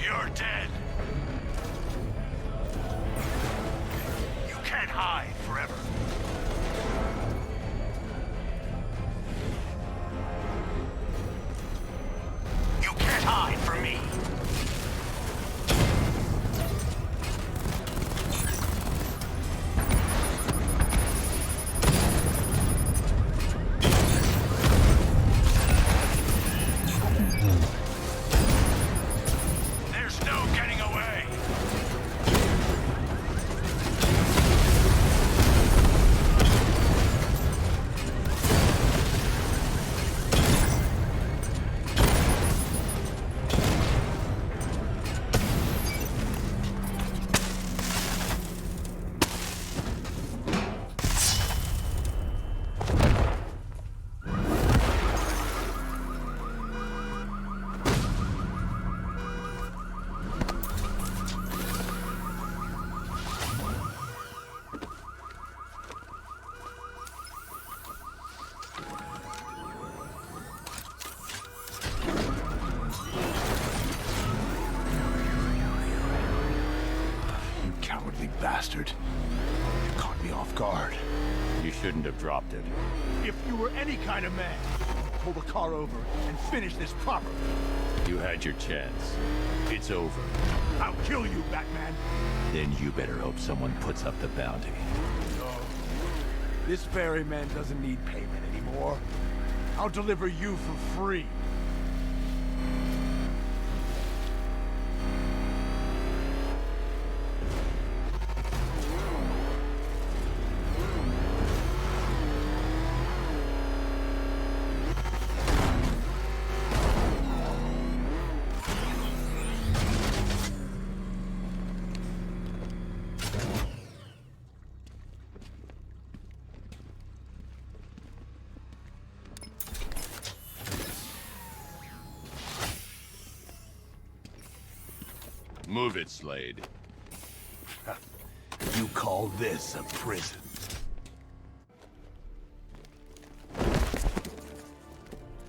You're dead. You can't hide forever. You can't hide from me. There's no getting away. Cowardly bastard. You caught me off guard. You shouldn't have dropped it. If you were any kind of man, pull the car over and finish this properly. You had your chance. It's over. I'll kill you, Batman. Then you better hope someone puts up the bounty. No. This ferryman doesn't need payment anymore. I'll deliver you for free. Move it, Slade. You call this a prison?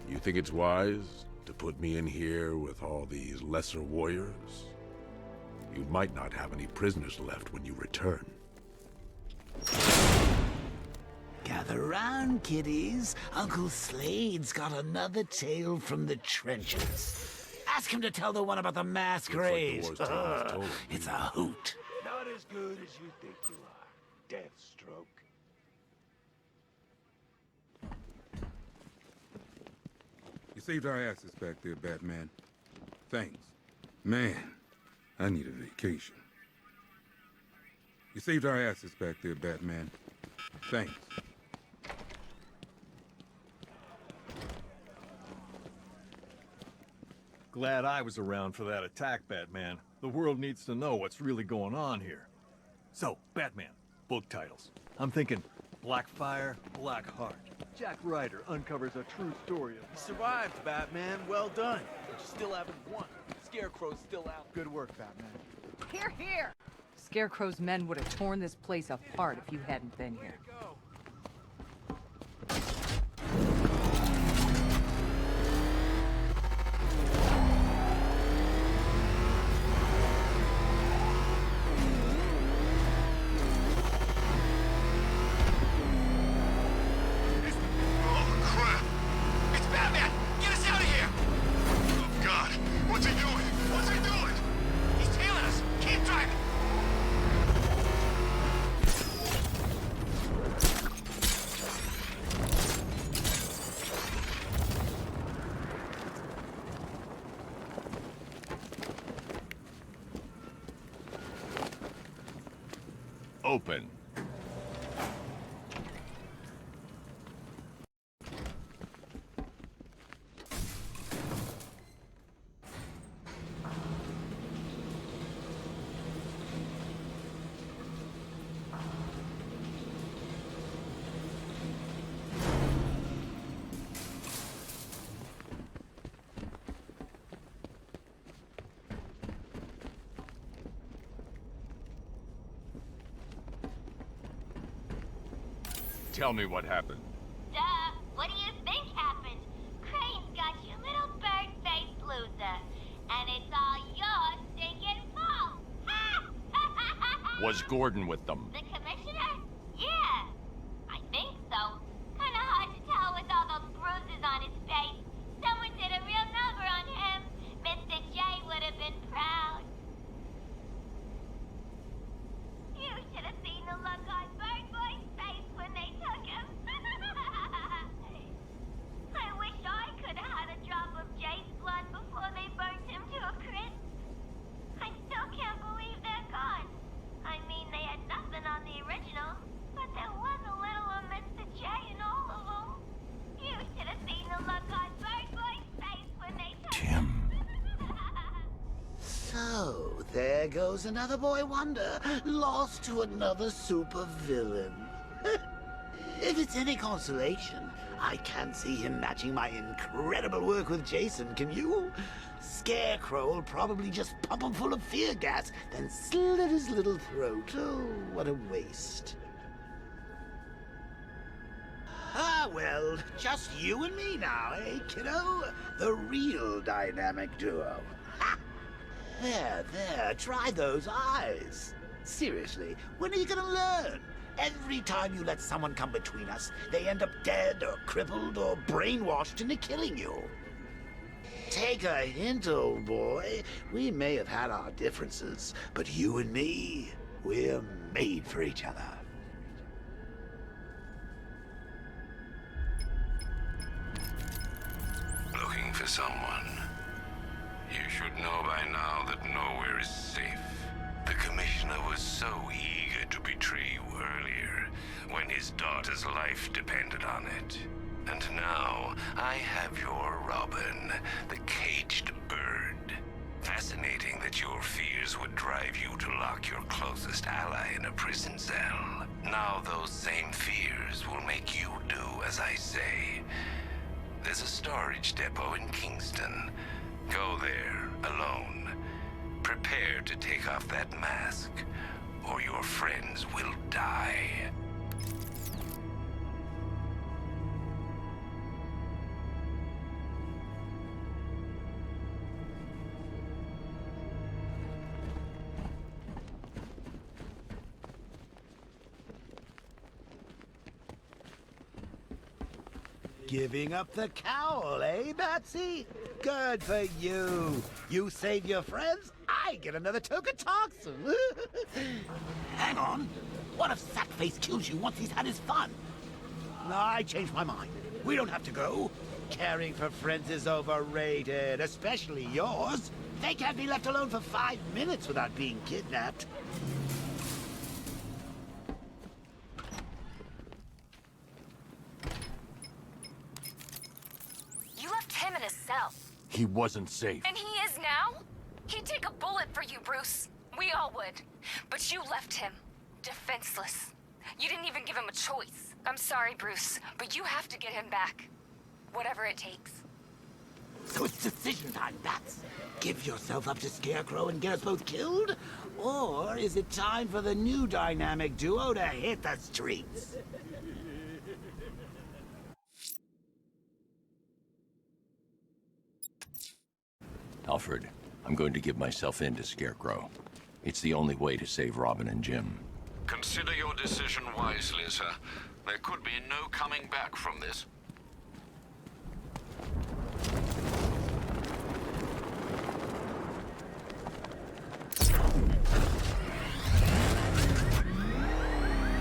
You think it's wise to put me in here with all these lesser warriors? You might not have any prisoners left when you return. Gather round, kiddies. Uncle Slade's got another tale from the trenches. Ask him to tell the one about the mass graves. It's a hoot. Not as good as you think you are, Deathstroke. You saved our asses back there, Batman. Thanks. Man, I need a vacation. You saved our asses back there, Batman. Thanks. Glad I was around for that attack, Batman. The world needs to know what's really going on here. So, Batman, book titles. I'm thinking Blackfire, Blackheart. Jack Ryder uncovers a true story of... You survived, Batman. Well done. But you still haven't won. Scarecrow's still out. Good work, Batman. Here, here! Scarecrow's men would have torn this place apart if you hadn't been here. Open. Tell me what happened. Duh! What do you think happened? Crane's got you little bird-faced loser. And it's all your Was Gordon with them? The commissioner? Yeah, I think so. Kinda hard to tell with all those bruises on his face. Someone did a real number on him. Mr. J would have been proud. You should have seen the look on Bird Boy's face when they took him. I wish I could have had a drop of Jay's blood before they burnt him to a crisp. I still can't believe they're gone. I mean, they had nothing on the original, but there was a little of Mr. J in all of them. You should have seen the look on Bird Boy's face when they took him. So, there goes another boy wonder, lost to another supervillain. If it's any consolation, I can't see him matching my incredible work with Jason, can you? Scarecrow will probably just pump him full of fear gas, then slit his little throat. Oh, what a waste. Ah, well, just you and me now, eh, kiddo? The real dynamic duo. Ha! There, try those eyes. Seriously, when are you gonna learn? Every time you let someone come between us, they end up dead or crippled or brainwashed into killing you. Take a hint, old boy. We may have had our differences, but you and me, we're made for each other. Looking for someone. You should know by now that nowhere is safe. The Commissioner was so eager to betray you earlier, when his daughter's life depended on it. And now, I have your Robin, the caged bird. Fascinating that your fears would drive you to lock your closest ally in a prison cell. Now those same fears will make you do as I say. There's a storage depot in Kingston. Go there, alone. Prepare to take off that mask, or your friends will die. Giving up the cowl, eh, Batsy? Good for you. You save your friends, I get another token toxin. Hang on. What if Sackface kills you once he's had his fun? No, I changed my mind. We don't have to go. Caring for friends is overrated, especially yours. They can't be left alone for 5 minutes without being kidnapped. He wasn't safe. And he is now? He'd take a bullet for you, Bruce. We all would. But you left him defenseless. You didn't even give him a choice. I'm sorry, Bruce, but you have to get him back. Whatever it takes. So it's decision time, Bats. Give yourself up to Scarecrow and get us both killed? Or is it time for the new dynamic duo to hit the streets? Alfred, I'm going to give myself in to Scarecrow. It's the only way to save Robin and Jim. Consider your decision wisely, sir. There could be no coming back from this.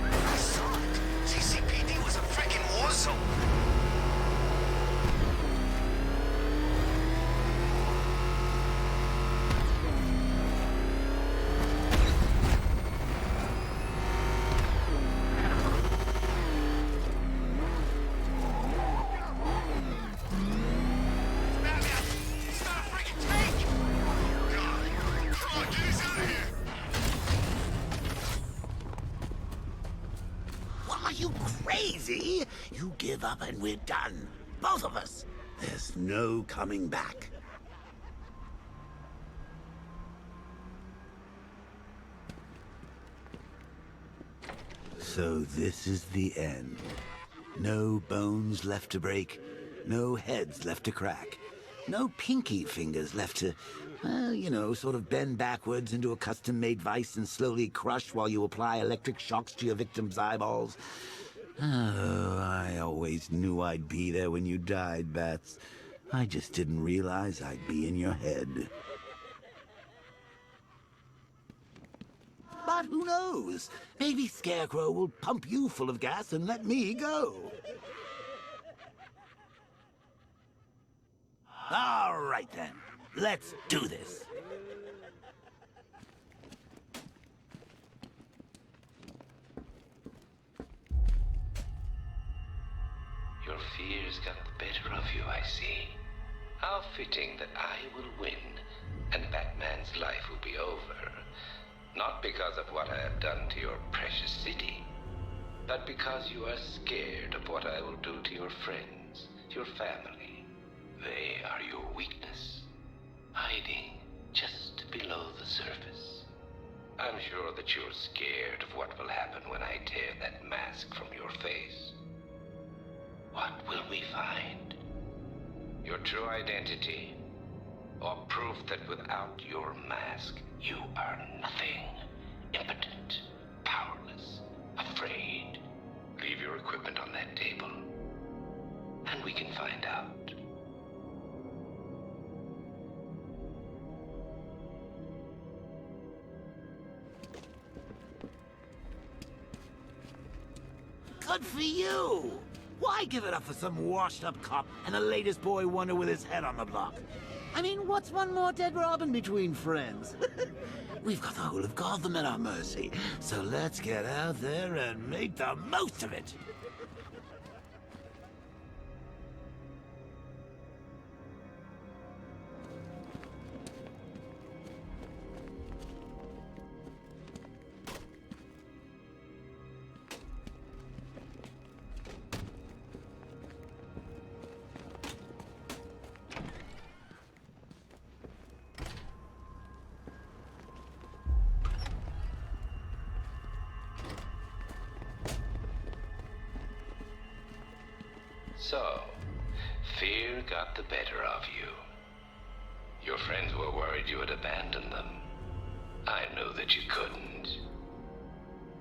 I saw it. CCPD was a freaking war zone. Crazy? You give up and we're done. Both of us. There's no coming back. So this is the end. No bones left to break, no heads left to crack. No pinky fingers left to, well, you know, sort of bend backwards into a custom-made vice and slowly crush while you apply electric shocks to your victim's eyeballs. Oh, I always knew I'd be there when you died, Bats. I just didn't realize I'd be in your head. But who knows? Maybe Scarecrow will pump you full of gas and let me go. All right, then. Let's do this. Your fears got the better of you, I see. How fitting that I will win, and Batman's life will be over. Not because of what I have done to your precious city, but because you are scared of what I will do to your friends, your family. They are your weakness, hiding just below the surface. I'm sure that you're scared of what will happen when I tear that mask from your face. What will we find? Your true identity, or proof that without your mask, you are nothing. Impotent, powerless, afraid. Leave your equipment on that table, and we can find out. Good for you! Why give it up for some washed-up cop and the latest boy wonder with his head on the block? I mean, what's one more dead Robin between friends? We've got the whole of Gotham at our mercy, so let's get out there and make the most of it! So, fear got the better of you. Your friends were worried you would abandon them. I knew that you couldn't.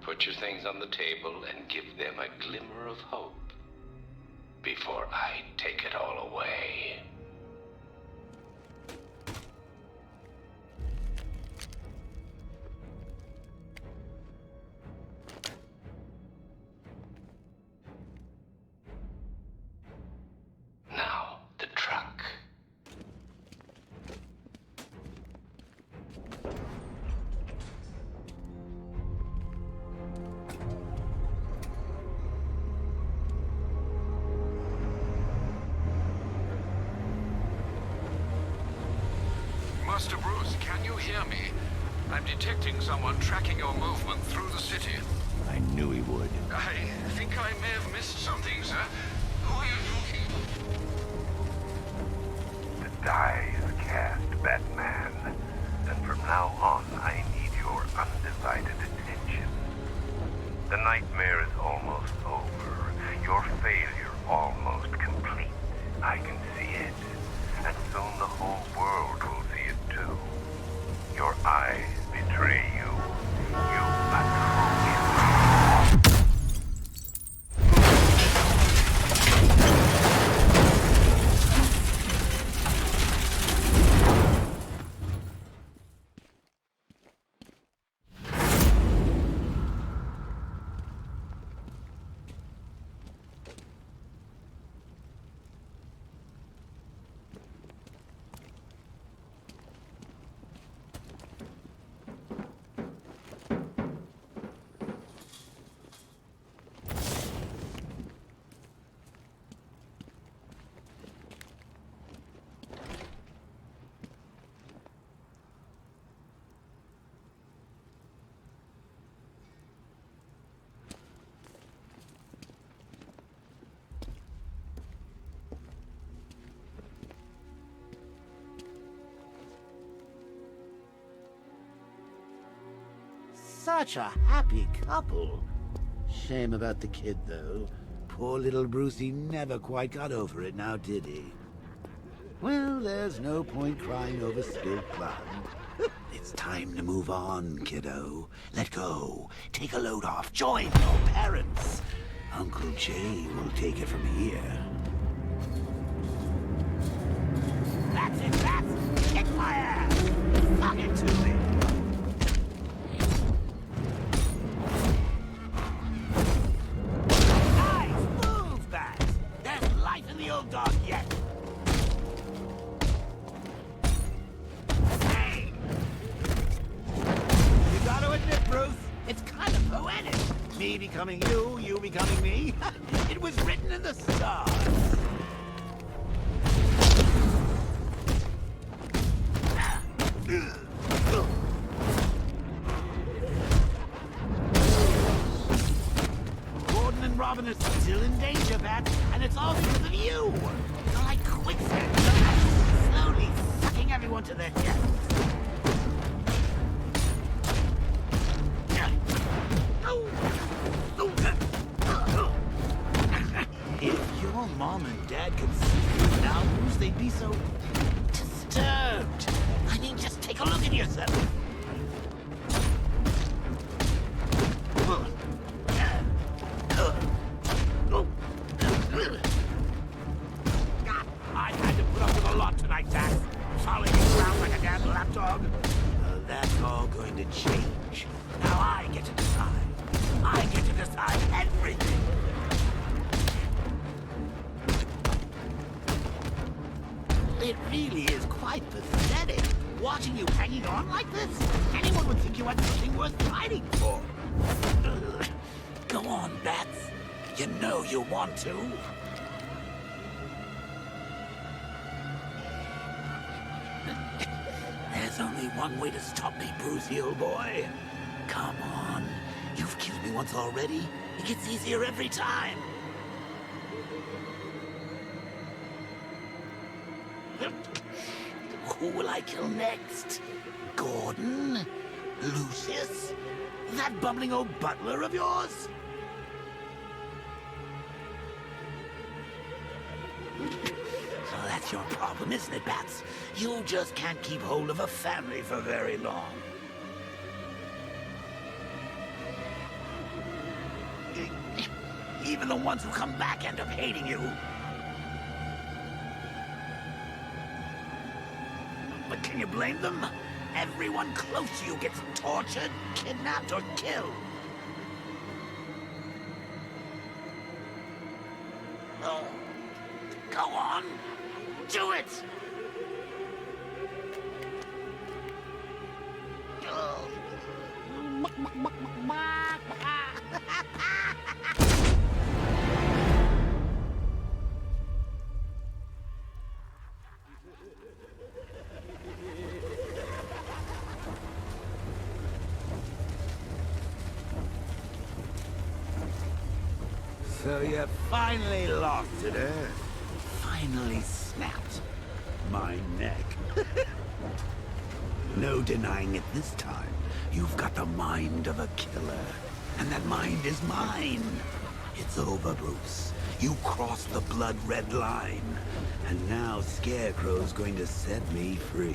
Put your things on the table and give them a glimmer of hope before I take it all away. Now, the truck. Master Bruce, can you hear me? I'm detecting someone tracking your movement through the city. I knew he would. I think I may have missed something, sir. Who are you talking to? The die is cast, Batman. And from now on, I need your undivided attention. The nightmare is almost over. Your failure almost complete. I can see it. And soon the whole world will see it too. Your eyes betray you. You must Such a happy couple. Shame about the kid, though. Poor little Brucey never quite got over it now, did he? Well, there's no point crying over spilled blood. It's time to move on, kiddo. Let go. Take a load off. Join your parents. Uncle Jay will take it from here. That's it, that's kick my ass! Fuck it to me! Nice move, Bats! There's life in the old dog yet! Hey! You gotta admit, Bruce, it's kind of poetic. Me becoming you, you becoming me. It was written in the stars. Gordon and Robin are still in danger, Bat, and it's all because of you. You're like quicksand, slowly sucking everyone to their death. If your mom and dad could see you now, Bruce, they'd be so disturbed. I mean, just take a look at yourself. I've had to put up with a lot tonight, Dax. Following you around like a damn lapdog. That's all going to change. Now I get to decide. I get to decide everything. It really is quite pathetic, watching you hanging on like this. Anyone would think you had something worth fighting for. Go on, Bats. You know you want to. There's only one way to stop me, Brucey, old boy. Come on. You've killed me once already. It gets easier every time. Who will I kill next? Gordon? Lucius? That bumbling old butler of yours? Oh, that's your problem, isn't it, Bats? You just can't keep hold of a family for very long. Even the ones who come back end up hating you. But can you blame them? Everyone close to you gets tortured, kidnapped, or killed. Oh, go on. Do it! So you finally lost it, eh? Finally snapped my neck. No denying it this time. You've got the mind of a killer. And that mind is mine. It's over, Bruce. You crossed the blood-red line. And now Scarecrow's going to set me free.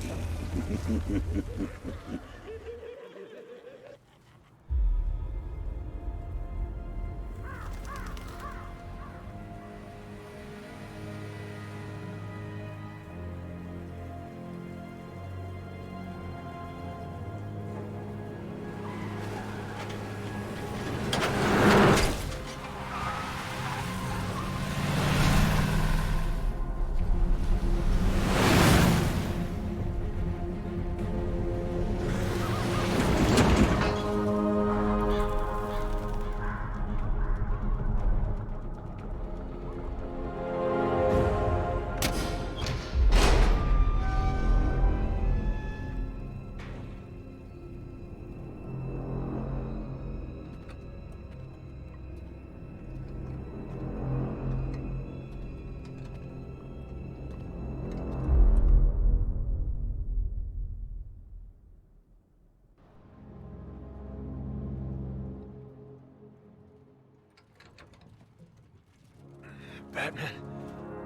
Batman,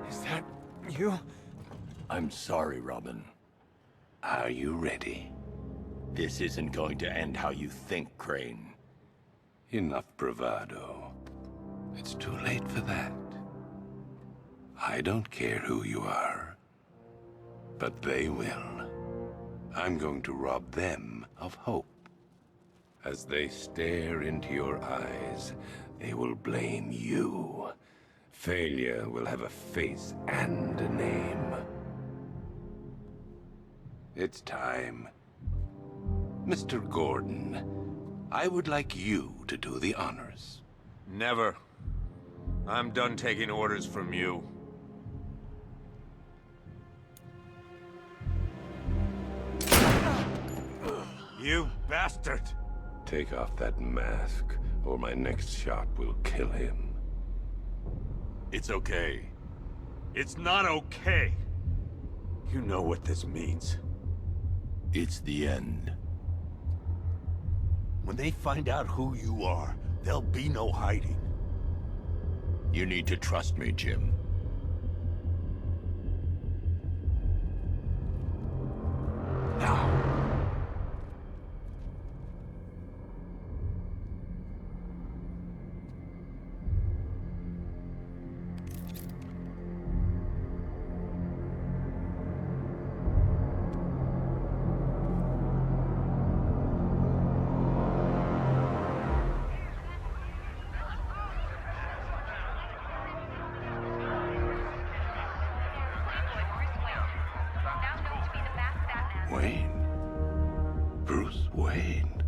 is that you? I'm sorry, Robin. Are you ready? This isn't going to end how you think, Crane. Enough bravado. It's too late for that. I don't care who you are, but they will. I'm going to rob them of hope. As they stare into your eyes, they will blame you. Failure will have a face and a name. It's time. Mr. Gordon, I would like you to do the honors. Never. I'm done taking orders from you. You bastard! Take off that mask, or my next shot will kill him. It's okay. It's not okay. You know what this means. It's the end. When they find out who you are, there'll be no hiding. You need to trust me, Jim. Now. Wayne. Bruce Wayne.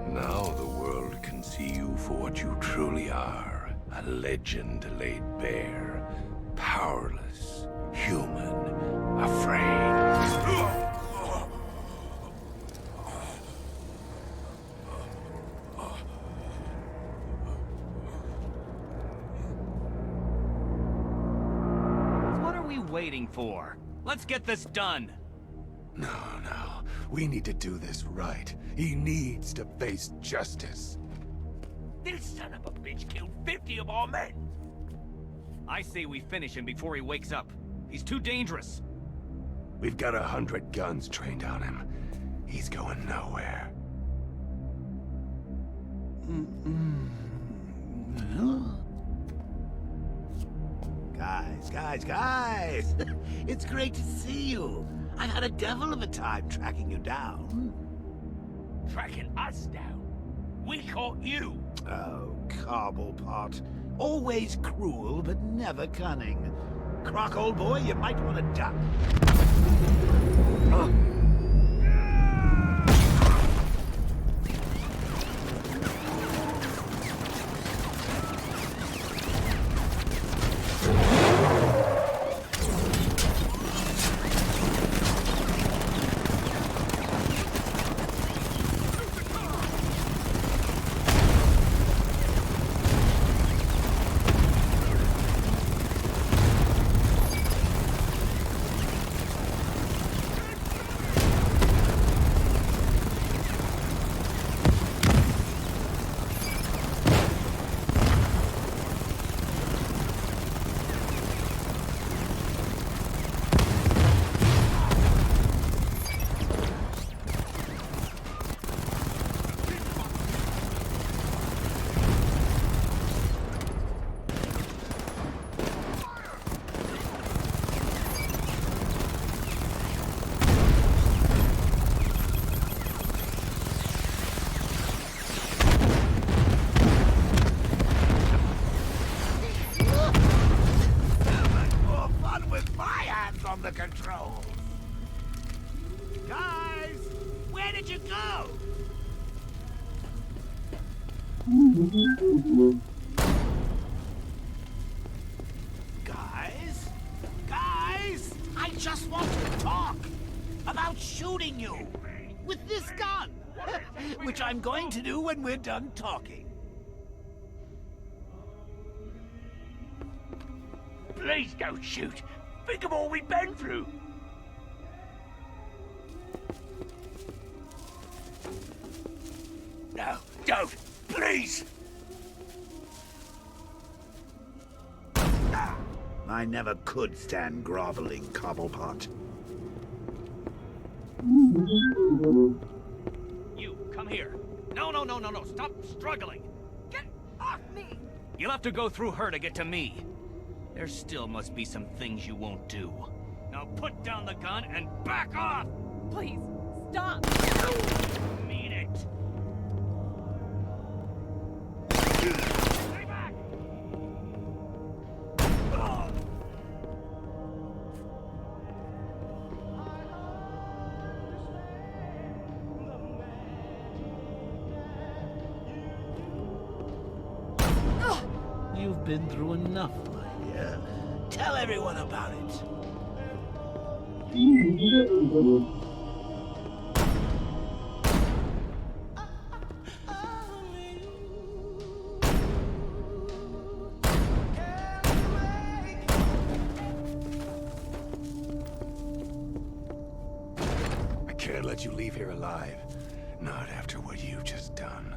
Now the world can see you for what you truly are. A legend laid bare. Powerless. Human. Afraid. What are we waiting for? Let's get this done! No. We need to do this right. He needs to face justice. This son of a bitch killed 50 of our men! I say we finish him before he wakes up. He's too dangerous. We've got 100 guns trained on him. He's going nowhere. Guys! It's great to see you. I've had a devil of a time tracking you down. Tracking us down? We caught you! Oh, Cobblepot. Always cruel, but never cunning. Croc, old boy, you might want to duck. Control. Guys, where did you go? Guys, I just want to talk about shooting you with this gun, which I'm going to do when we're done talking. Please don't shoot. Think of all we've been through. No, don't, please. My I never could stand groveling, Cobblepot. You, come here. No, stop struggling. Get off me! You'll have to go through her to get to me. There still must be some things you won't do. Now put down the gun and back off! Please, stop! Mean it! Stay back! You've been through enough, my dear. Tell everyone about it. I can't let you leave here alive. Not after what you've just done.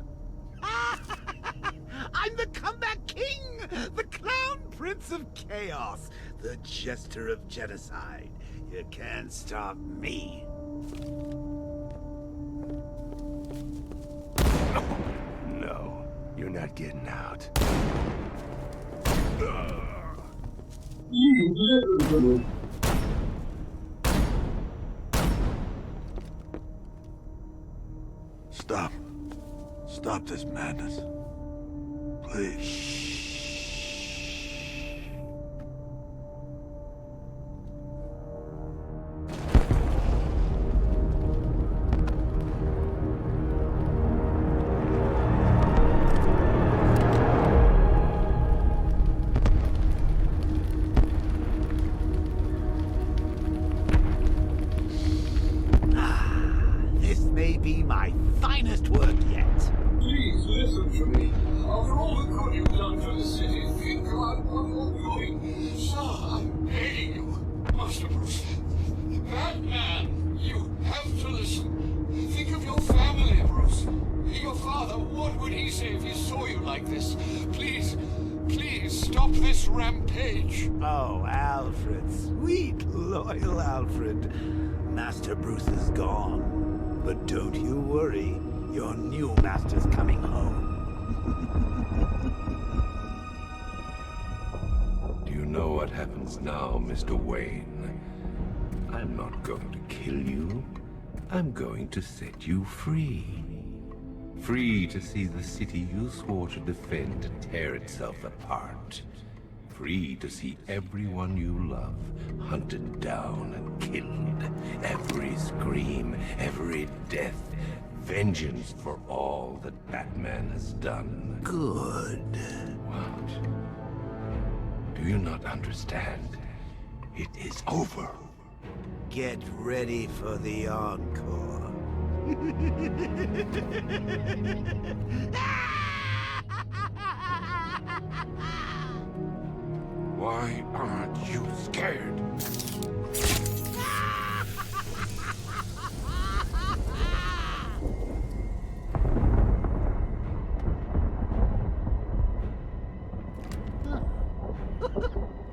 I'm the comeback king! The clown prince of chaos! The jester of genocide. You can't stop me. No, you're not getting out. Stop. Stop this madness. Please. This may be my finest work yet. Please listen to me. After all the good you've done for the city, think about what you're doing. Sir, I'm begging you. Master Bruce. Batman, you have to listen. Think of your family, Bruce. Your father, what would he say if he saw you like this? Please, please, stop this rampage. Oh, Alfred. Sweet, loyal Alfred. Master Bruce is gone. But don't you worry. Your new master's coming home. Do you know what happens now, Mr. Wayne? I'm not going to kill you. I'm going to set you free. Free to see the city you swore to defend tear itself apart. Free to see everyone you love hunted down and killed. Every scream, every death. Vengeance for all that Batman has done. Good. What? Do you not understand? It is over. Get ready for the encore. Why aren't you scared?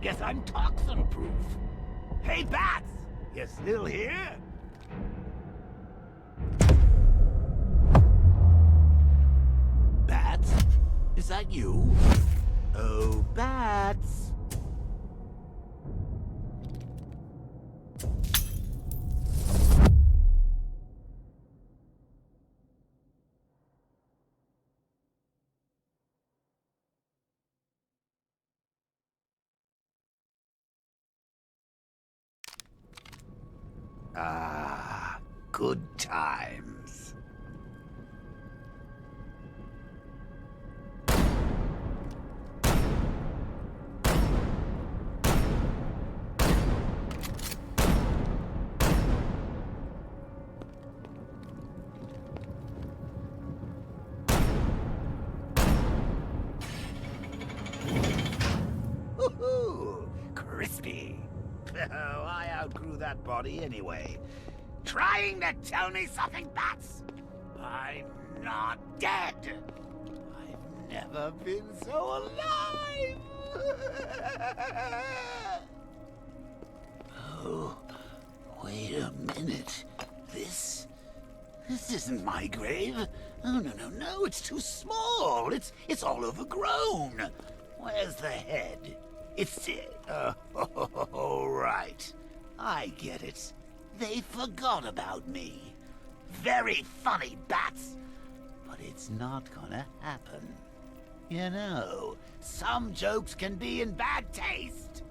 Guess I'm toxin-proof. Hey, Bats! You still here? Bats? Is that you? Oh, Bats! Ah, good times. Woohoo! Crispy. Oh, I outgrew that body anyway. Trying to tell me something, Bats? I'm not dead. I've never been so alive. Oh, wait a minute. This isn't my grave. Oh, no, it's too small. It's all overgrown. Where's the head? It's oh, right. I get it. They forgot about me. Very funny, bats. But it's not gonna happen. You know, some jokes can be in bad taste.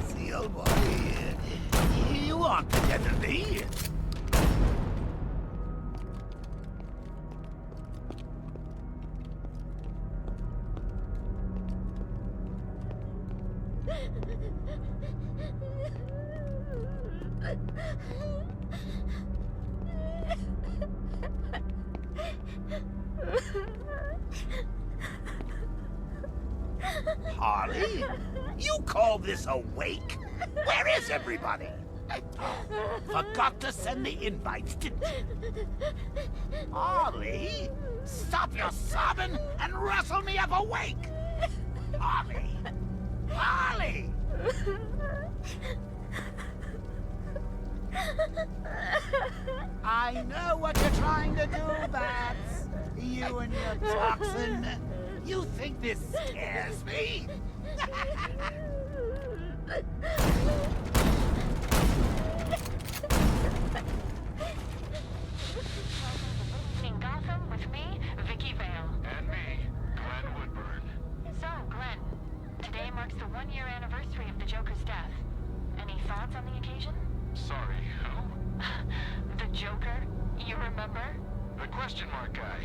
See, old boy, you aren't the death of me. Harley? You call this a wake? Where is everybody? Oh, forgot to send the invites, didn't you? Harley? Stop your sobbing and rustle me up a wake! Harley! Harley! I know what you're trying to do, Bats. You and your toxin. You think this scares me? In Gotham with me, Vicky Vale. And me, Glenn Woodburn. So, Glenn, today marks the one-year anniversary of the Joker's death. Any thoughts on the occasion? Sorry, who? The Joker, you remember? The question mark guy.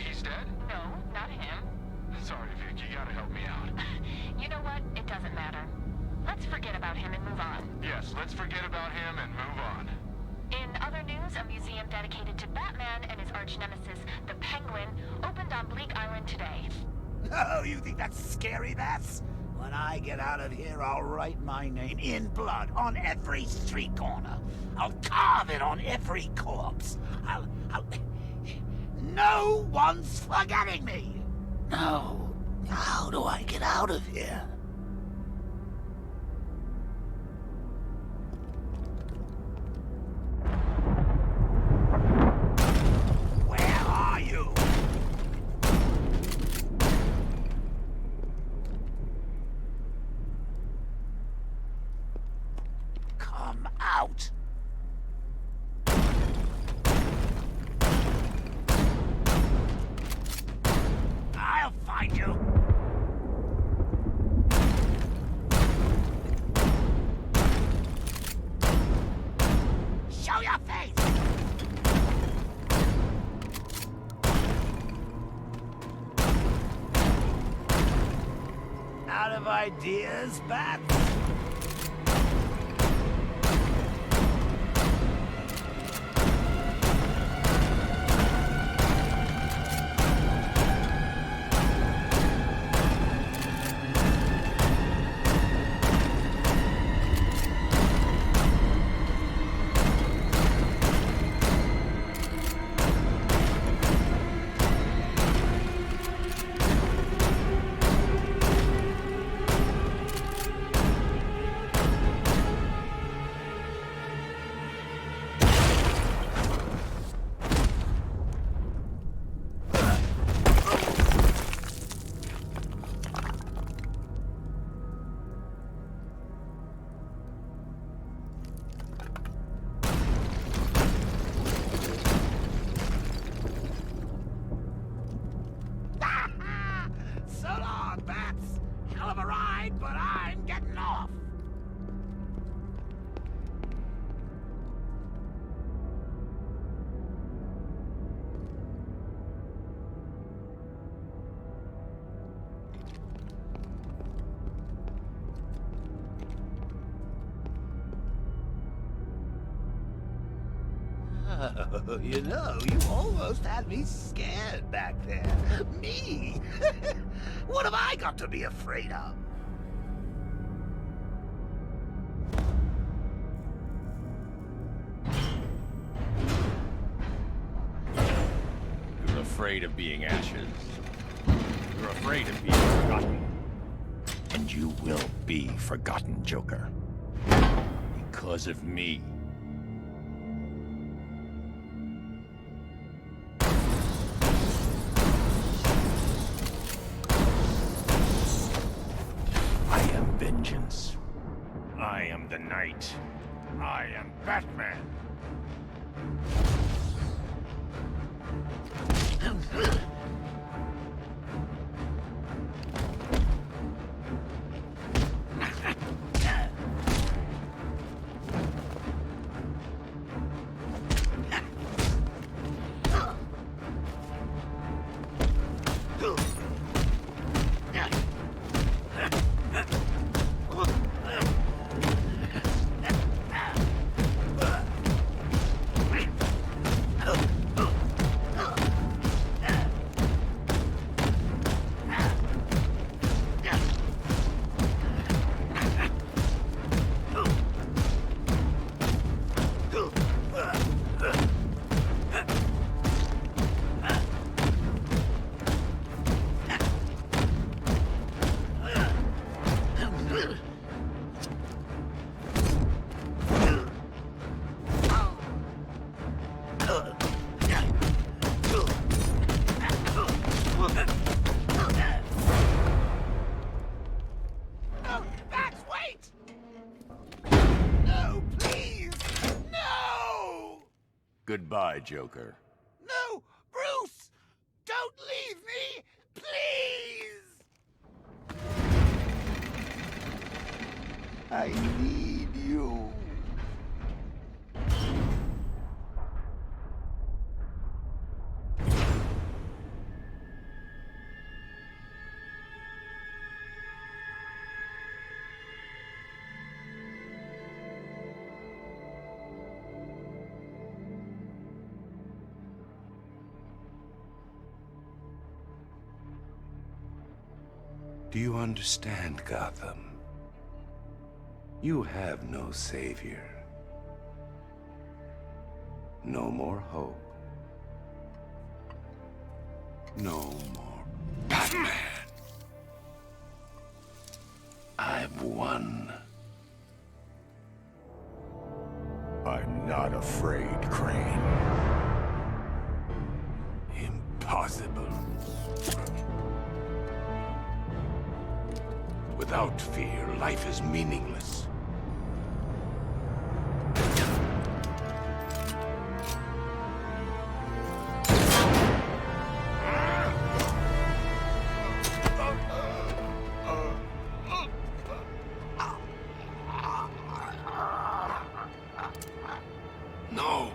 He's dead? No, not him. Sorry, Vic, you gotta help me out. You know what? It doesn't matter. Let's forget about him and move on. Yes, let's forget about him and move on. In other news, a museum dedicated to Batman and his arch-nemesis, the Penguin, opened on Bleak Island today. Oh, you think that's scary, Bats? When I get out of here, I'll write my name in blood on every street corner. I'll carve it on every corpse. I'll... No one's forgetting me! No. How do I get out of here? Where are you? Come out. I'll find you. Show your face. Out of ideas, Bats? So long, Bats. Hell of a ride, but I'm getting off. You know, you almost had me scared back there. Me? What have I got to be afraid of? You're afraid of being ashes. You're afraid of being forgotten. And you will be forgotten, Joker. Because of me. I am vengeance. I am the Knight. I am Batman. Goodbye, Joker. No! Bruce! Don't leave me! Please! I need you. Do you understand, Gotham? You have no savior. No more hope. No more Batman. I've won. I'm not afraid, Crane. Impossible. Without fear, life is meaningless. No.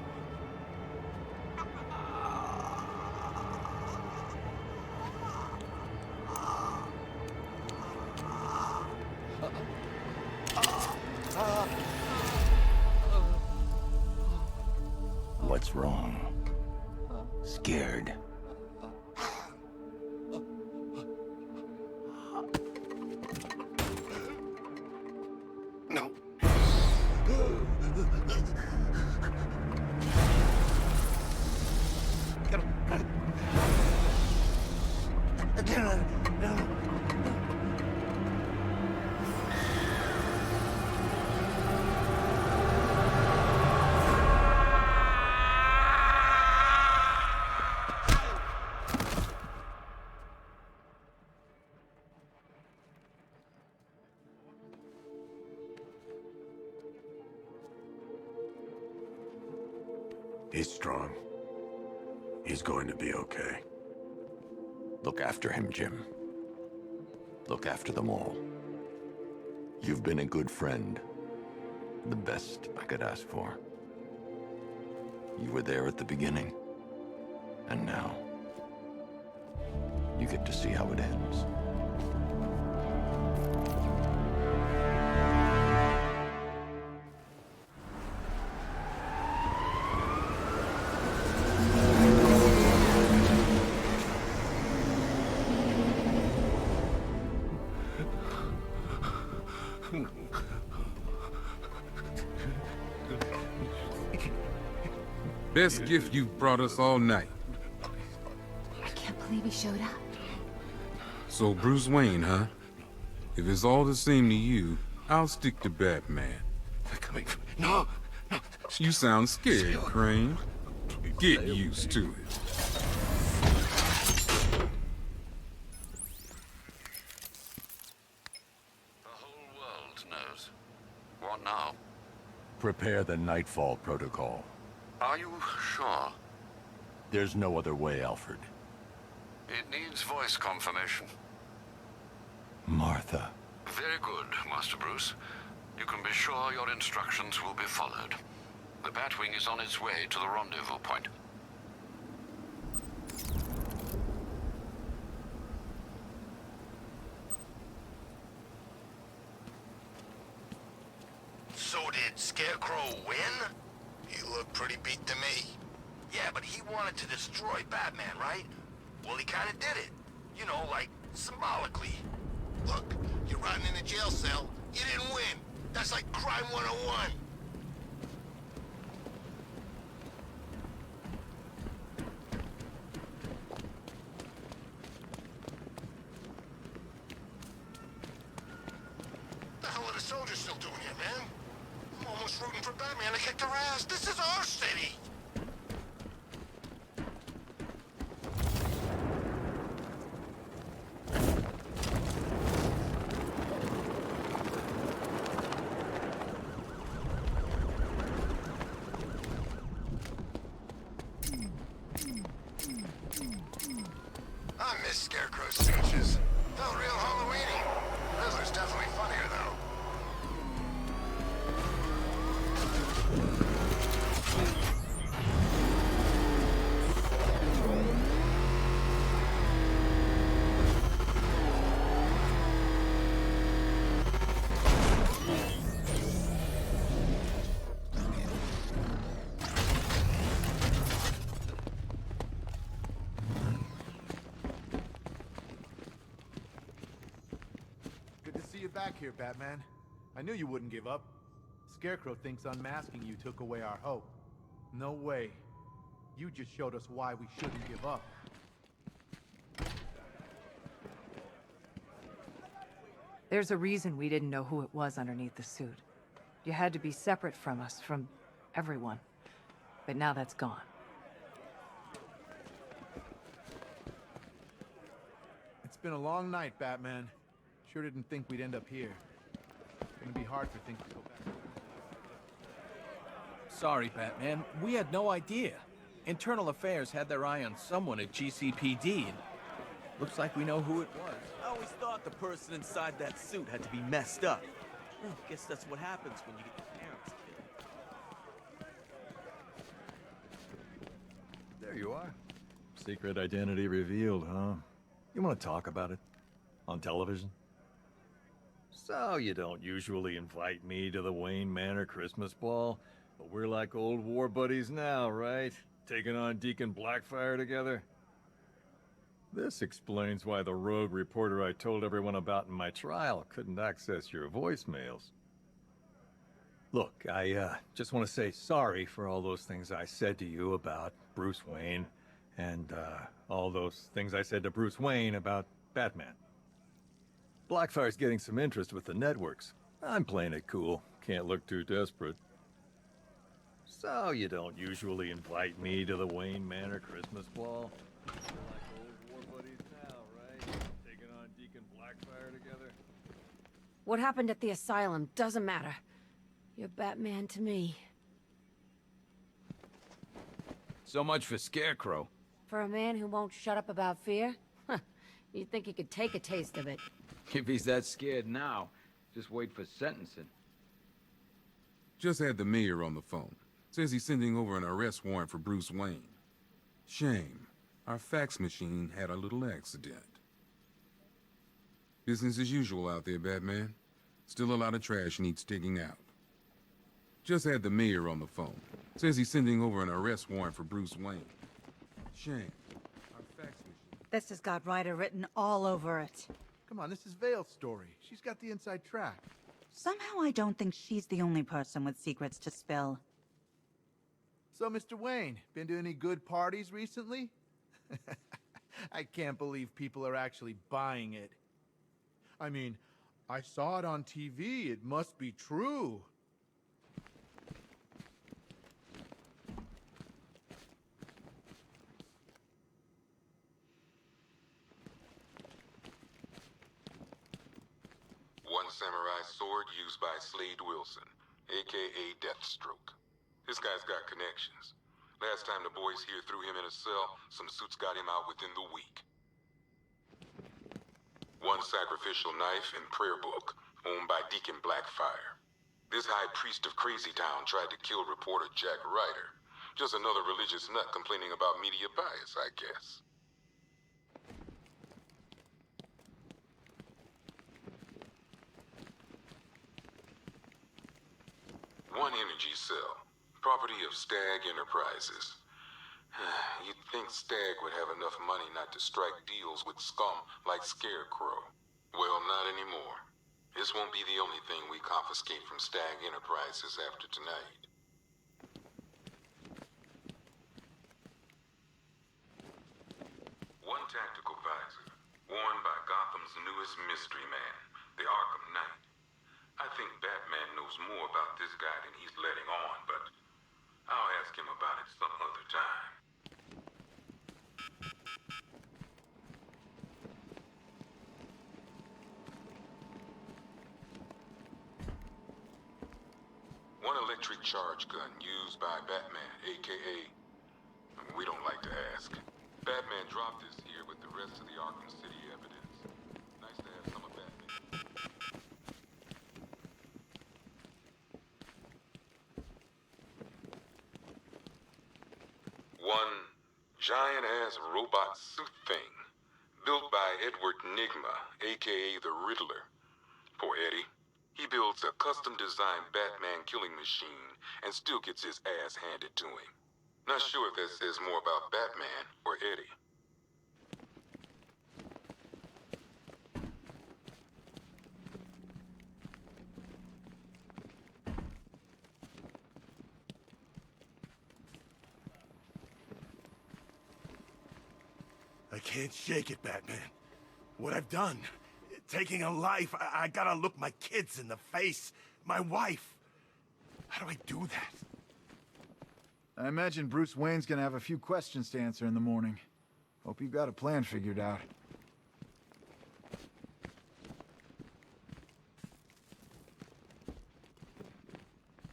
What's wrong? Scared? No. He's strong. He's going to be okay. Look after him, Jim. Look after them all. You've been a good friend. The best I could ask for. You were there at the beginning. And now, you get to see how it ends. Best gift you've brought us all night. I can't believe he showed up. So Bruce Wayne, huh? If it's all the same to you, I'll stick to Batman. No! You sound scared, Crane. Get used to it. The whole world knows. What now? Prepare the Nightfall Protocol. Are you sure? There's no other way, Alfred. It needs voice confirmation. Martha. Very good, Master Bruce. You can be sure your instructions will be followed. The Batwing is on its way to the rendezvous point. So did Scarecrow win? He looked pretty beat to me. Yeah, but he wanted to destroy Batman, right? Well, he kinda did it. You know, like, symbolically. Look, you're rotting in a jail cell. You didn't win. That's like crime 101. The hell are the soldiers still doing here, man? I'm almost rooting for Batman to kick their ass. This is our city. I miss Scarecrow's speeches. Felt real Halloween-y. Riddler's definitely funnier, though. Good to see you back here, Batman. I knew you wouldn't give up. Scarecrow thinks unmasking you took away our hope. No way. You just showed us why we shouldn't give up. There's a reason we didn't know who it was underneath the suit. You had to be separate from us, from everyone. But now that's gone. It's been a long night, Batman. Sure didn't think we'd end up here. It's gonna be hard for things to go back. Sorry, Batman. We had no idea. Internal Affairs had their eye on someone at GCPD, and looks like we know who it was. I always thought the person inside that suit had to be messed up. Well, guess that's what happens when you get your parents killed. There you are. Secret identity revealed, huh? You want to talk about it? On television? So you don't usually invite me to the Wayne Manor Christmas ball, but we're like old war buddies now, right? Taking on Deacon Blackfire together? This explains why the rogue reporter I told everyone about in my trial couldn't access your voicemails. Look, I just want to say sorry for all those things I said to you about Bruce Wayne, and all those things I said to Bruce Wayne about Batman. Blackfire's getting some interest with the networks. I'm playing it cool. Can't look too desperate. So you don't usually invite me to the Wayne Manor Christmas ball? We're like old war buddies now, right? Taking on Deacon Blackfire together? What happened at the asylum doesn't matter. You're Batman to me. So much for Scarecrow. For a man who won't shut up about fear? Huh. You'd think he could take a taste of it. If he's that scared now, just wait for sentencing. Just had the mayor on the phone. Says he's sending over an arrest warrant for Bruce Wayne. Shame. Our fax machine had a little accident. Business as usual out there, Batman. Still a lot of trash needs digging out. Just had the mayor on the phone. Says he's sending over an arrest warrant for Bruce Wayne. Shame. Our fax machine. This has got Ryder written all over it. Come on, this is Vale's story. She's got the inside track. Somehow I don't think she's the only person with secrets to spill. So, Mr. Wayne, been to any good parties recently? I can't believe people are actually buying it. I mean, I saw it on TV. It must be true. One samurai sword used by Slade Wilson, a.k.a. Deathstroke. This guy's got connections. Last time the boys here threw him in a cell, some suits got him out within the week. One sacrificial knife and prayer book, owned by Deacon Blackfire. This high priest of Crazy Town tried to kill reporter Jack Ryder. Just another religious nut complaining about media bias, I guess. One energy cell, property of Stag Enterprises. You'd think Stag would have enough money not to strike deals with scum like Scarecrow. Well, not anymore. This won't be the only thing we confiscate from Stag Enterprises after tonight. One tactical visor, worn by Gotham's newest mystery man, the Arkham Knight. I think Batman knows more about this guy than he's letting on, but I'll ask him about it some other time. One electric charge gun used by Batman, a.k.a. We don't like to ask. Batman dropped this here with the rest of the Arkham City evidence. Nice to have some of Batman. One giant-ass robot suit thing, built by Edward Nygma, a.k.a. the Riddler. Poor Eddie. He builds a custom-designed Batman killing machine and still gets his ass handed to him. Not sure if that says more about Batman or Eddie. I can't shake it, Batman. What I've done, taking a life, I gotta look my kids in the face. My wife. How do I do that? I imagine Bruce Wayne's gonna have a few questions to answer in the morning. Hope you've got a plan figured out.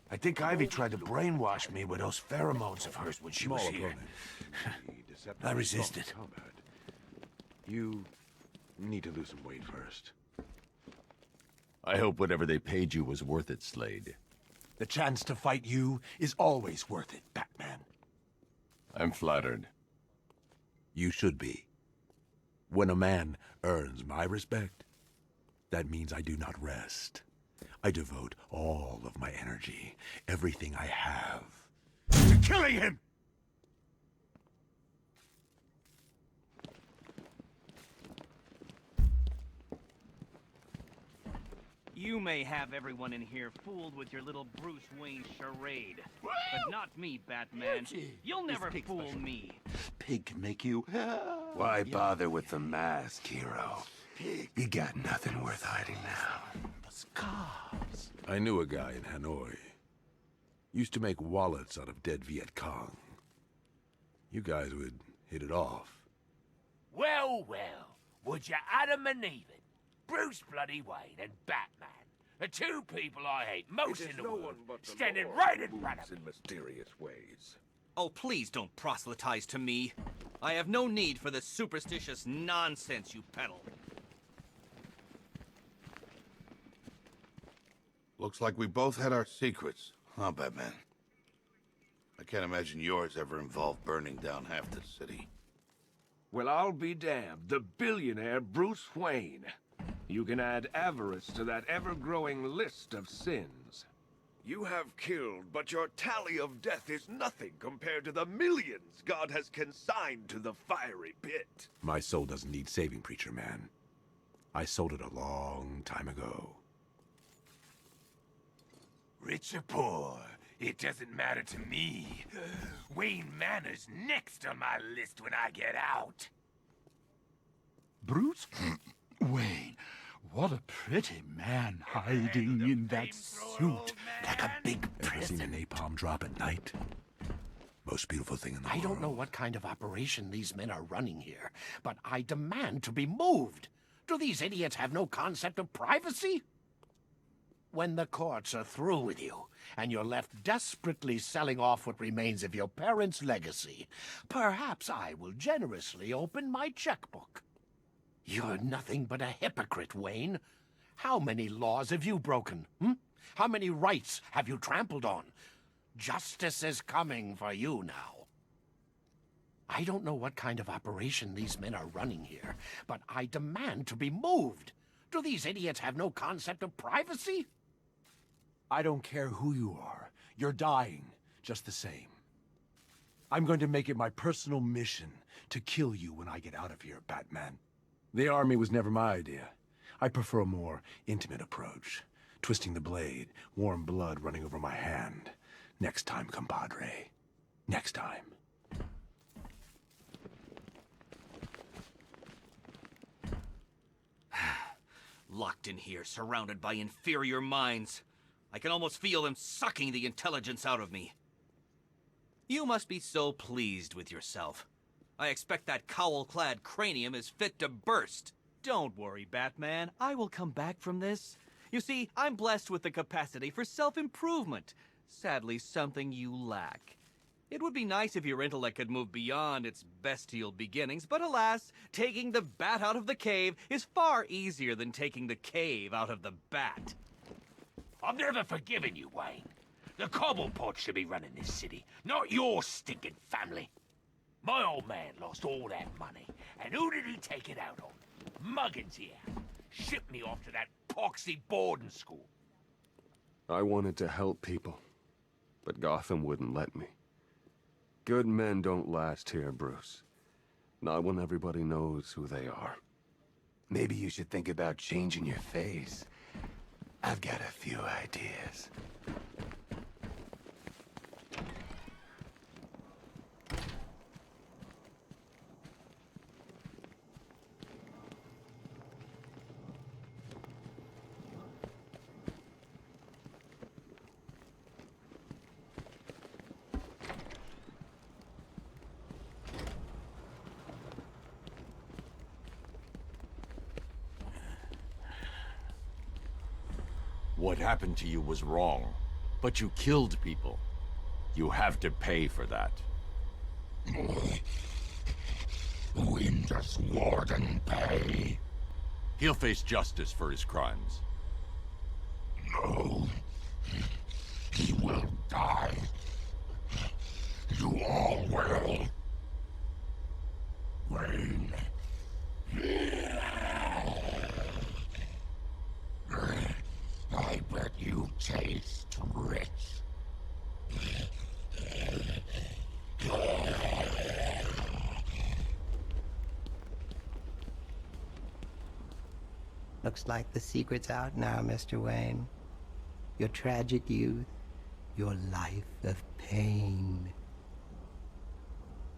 I think Ivy tried to brainwash me with those pheromones of hers when she was here. I resisted. You need to lose some weight first. I hope whatever they paid you was worth it, Slade. The chance to fight you is always worth it, Batman. I'm flattered. You should be. When a man earns my respect, that means I do not rest. I devote all of my energy, everything I have, to killing him! You may have everyone in here fooled with your little Bruce Wayne charade. But not me, Batman. You'll never fool me. Pig can make you... Why bother with the mask, hero? You got nothing worth hiding now. The scars. I knew a guy in Hanoi. Used to make wallets out of dead Viet Cong. You guys would hit it off. Well, well. Would you Adam and Eve it? Bruce bloody Wayne and Batman. The two people I hate most in the world, standing right in front of me. In mysterious ways. Oh, please don't proselytize to me. I have no need for the superstitious nonsense you peddle. Looks like we both had our secrets, huh, Batman? I can't imagine yours ever involved burning down half the city. Well, I'll be damned. The billionaire Bruce Wayne. You can add avarice to that ever-growing list of sins. You have killed, but your tally of death is nothing compared to the millions God has consigned to the fiery pit. My soul doesn't need saving, preacher man. I sold it a long time ago. Rich or poor, it doesn't matter to me. Wayne Manor's next on my list when I get out. Bruce Wayne, what a pretty man hiding in that suit. Like a big Ever seen a prison. napalm drop at night? Most beautiful thing in the I world. don't know what kind of operation these men are running here, but I demand to be moved. Do these idiots have no concept of privacy? When the courts are through with you, and you're left desperately selling off what remains of your parents' legacy, perhaps I will generously open my checkbook. You're nothing but a hypocrite, Wayne. How many laws have you broken, How many rights have you trampled on? Justice is coming for you now. I don't know what kind of operation these men are running here, but I demand to be moved. Do these idiots have no concept of privacy? I don't care who you are. You're dying, just the same. I'm going to make it my personal mission to kill you when I get out of here, Batman. The army was never my idea. I prefer a more intimate approach. Twisting the blade, warm blood running over my hand. Next time, compadre. Next time. Locked in here, surrounded by inferior minds. I can almost feel them sucking the intelligence out of me. You must be so pleased with yourself. I expect that cowl-clad cranium is fit to burst. Don't worry, Batman. I will come back from this. You see, I'm blessed with the capacity for self-improvement. Sadly, something you lack. It would be nice if your intellect could move beyond its bestial beginnings, but alas, taking the bat out of the cave is far easier than taking the cave out of the bat. I've never forgiven you, Wayne. The Cobblepot should be running this city, not your stinking family. My old man lost all that money, and who did he take it out on? Muggins here. Shipped me off to that poxy boarding school. I wanted to help people, but Gotham wouldn't let me. Good men don't last here, Bruce. Not when everybody knows who they are. Maybe you should think about changing your face. I've got a few ideas. What happened to you was wrong, but you killed people. You have to pay for that. When does Warden pay? He'll face justice for his crimes. No. He will die. You all will. Wayne. I bet you taste rich. Looks like the secret's out now, Mr. Wayne. Your tragic youth, your life of pain.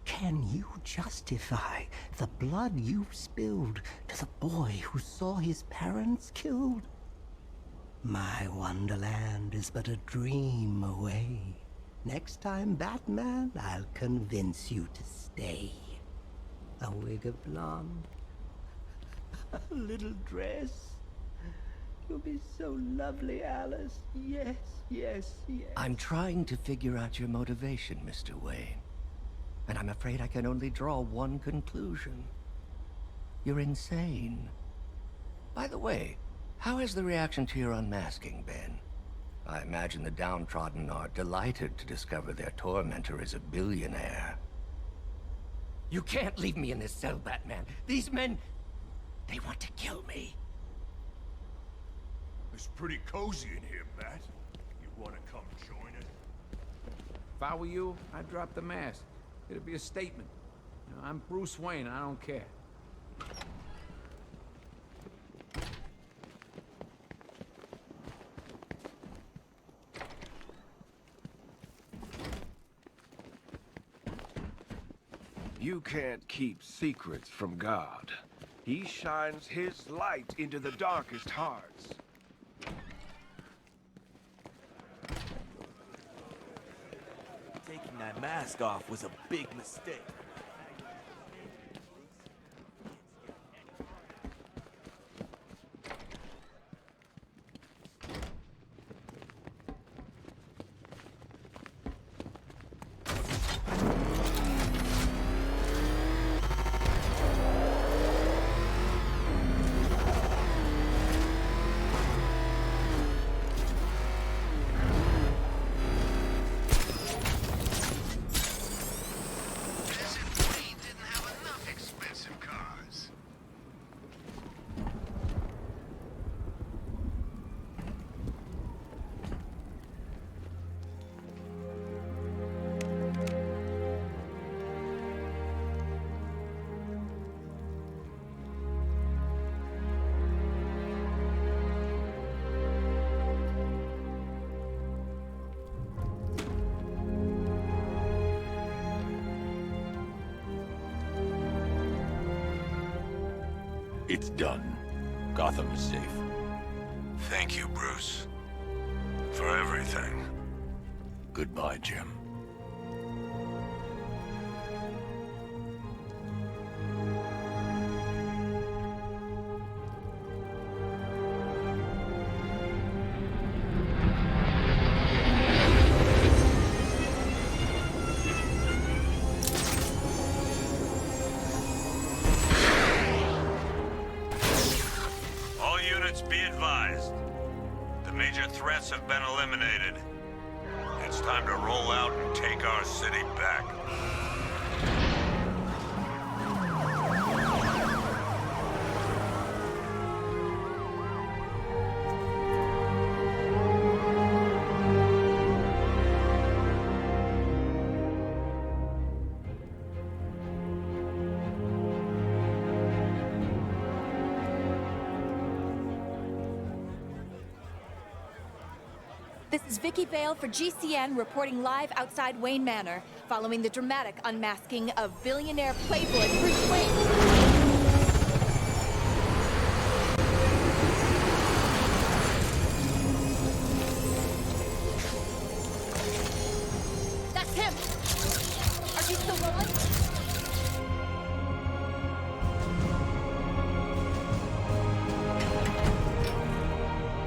Can you justify the blood you've spilled to the boy who saw his parents killed? My wonderland is but a dream away. Next time, Batman, I'll convince you to stay. A wig of blonde, a little dress. You'll be so lovely, Alice. Yes, yes, yes. I'm trying to figure out your motivation, Mr. Wayne. And I'm afraid I can only draw one conclusion. You're insane. By the way, how has the reaction to your unmasking been? I imagine the downtrodden are delighted to discover their tormentor is a billionaire. You can't leave me in this cell, Batman. These men, they want to kill me. It's pretty cozy in here, Bat. You want to come join us? If I were you, I'd drop the mask. It'd be a statement. You know, I'm Bruce Wayne, I don't care. You can't keep secrets from God. He shines his light into the darkest hearts. Taking that mask off was a big mistake. It's done. Gotham is safe. Thank you, Bruce. For everything. Goodbye, Jim. All units be advised. The major threats have been eliminated. It's time to roll out and take our city back. This is Vicky Vale for GCN reporting live outside Wayne Manor, following the dramatic unmasking of billionaire playboy Bruce Wayne. That's him! Are you still rolling?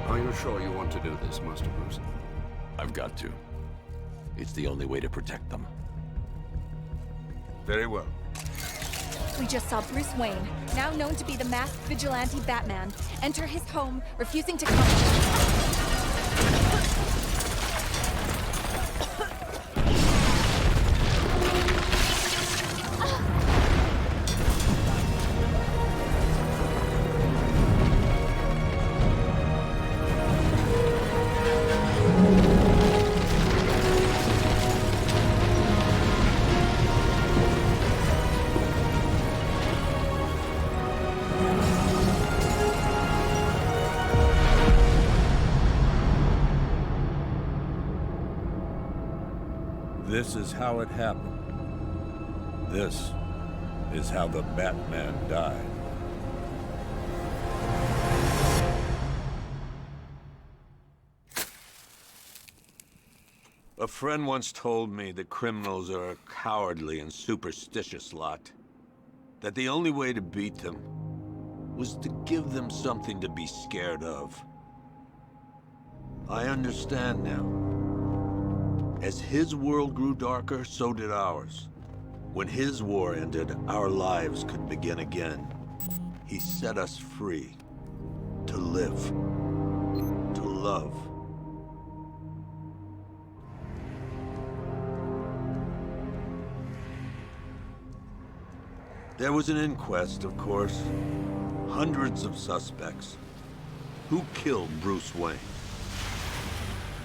Are you sure you want to do this, Master Bruce? I've got to. It's the only way to protect them. Very well. We just saw Bruce Wayne, now known to be the masked vigilante Batman, enter his home, refusing to come. This is how it happened. This is how the Batman died. A friend once told me that criminals are a cowardly and superstitious lot. That the only way to beat them was to give them something to be scared of. I understand now. As his world grew darker, so did ours. When his war ended, our lives could begin again. He set us free. To live. To love. There was an inquest, of course. Hundreds of suspects. Who killed Bruce Wayne?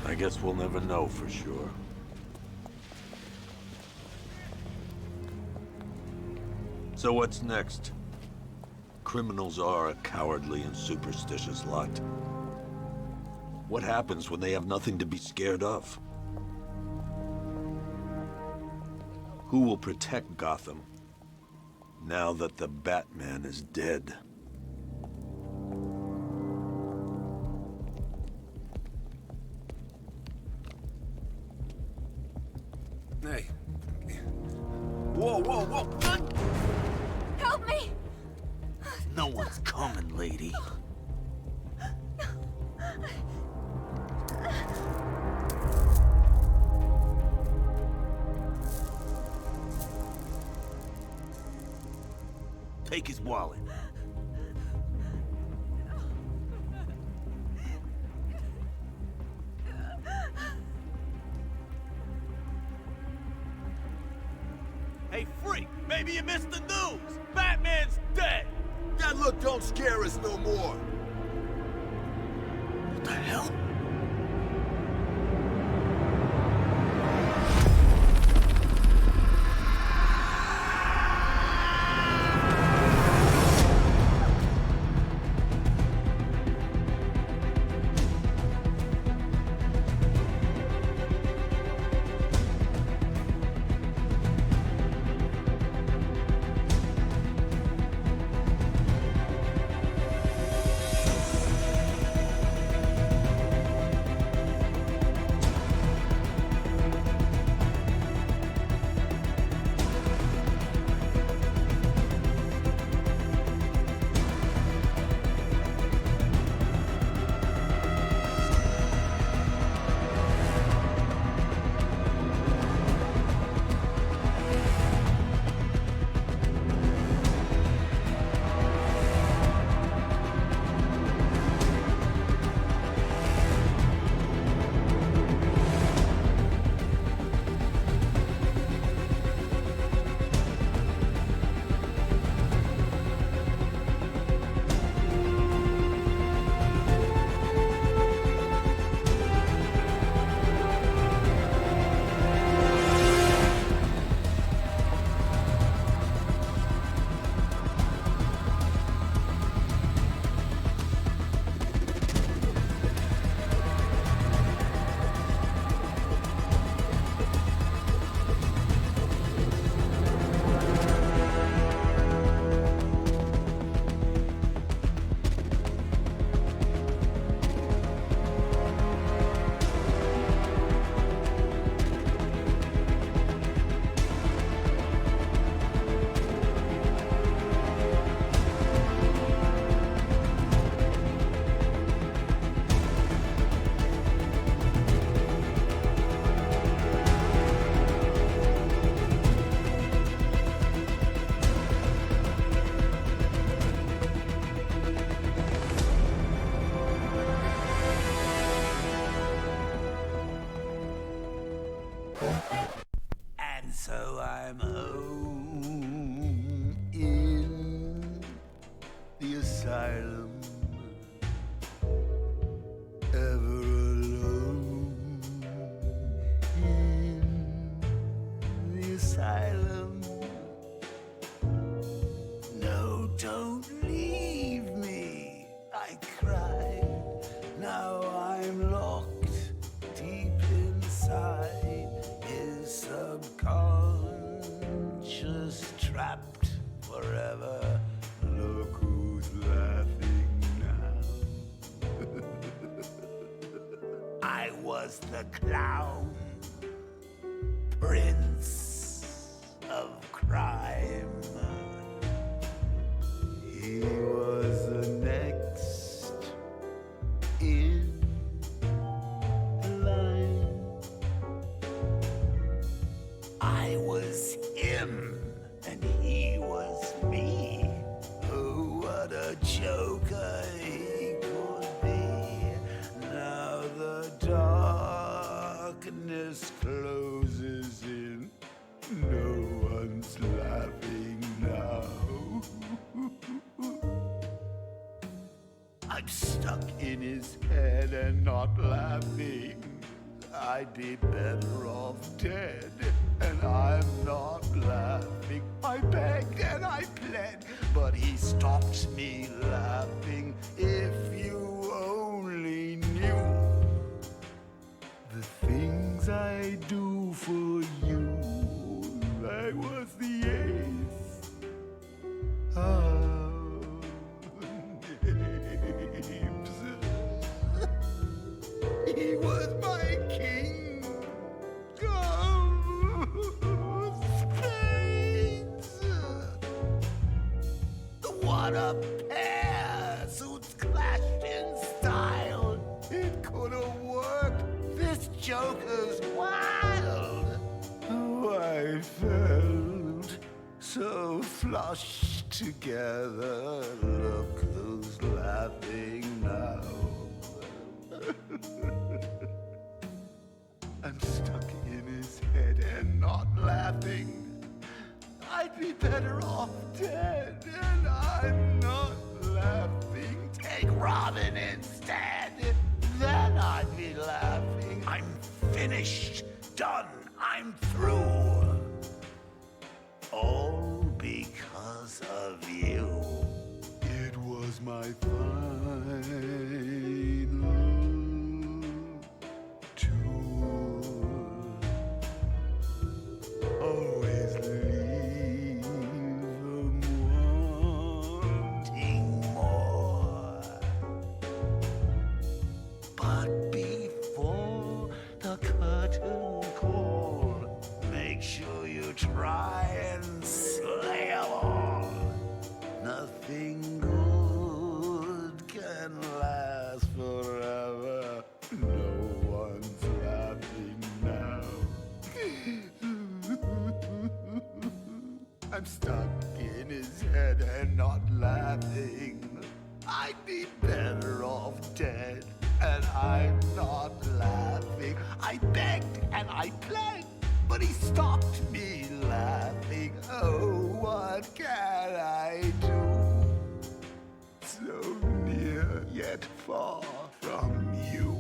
I guess we'll never know for sure. So what's next? Criminals are a cowardly and superstitious lot. What happens when they have nothing to be scared of? Who will protect Gotham Now that the Batman is dead. Hey. Whoa, whoa, whoa! Help me! No one's coming, lady. Take his wallet. Hey, freak! Maybe you missed the news! Batman's dead! That look don't scare us no more. What the hell? And so I'm home in the asylum, ever alone in the asylum. No, don't leave me, I cried. Now I'm locked deep inside his subconscious, trapped forever. Look who's laughing now. I was the clown, prince of crime. He was the next in line. I was him, and he was me. Oh, what a joker he could be. Now the darkness closes in. No one's laughing now. I'm stuck in his head and not laughing. I'd be better off dead, and I'm not laughing. I begged and I pled, but he stopped me laughing. If you only knew the things I do for you. I was the ace He was my king. Spades! What a pair! Suits clashed in style. It could have worked. This Joker's wild. Oh, I felt so flushed together. Look who's laughing now. I'm stuck in his head and not laughing. I'd be better off dead, and I'm not laughing. Take Robin instead, then I'd be laughing. I'm finished, done, I'm through. All because of you. It was my final tour. Always leave 'em wanting more. But before the curtain call, make sure you try and slay 'em all. Nothing good can last forever. No one's laughing now. I'm stuck in his head and not laughing. I'd be better off dead, and I'm not laughing. I begged and I plead, but he stopped me laughing. Oh, what can I do? So near yet far from you.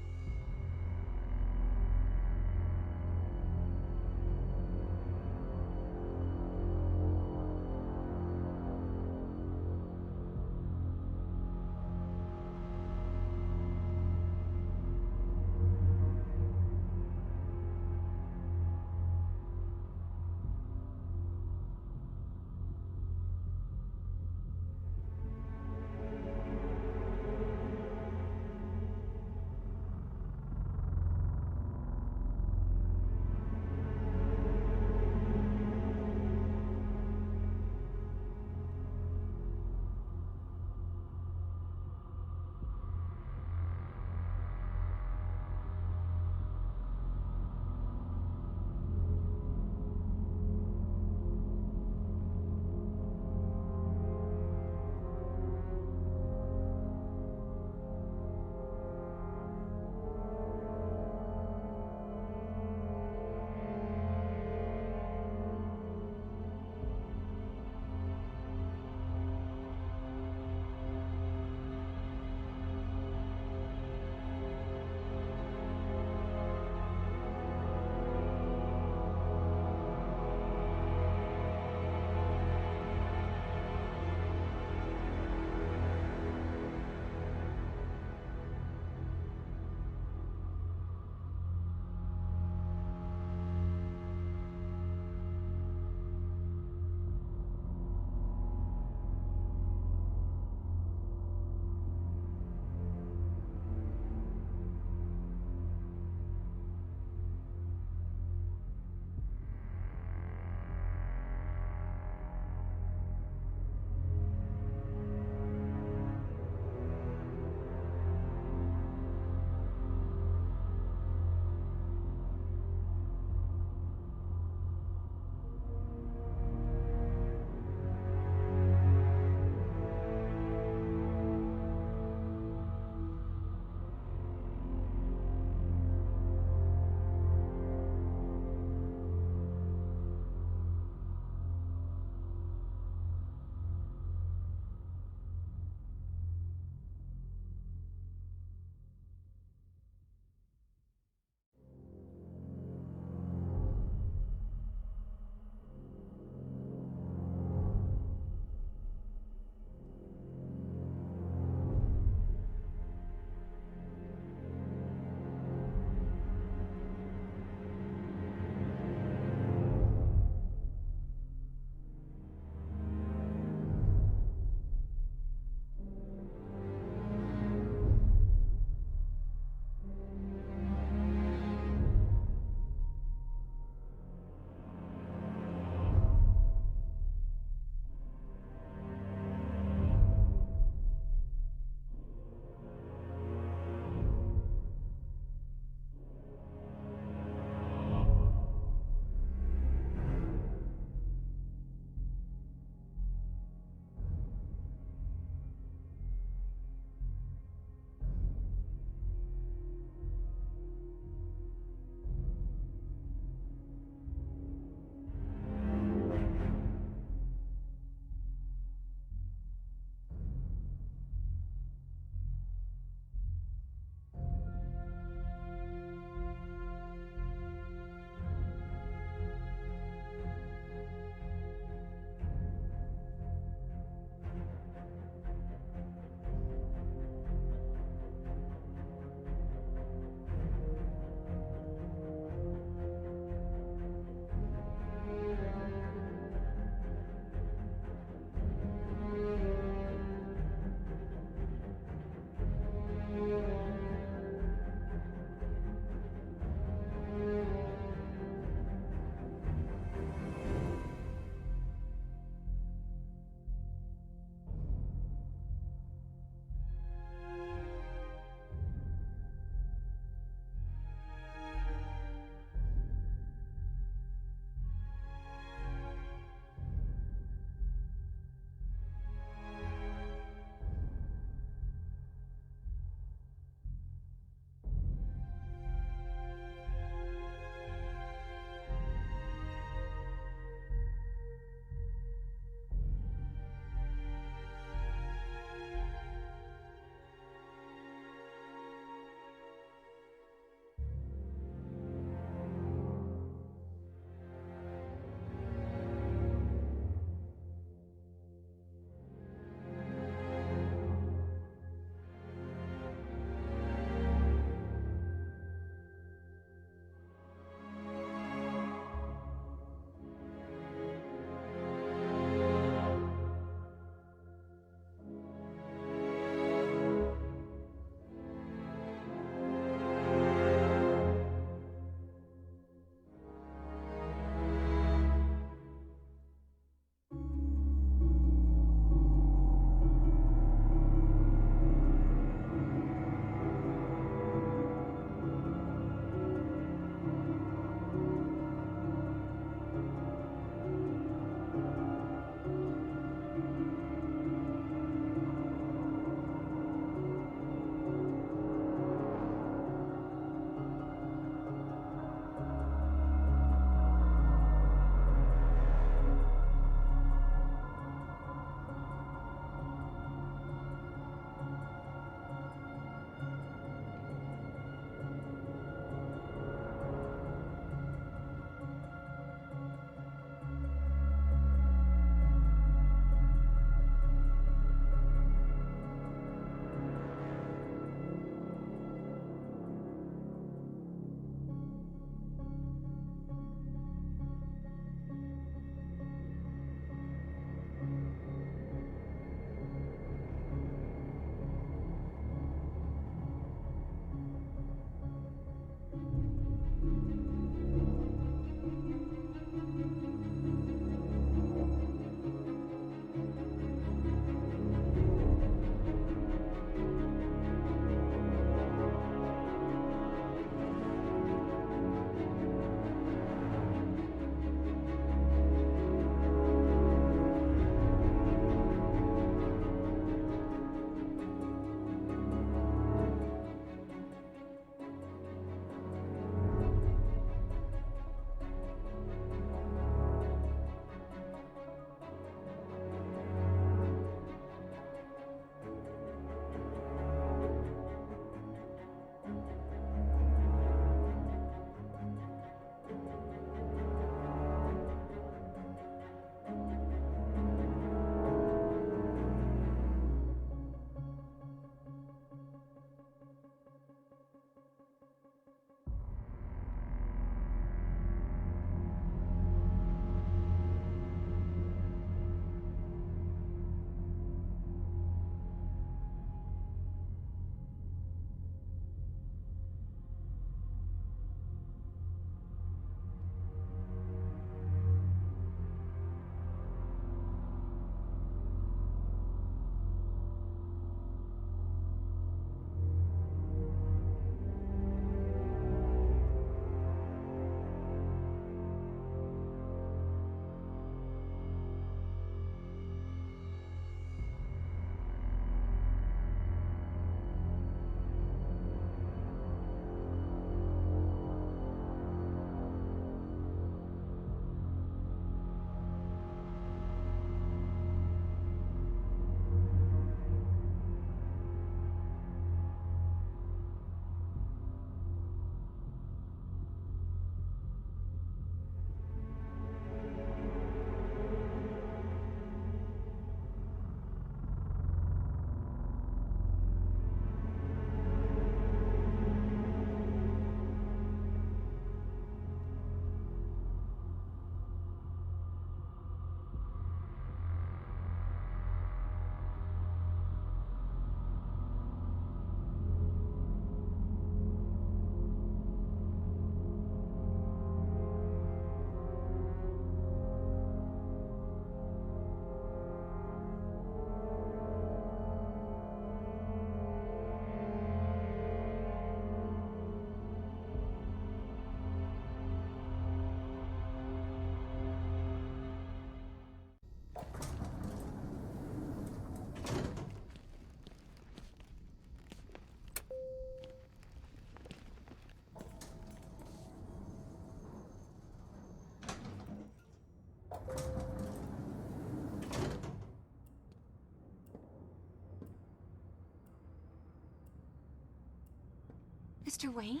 Mr. Wayne?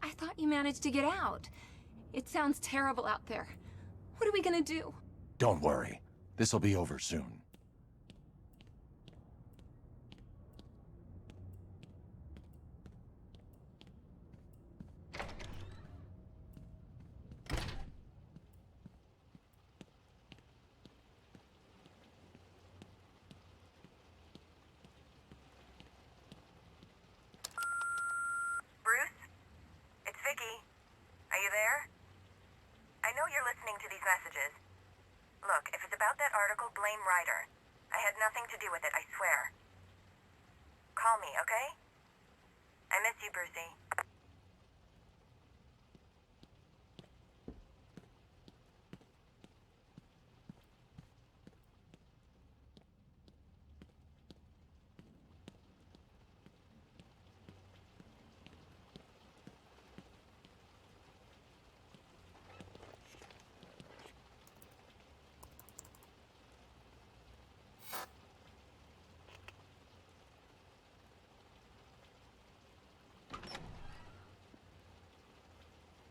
I thought you managed to get out. It sounds terrible out there. What are we gonna do? Don't worry. This'll be over soon. Bruce? It's Vicky. Are you there? I know you're listening to these messages. Look, if it's about that article, blame Ryder. I had nothing to do with it, I swear. Call me, okay? I miss you, Brucey.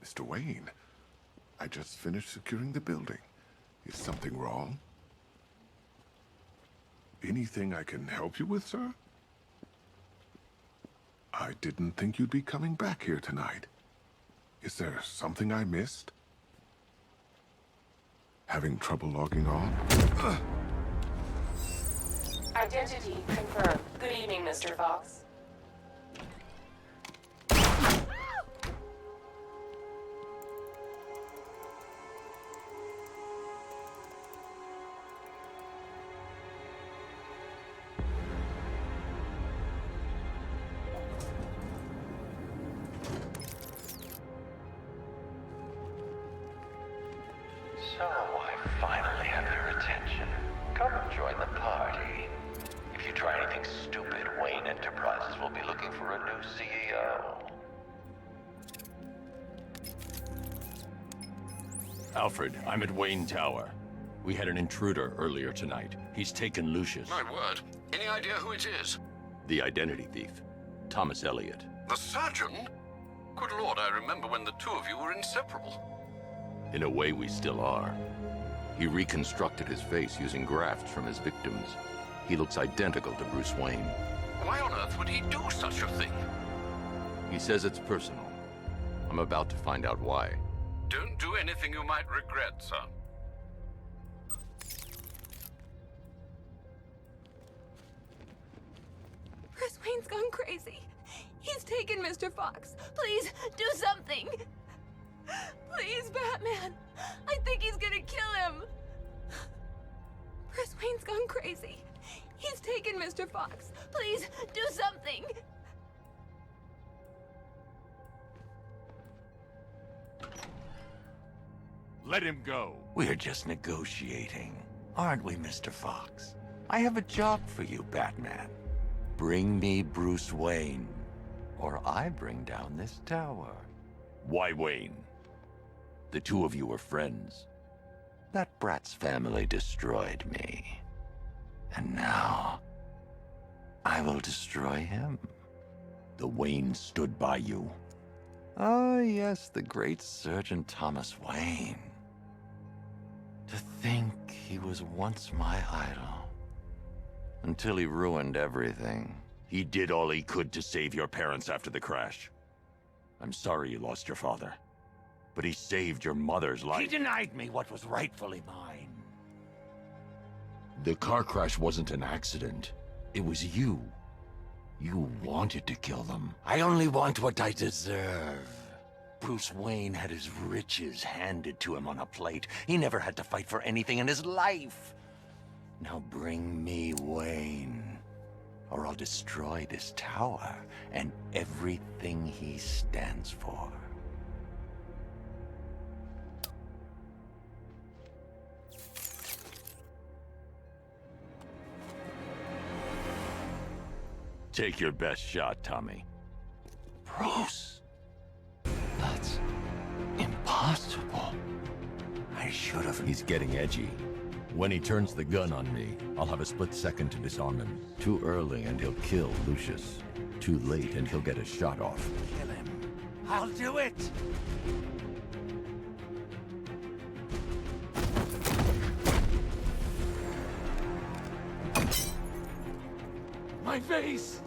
Mr. Wayne, I just finished securing the building. Is something wrong? Anything I can help you with, sir? I didn't think you'd be coming back here tonight. Is there something I missed? Having trouble logging on? Identity confirmed. Good evening, Mr. Fox. So, I finally have your attention. Come join the party. If you try anything stupid, Wayne Enterprises will be looking for a new CEO. Alfred, I'm at Wayne Tower. We had an intruder earlier tonight. He's taken Lucius. My word. Any idea who it is? The identity thief. Thomas Elliot. The surgeon? Good lord, I remember when the two of you were inseparable. In a way, we still are. He reconstructed his face using grafts from his victims. He looks identical to Bruce Wayne. Why on earth would he do such a thing? He says it's personal. I'm about to find out why. Don't do anything you might regret, sir. Bruce Wayne's gone crazy. He's taken Mr. Fox. Please, do something. Please, Batman. I think he's gonna kill him. Bruce Wayne's gone crazy. He's taken Mr. Fox. Please, do something. Let him go. We're just negotiating, aren't we, Mr. Fox? I have a job for you, Batman. Bring me Bruce Wayne, or I bring down this tower. Why Wayne? The two of you were friends. That brat's family destroyed me. And now, I will destroy him. The Wayne stood by you. Oh, yes, the great Surgeon Thomas Wayne. To think he was once my idol. Until he ruined everything. He did all he could to save your parents after the crash. I'm sorry you lost your father. But he saved your mother's life. He denied me what was rightfully mine. The car crash wasn't an accident. It was you. You wanted to kill them. I only want what I deserve. Bruce Wayne had his riches handed to him on a plate. He never had to fight for anything in his life. Now bring me Wayne, or I'll destroy this tower and everything he stands for. Take your best shot, Tommy. Bruce? That's impossible. I should have... He's getting edgy. When he turns the gun on me, I'll have a split second to disarm him. Too early and he'll kill Lucius. Too late and he'll get a shot off. Kill him. I'll do it! My face!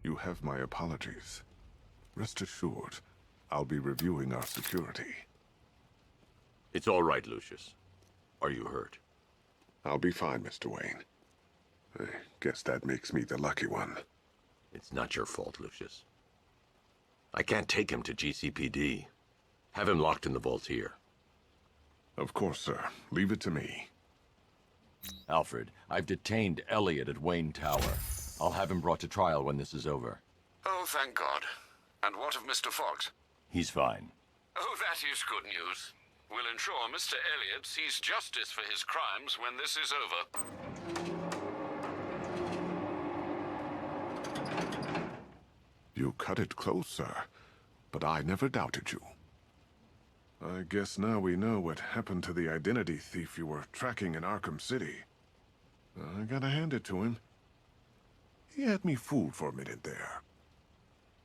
You have my apologies. Rest assured, I'll be reviewing our security. It's all right, Lucius. Are you hurt? I'll be fine, Mr. Wayne. I guess that makes me the lucky one. It's not your fault, Lucius. I can't take him to GCPD. Have him locked in the vault here. Of course, sir. Leave it to me. Alfred, I've detained Elliot at Wayne Tower. I'll have him brought to trial when this is over. Oh, thank God. And what of Mr. Fox? He's fine. Oh, that is good news. We'll ensure Mr. Elliot sees justice for his crimes when this is over. You cut it close, sir. But I never doubted you. I guess now we know what happened to the identity thief you were tracking in Arkham City. I gotta hand it to him. He had me fooled for a minute there.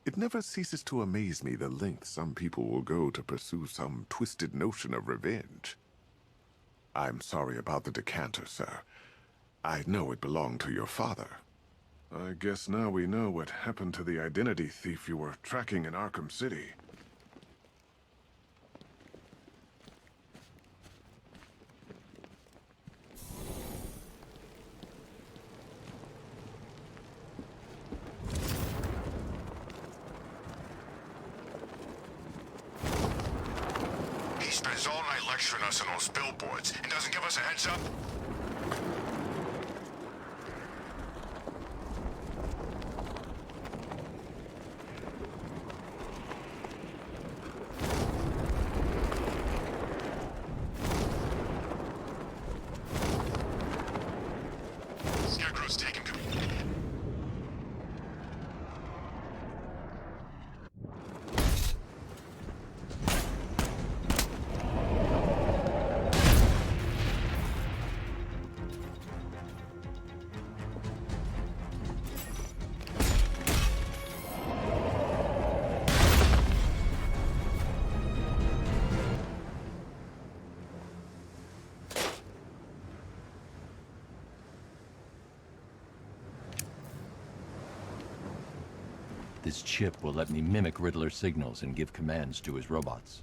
It never ceases to amaze me the lengths some people will go to pursue some twisted notion of revenge. I'm sorry about the decanter, sir. I know it belonged to your father. I guess now we know what happened to the identity thief you were tracking in Arkham City. He spends all night lecturing us on those billboards and doesn't give us a heads up. Scarecrow's taking him. This chip will let me mimic Riddler's signals and give commands to his robots.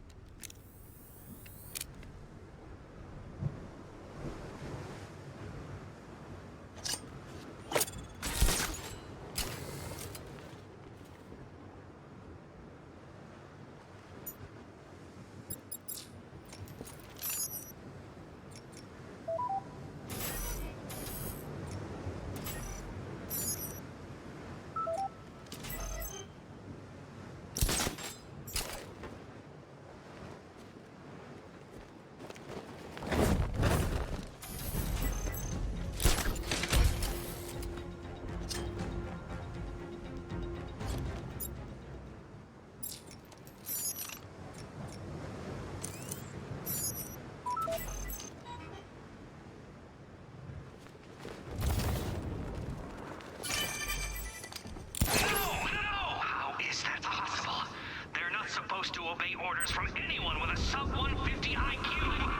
Supposed to obey orders from anyone with a sub-150 IQ.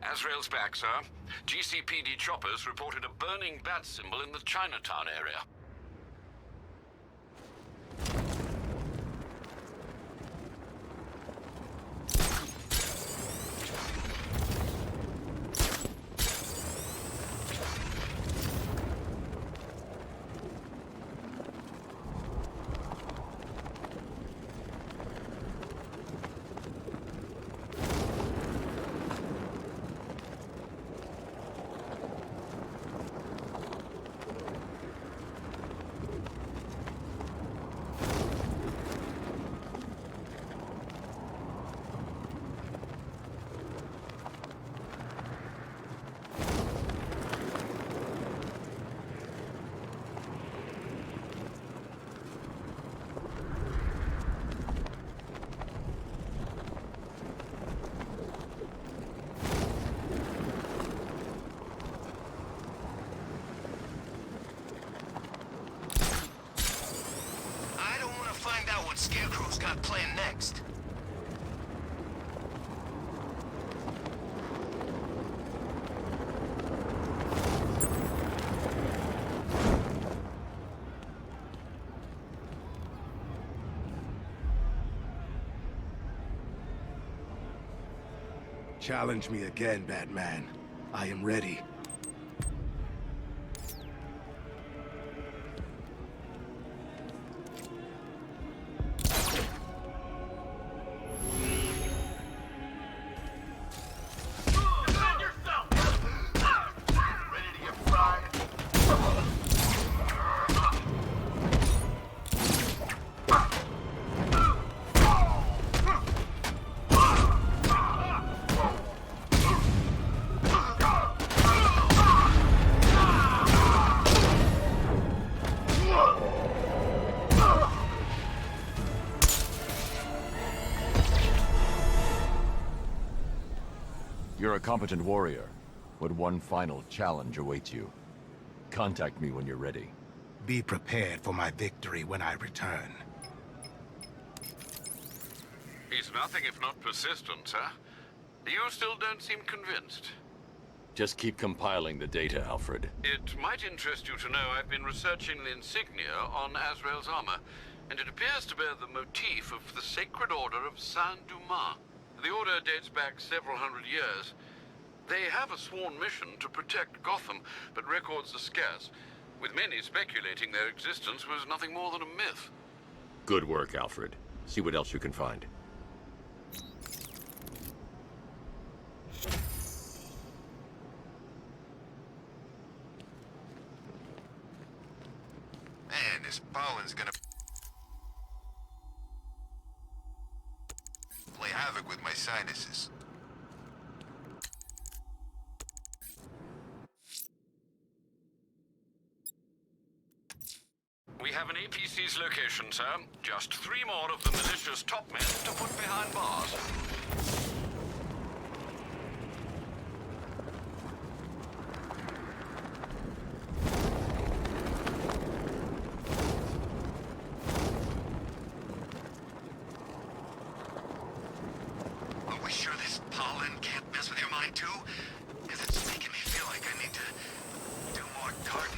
Azrael's back, sir. GCPD choppers reported a burning bat symbol in the Chinatown area. Who's got a plan next? Challenge me again, Batman. I am ready. You're a competent warrior, but one final challenge awaits you. Contact me when you're ready. Be prepared for my victory when I return. He's nothing if not persistent, sir. You still don't seem convinced. Just keep compiling the data, Alfred. It might interest you to know I've been researching the insignia on Azrael's armor, and it appears to bear the motif of the Sacred Order of Saint-Dumas. The order dates back several hundred years. They have a sworn mission to protect Gotham, but records are scarce, with many speculating their existence was nothing more than a myth. Good work, Alfred. See what else you can find. Man, this pollen's gonna play havoc with my sinuses. We have an APC's location, sir. Just 3 more of the militia's top men to put behind bars. Are we sure this pollen can't mess with your mind too? Because it's making me feel like I need to do more gardening.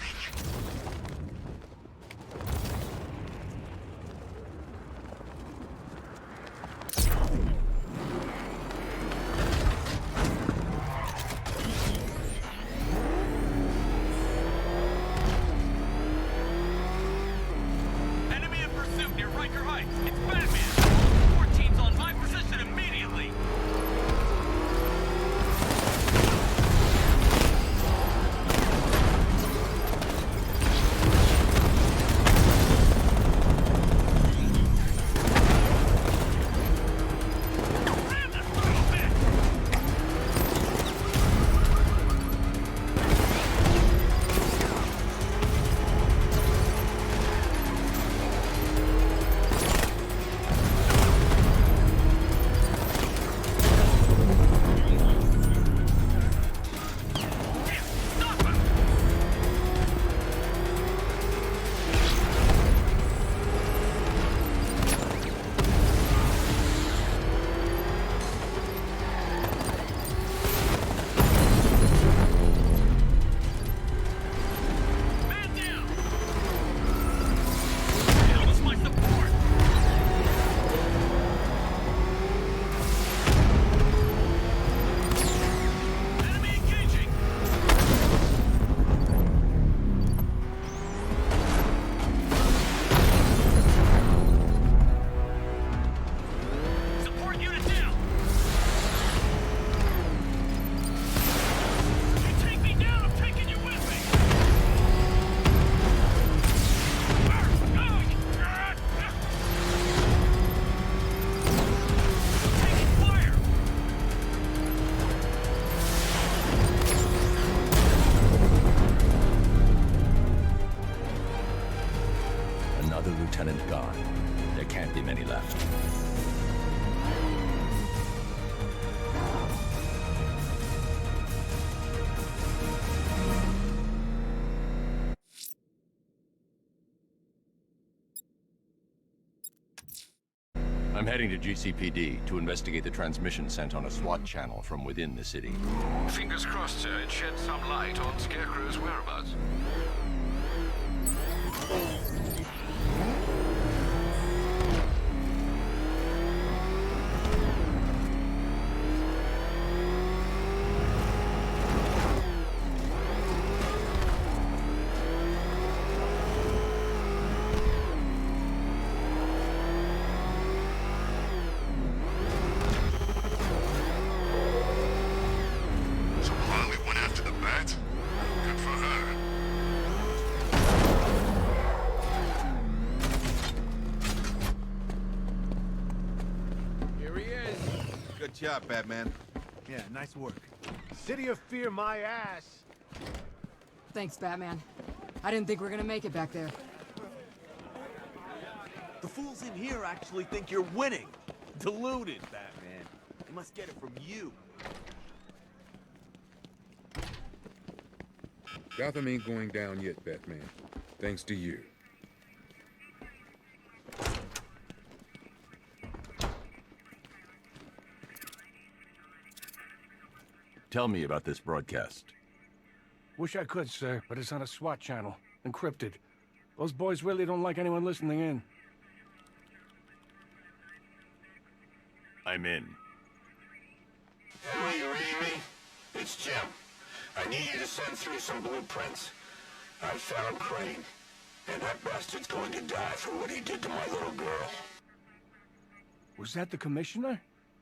Enemy in pursuit near Riker Heights. It's Batman. 4 teams on my position immediately. Another lieutenant gone. There can't be many left. I'm heading to GCPD to investigate the transmission sent on a SWAT channel from within the city. Fingers crossed, sir. It sheds some light on Scarecrow's whereabouts. So Harley went after the bat? Good for her. Here he is. Good job, Batman. Yeah, nice work. City of Fear, my ass. Thanks, Batman. I didn't think we were gonna make it back there. The fools in here actually think you're winning. Deluded, Batman. They must get it from you. Gotham ain't going down yet, Batman. Thanks to you. Tell me about this broadcast. Wish I could, sir, but it's on a SWAT channel. Encrypted. Those boys really don't like anyone listening in. I'm in. Are you reading me? It's Jim. I need you to send through some blueprints. I found Crane, and that bastard's going to die for what he did to my little girl. Was that the commissioner?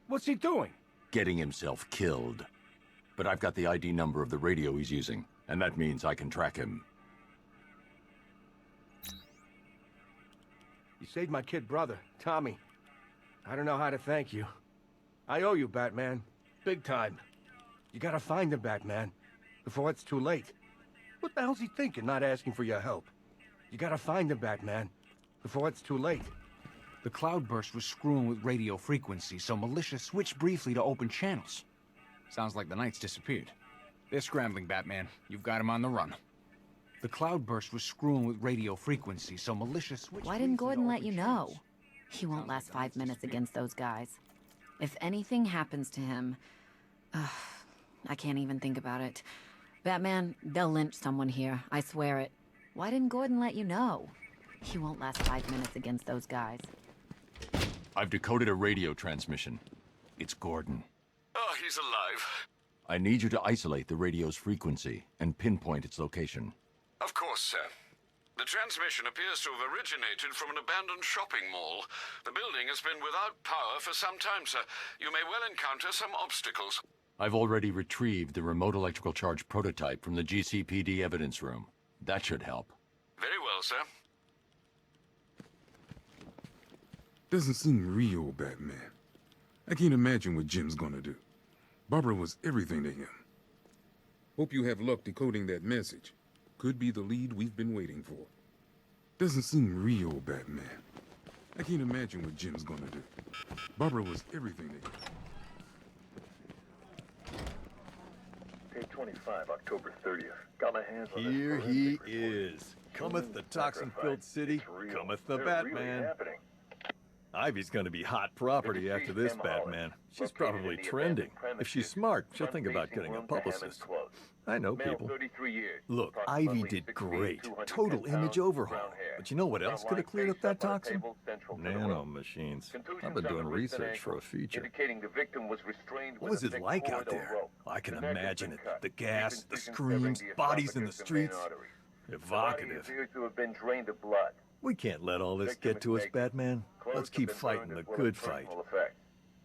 What's he doing? Getting himself killed. But I've got the ID number of the radio he's using, and that means I can track him. You saved my kid brother, Tommy. I don't know how to thank you. I owe you, Batman. Big time. You gotta find him, Batman, before it's too late. What the hell's he thinking, not asking for your help? You gotta find him, Batman, before it's too late. The cloudburst was screwing with radio frequency, so militia switched briefly to open channels. Sounds like the Knights disappeared. They're scrambling, Batman. You've got him on the run. The cloudburst was screwing with radio frequency, so militia switched. Why didn't Gordon let you know? He won't last 5 minutes against those guys. If anything happens to him... I can't even think about it. Batman, they'll lynch someone here. I swear it. Why didn't Gordon let you know? He won't last 5 minutes against those guys. I've decoded a radio transmission. It's Gordon. Oh, he's alive. I need you to isolate the radio's frequency and pinpoint its location. Of course, sir. The transmission appears to have originated from an abandoned shopping mall. The building has been without power for some time, sir. You may well encounter some obstacles. I've already retrieved the remote electrical charge prototype from the GCPD evidence room. That should help. Very well, sir. Doesn't seem real, Batman. I can't imagine what Jim's gonna do. Barbara was everything to him. Hope you have luck decoding that message. Could be the lead we've been waiting for. Doesn't seem real, Batman. I can't imagine what Jim's gonna do. Barbara was everything to him. Day 25, October 30th. Got my hands on Here he is. Cometh the toxin-filled city, cometh the Batman. Ivy's gonna be hot property after this, Batman. She's probably trending. If she's smart, she'll think about getting a publicist. I know people. Look, Ivy did great. Total image overhaul. But you know what else could have cleared up that toxin? Nano machines. I've been doing research for a feature. What was it like out there? I can imagine it. The gas, the screams, bodies in the streets. Evocative. We can't let all this get to us, Batman. Let's keep fighting the good fight.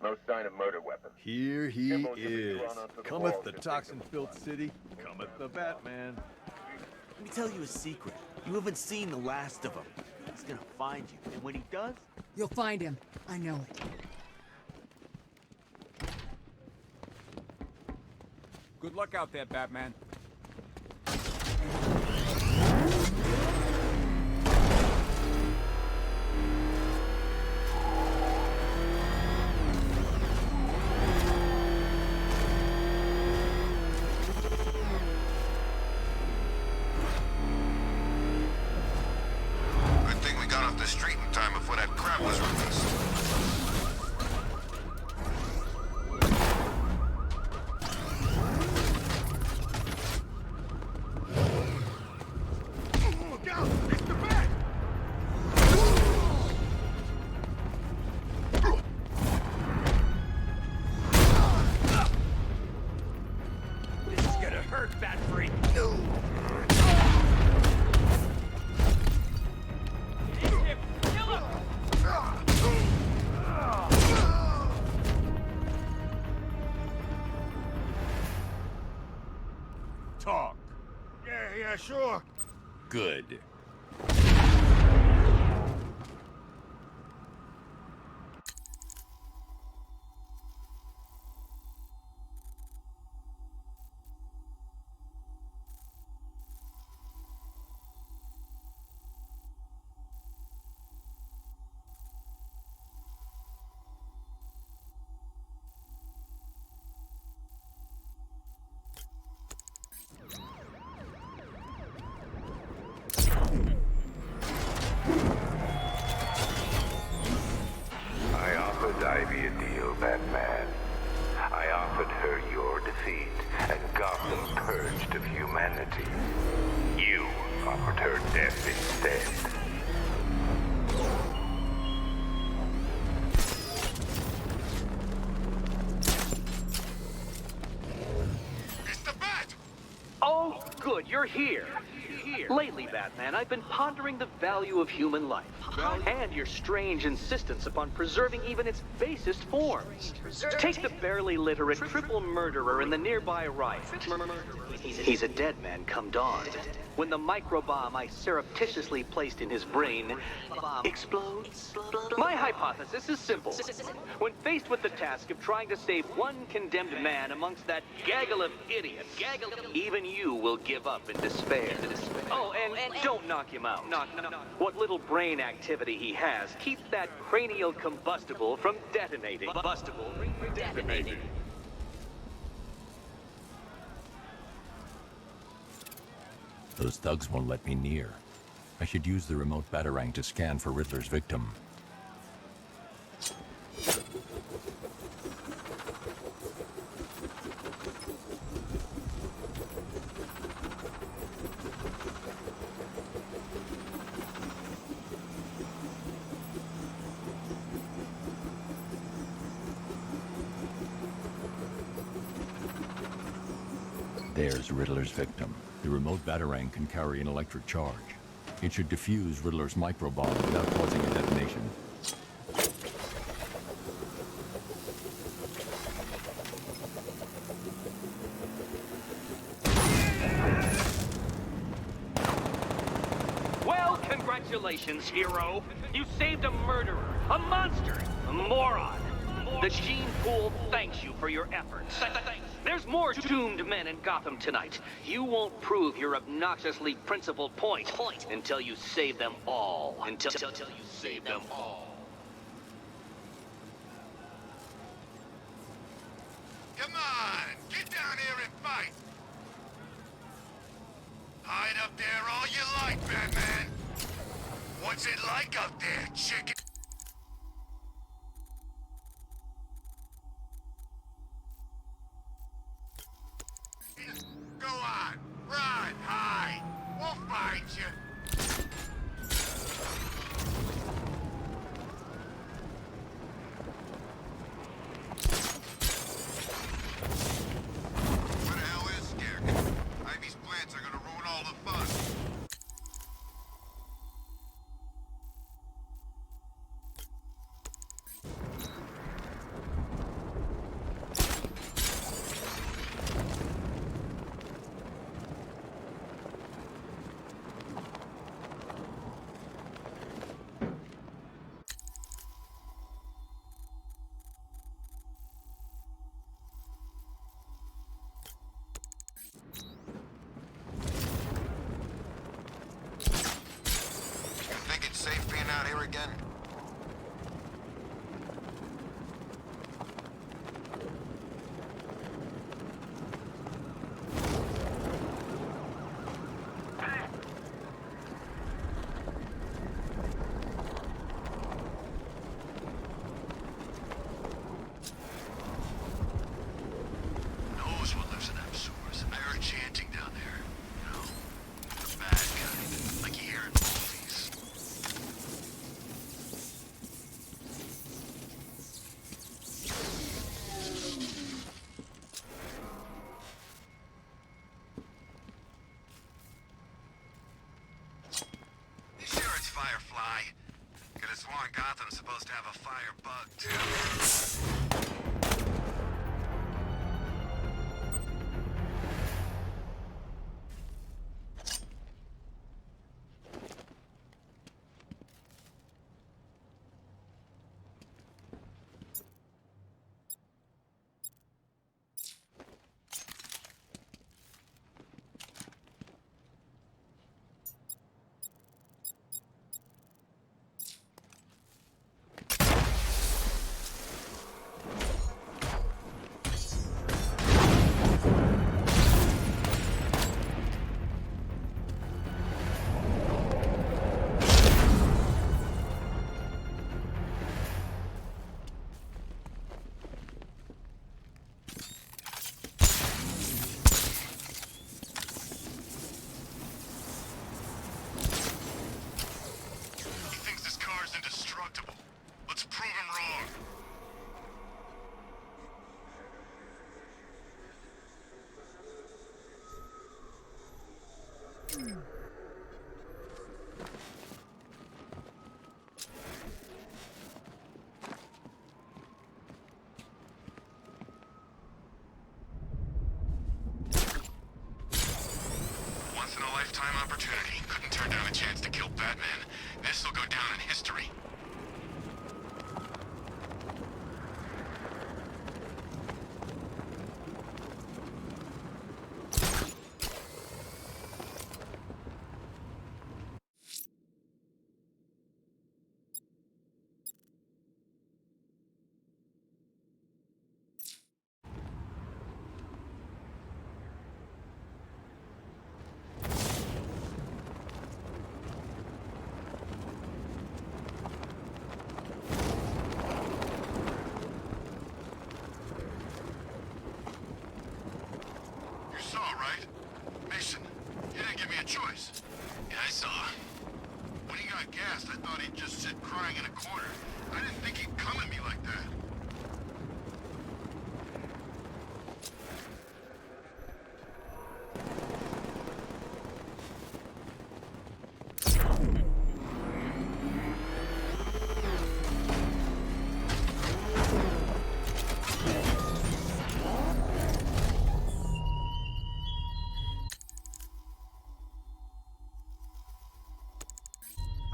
No sign of murder weapon. Here he is. Cometh the toxin-filled city, cometh the Batman. Let me tell you a secret. You haven't seen the last of him. He's gonna find you, and when he does... You'll find him. I know it. Good luck out there, Batman. Good thing we got off the street in time before that crowd was released. hurt, Bat Freak! Talk. Yeah, sure. Good. I offered Ivy a deal, Batman. I offered her your defeat and Gotham purged of humanity. You offered her death instead. Oh, good, you're here. Lately, Batman, I've been pondering the value of human life, and your strange insistence upon preserving even its basest forms. Take the barely literate triple murderer in the nearby riot. He's a dead man come dawn. When the microbomb I surreptitiously placed in his brain explodes. My hypothesis is simple. When faced with the task of trying to save one condemned man amongst that gaggle of idiots, even you will give up in despair. Oh, and don't knock him out. What little brain activity he has keeps that cranial combustible from detonating. Detonating. Those thugs won't let me near. I should use the remote Batarang to scan for Riddler's victim. There's Riddler's victim. The remote Batarang can carry an electric charge. It should defuse Riddler's microbomb without causing a detonation. Well, congratulations, hero. You saved a murderer, a monster, a moron. The gene pool thanks you for your efforts. There's more doomed men in Gotham tonight. You won't prove your obnoxiously principled point until you save them all. Until you save them all. Come on, get down here and fight. Hide up there all you like, Batman. What's it like up there, chicken? Go on, run, hide. We'll find you. Where the hell is Scarecrow? Ivy's plans are gonna ruin all the fun. Think it's safe being out here again? Knows what lives in them sewers. I heard chanting down there. You know, the bad kind, like you hear in movies. Gotham's supposed to have a fire bug, too. Once-in-a-lifetime opportunity. Couldn't turn down a chance to kill Batman. This will go down in history. Choice. Yeah, I saw. When he got gassed, I thought he'd just sit crying in a corner. I didn't think he'd come at me like that.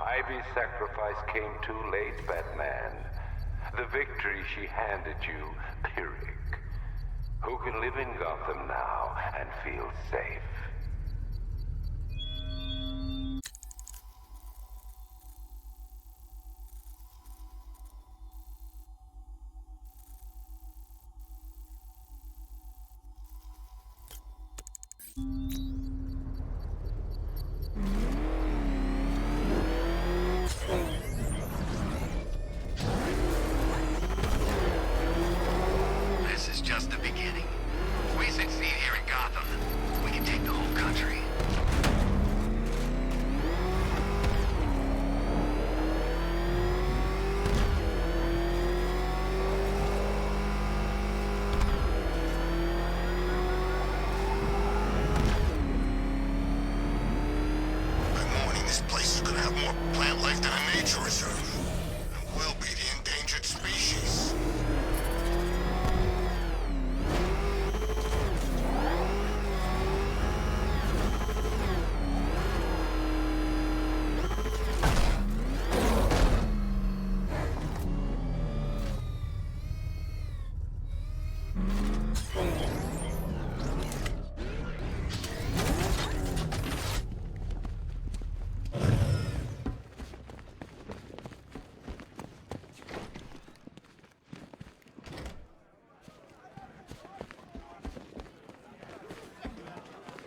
Ivy's sacrifice came too late, Batman. The victory she handed you, Pyrrhic. Who can live in Gotham now and feel safe? This is just the beginning. If we succeed here in Gotham, we can take the whole country. By morning, this place is gonna have more plant life than a nature reserve. And we'll be the endangered species.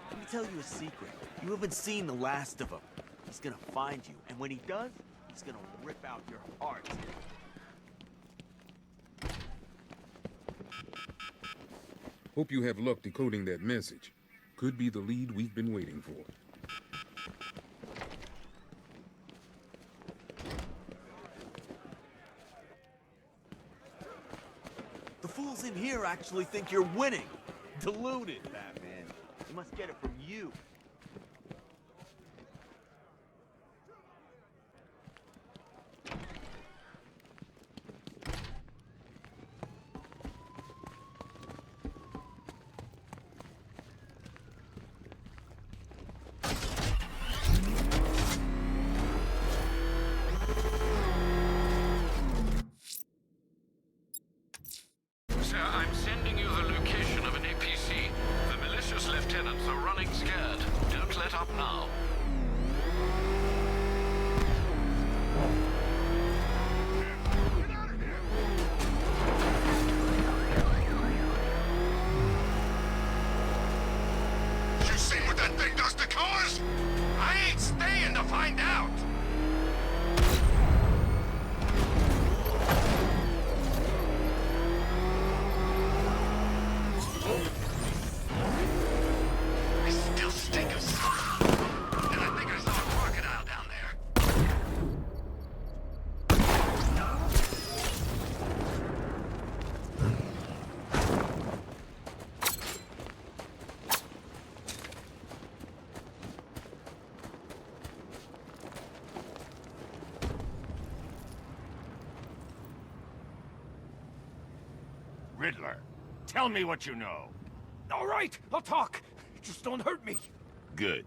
Let me tell you a secret. You haven't seen the last of him. He's gonna find you, and when he does, he's gonna rip out your heart. Hope you have luck decoding that message. Could be the lead we've been waiting for. The fools in here actually think you're winning. Deluded, Batman. They must get it from you. running scared. Don't let up now. You seen what that thing does to cars? I ain't staying to find out. I still stink of smoke. And I think I saw a crocodile down there. Riddler, tell me what you know. All right, I'll talk. Just don't hurt me. Good.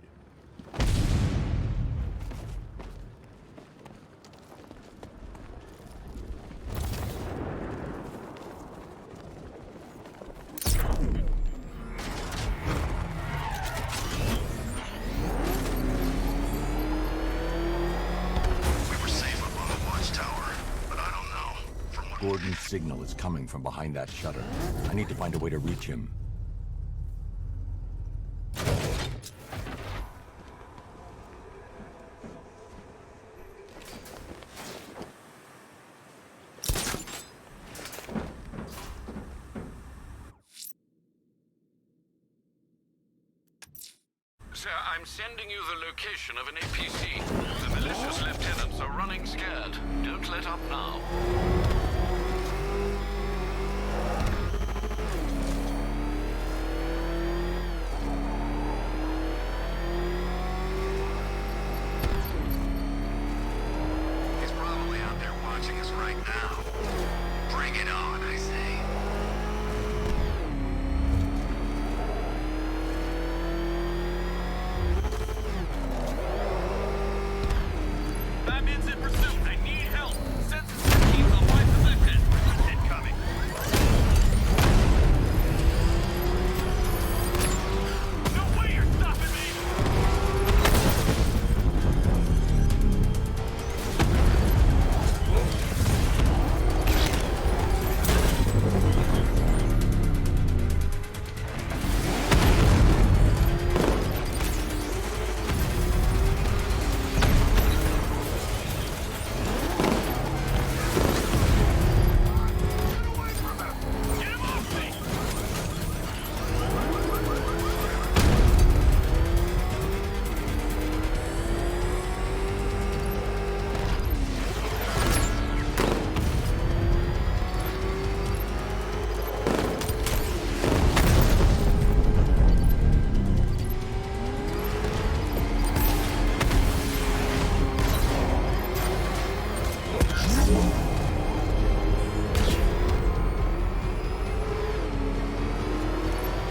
We were safe up on the watchtower, but I don't know. Gordon's signal is coming from behind that shutter. I need to find a way to reach him. Sir, I'm sending you the location of an APC. The malicious lieutenants are running scared. Don't let up now. He's probably out there watching us right now. Bring it on, I say. Batman's in pursuit. I need help. Send some teams on my position. Incoming. No way you're stopping me!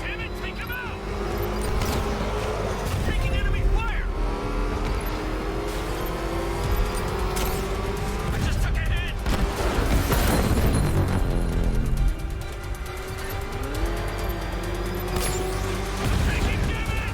Damn it, take him out! Taking enemy fire! I just took a hit! Taking damage!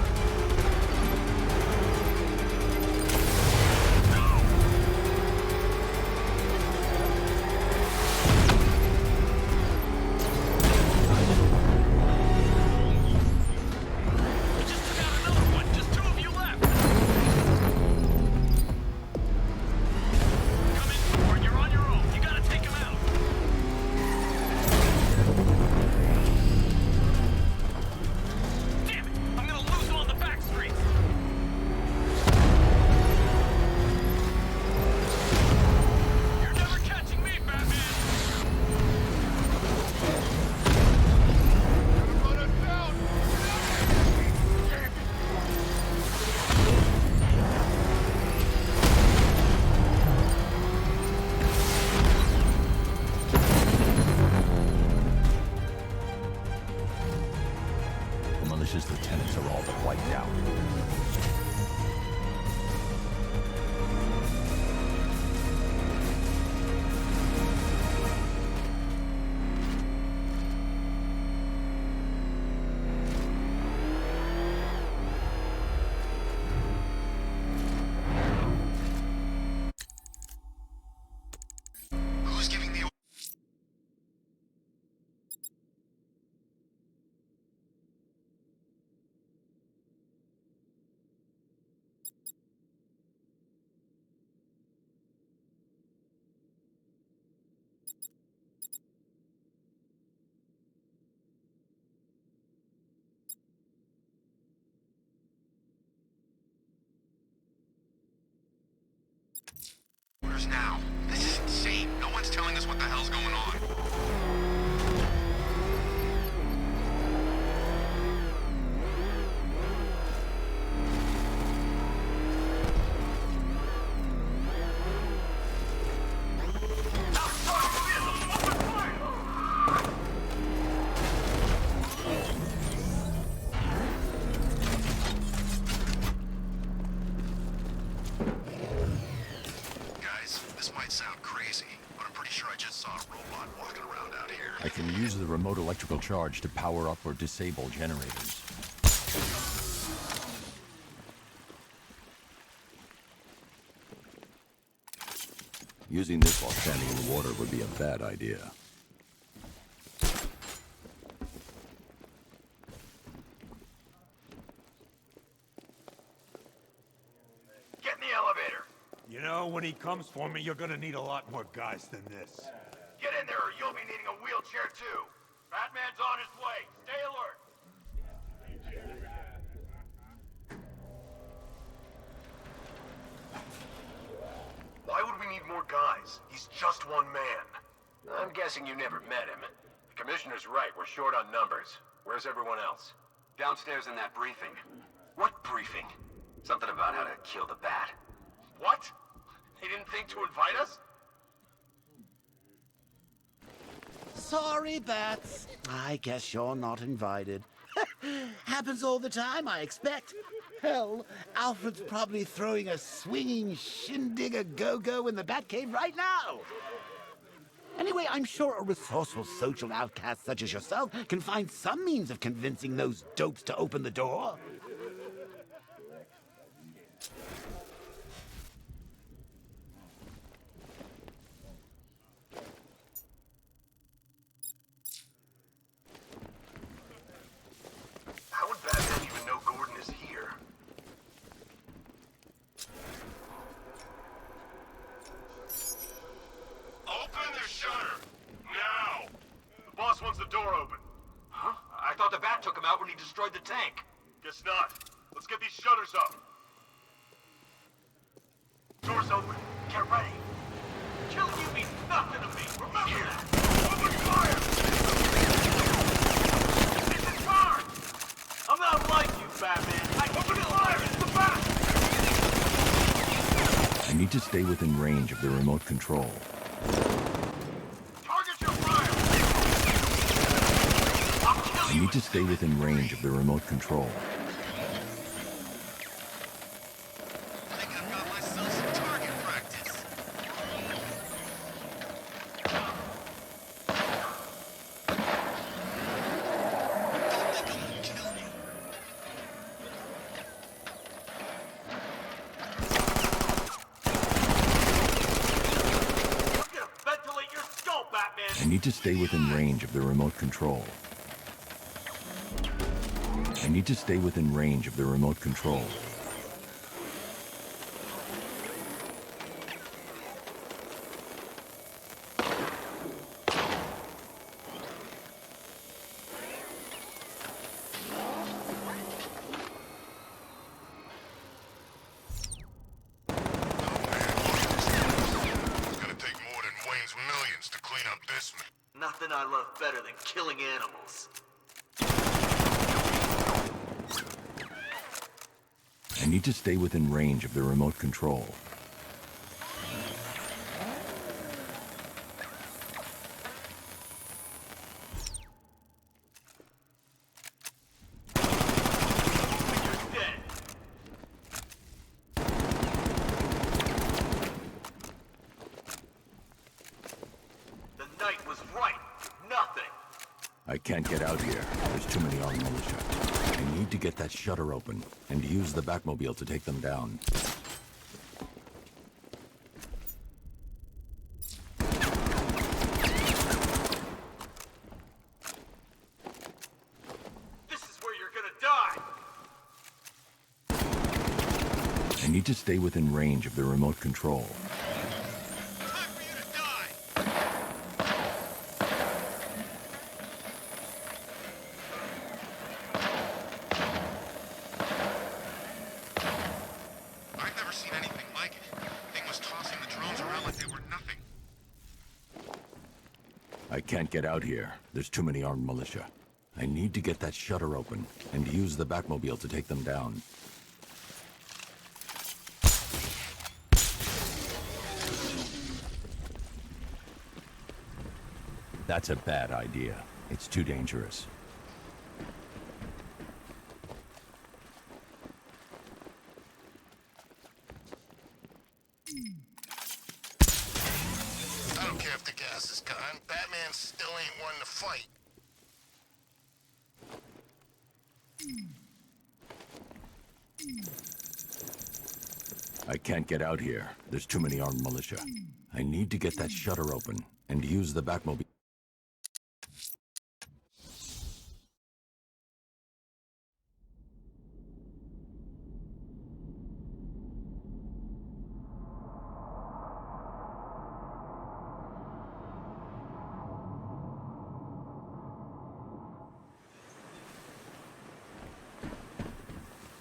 We just took out another one! Just two of you left! Come in, Gordon, you're on your own. You gotta take him out! Damn it! I'm gonna lose him on the back streets! You're never catching me, Batman! Run us down! The malicious lieutenants are all but wiped out. now. This is insane. No one's telling us what the hell's going on. Guys, this might sound crazy, but I'm pretty sure I just saw a robot walking around out here. I can use the remote electrical charge to power up or disable generators. Using this while standing in the water would be a bad idea. Get in the elevator. You know, when he comes for me, you're gonna need a lot more guys than this. Get in there or you'll be needing a wheelchair too. Batman's on his way. Stay alert. Why would we need more guys? He's just one man. I'm guessing you never met him. The commissioner's right. We're short on numbers. Where's everyone else? Downstairs in that briefing. What briefing? Something about how to kill the bat. What? They didn't think to invite us? Sorry, Bats. I guess you're not invited. Happens all the time, I expect. Hell, Alfred's probably throwing a swinging shindig a go-go in the Batcave right now. Anyway, I'm sure a resourceful social outcast such as yourself can find some means of convincing those dopes to open the door. How would Batman even know Gordon is here? Open the shutter! Now! The boss wants the door open. Huh? I thought the bat took him out when he destroyed the tank. Guess not. Let's get these shutters up. Door's open. Get ready. Killing you means nothing to me. Remember that. Open fire! It's his car! I'm not like you, Batman. I open fire! It's the bat! I need to stay within range of the remote control. Target your fire! I need to stay within range of the remote control. I think I've got myself some target practice. Ventilate your skull, Batman! I need to stay within range of the remote control. I need to stay within range of the remote control. It's gonna take more than Wayne's millions to clean up this mess. Nothing I love better than killing animals. I need to stay within range of the remote control. The night was right. Nothing. I can't get out here. There's too many armed militia. I need to get that shutter open and use the Batmobile to take them down. This is where you're gonna die. I need to stay within range of the remote control. I've never seen anything like it. Thing was tossing the drones around like they I can't get out here. There's too many armed militia. I need to get that shutter open and use the Batmobile to take them down. That's a bad idea. It's too dangerous. I don't care if the gas is gone. Batman still ain't one to fight. I can't get out here. There's too many armed militia. I need to get that shutter open and use the Batmobile.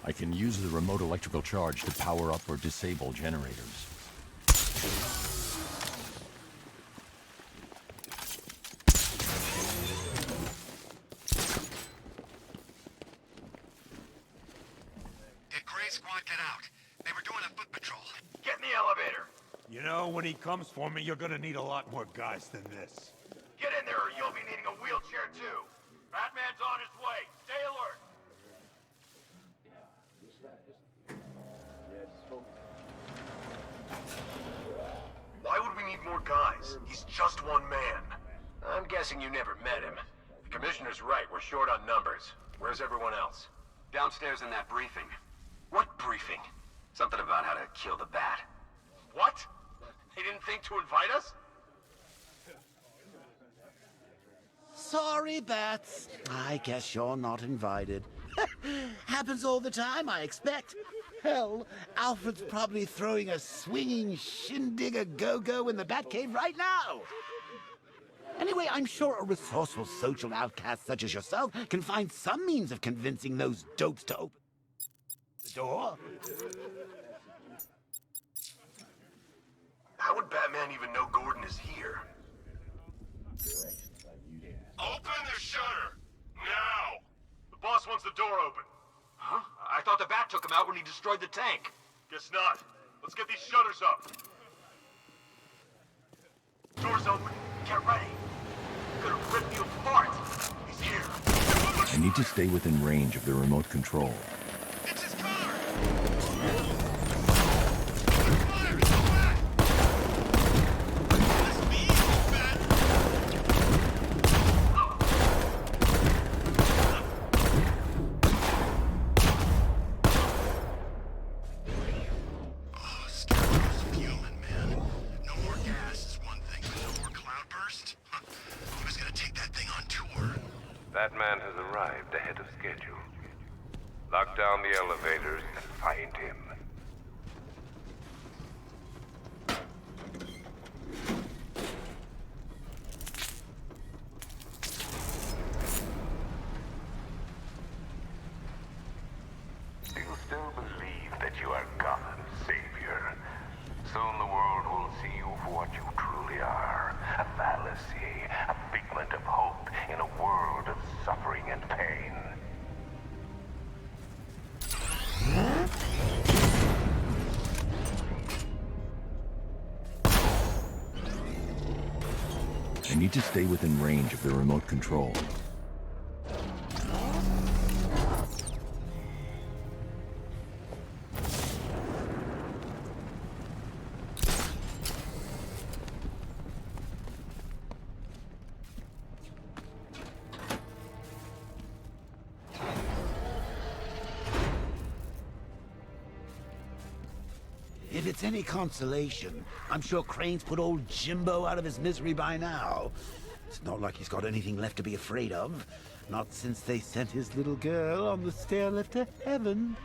I can use the remote electrical charge to power up or disable generators. Did Gray Squad get out? They were doing a foot patrol. Get in the elevator. You know, when he comes for me, you're gonna need a lot more guys than this. Get in there or you'll be needing a wheelchair too. Batman's on his way. Stay alert. Why would we need more guys? He's just one man. I'm guessing you never met him. The Commissioner's right, we're short on numbers. Where's everyone else? Downstairs in that briefing. What briefing? Something about how to kill the Bat. What? They didn't think to invite us? Sorry, Bats. I guess you're not invited. Happens all the time, I expect. Hell, Alfred's probably throwing a swinging shindig a go-go in the Batcave right now. Anyway, I'm sure a resourceful social outcast such as yourself can find some means of convincing those dopes to open the door. How would Batman even know Gordon is here? Open the shutter! Now! The boss wants the door open. Huh? I thought the Bat took him out when he destroyed the tank. Guess not. Let's get these shutters up. Door's open. Get ready. Gonna rip you apart. He's here. I need to stay within range of the remote control. It's his car! Batman has arrived ahead of schedule. Lock down the elevators and find him. Do you still believe that you are Gotham's savior? Soon the world will see you for what you truly are. A fallacy, a figment of hope in a world of suffering and pain. I need to stay within range of the remote control. If it's any consolation, I'm sure Crane's put old Jimbo out of his misery by now. It's not like he's got anything left to be afraid of. Not since they sent his little girl on the stair lift to heaven.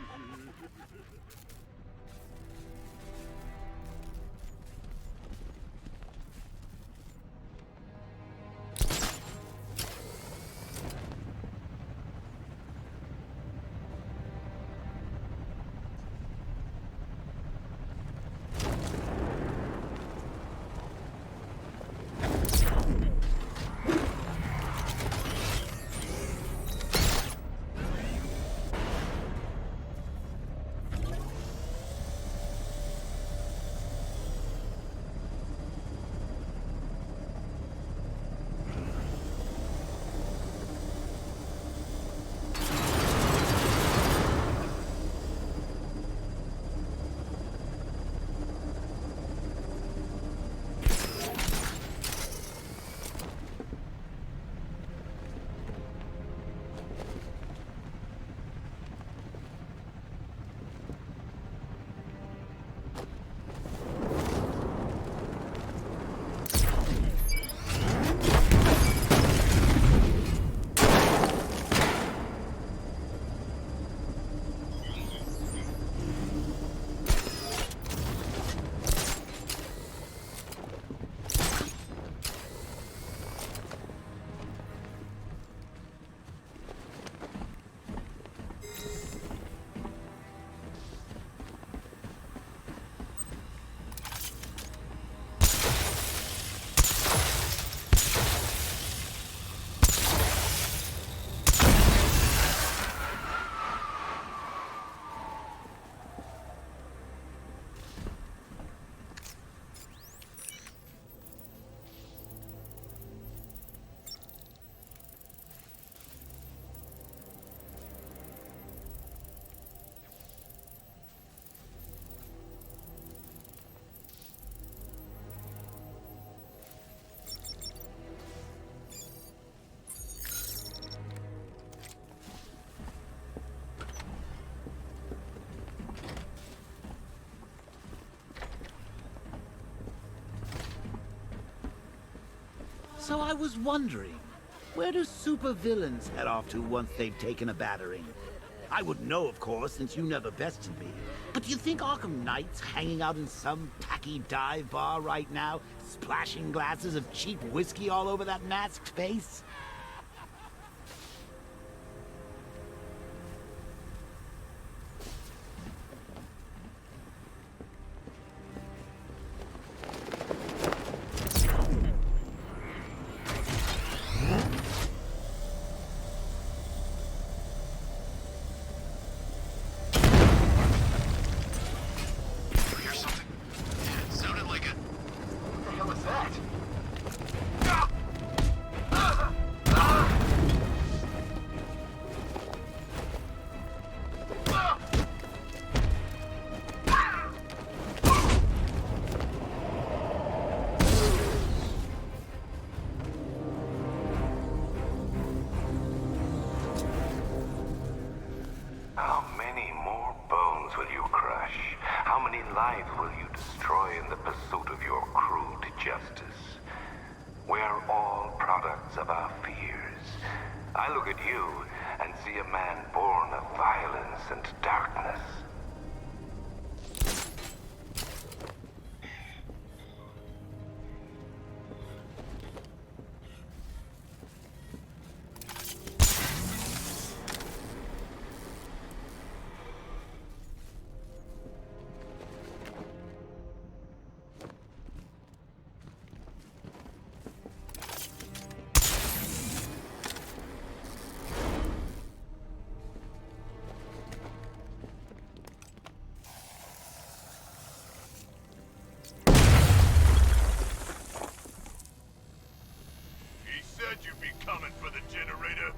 So I was wondering, where do supervillains head off to once they've taken a battering? I wouldn't know, of course, since you never bested me. But do you think Arkham Knight's hanging out in some tacky dive bar right now, splashing glasses of cheap whiskey all over that masked face? How many more bones will you crush? How many lives will you destroy in the pursuit of your crude justice? We're all products of our fears. I look at you and see a man born of violence and darkness. You'd be coming for the generator.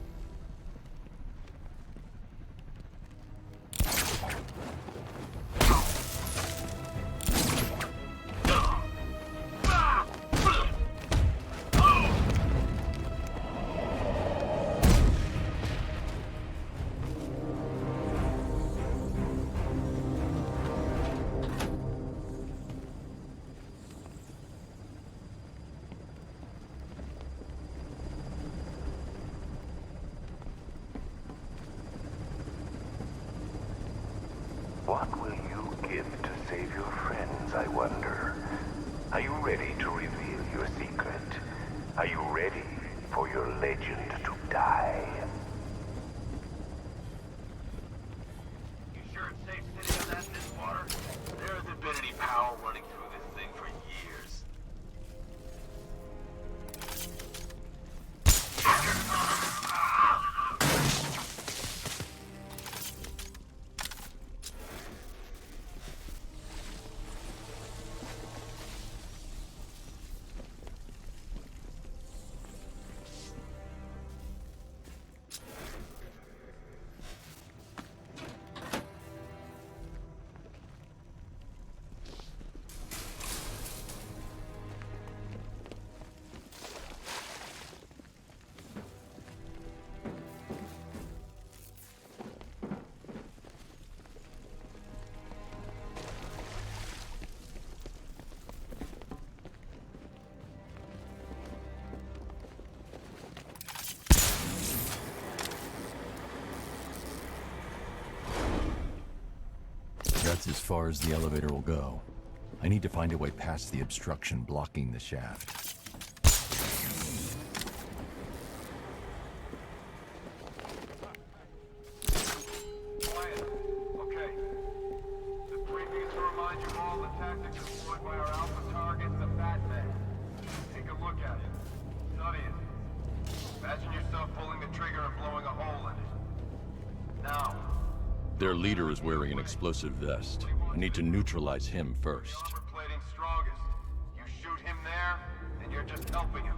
What will you give to save your friends, I wonder? Are you ready to reveal your secret? Are you ready for your legend to die? You sure it's safe sitting on that in this water? There hasn't been any power running through this thing for years. That's as far as the elevator will go. I need to find a way past the obstruction blocking the shaft. Quiet. Okay. This briefing is to remind you all the tactics employed by our alpha target, the Batman. Take a look at it. Study it. Imagine yourself pulling the trigger and blowing a hole in it. Now. Their leader is wearing an explosive vest. I need to neutralize him first. Armor plating strongest. You shoot him there, and you're just helping him.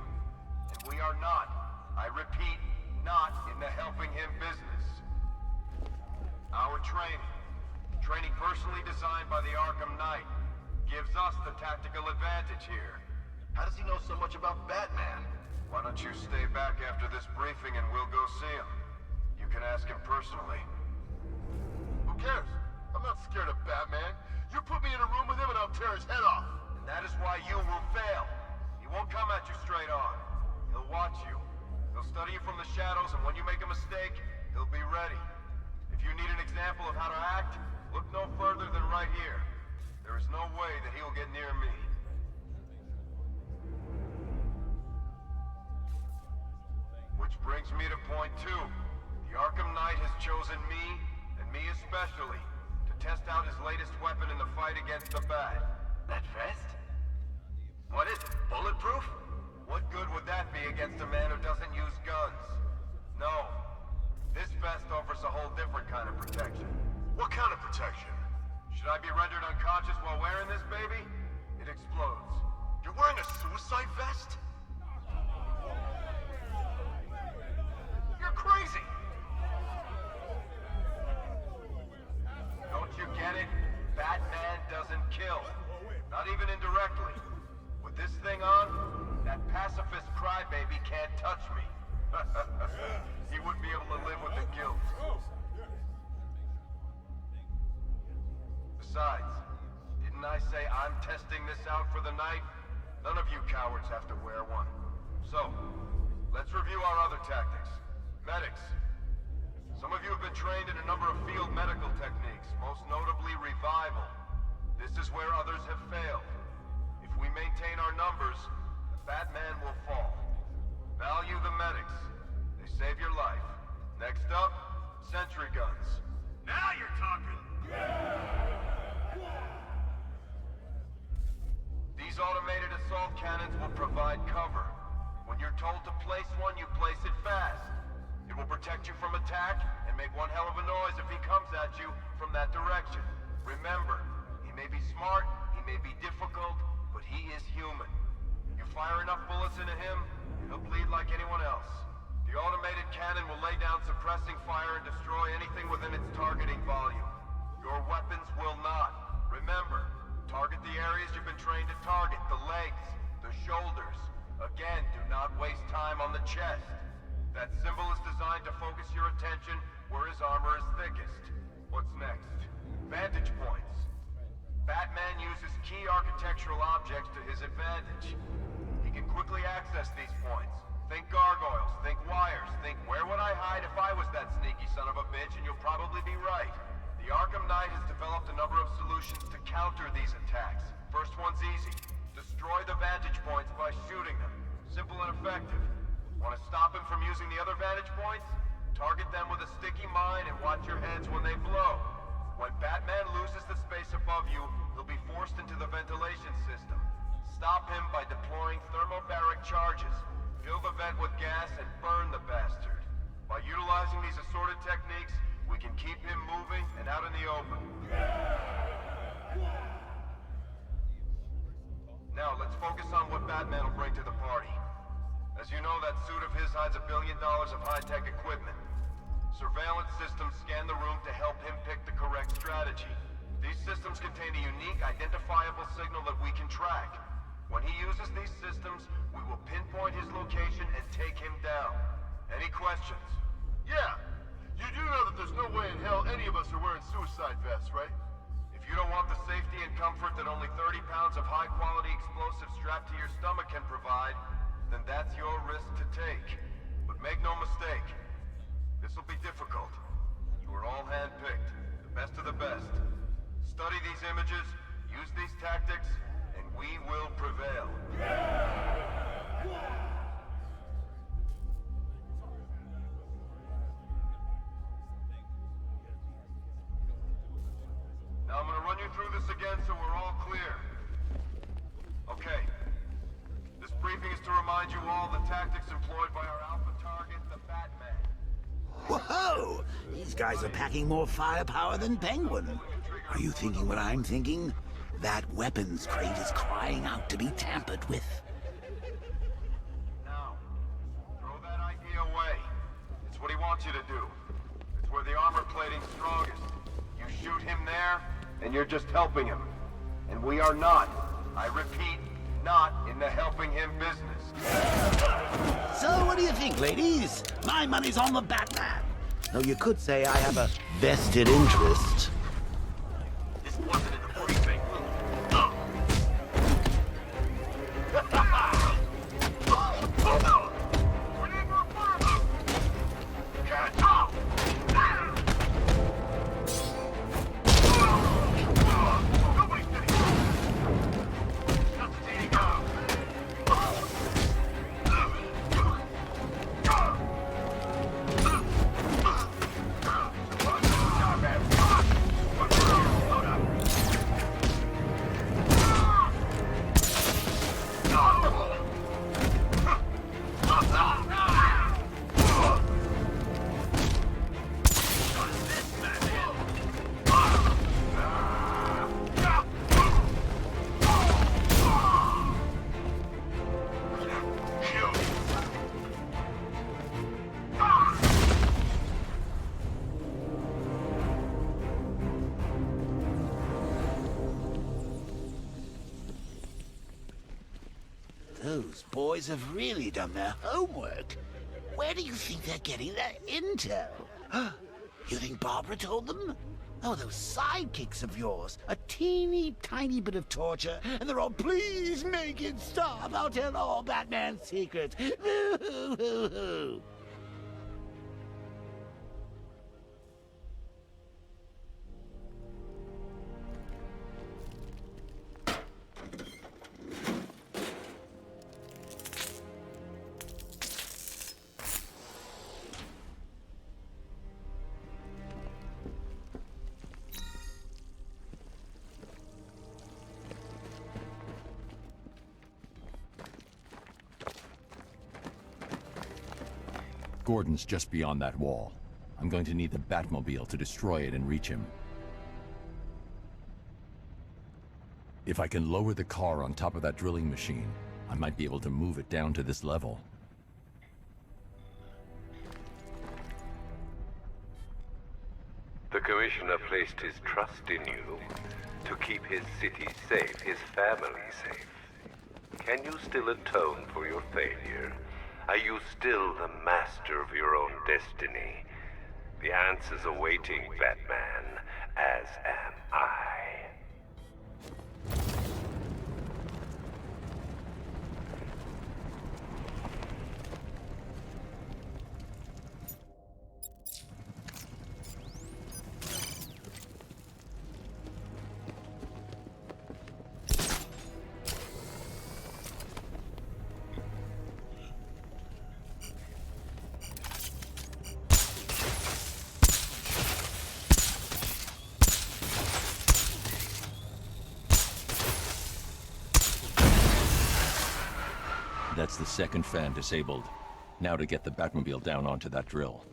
And we are not, I repeat, not in the helping him business. Our training personally designed by the Arkham Knight, gives us the tactical advantage here. How does he know so much about Batman? Why don't you stay back after this briefing and we'll go see him? You can ask him personally. Who cares? I'm not scared of Batman. You put me in a room with him and I'll tear his head off. And that is why you will fail. He won't come at you straight on. He'll watch you. He'll study you from the shadows, and when you make a mistake, he'll be ready. If you need an example of how to act, look no further than right here. There is no way that he will get near me. Which brings me to point 2. The Arkham Knight has chosen me, and me especially, to test out his latest weapon in the fight against the Bat. That vest? What is it? Bulletproof? What good would that be against a man who doesn't use guns? No. This vest offers a whole different kind of protection. What kind of protection? Should I be rendered unconscious while wearing this, baby? It explodes. You're wearing a suicide vest? You're crazy! Don't you get it? Batman doesn't kill. Not even indirectly. With this thing on, that pacifist crybaby can't touch me. He wouldn't be able to live with the guilt. Besides, didn't I say I'm testing this out for the night? None of you cowards have to wear one. So, let's review our other tactics. Medics. Some of you have been trained in a number of field medical techniques, most notably revival. This is where others have failed. If we maintain our numbers, the Batman will fall. Value the medics. They save your life. Next up, sentry guns. Now you're talking! These automated assault cannons will provide cover. When you're told to place one, you place it fast. It will protect you from attack and make one hell of a noise if he comes at you from that direction. Remember, he may be smart, he may be difficult, but he is human. You fire enough bullets into him, he'll bleed like anyone else. The automated cannon will lay down suppressing fire and destroy anything within its targeting volume. Your weapons will not. Remember, target the areas you've been trained to target, the legs, the shoulders. Again, do not waste time on the chest. That symbol is designed to focus your attention where his armor is thickest. What's next? Vantage points. Batman uses key architectural objects to his advantage. He can quickly access these points. Think gargoyles, think wires, think where would I hide if I was that sneaky son of a bitch, and you'll probably be right. The Arkham Knight has developed a number of solutions to counter these attacks. First one's easy. Destroy the vantage points by shooting them. Simple and effective. Want to stop him from using the other vantage points? Target them with a sticky mine and watch your heads when they blow. When Batman loses the space above you, he'll be forced into the ventilation system. Stop him by deploying thermobaric charges. Fill the vent with gas and burn the bastard. By utilizing these assorted techniques, we can keep him moving and out in the open. Now, let's focus on what Batman will bring to the party. As you know, that suit of his hides $1 billion of high-tech equipment. Surveillance systems scan the room to help him pick the correct strategy. These systems contain a unique, identifiable signal that we can track. When he uses these systems, we will pinpoint his location and take him down. Any questions? Yeah. You do know that there's no way in hell any of us are wearing suicide vests, right? If you don't want the safety and comfort that only 30 pounds of high-quality explosives strapped to your stomach can provide, then that's your risk to take. But make no mistake, this will be difficult. You are all handpicked, the best of the best. Study these images, use these tactics, and we will prevail. Now I'm gonna run you through this again so we're all clear. Okay. This briefing is to remind you all the tactics employed by our alpha target, the Batman. Whoa! These guys are packing more firepower than Penguin. Are you thinking what I'm thinking? That weapons crate is crying out to be tampered with. Now, throw that idea away. It's what he wants you to do. It's where the armor plating's strongest. You shoot him there, and you're just helping him. And we are not, I repeat, not in the helping him business. So what do you think, ladies? My money's on the Batman. Though you could say I have a vested interest. This wasn't in the briefing. Those boys have really done their homework. Where do you think they're getting their intel? You think Barbara told them? Oh, those sidekicks of yours. A teeny tiny bit of torture, and they're all, please make it stop. I'll tell all Batman's secrets. Boo-hoo-hoo-hoo. Gordon's just beyond that wall. I'm going to need the Batmobile to destroy it and reach him. If I can lower the car on top of that drilling machine, I might be able to move it down to this level. The Commissioner placed his trust in you to keep his city safe, his family safe. Can you still atone for your failure? Are you still the master of your own destiny? The answer's awaiting, Batman, as am I. That's the second fan disabled. Now to get the Batmobile down onto that drill.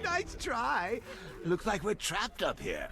Nice try. Looks like we're trapped up here.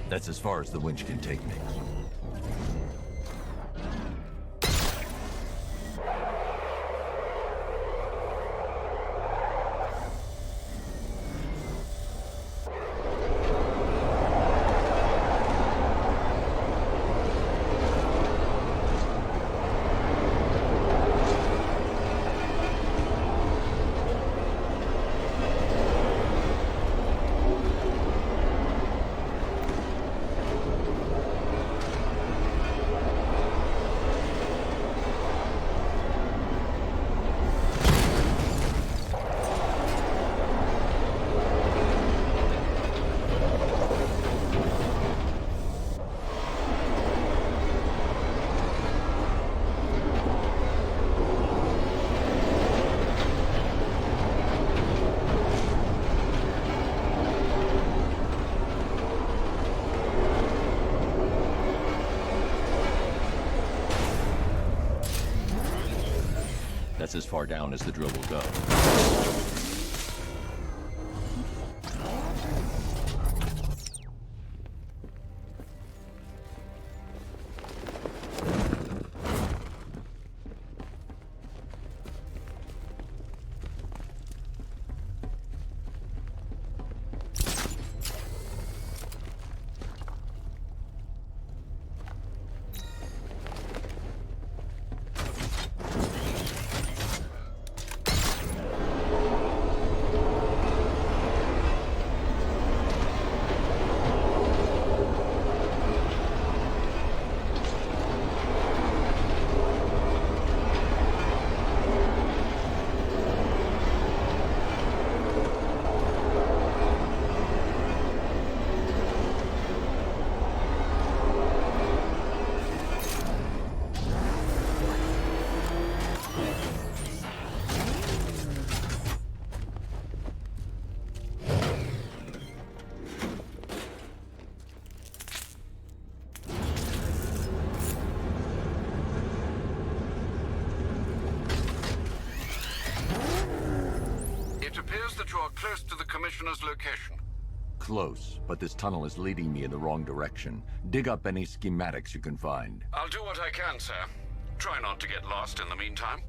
That's as far as the winch can take me. That's as far down as the drill will go. it appears that you are close to the Commissioner's location. Close, but this tunnel is leading me in the wrong direction. Dig up any schematics you can find. I'll do what I can, sir. Try not to get lost in the meantime.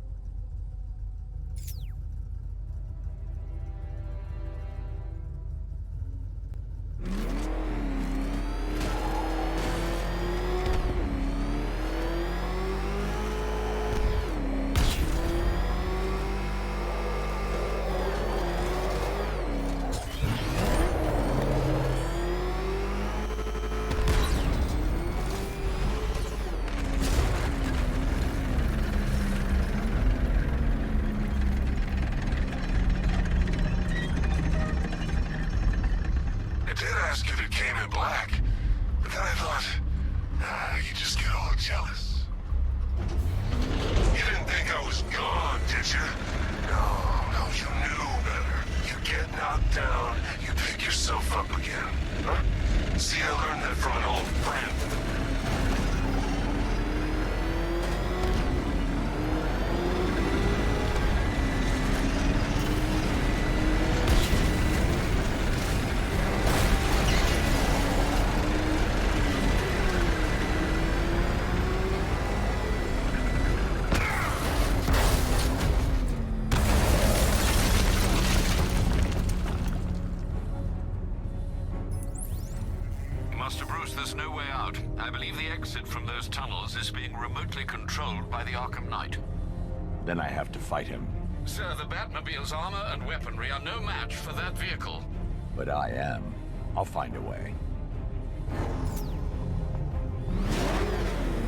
Master Bruce, there's no way out. I believe the exit from those tunnels is being remotely controlled by the Arkham Knight. Then I have to fight him. Sir, the Batmobile's armor and weaponry are no match for that vehicle. But I am. I'll find a way.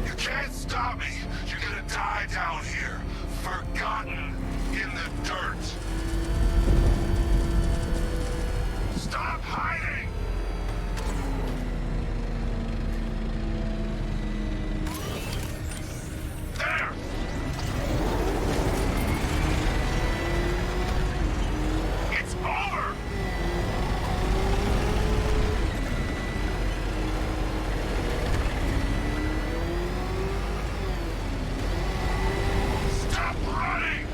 You can't stop me! You're gonna die down here, forgotten in the dirt! Stop hiding! There! It's over! Stop running!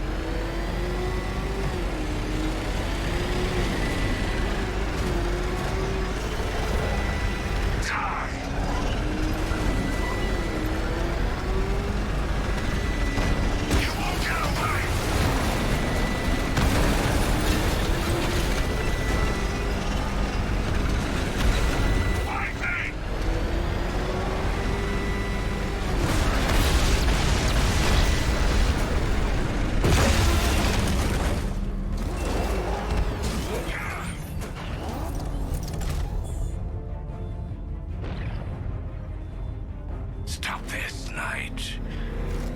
Stop this, Knight.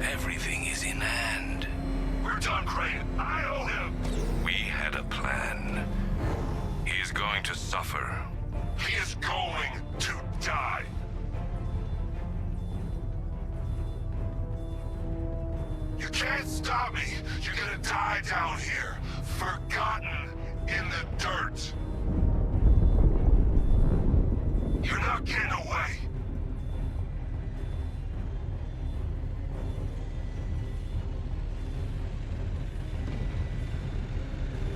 Everything is in hand. We're done, Crane. I owe him. We had a plan. He is going to suffer. He is going to die. You can't stop me. You're gonna die down here, forgotten in the dirt. You're not getting away.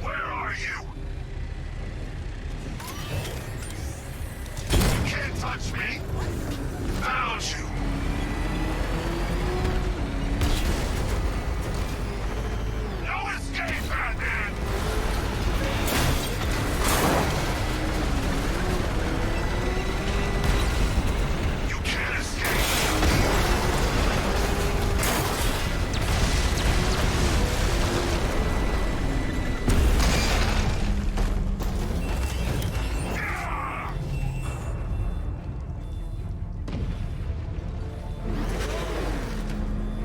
Where are you? You can't touch me. Found you. No escape, Batman! You can't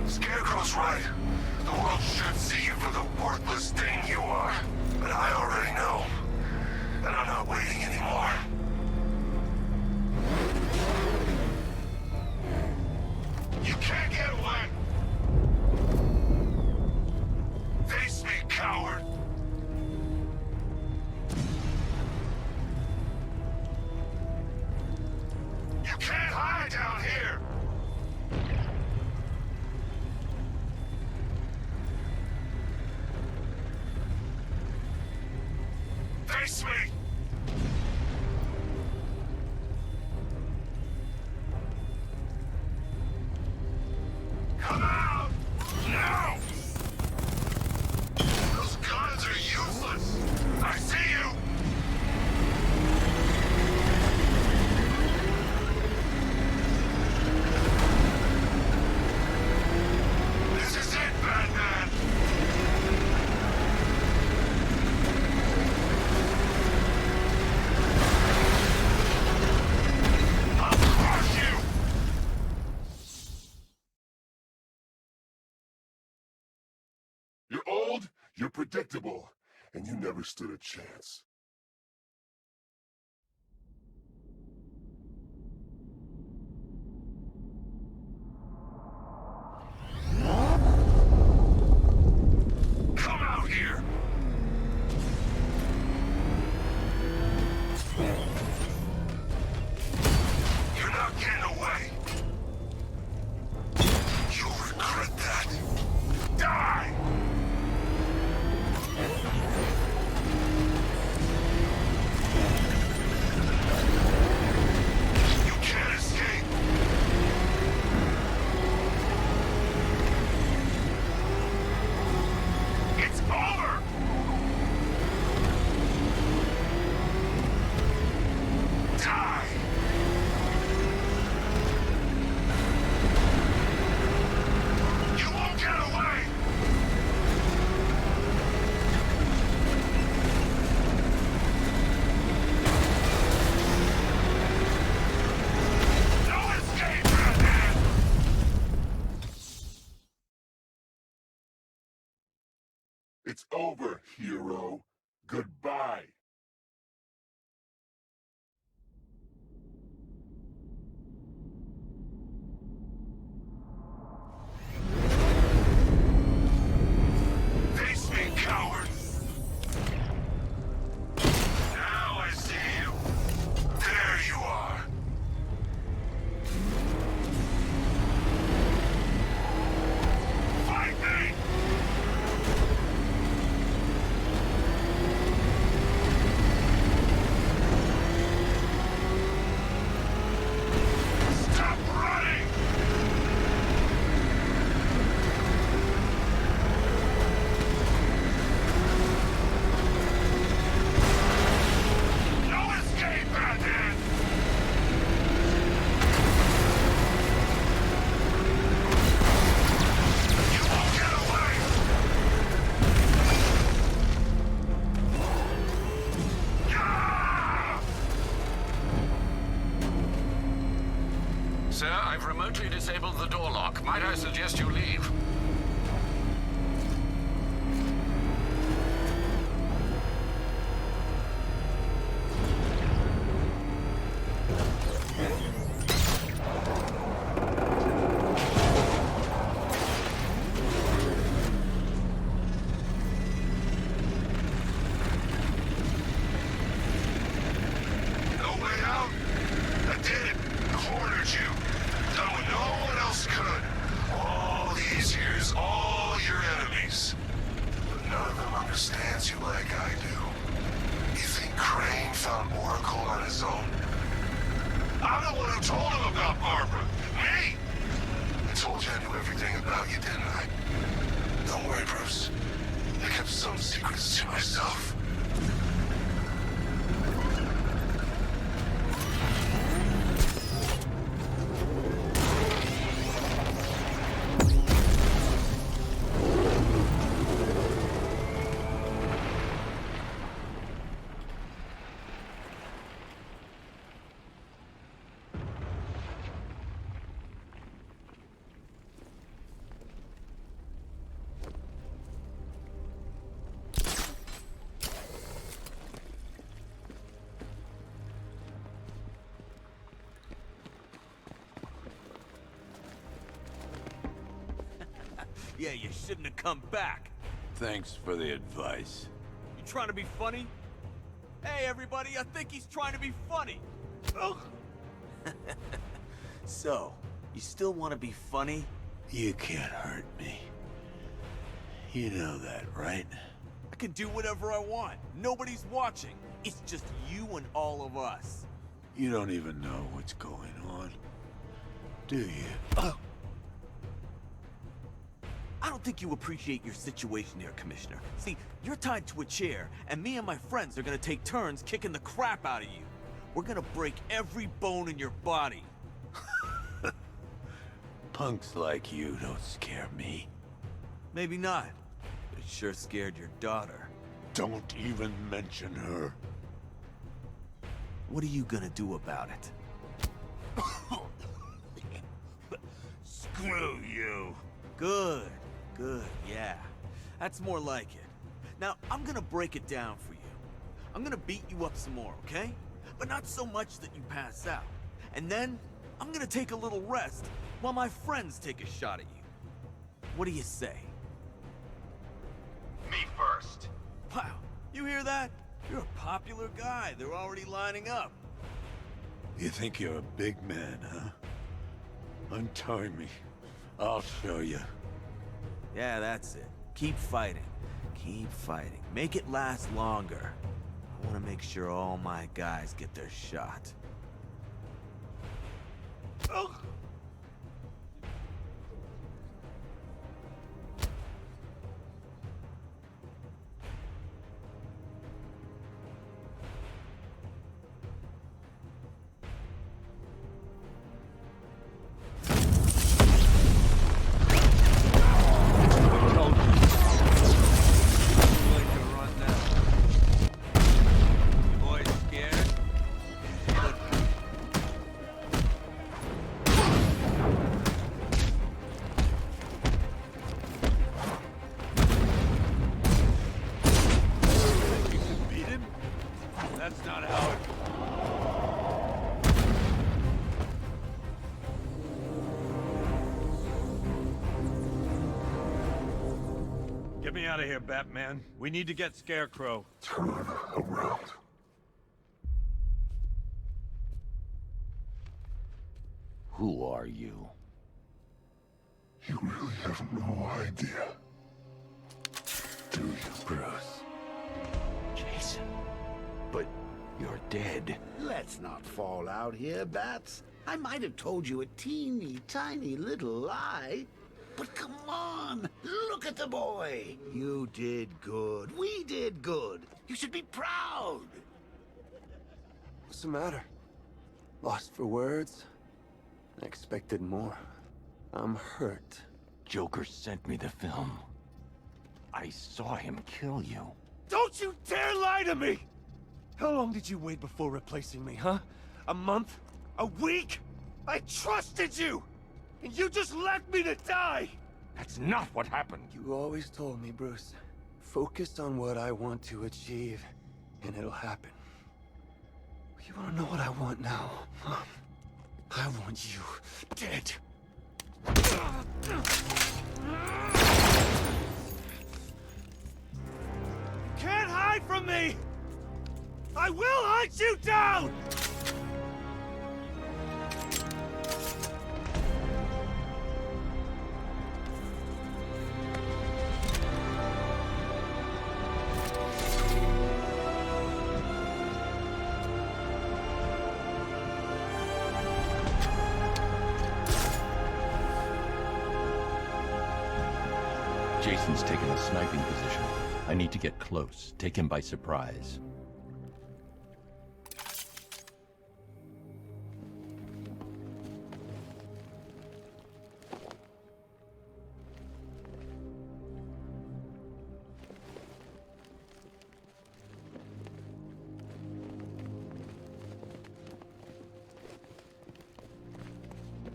Scarecrow's right. The world should see you for the worthless thing you are. But I already know. And I'm not waiting anymore. You can't get away! Face me, coward! You can't hide down here! Face me! Come out! Now! Those guns are useless! I see you! This is it, Batman! I'll crush you! You're old, you're predictable, and you never stood a chance. Come out here! You're not getting away! You'll regret that! Die! You can't escape! It's over! Die! You won't get away! No escape, Batman! It's over, hero. Goodbye. Face me, coward! Now I see you. There you are. Fight me! Stop running! No escape, Batman! You won't get away! Ah! Sir, I've remotely disabled the door lock. Might I suggest you leave? No way out? I did it. Cornered you. Done what no one else could. All these years, all your enemies. But none of them understands you like I do. You think Crane found Oracle on his own? I'm the one who told him about Barbara. Me! I told you I knew everything about you, didn't I? Don't worry, Bruce. I kept some secrets to myself. Yeah, you shouldn't have come back. Thanks for the advice. You trying to be funny? Hey, everybody, I think he's trying to be funny. Ugh. So, you still want to be funny? You can't hurt me. You know that, right? I can do whatever I want. Nobody's watching. It's just you and all of us. You don't even know what's going on, do you? I don't think you appreciate your situation here, Commissioner. See, you're tied to a chair, and me and my friends are gonna take turns kicking the crap out of you. We're gonna break every bone in your body. Punks like you don't scare me. Maybe not, but it sure scared your daughter. Don't even mention her. What are you gonna do about it? Screw you. Good, yeah. That's more like it. Now, I'm gonna break it down for you. I'm gonna beat you up some more, okay? But not so much that you pass out. And then, I'm gonna take a little rest while my friends take a shot at you. What do you say? Me first. Wow, you hear that? You're a popular guy. They're already lining up. You think you're a big man, huh? Untie me. I'll show you. Yeah, that's it. Keep fighting. Keep fighting. Make it last longer. I want to make sure all my guys get their shot. Oh! That's not how it... Get me out of here, Batman. We need to get Scarecrow. Turn around. Who are you? You really have no idea, do you? Bruce. Jason. But you're dead. Let's not fall out here, Bats. I might have told you a teeny tiny little lie. But come on, look at the boy. You did good. We did good. You should be proud. What's the matter? Lost for words? I expected more. I'm hurt. Joker sent me the film. I saw him kill you. Don't you dare lie to me! How long did you wait before replacing me, huh? A month? A week? I trusted you! And you just left me to die! That's not what happened. You always told me, Bruce. Focus on what I want to achieve, and it'll happen. You wanna know what I want now, huh? I want you dead. You can't hide from me! I will hunt you down! Jason's taken a sniping position. I need to get close, take him by surprise.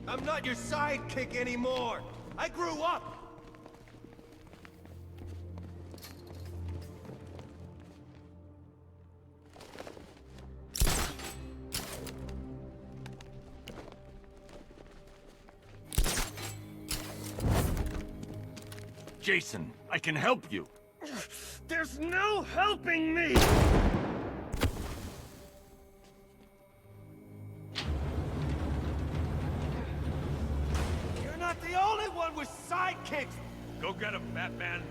I'm not your sidekick anymore! I grew up! Jason, I can help you. There's no helping me! You're not the only one with sidekicks! Go get him, Batman.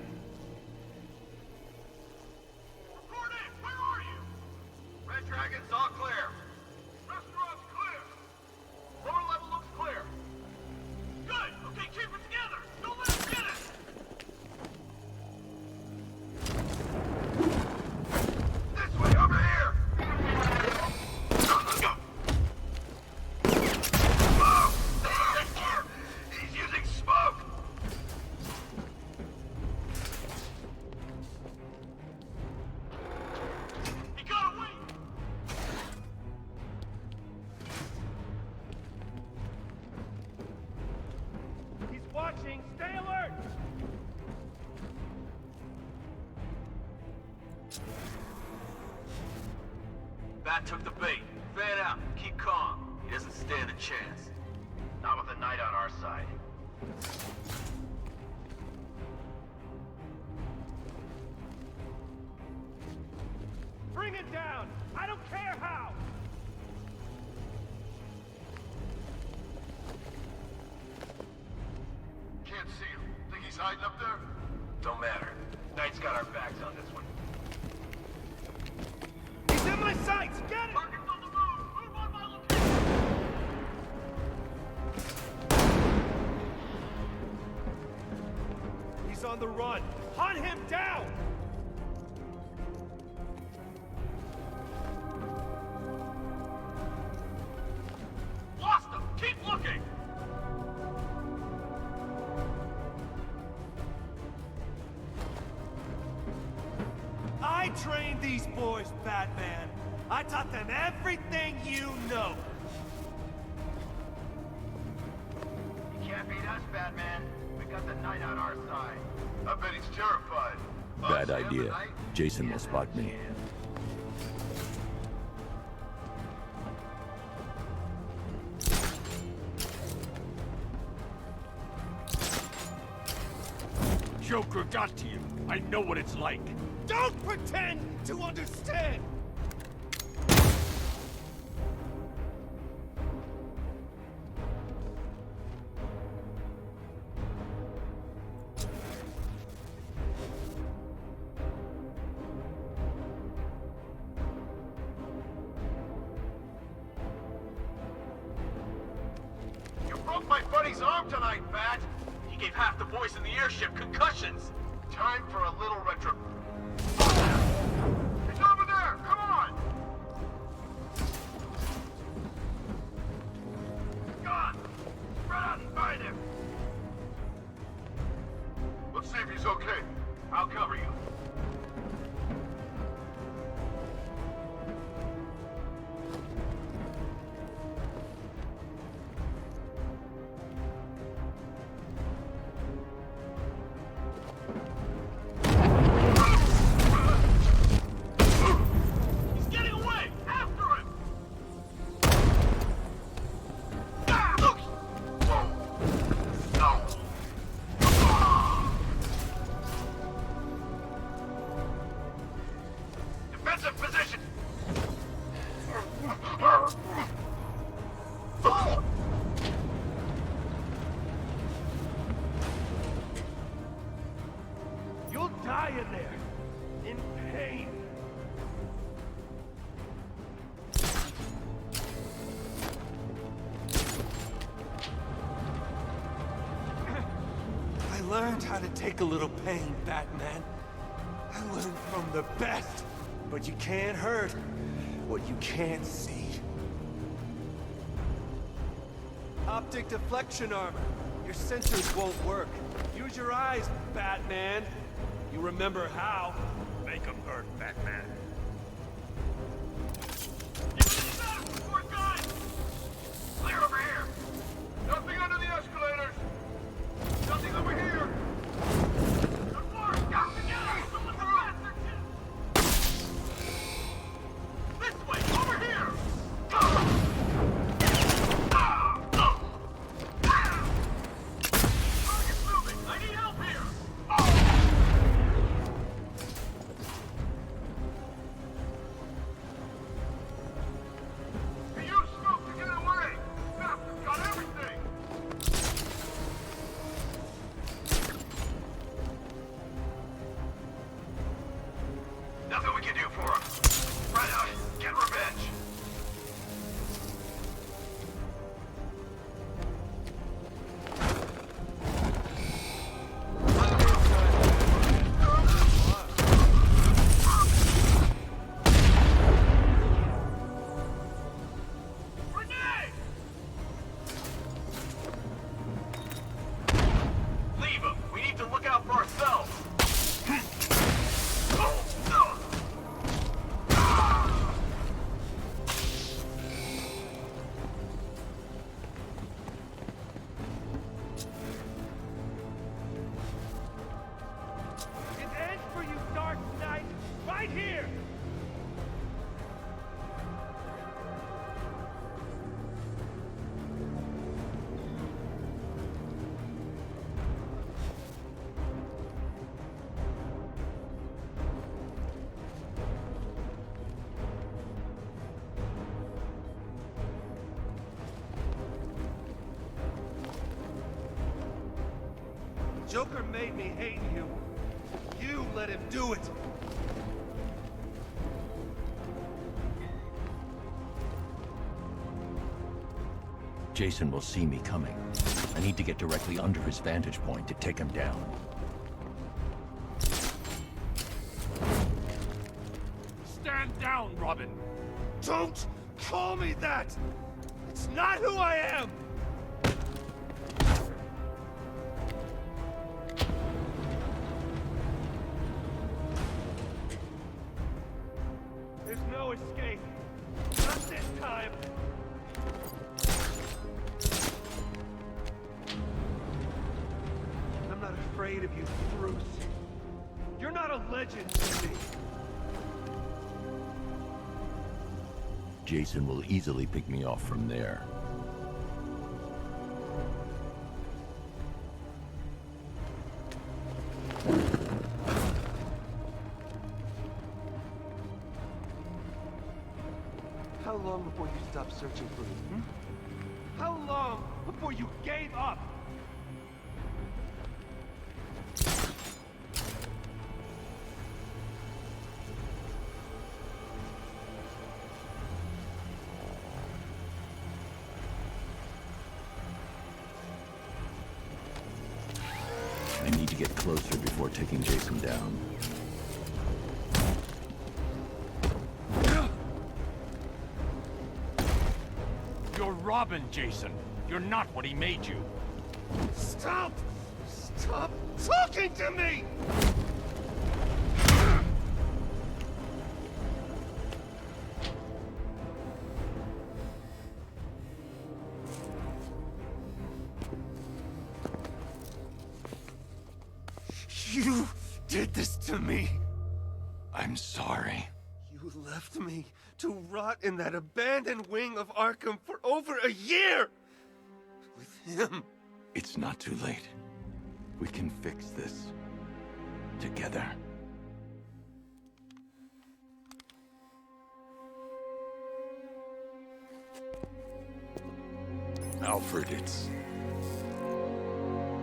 Bat took the bait. Fan out. Keep calm. He doesn't stand a chance. Not with the Knight on our side. Bring it down! I don't care how! Can't see him. Think he's hiding up there? Don't matter. Knight's got our backs on this one. He's in my sights! Get it! Target's on the move! Move on my location! He's on the run! Hunt him down! Lost him! Keep looking! I trained these boys, Batman. I taught them everything you know. You can't beat us, Batman. We got the Knight on our side. I bet he's terrified. Bad idea. Jason will spot me. Joker got to you. I know what it's like. Don't pretend to understand! You broke my buddy's arm tonight, Bat! He gave half the boys in the airship concussions! Time for a little retro... He's over there! Come on! God! Spread out and find him! Let's see if he's okay. I'll cover you. You'll die in there. In pain. I learned how to take a little pain, Batman. I learned from the best. But you can't hurt what you can't see. Optic deflection armor. Your sensors won't work. Use your eyes, Batman. You remember how. Make them hurt, Batman. Clear over here! Nothing under the escalators! Nothing over here! Good work! Got together! Someone's a bastard! This way! Over here! Target's moving! I need help here! He used smoke to get away! Bastard's got everything! Nothing we can do for him. Right out, get revenge. Grenade! Leave him. We need to look out for ourselves. right here! Joker made me hate you. You let him do it. Jason will see me coming. I need to get directly under his vantage point to take him down. Stand down, Robin. Don't call me that! It's not who I am! There's no escape. Not this time. I'm not afraid of you, Bruce. You're not a legend to me. Jason will easily pick me off from there. How long before you stopped searching for me? How long before you gave up? I need to get closer before taking Jason down. You're Robin, Jason. You're not what he made you. Stop! Stop talking to me! You did this to me. I'm sorry. You left me to rot in that abandoned wing of Arkham for over a year! With him. It's not too late. We can fix this. Together. Alfred,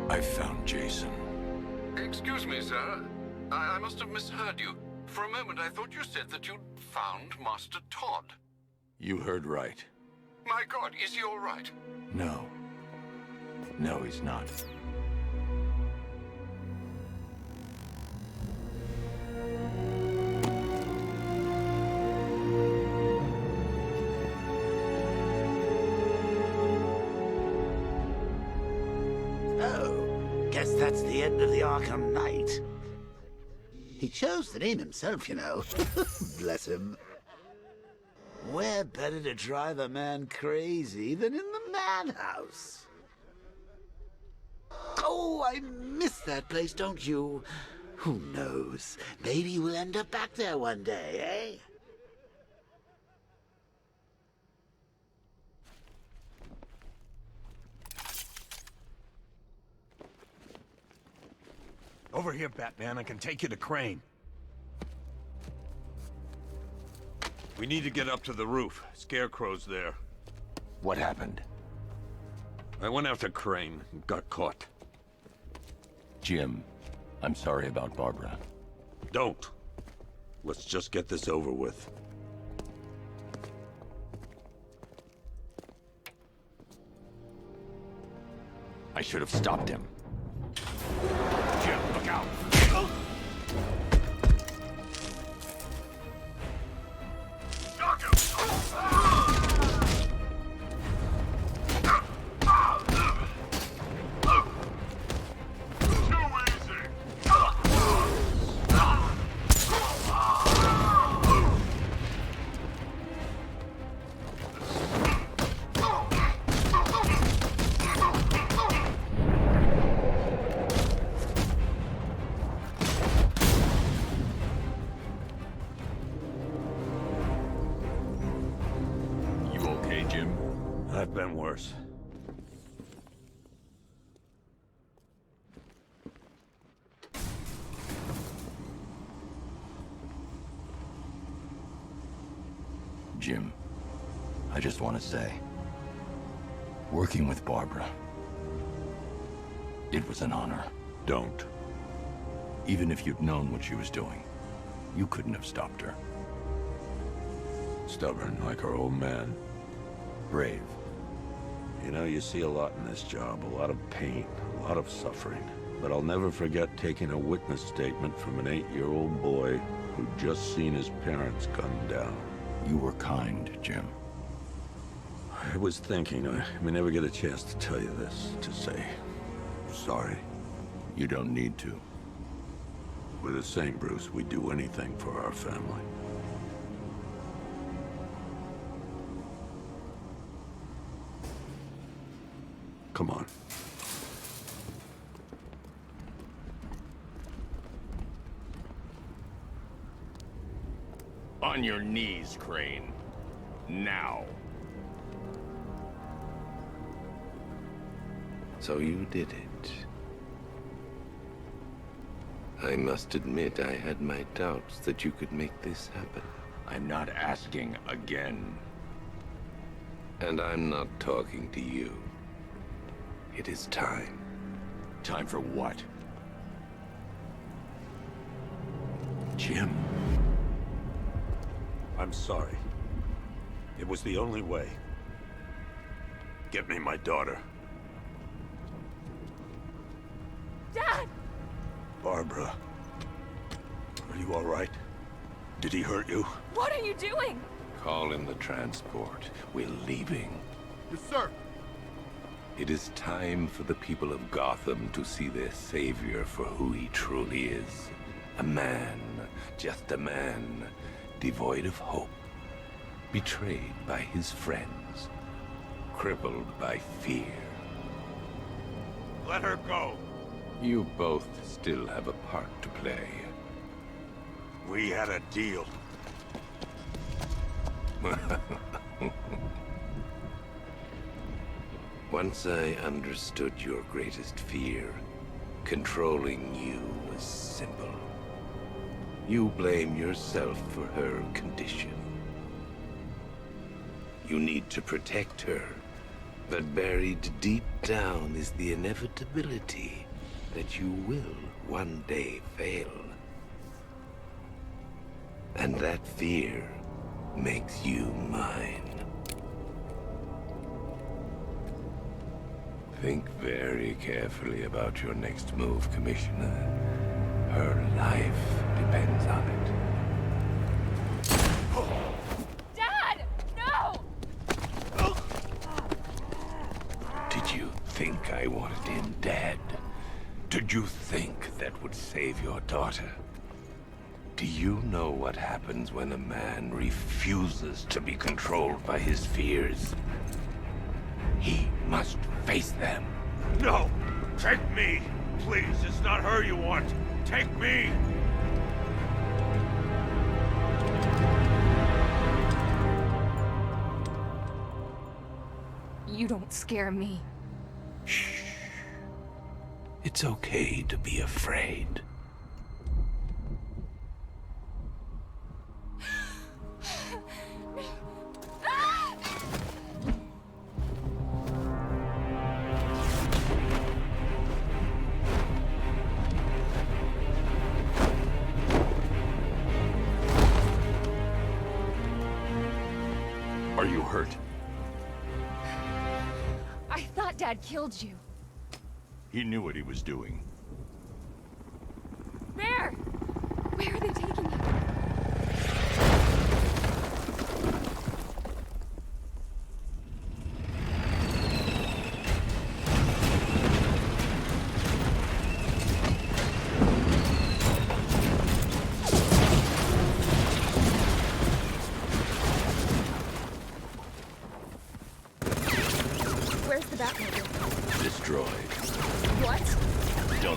I found Jason. Excuse me, sir. I must have misheard you. For a moment, I thought you said that you'd found Master Todd. You heard right. My God, is he all right? No. No, he's not. Oh, guess that's the end of the Arkham Knight. He chose the name himself, you know. Bless him. Where better to drive a man crazy than in the madhouse? Oh, I miss that place, don't you? Who knows? Maybe we'll end up back there one day, eh? Over here, Batman. I can take you to Crane. We need to get up to the roof. Scarecrow's there. What happened? I went after Crane and got caught. Jim, I'm sorry about Barbara. Don't. Let's just get this over with. I should have stopped him. Jim, look out! Jim? I've been worse. Jim, I just want to say, working with Barbara, it was an honor. Don't. Even if you'd known what she was doing, you couldn't have stopped her. Stubborn like our old man. Brave. You know, you see a lot in this job, a lot of pain, a lot of suffering. But I'll never forget taking a witness statement from an 8-year-old boy who'd just seen his parents gunned down. You were kind, Jim. I was thinking, I may never get a chance to tell you this, to say sorry. You don't need to. We're the same, Bruce. We'd do anything for our family. Come on. On your knees, Crane. Now. So you did it. I must admit I had my doubts that you could make this happen. I'm not asking again. And I'm not talking to you. It is time. Time for what? Jim. I'm sorry. It was the only way. Get me my daughter. Dad! Barbara. Are you all right? Did he hurt you? What are you doing? Call in the transport. We're leaving. Yes, sir. It is time for the people of Gotham to see their savior for who he truly is. A man, just a man, devoid of hope, betrayed by his friends, crippled by fear. Let her go. You both still have a part to play. We had a deal. Once I understood your greatest fear, controlling you was simple. You blame yourself for her condition. You need to protect her, but buried deep down is the inevitability that you will one day fail. And that fear makes you mine. Think very carefully about your next move, Commissioner. Her life depends on it. Dad! No! Did you think I wanted him dead? Did you think that would save your daughter? Do you know what happens when a man refuses to be controlled by his fears? He must face them. No! Take me! Please, it's not her you want. Take me! You don't scare me. Shh. It's okay to be afraid. Are you hurt? I thought Dad killed you. He knew what he was doing. Where? Where are they taking you? Where's the Batmobile? Destroyed. What? Don't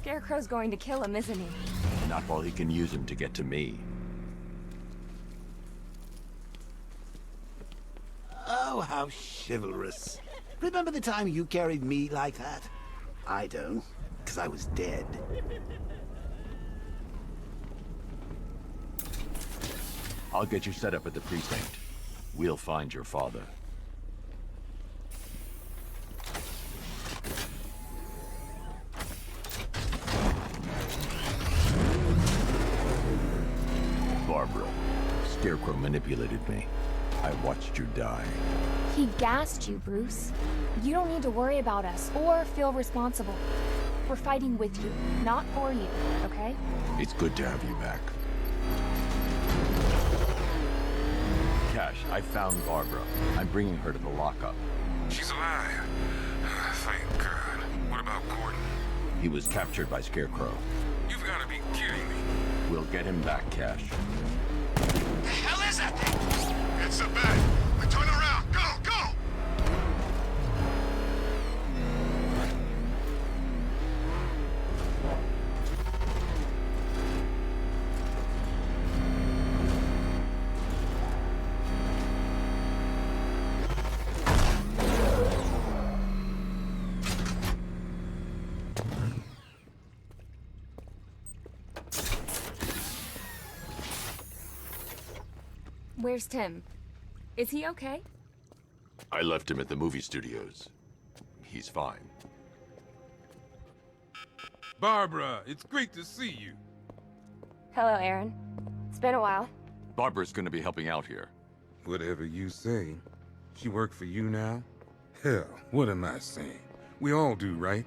Scarecrow's going to kill him, isn't he? Not while he can use him to get to me. Oh, how chivalrous. Remember the time you carried me like that? I don't, because I was dead. I'll get you set up at the precinct. We'll find your father. Barbara, Scarecrow manipulated me. I watched you die. He gassed you, Bruce. You don't need to worry about us or feel responsible. We're fighting with you, not for you, okay? It's good to have you back. Cash, I found Barbara. I'm bringing her to the lockup. She's alive. Thank God. What about Gordon? He was captured by Scarecrow. You've got to be kidding me. We'll get him back, Cash. The hell is that thing? It's a bat. We turn around. Go, go! Where's Tim? Is he okay? I left him at the movie studios. He's fine. Barbara, it's great to see you. Hello, Aaron. It's been a while. Barbara's gonna be helping out here. Whatever you say. She work for you now? Hell, what am I saying? We all do, right?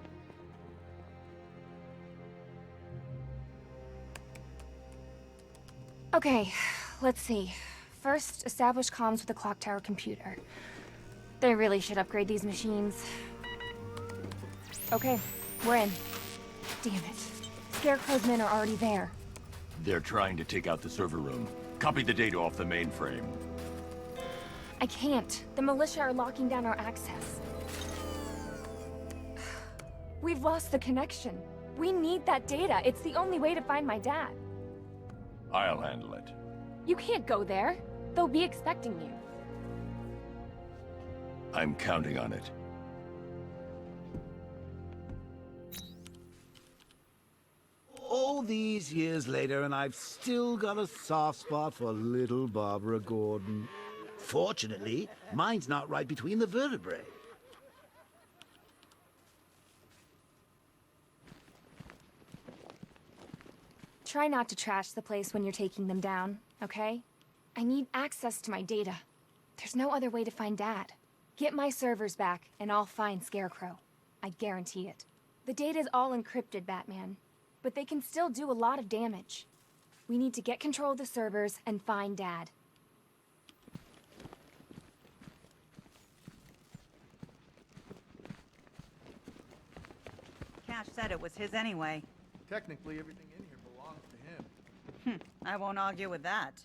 Okay, let's see. First, establish comms with the clock tower computer. They really should upgrade these machines. Okay, we're in. Damn it. Scarecrow's men are already there. They're trying to take out the server room. Copy the data off the mainframe. I can't. The militia are locking down our access. We've lost the connection. We need that data. It's the only way to find my dad. I'll handle it. You can't go there. They'll be expecting you. I'm counting on it. All these years later, and I've still got a soft spot for little Barbara Gordon. Fortunately, mine's not right between the vertebrae. Try not to trash the place when you're taking them down, okay? I need access to my data. There's no other way to find Dad. Get my servers back, and I'll find Scarecrow. I guarantee it. The data's all encrypted, Batman. But they can still do a lot of damage. We need to get control of the servers and find Dad. Cash said it was his anyway. Technically, everything in here belongs to him. I won't argue with that.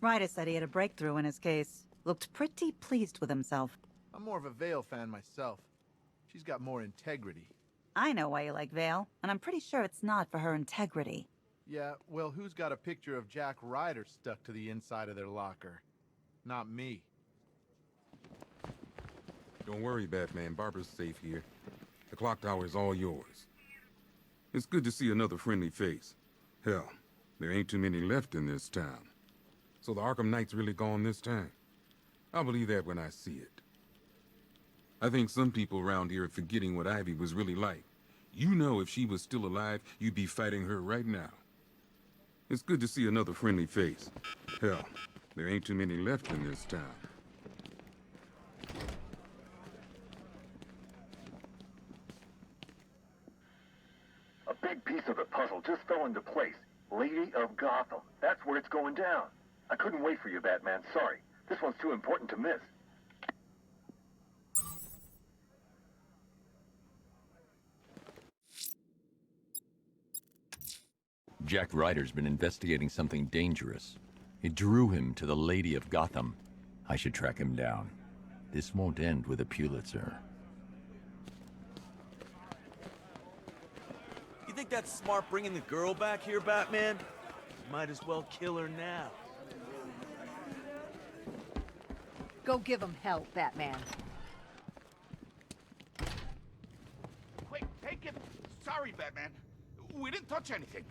Ryder said he had a breakthrough in his case. Looked pretty pleased with himself. I'm more of a Vale fan myself. She's got more integrity. I know why you like Vale, and I'm pretty sure it's not for her integrity. Yeah, well, who's got a picture of Jack Ryder stuck to the inside of their locker? Not me. Don't worry, Batman. Barbara's safe here. The clock tower is all yours. It's good to see another friendly face. Hell, there ain't too many left in this town. So the Arkham Knight's really gone this time. I'll believe that when I see it. I think some people around here are forgetting what Ivy was really like. You know if she was still alive, you'd be fighting her right now. It's good to see another friendly face. Hell, there ain't too many left in this town. A big piece of the puzzle just fell into place. Lady of Gotham. That's where it's going down. I couldn't wait for you, Batman. Sorry. This one's too important to miss. Jack Ryder's been investigating something dangerous. It drew him to the Lady of Gotham. I should track him down. This won't end with a Pulitzer. ain't that smart bringing the girl back here, Batman, might as well kill her now. Go give him hell, Batman. Quick, take it! Sorry, Batman. We didn't touch anything.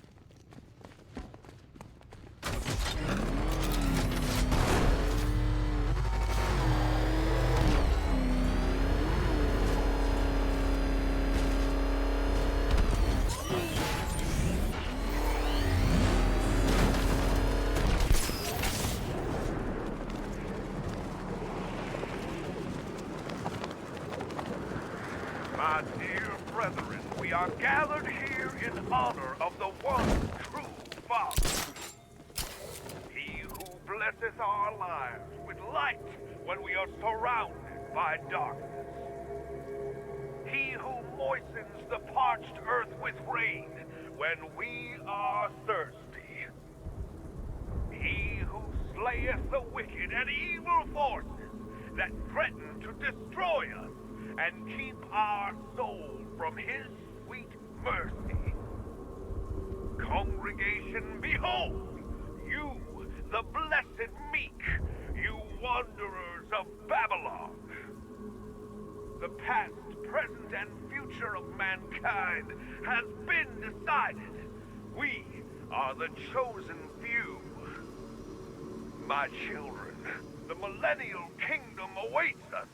My dear brethren, we are gathered here in honor of the one true Father. He who blesses our lives with light when we are surrounded by darkness. He who moistens the parched earth with rain when we are thirsty. He who slayeth the wicked and evil forces that threaten to destroy us and keep our soul from his sweet mercy. Congregation, behold, you, the blessed meek, you wanderers of Babylon. The past, present, and future of mankind has been decided. We are the chosen few. My children, the millennial kingdom awaits us.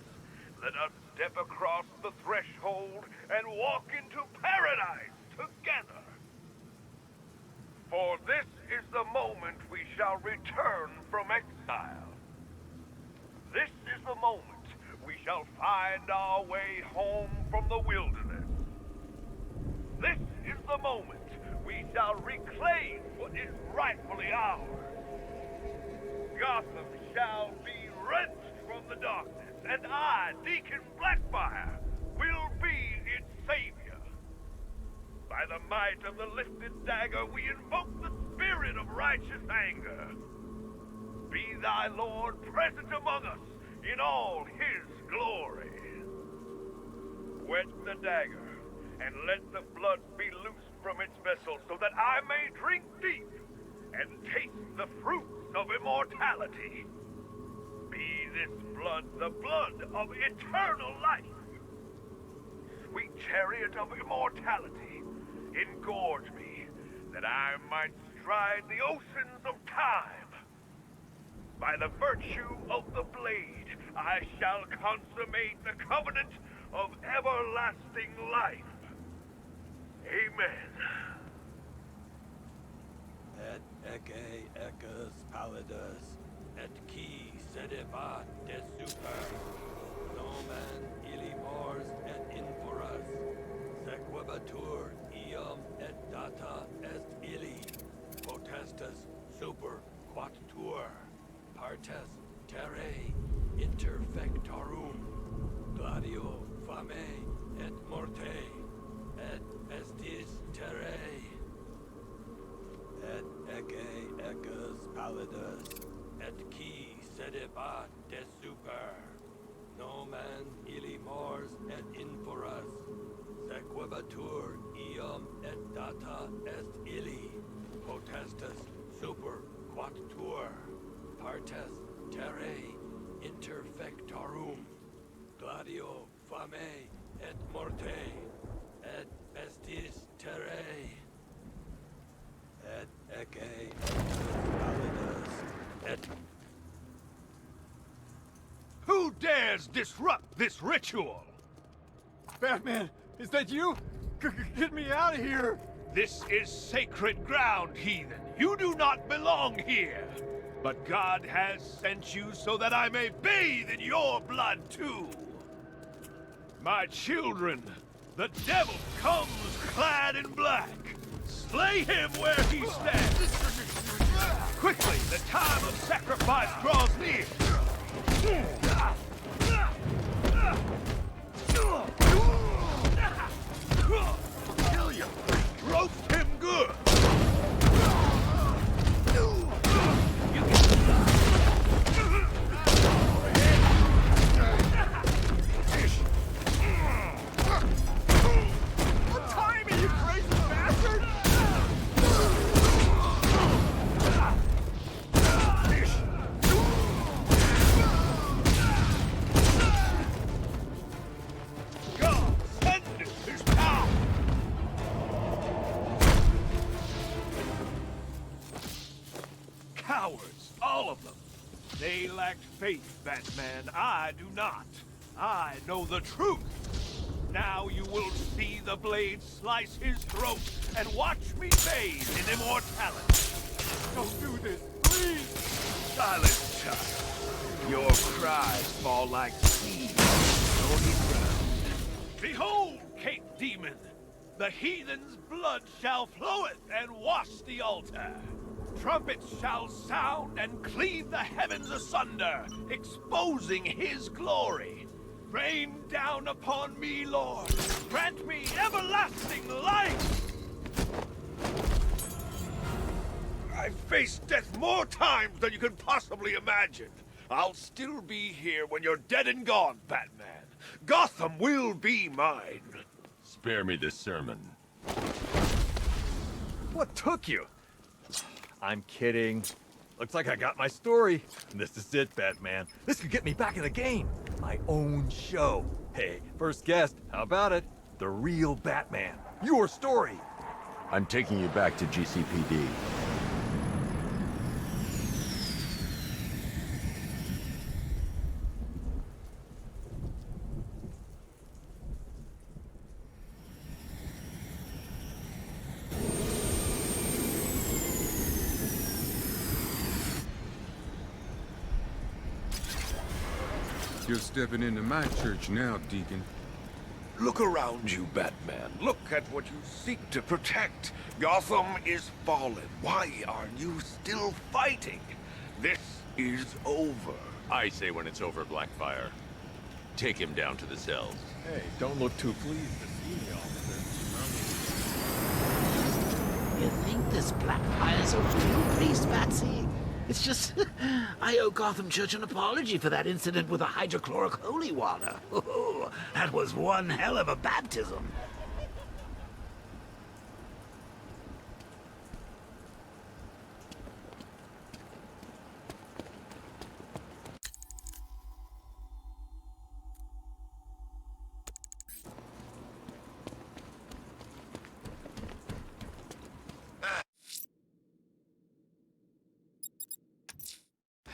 Let us step across the threshold and walk into paradise together. For this is the moment we shall return from exile. This is the moment we shall find our way home from the wilderness. This is the moment we shall reclaim what is rightfully ours. Gotham shall be rent from the darkness, and I, Deacon Blackfire, will be its savior. By the might of the lifted dagger, we invoke the spirit of righteous anger. Be thy Lord present among us in all his glory. Whet the dagger, and let the blood be loosed from its vessel, so that I may drink deep and taste the fruits of immortality. Be this blood the blood of eternal life. Sweet chariot of immortality, engorge me, that I might stride the oceans of time. By the virtue of the blade, I shall consummate the covenant of everlasting life. Amen. Et ecce ecus pallidus, et qui sedebat de super, nomen illi mors et inforas, sequebatur iam et data est illi, potestas super quatuor, partes terrae interfectarum, gladio fame et morte, et pestis terrae. Et ecce ecus pallidus, et qui sedebat de super, nomen illi mors et inforas, sequebatur iam et data est illi, potestas super quatuor, partes terrae interfectarum, gladio fame et morte, et pestis terrae. Et ecce pallidus, et... Who dares disrupt this ritual? Batman, is that you? Get me out of here! This is sacred ground, heathen. You do not belong here. But God has sent you so that I may bathe in your blood too. My children, the devil comes clad in black. Slay him where he stands. Quickly, the time of sacrifice draws near. Kill you. Roast him good. What time are you crazy bastard? lack faith, Batman. I do not. I know the truth. Now you will see the blade slice his throat and watch me bathe in immortality. Don't do this, please! Silence, child. Your cries fall like seeds on stony ground. Behold, Cape Demon! The heathen's blood shall floweth and wash the altar. Trumpets shall sound and cleave the heavens asunder, exposing his glory. Rain down upon me, Lord. Grant me everlasting life. I've faced death more times than you can possibly imagine. I'll still be here when you're dead and gone, Batman. Gotham will be mine. Spare me this sermon. What took you? I'm kidding. Looks like I got my story. This is it, Batman. This could get me back in the game. My own show. Hey, first guest, how about it? The real Batman. Your story. I'm taking you back to GCPD. You're stepping into my church now, Deacon. Look around you, Batman. Look at what you seek to protect. Gotham is fallen. Why are you still fighting? This is over. I say when it's over, Blackfire. Take him down to the cells. Hey, don't look too pleased to see me, officer. You think this Blackfire's a real priest, Patsy? It's just, I owe Gotham Church an apology for that incident with the hydrochloric holy water. Oh, that was one hell of a baptism.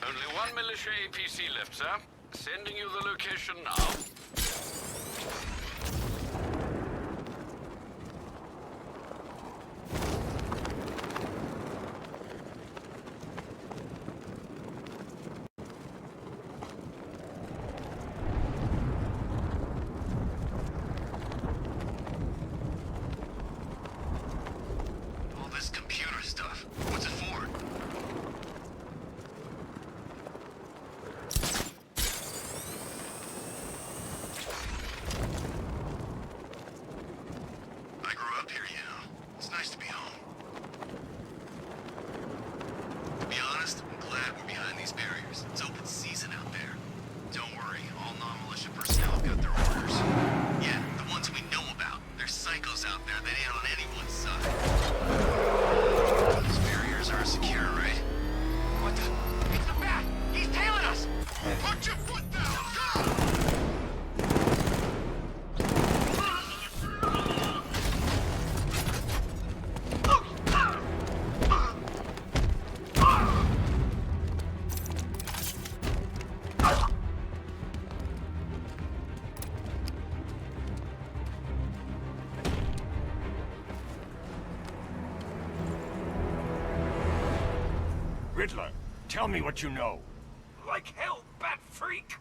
Only one militia APC left, sir. Sending you the location now. All this computer stuff, what's it for? I grew up here, you know. It's nice to be home. To be honest, I'm glad we're behind these barriers. It's open season out there. Don't worry, all non-militia personnel have got their orders. Yeah, the ones we know about. There's psychos out there that ain't on anyone's side. These barriers are secure, right? What the? It's the bat! He's tailing us! Put your foot down! Go! Riddler, tell me what you know. Like hell, Bat Freak!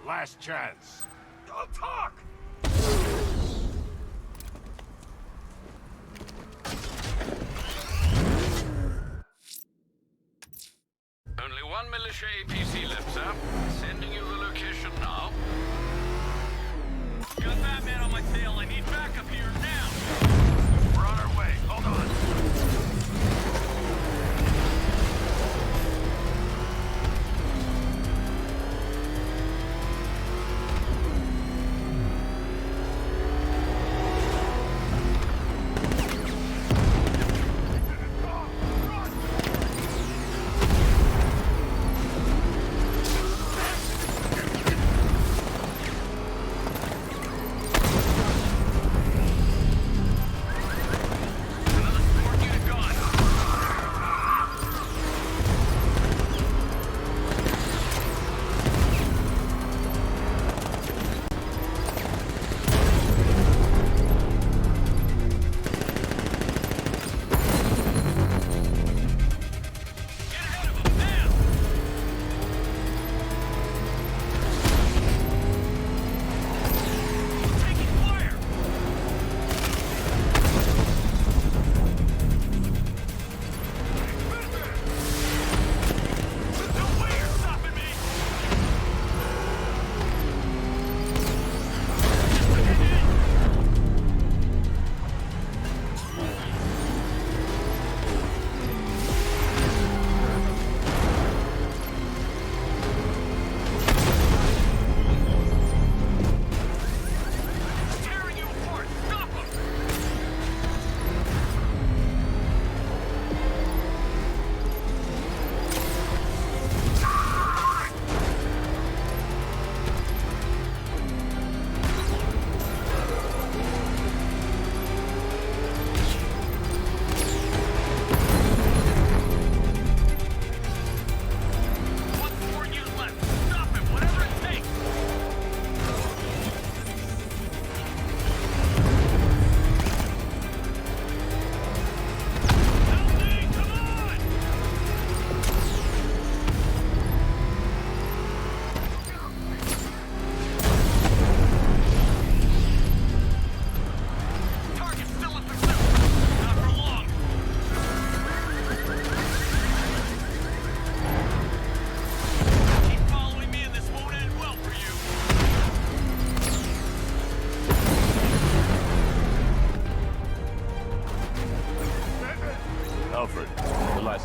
Last chance. Don't talk! Only one militia APC left, sir. Sending you the location now. Got Batman on my tail. I need backup here now. We're on our way. Hold on.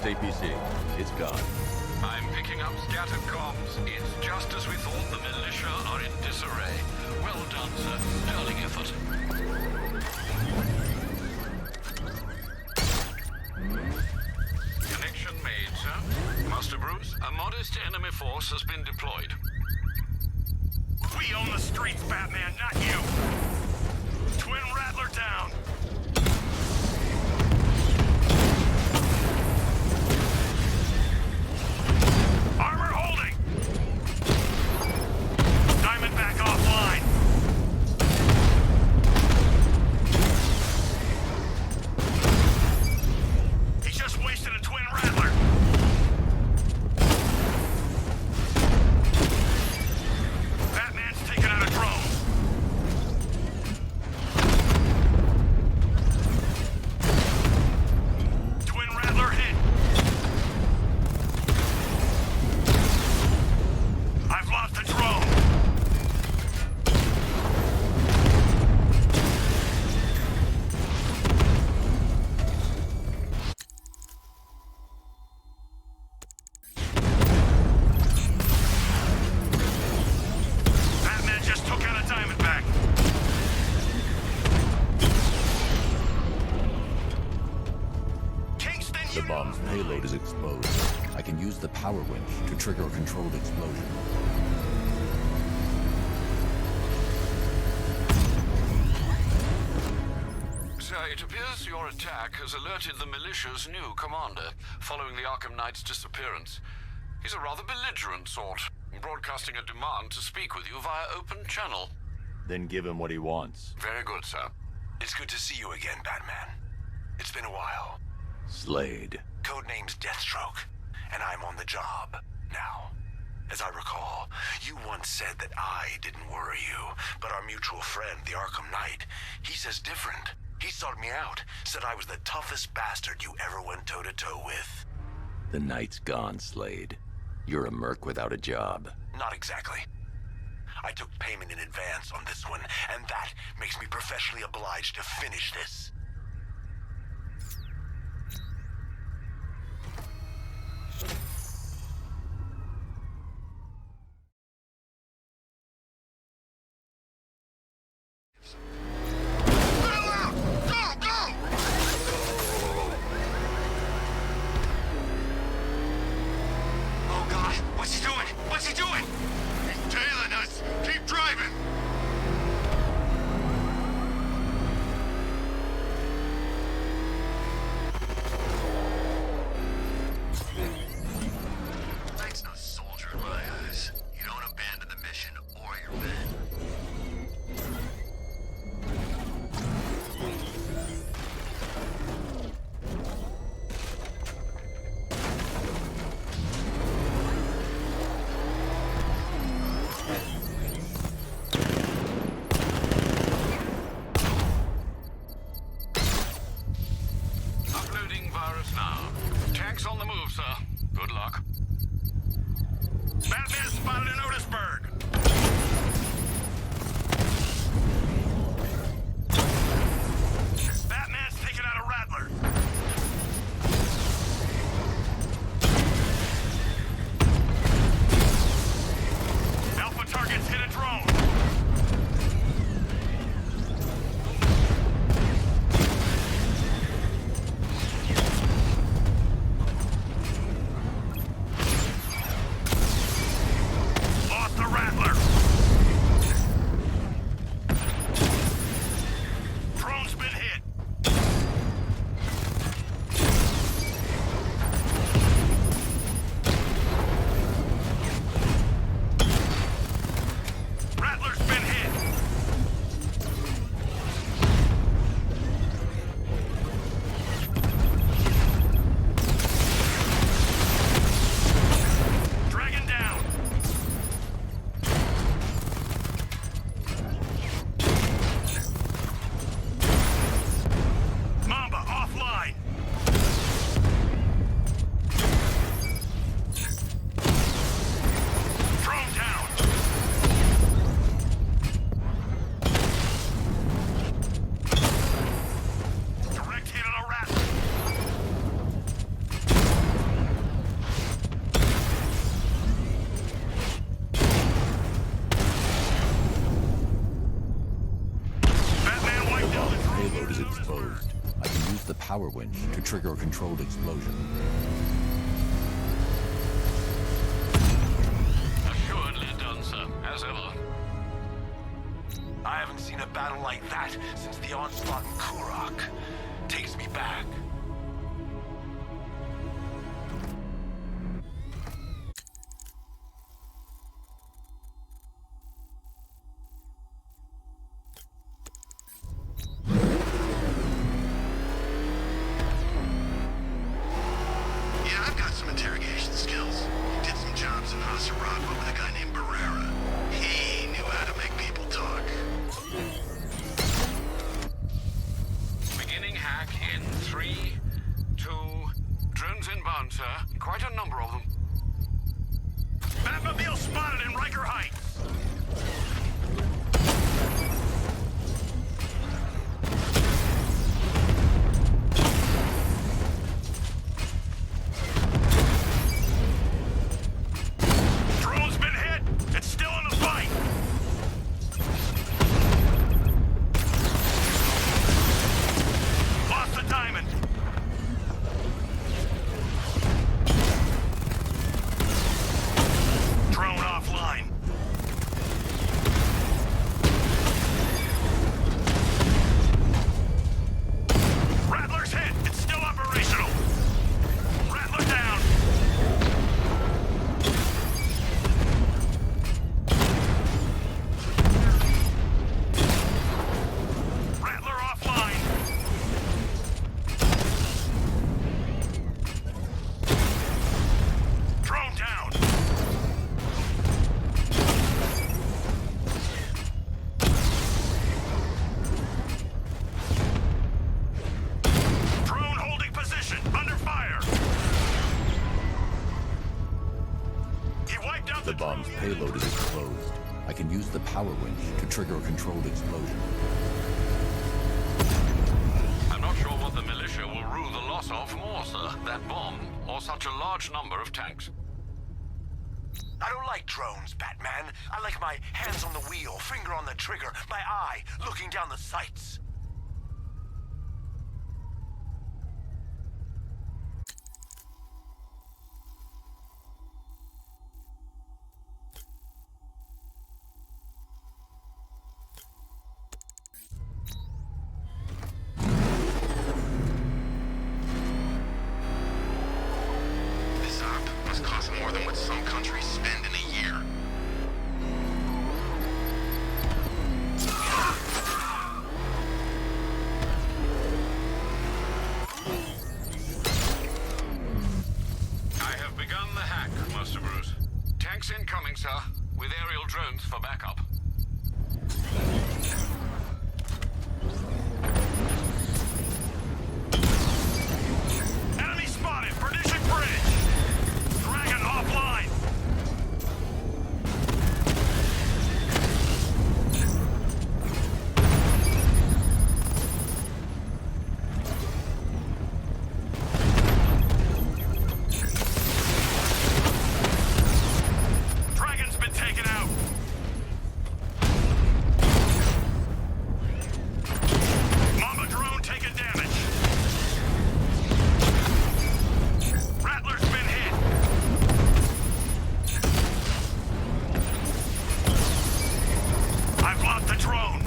APC. It's gone. I'm picking up scattered comms. It's just as we thought. The militia are in disarray. Well done, sir. Sterling effort. Connection made, sir. Master Bruce, a modest enemy force has been deployed. We own the streets, Batman, not you! Twin Rattler down! Armor holding! Diamondback offline! He just wasted a Twin Rattler! Batman's taking out a drone! Twin Rattler hit! I've lost the drone! Batman just took out a Diamondback! Kingston, The bomb's payload is exposed. I can use the power winch to trigger a controlled explosion. Sir, it appears your attack has alerted the militia's new commander, following the Arkham Knight's disappearance. He's a rather belligerent sort, broadcasting a demand to speak with you via open channel. Then give him what he wants. Very good, sir. It's good to see you again, Batman. It's been a while. Slade. Codename's Deathstroke, and I'm on the job now. As I recall, you once said that I didn't worry you, but our mutual friend, the Arkham Knight, he says different. He sought me out, said I was the toughest bastard you ever went toe-to-toe with. The night's gone, Slade. You're a merc without a job. Not exactly. I took payment in advance on this one, and that makes me professionally obliged to finish this. Oh God, what's he doing? What's he doing? He's tailing us. Keep driving. power winch to trigger a controlled explosion. Assuredly done, sir, as ever. I haven't seen a battle like that since the onslaught in Kurok. Takes me back. Yeah, I've got some interrogation skills. Did some jobs in Hasaragua with a guy named Barrera. He knew how to make people talk. Beginning hack in 3, 2... Drones inbound, sir. Quite a number of them. Batmobile spotted in Riker Heights. Drone's been hit. It's still in the fight. Lost the diamond. Drone offline. Rattler's hit. It's still operational. Rattler down. Rattler offline. Drone down. Drone holding position. Under fire. He wiped out The bomb's payload is exposed. I can use the power winch to trigger a controlled explosion. I'm not sure what the militia will rue the loss of more, sir. That bomb, or such a large number of tanks. I don't like drones, Batman. I like my hands on the wheel, finger on the trigger, my eye looking down the sights. This op must cost more than what some countries spend in a year. I have begun the hack, Master Bruce. Tanks incoming, sir, with aerial drones for backup. Enemy spotted! Perdition Bridge! Dragon offline! Dragon's been taken out! Mama drone taking damage! Rattler's been hit! I've lost the drone!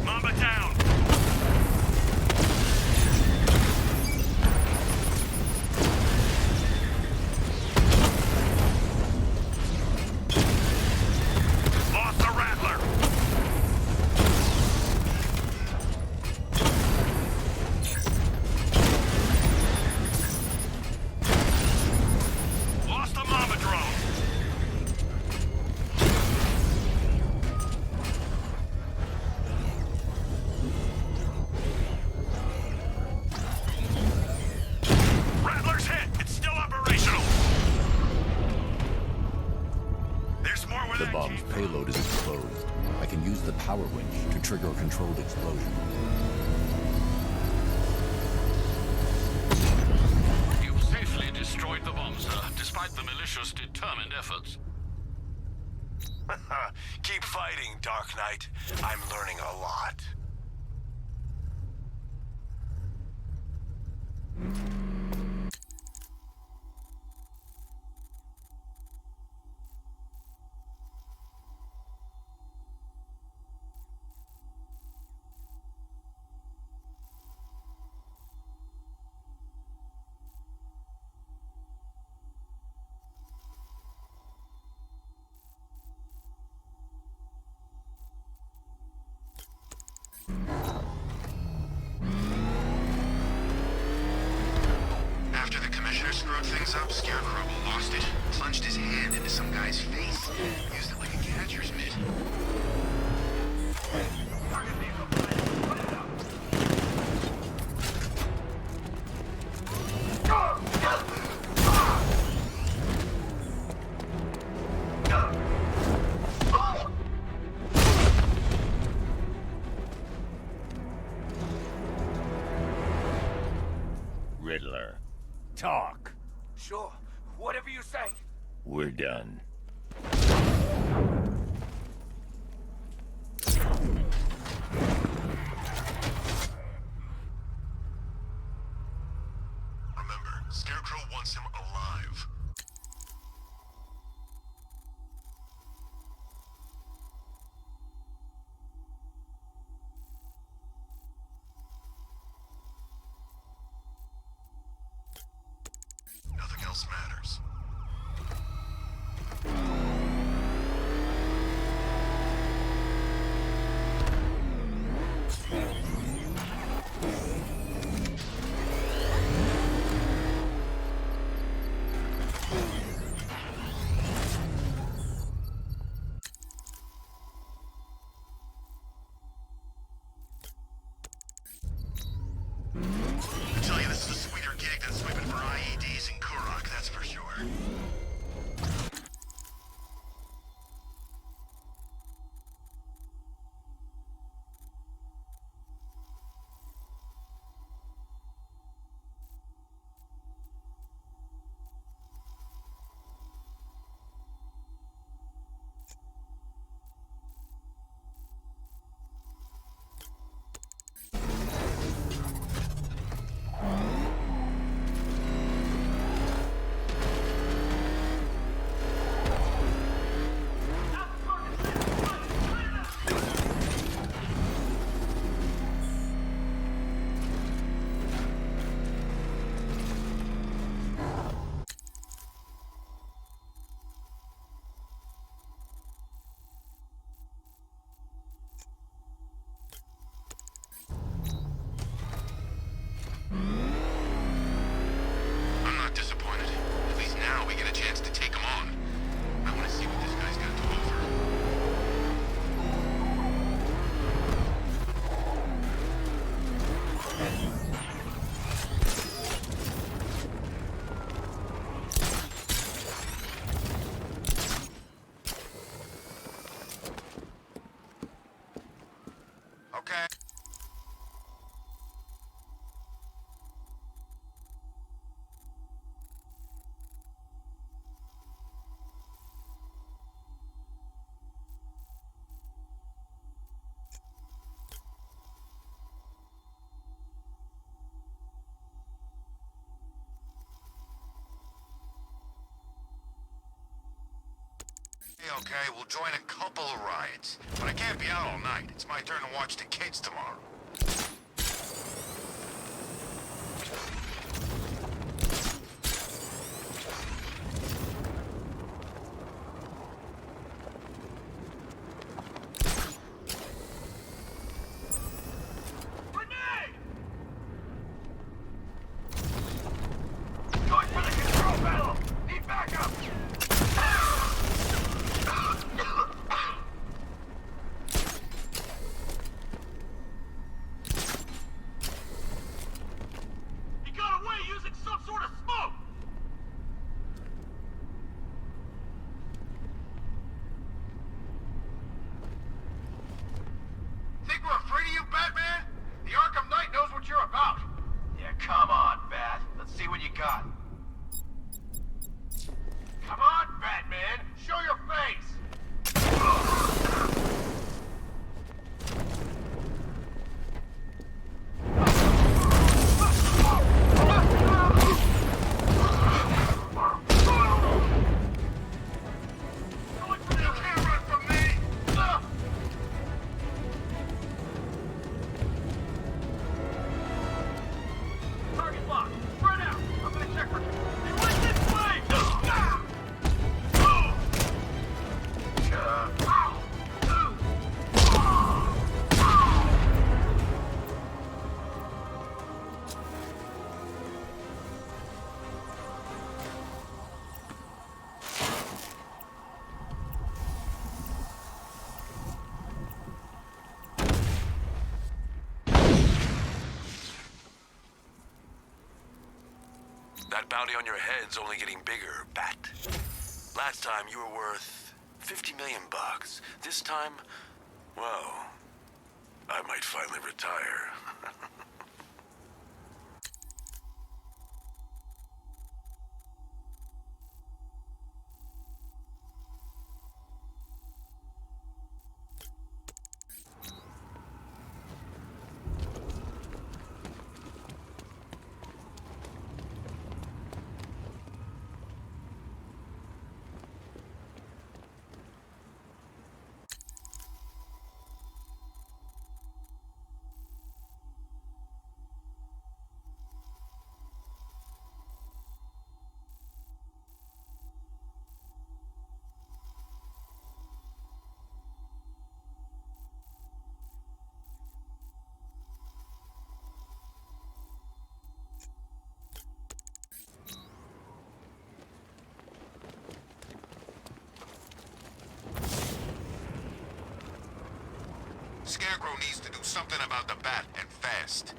Mamba down! Lost the Rattler! Lost the Mamba drone! Rattler's hit! It's still operational! There's more where The that bomb's came from. payload is exposed. I can use the power winch to trigger a controlled explosion. You've safely destroyed the bomb, sir, despite the militia's determined efforts. Keep fighting, Dark Knight. I'm learning a lot. After the commissioner screwed things up, Scarecrow lost it, plunged his hand into some guy's face, used it like a catcher's mitt. Riddler. Talk. Sure, whatever you say. We're done. Remember, Scarecrow wants him alive. Nothing else matters. I tell you, this is a sweeter gig than sweeping for IEDs in Kurok, that's for sure. I'm not disappointed. At least now we get a chance to take him on. I want to see what this guy's got to offer. Okay. Okay, we'll join a couple of rides. But I can't be out all night. It's my turn to watch the kids tomorrow. Going for the control panel! Need backup! That bounty on your head's only getting bigger, Bat. Last time you were worth 50 million bucks. This time, well, I might finally retire. Scarecrow needs to do something about the bat, and fast.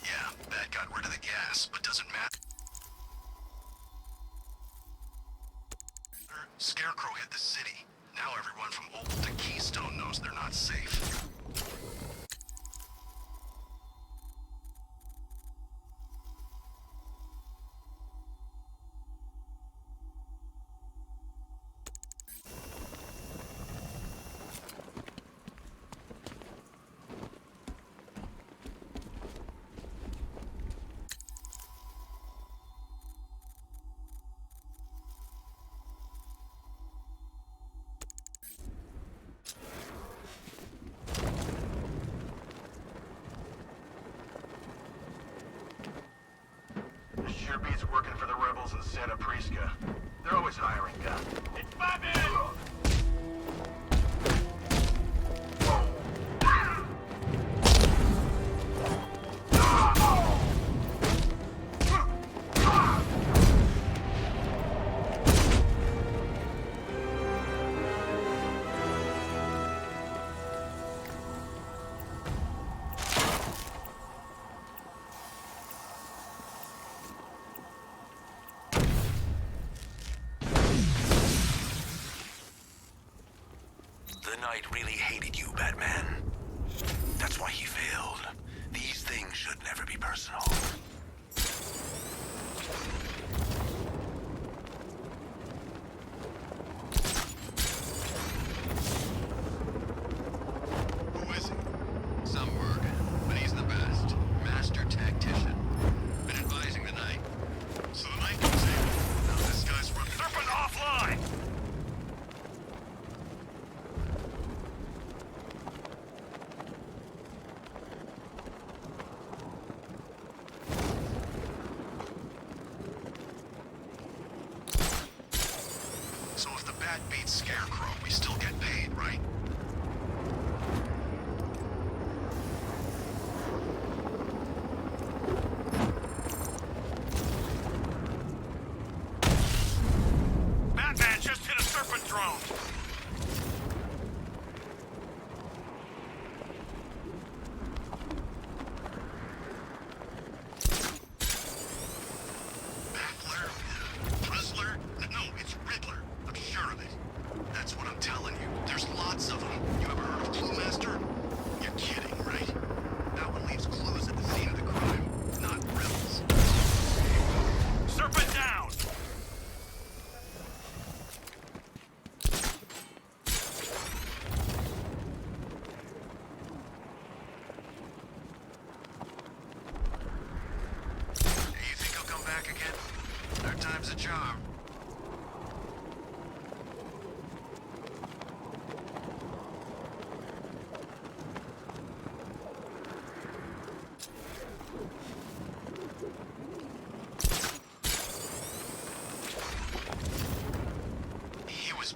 Yeah, that got rid of the gas, but doesn't matter. Scarecrow hit the city. Now everyone from Old to Keystone knows they're not safe. Sure beats working for the rebels in Santa Prisca. They're always hiring guys. It's Batman! The Knight really hated you, Batman. That's why he failed. These things should never be personal. Who is he? Some work, but he's the best. Master tactician. Been advising the Knight. So the Knight can save him. Now this guy's running... Serpent offline! So if the bat beats Scarecrow, we still get paid, right? Batman just hit a serpent drone! Baffler? Puzzler? No, it's Riddler. I'm sure of it. That's what I'm telling you. There's lots of them. You ever heard of Clue Master? You're kidding, right? That one leaves clues at the scene of the crime, not rebels. Serpent down! You think he'll come back again? Third time's a charm. He was...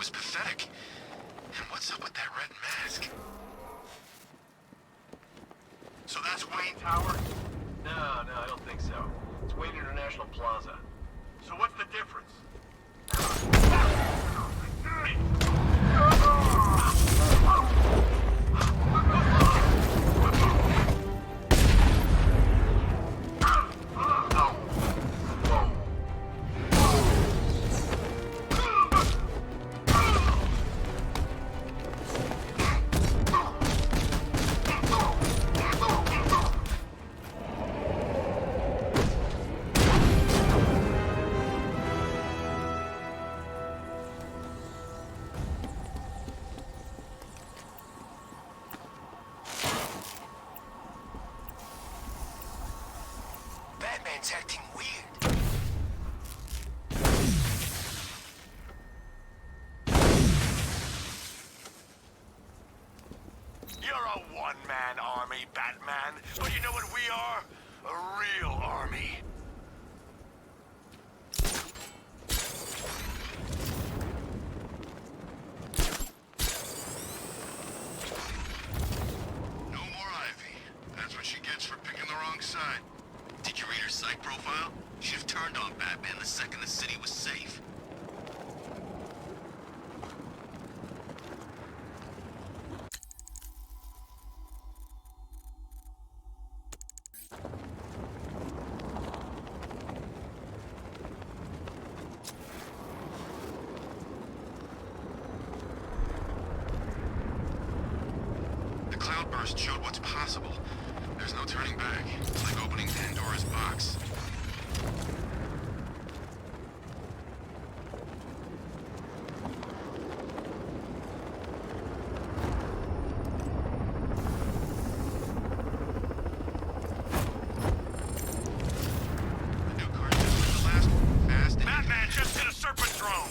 was pathetic. And what's up with that red mask? So that's Wayne Tower? No, I don't think so. It's Wayne International Plaza. So what's the difference? Batman's acting weird. You're a one-man army, Batman. But you know what we are? A real army. No more Ivy. That's what she gets for picking the wrong side. Did you read her psych profile? She'd have turned on Batman the second the city was safe. The cloudburst showed what's possible. There's no turning back. It's like opening Pandora's box. The new car's just like the last one. Fast and... Batman just hit a serpent drone.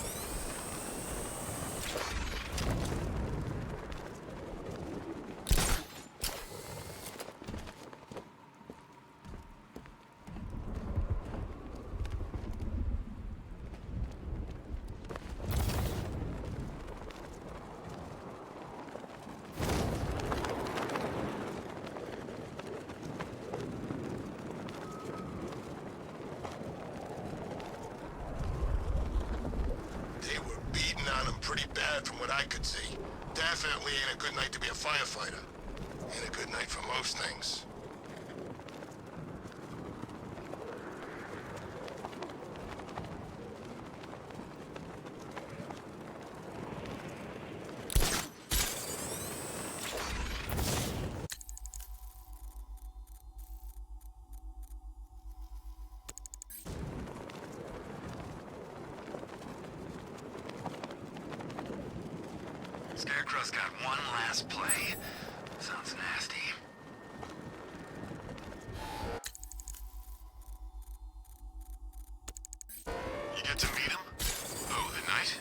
They were beating on him pretty bad from what I could see. Definitely ain't a good night to be a firefighter. Ain't a good night for most things. Scarecrow's got one last play. Sounds nasty. You get to meet him? Oh, the Knight?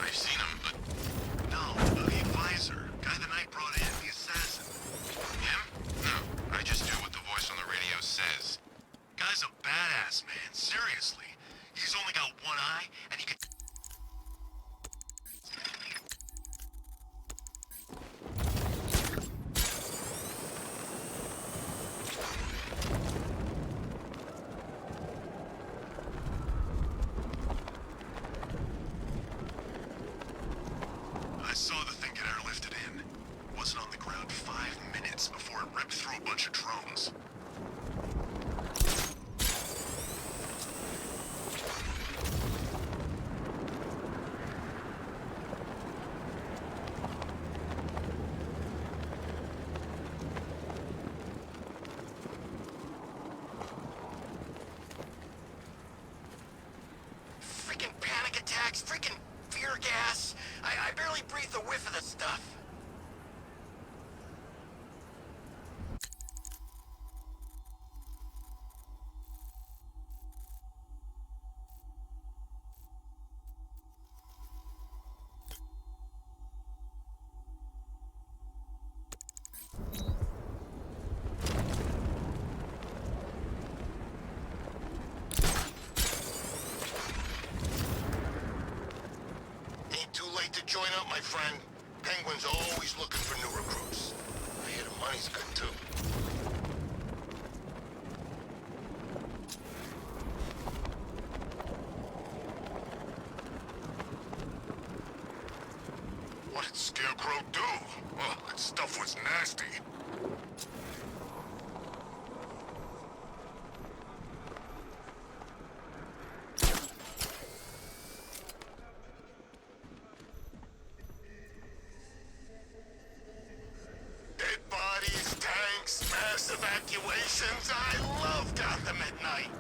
I've seen him, but... No, the advisor. Guy the Knight brought in, the assassin. Him? No, I just do what the voice on the radio says. Guy's a badass, man. Seriously. He's only got one eye, and he can... I saw the thing get airlifted in. Wasn't on the ground 5 minutes before it ripped through a bunch of drones. Freaking panic attacks, freaking fear gas. I barely breathe a whiff of this stuff. Ain't too late to join up, my friend? Penguin's always looking for new recruits. I hear the money's good, too. What did Scarecrow do? Oh, that stuff was nasty. Dead bodies, tanks, mass evacuations. I love Gotham at night.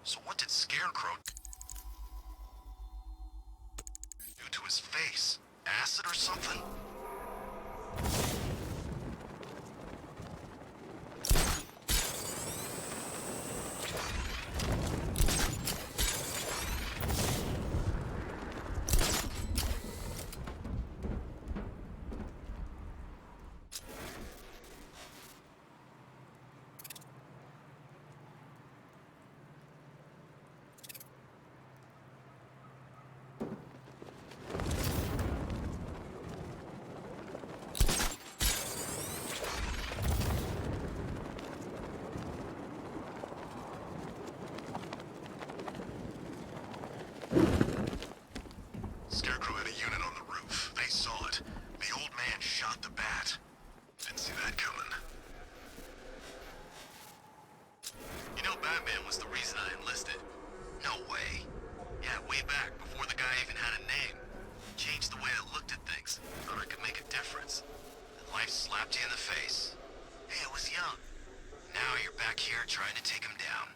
So what did Scarecrow do to his face? Acid or something? Scarecrow had a unit on the roof. They saw it. The old man shot the bat. Didn't see that coming. You know Batman was the reason I enlisted. No way. Yeah, way back, before the guy even had a name. Changed the way I looked at things. Thought I could make a difference. Then life slapped you in the face. Hey, I was young. Now you're back here trying to take him down.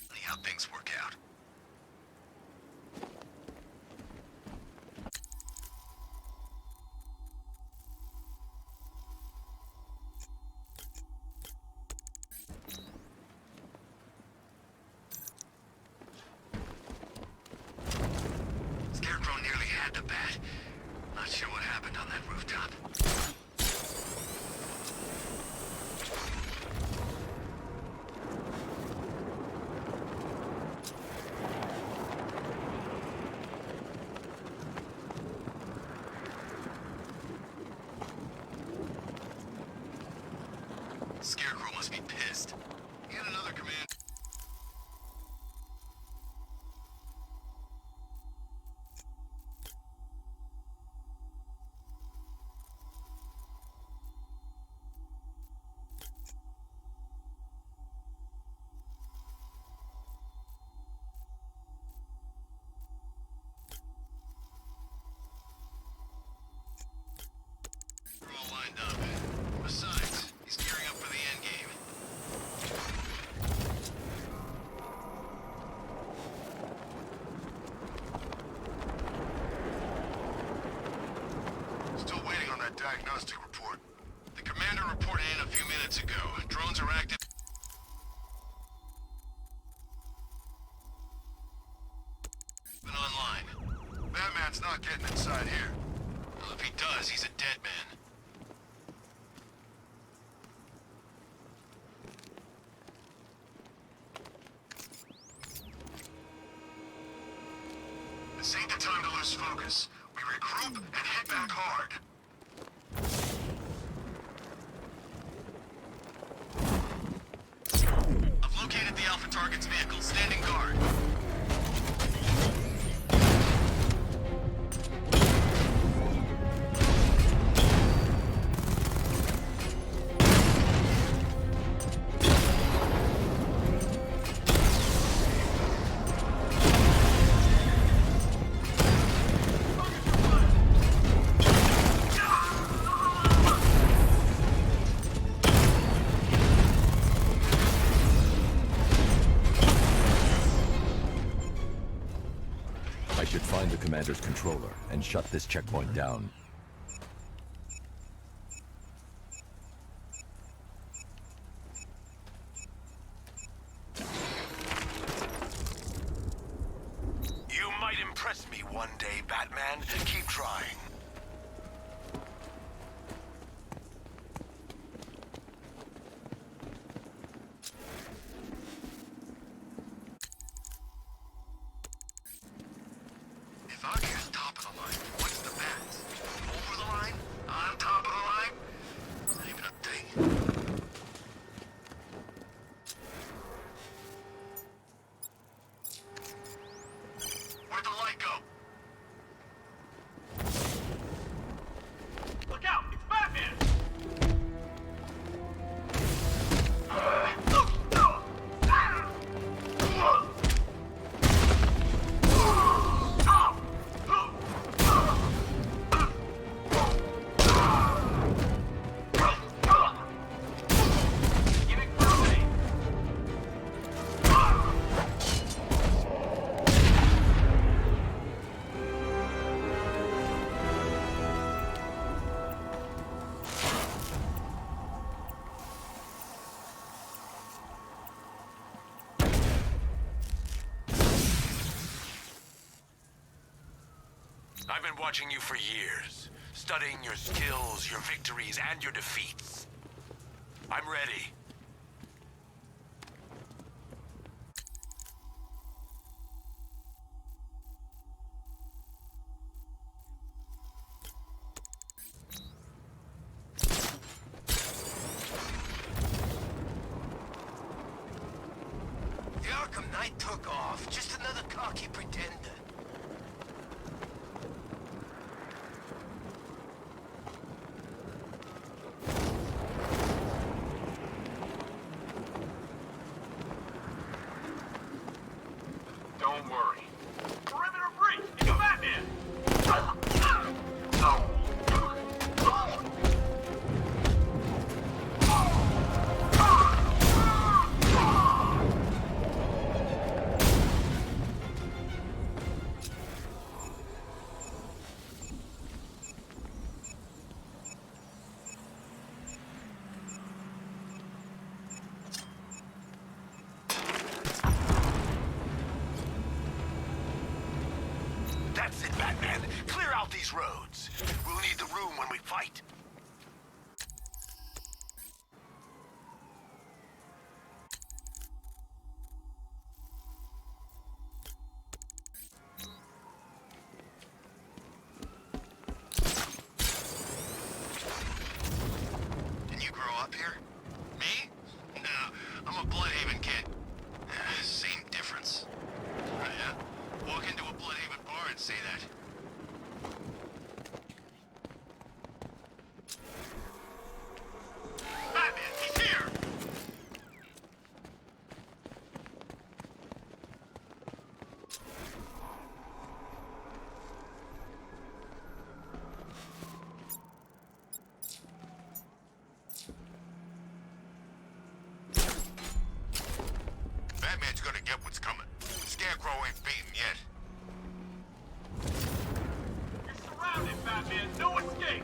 Funny how things work out. Scarecrow nearly had the bat. Not sure what happened on that rooftop. Scarecrow must be pissed. Get another command. We're all lined up. Besides, he's gearing up for the endgame. diagnostic report. The commander reported in a few minutes ago. Drones are active. Been online. Batman's not getting inside here. Well, if he does, he's a dead man. This ain't the time to lose focus. We regroup and head back hard. I've located the Alpha target's vehicle. Standing guard. I should find the commander's controller and shut this checkpoint down. You might impress me one day, Batman. Keep trying. If I'm here top of the line, what's the max? Over the line? On top of the line? Not even a thing. Where'd the light go? Look out! It's Batman! I've been watching you for years, studying your skills, your victories, and your defeats. I'm ready. The Arkham Knight took off. Just another cocky pretender. Don't worry. Perimeter breach! It's Batman! That's it, Batman. Clear out these roads. We'll need the room when we fight. Didn't you grow up here? Me? No, I'm a Bloodhaven kid. Same difference. Oh, yeah? Walk into a Bloodhaven bar and say that. Batman, he's here! Batman's gonna get what's coming. Scarecrow ain't beaten yet. You're surrounded, Batman! No escape!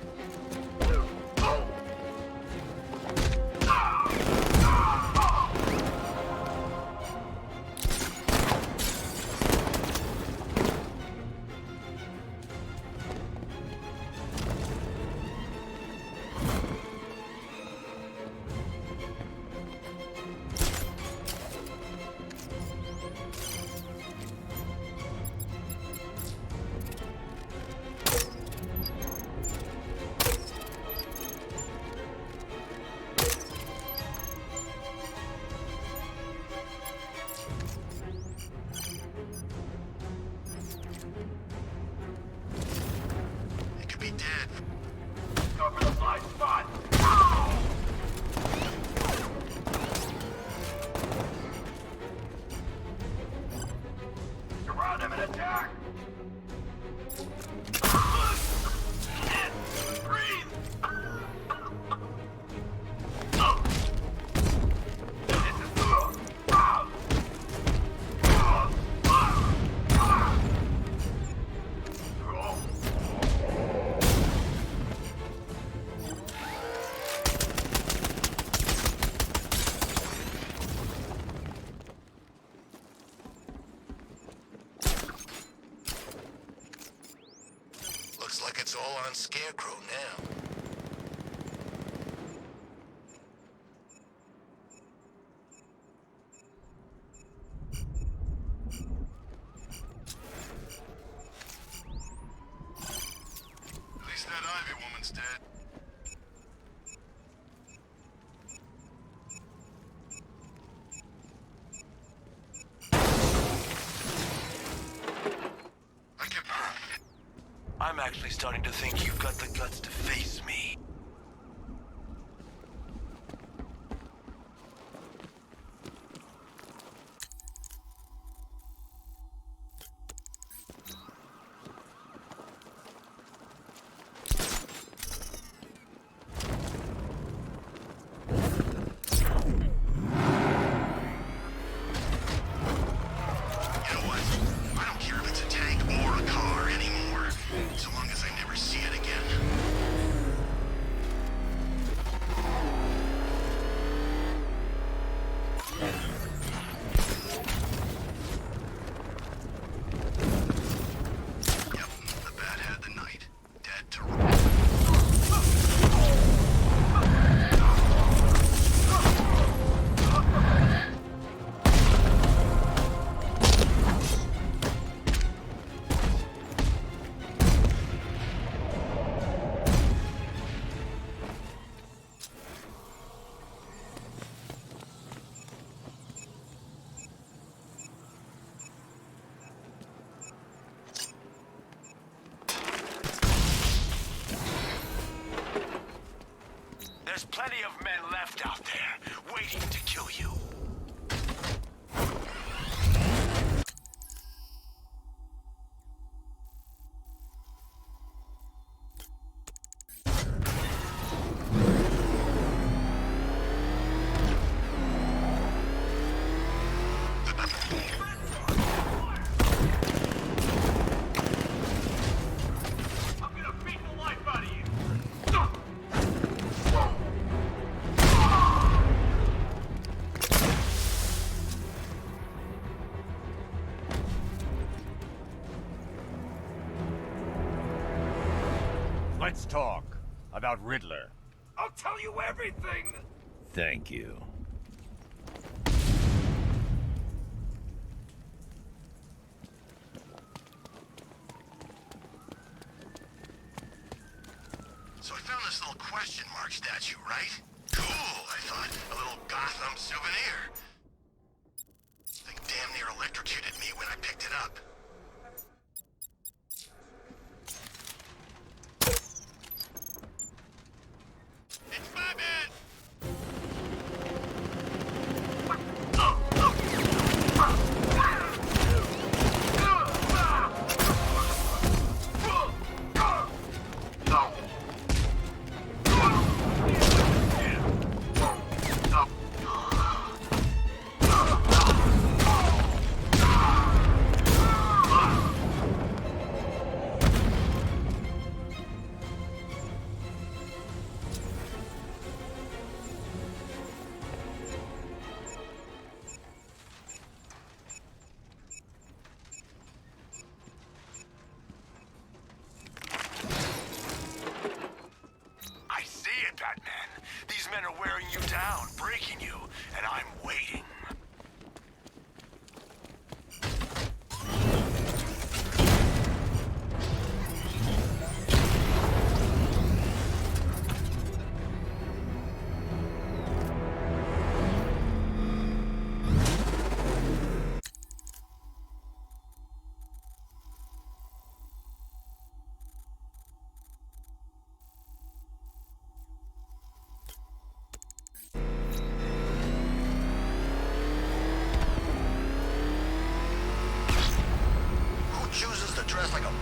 dead. Go for the blind spot! Ow! Surround him and attack! Breathe! Looks like it's all on Scarecrow now. At least that Ivy woman's dead. I'm actually starting to think you've got the guts to face me. So long as I never see it again. Yep, the Bat had the Knight. Dead to There's plenty of men left out there, waiting to kill you. I'm gonna beat the life out of you! Let's talk about Riddler. I'll tell you everything! Thank you. So I found this little question mark statue, right? Cool, I thought. A little Gotham souvenir. Thing damn near electrocuted me when I picked it up. It's Batman!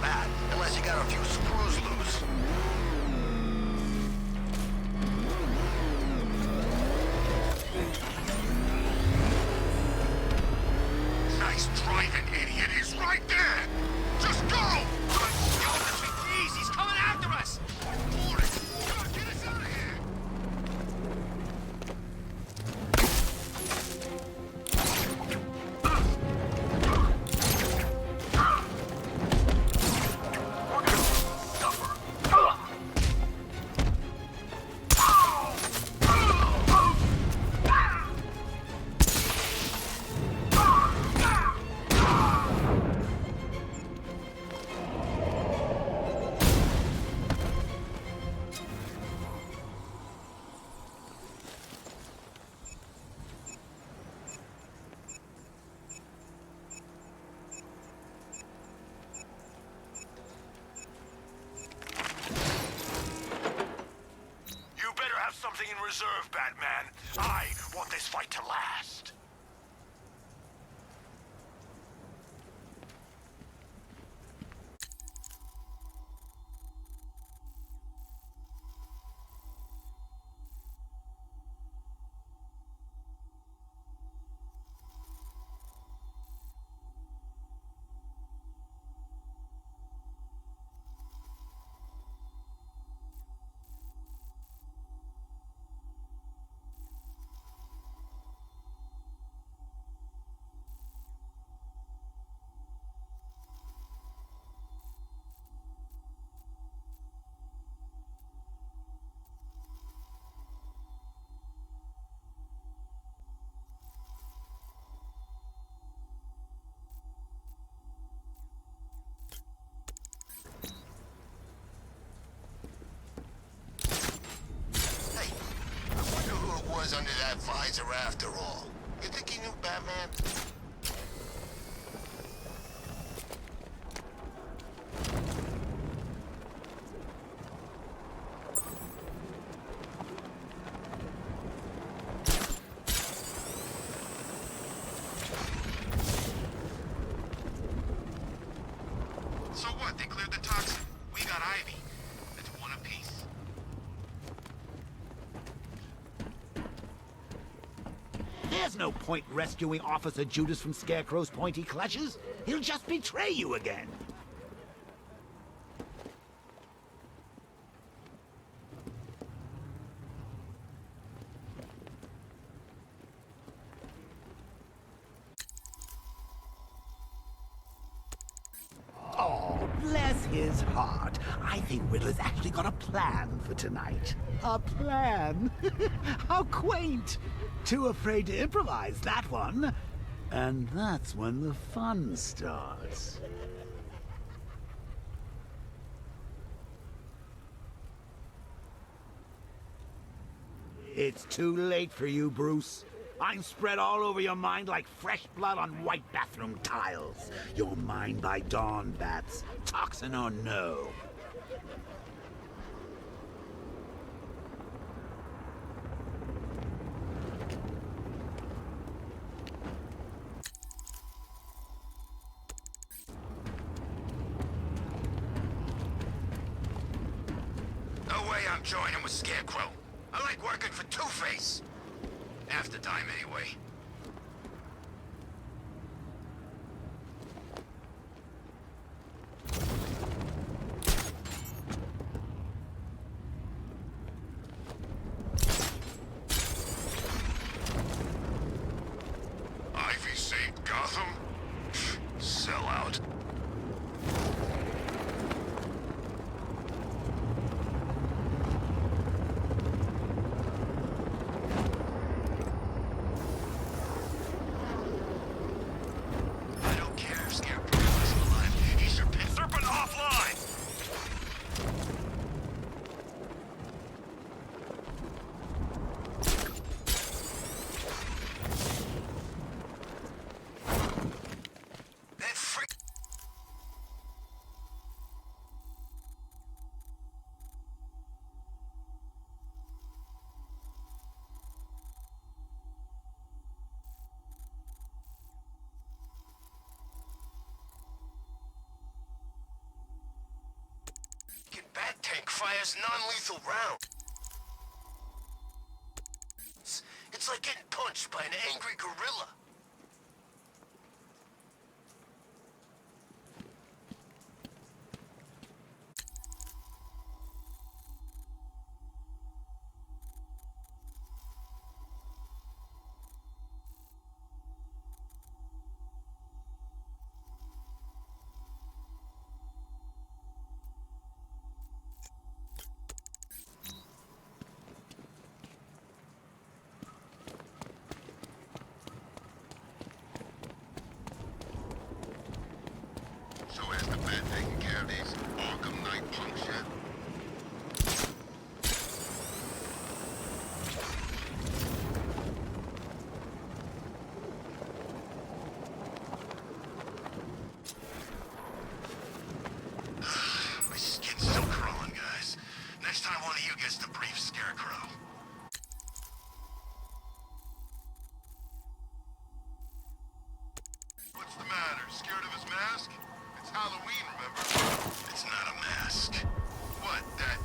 bat, unless you got a few screws loose. Nice driving, idiot. He's right there. Just go! Jeez, he's coming after us! Come on, get us out of here! Something in reserve, Batman. I want this fight to last. Was under that visor after all. You think he knew Batman? So what? They cleared the toxin. We got Ivy. It's one apiece. There's no point rescuing Officer Judas from Scarecrow's pointy clutches. He'll just betray you again. Oh, bless his heart. I think Riddler's actually got a plan for tonight. A plan? How quaint! Too afraid to improvise, that one. And that's when the fun starts. It's too late for you, Bruce. I'm spread all over your mind like fresh blood on white bathroom tiles. You're mine by dawn, Bats. Toxin or no. No way I'm joining with Scarecrow. I like working for Two-Face. Half the time, anyway. Ivy saved Gotham? Sell out. fires non-lethal rounds. It's like getting punched by an angry gorilla. So has the Bat taken care of these Arkham Knight punks yet? My skin's still crawling, guys. Next time one of you gets the brief, Scarecrow. What's the matter? Scared of his mask? It's Halloween, remember? It's not a mask. What, that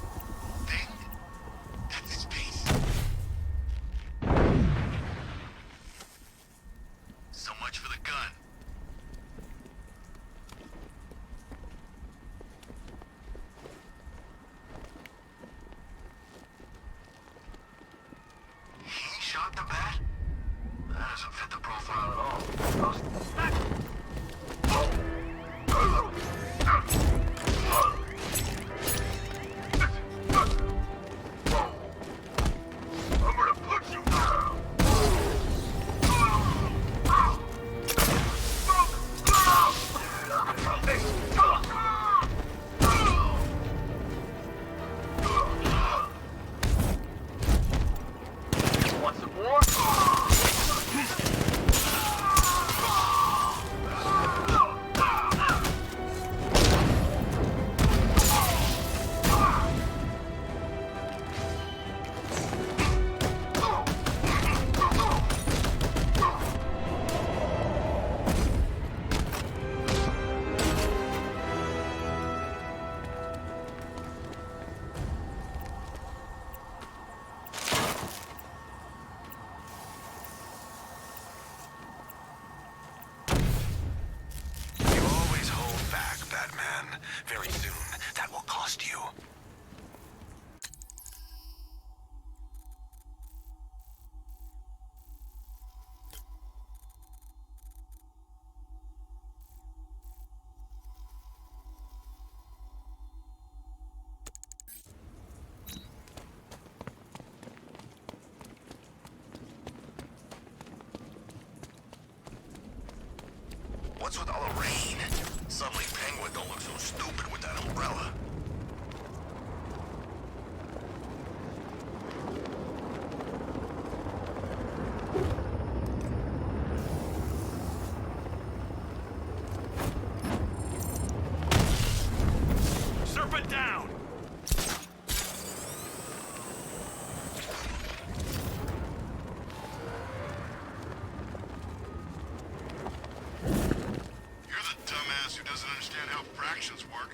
thing? That's his piece. So much for the gun. He shot the bat? That doesn't fit the profile at all. I'm gonna put you down! Want some more? You always hold back, Batman. Very soon, that will cost you. What's with all the rain? Suddenly Penguin don't look so stupid with that umbrella. Serpent down! You're the dumbass who doesn't understand how fractions work.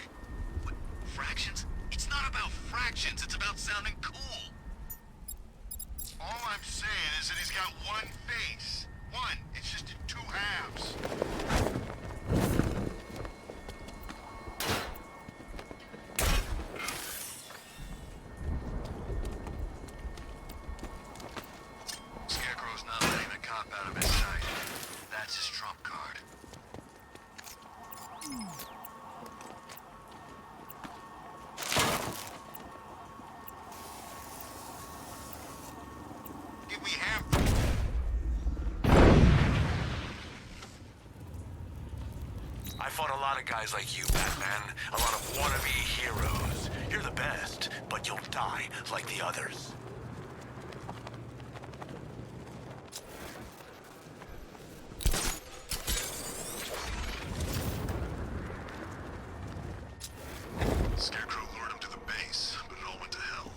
What? Fractions? It's not about fractions, it's about sounding cool. All I'm saying is that he's got one face. One. It's just in two halves. Scarecrow's not letting the cop out of his sight. That's his trump card. Give me half. I fought a lot of guys like you, Batman. A lot of wannabe heroes. You're the best, but you'll die like the others. Scarecrow lured him to the base, but it all went to hell.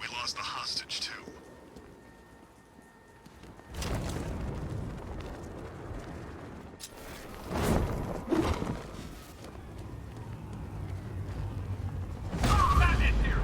We lost the hostage, too. Batman here!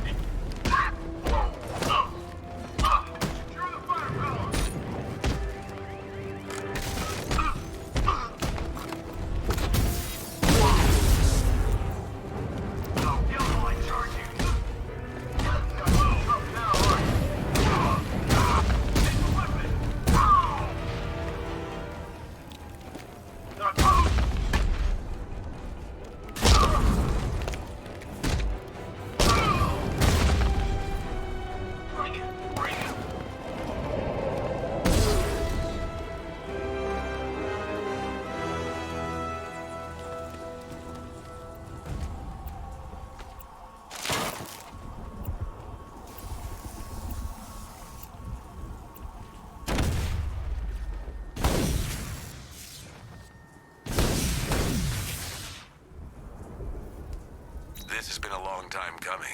This has been a long time coming.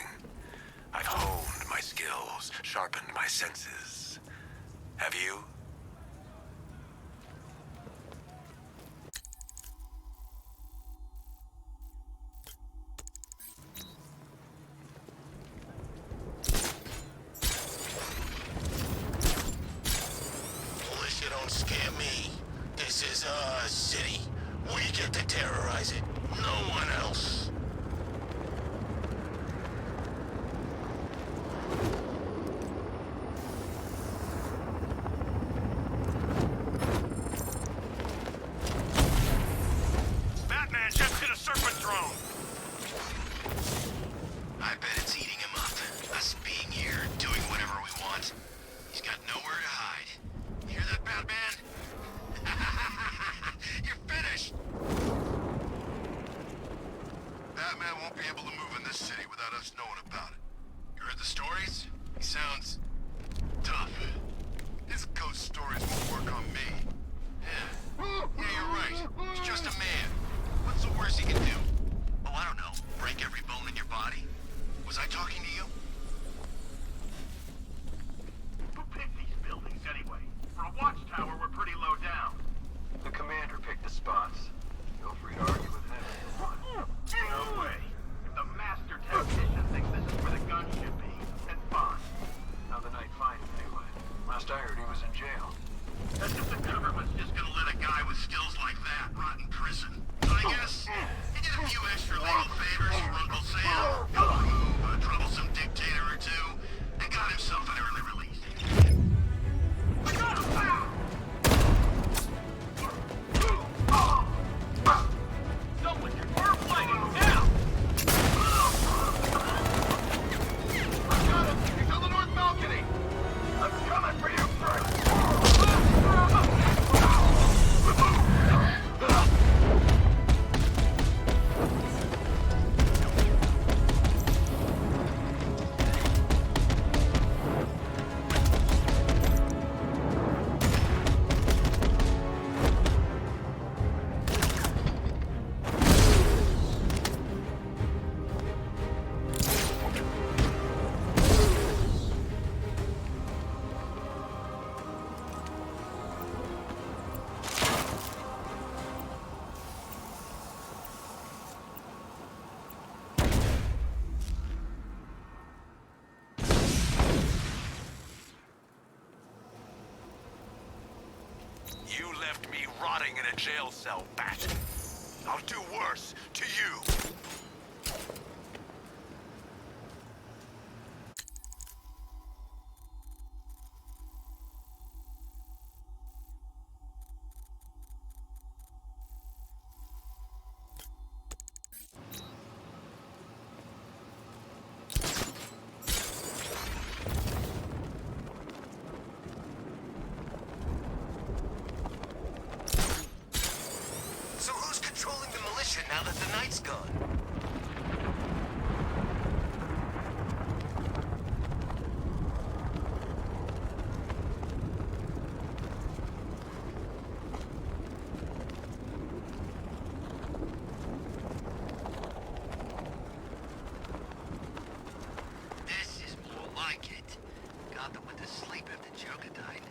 I've honed my skills, sharpened my senses. Have you? Militia don't scare me. This is our city. We get to terrorize it. No one else. Batman just hit a serpent drone. I bet it's eating him up. Us being here, doing whatever we want. He's got nowhere to hide. Hear that, Batman? You're finished! Batman won't be able to move in this city without us knowing about it. You heard the stories? He sounds tough. His ghost stories won't work on me. Yeah, you're right. He's just a man. What's the worst he can do? Oh, I don't know. Break every bone in your body? Was I talking to you? Who picked these buildings anyway? For a watchtower, we're pretty low down. The commander picked the spots. Feel free to argue with him if you want. No way. If the master tactician thinks this is where the gun should be, then fine. How'd the Knight find him anyway? Last I heard, he was in jail. As if the government's just gonna let a guy with skills like that rot in prison. So I guess he did a few extra legal favors for Uncle Sam, helped remove a troublesome dictator or two, and got himself an early release. I got him! Someone should work fighting now! I got him! He's on the north balcony! I'm coming for you first! You left me rotting in a jail cell, Bat. I'll do worse to you. So who's controlling the militia now that the Knight's gone? This is more like it. Gotham went to sleep after Joker died.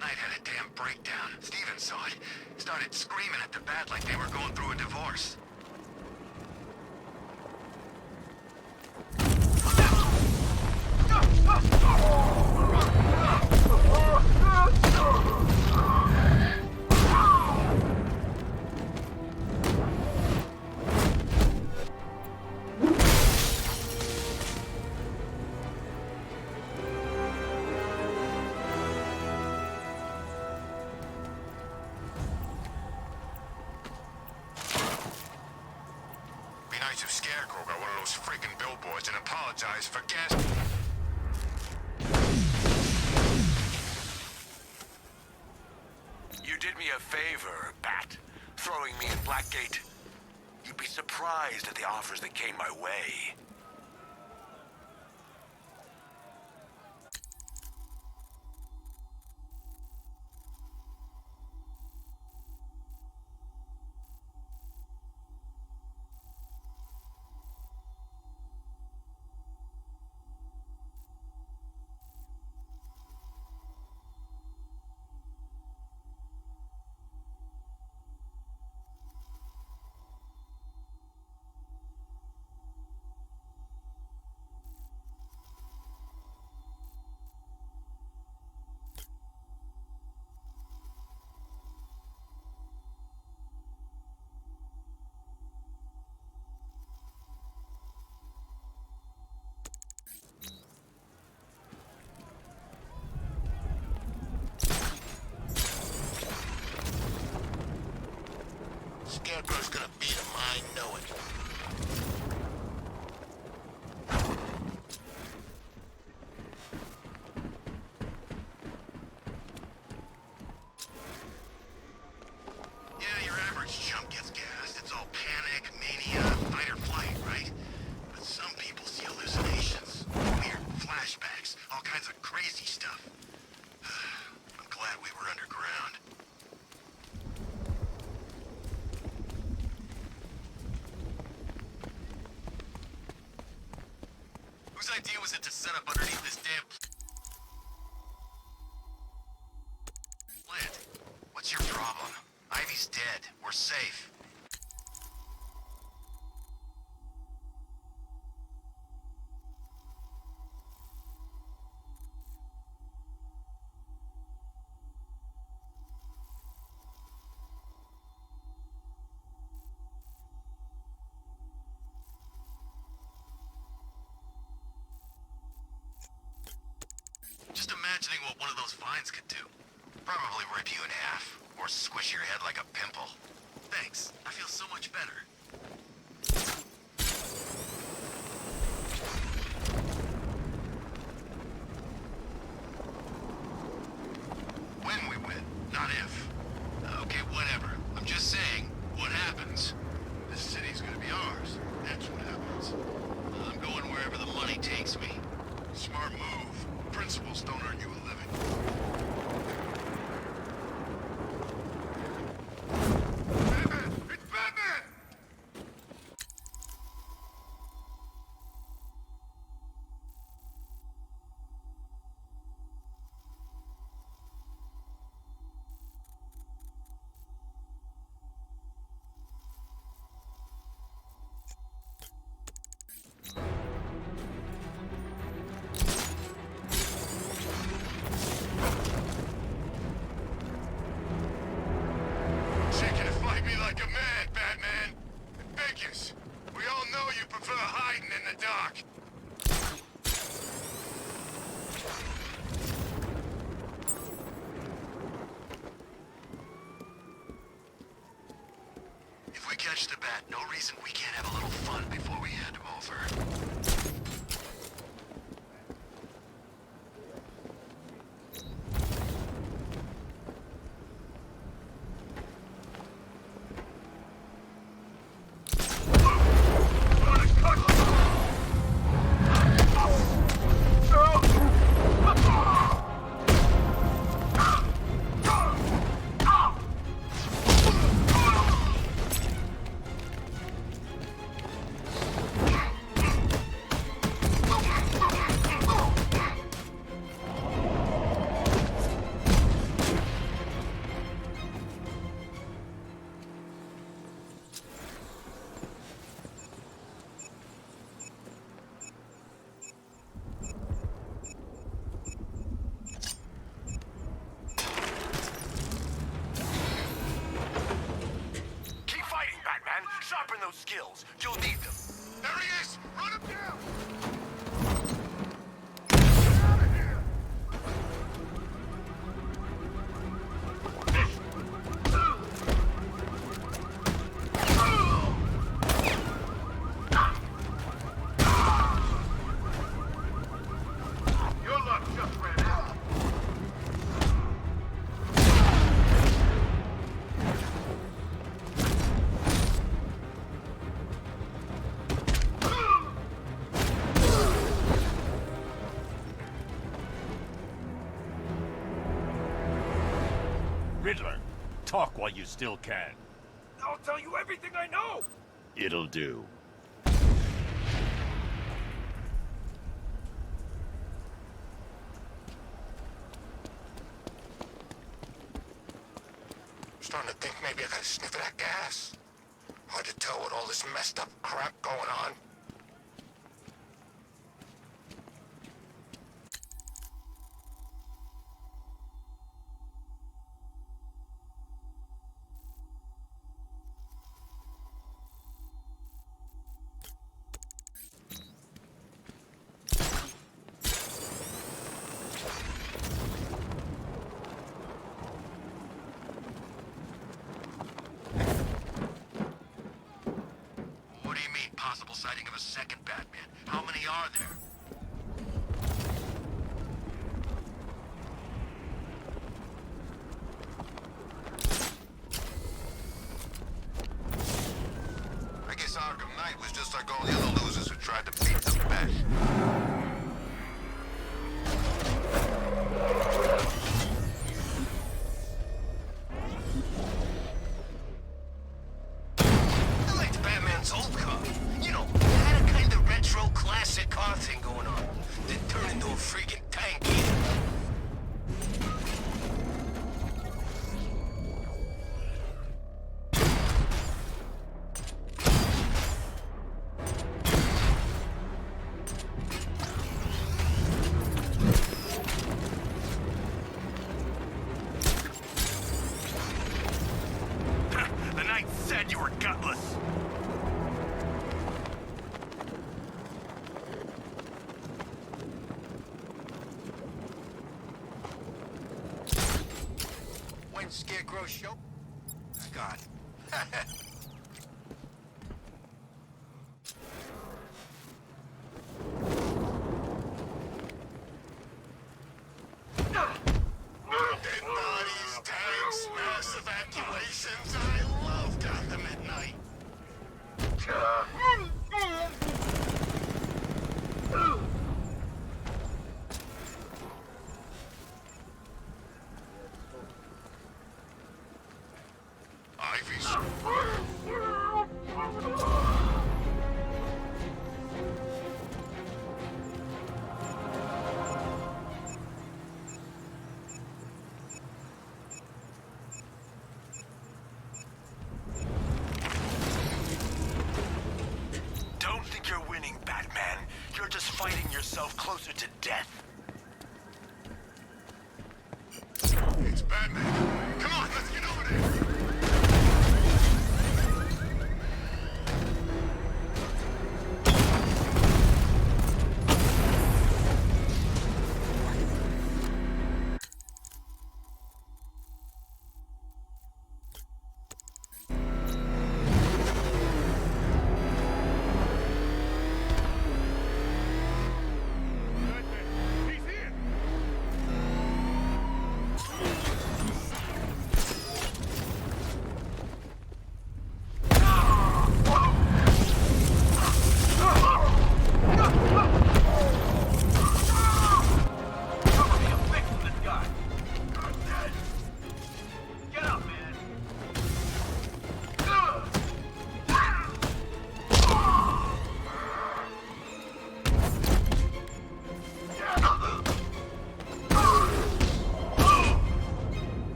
Knight had a damn breakdown. Steven saw it. Started screaming at the bat like they were going through a divorce. Be nice if Scarecrow got one of those freaking billboards and apologized for gas. You did me a favor, Bat, throwing me in Blackgate. You'd be surprised at the offers that came my way. Scarecrow's gonna beat him, I know it. Yeah, your average chump gets gassed. It's all panic, mania, fight or flight, right? But some people see hallucinations, weird flashbacks, all kinds of crazy stuff. I'm glad we were underground. Whose idea was it to set up underneath this damn plant? What's your problem? Ivy's dead. We're safe. Just imagining what one of those vines could do. Probably rip you in half, or squish your head like a pimple. Thanks. I feel so much better. When we win, not if. Okay, whatever. I'm just saying, what happens? This city's gonna be ours. That's what happens. I'm going wherever the money takes me. Smart move. Principles don't earn you a living. Batman! It's Batman! Shaking to fight me like a man, Batman. Figures. We all know you prefer hiding in the dark. If we catch the bat, no reason we can't have a little fun before we hand him over. Riddler. Talk while you still can. I'll tell you everything I know! It'll do. Starting to think maybe I got a sniff of that gas. Hard to tell with all this messed up crap going on. What do you mean, possible sighting of a second Batman? How many are there? I guess Arkham Knight was just like all the other losers who tried to beat the Bat. I liked Batman's old car. You know, it had a kind of retro classic car thing going on. Didn't turn into a freaking tank either. The Knight said you were gutless. When Scarecrow show? Scott. Dead bodies, tanks, mass evacuations. I love Gotham at night. Ivy's. Don't think you're winning, Batman. You're just fighting yourself closer to death. It's Batman. Come on, let's get over there. He's here!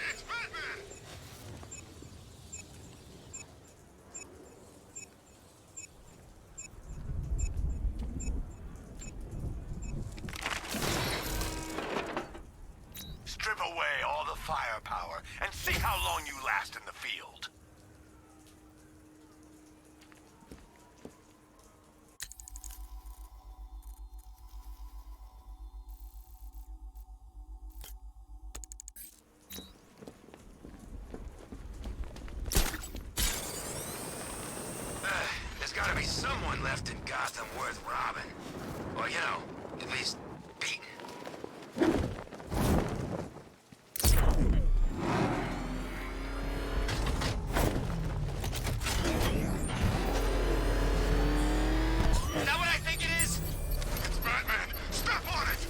It's Batman. Strip away all the firepower and see how long you last in the field. There's gotta be someone left in Gotham worth robbing. Or, you know, at least beating. Is that what I think it is? It's Batman. Step on it.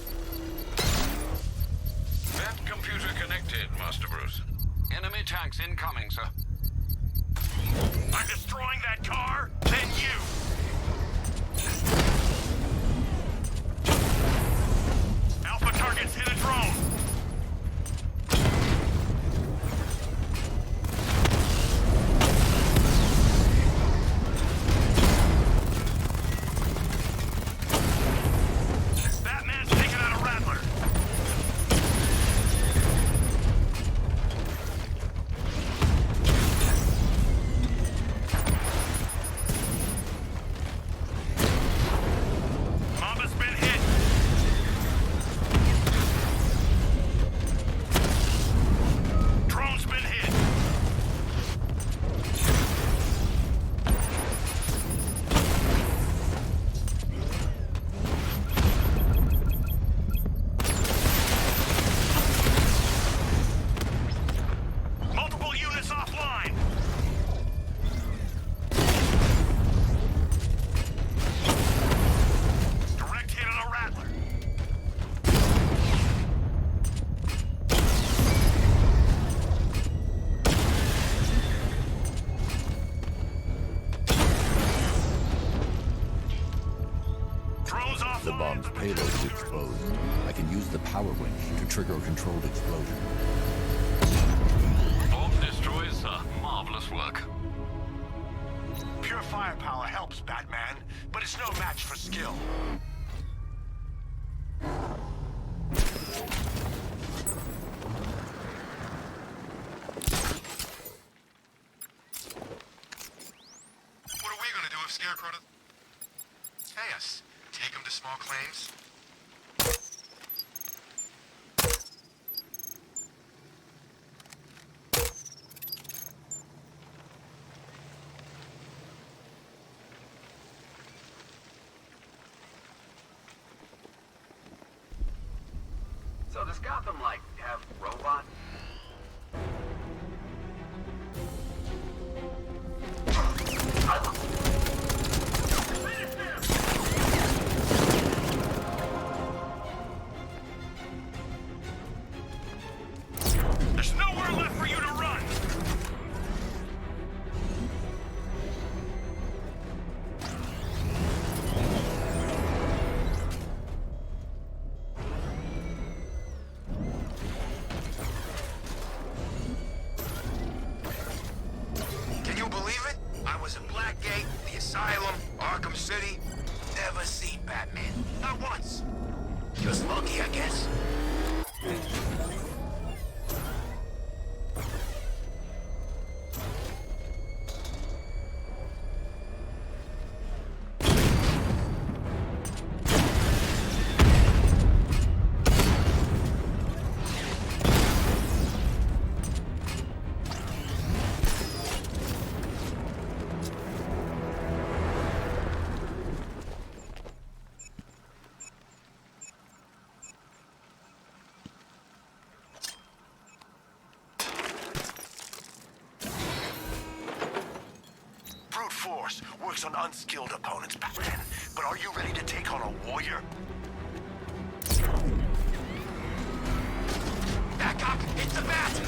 The bomb's payload is exposed. I can use the power winch to trigger a controlled explosion. Bomb destroys, sir. Marvelous work. Pure firepower helps, Batman, but it's no match for skill. What are we gonna do if Scarecrow pay us? Take him to small claims? So does Gotham, like, have robots? There's nowhere left for you to run! Can you believe it? I was at Blackgate, the Asylum, Arkham City. Never seen Batman. Not once. Just lucky, I guess. Brute force works on unskilled opponents, Batman. But are you ready to take on a warrior? Back up! It's the bat!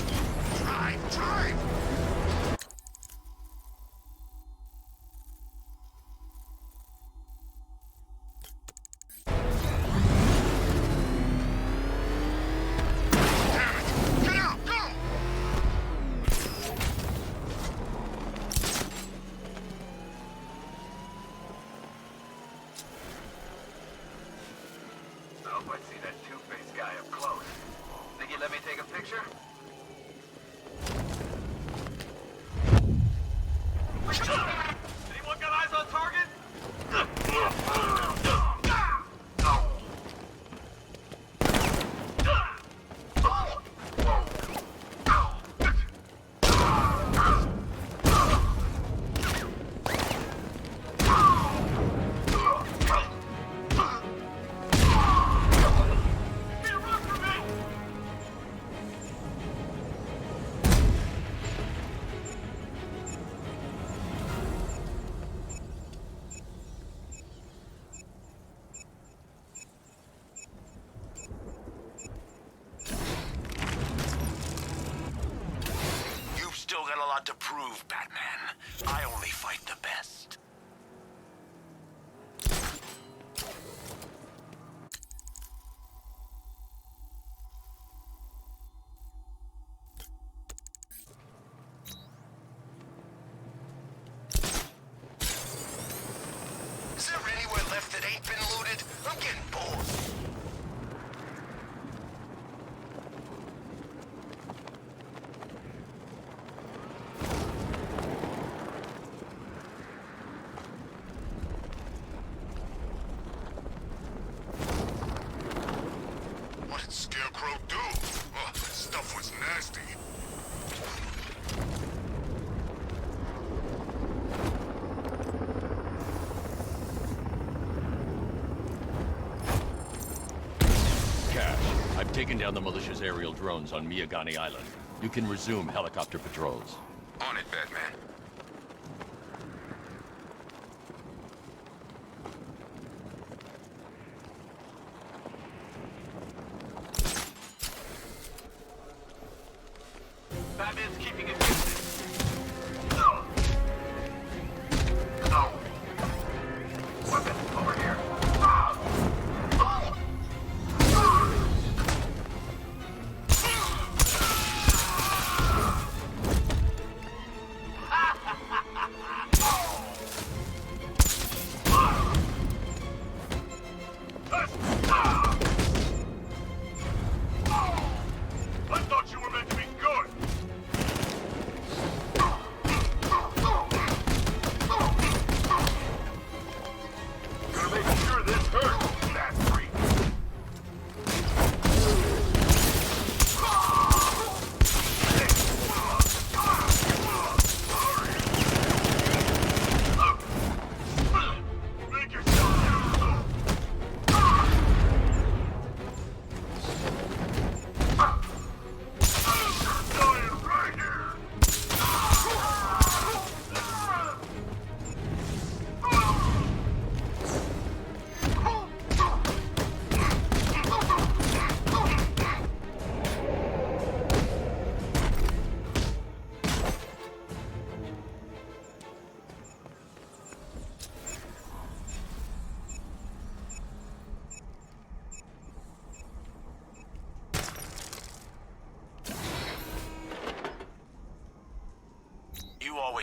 Drive! Drive! Damn it! Get out! Go! I hope I see that two-faced guy up close. Think you'd let me take a picture? Anyone got eyes on target? You've still got a lot to prove, Batman. I only fight the best. Is there anywhere left that ain't been looted? I'm getting bored. What did Scarecrow do? Oh, that stuff was nasty. Cash, I've taken down the militia's aerial drones on Miyagani Island. You can resume helicopter patrols. On it, Batman. Batman's keeping it distant. No. No. Weapon over here. Ah!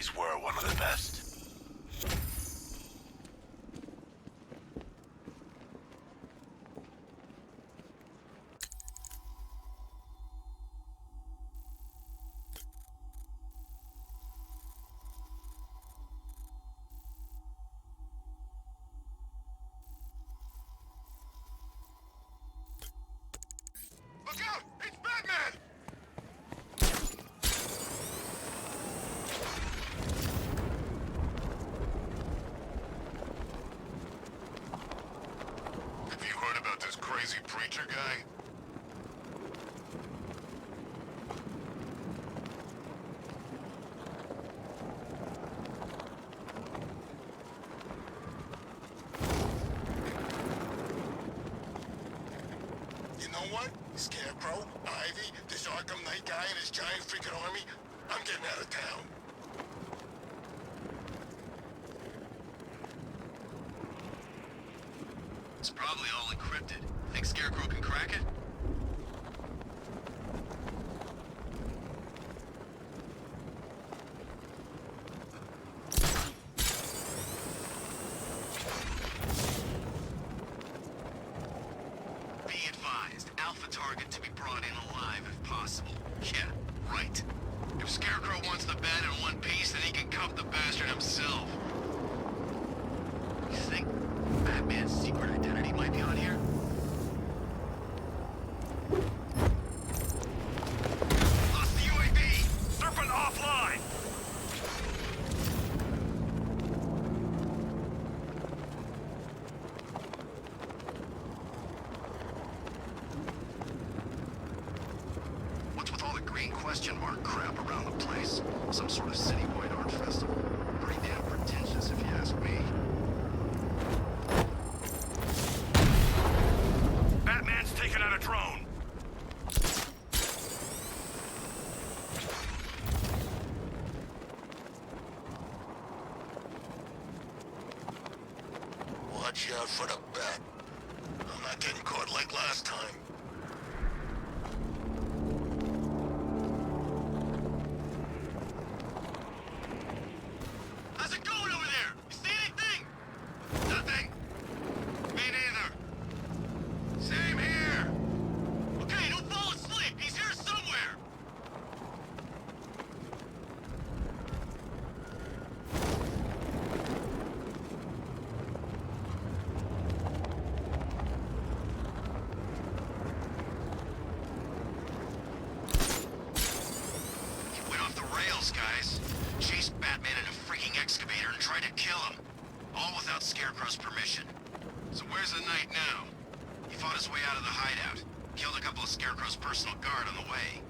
always were one of the best. Look out! It's Batman! Have you heard about this crazy preacher guy? You know what? Scarecrow, Ivy, this Arkham Knight guy and his giant freaking army, I'm getting out of town. It's probably all encrypted. Think Scarecrow can crack it? Be advised, Alpha target to be brought in alive if possible. Yeah, right. If Scarecrow wants the bat in one piece, then he can cuff the bastard himself. You think Batman's secret identity might be on here? Lost the UAV! Serpent offline! What's with all the green question mark crap around the place? Some sort of citywide art festival. Pretty damn pretentious if you ask me. Batman's taken out a drone. Watch out for the bat. I'm not getting caught like last time. How's it going over there? You see anything? Nothing. Me neither. Same here. Okay, don't fall asleep. He's here somewhere. He went off the rails, guys. Chased Batman in a freaking excavator and tried to kill him. All without Scarecrow's permission. So where's the Knight now? He fought his way out of the hideout. Killed a couple of Scarecrow's personal guard on the way.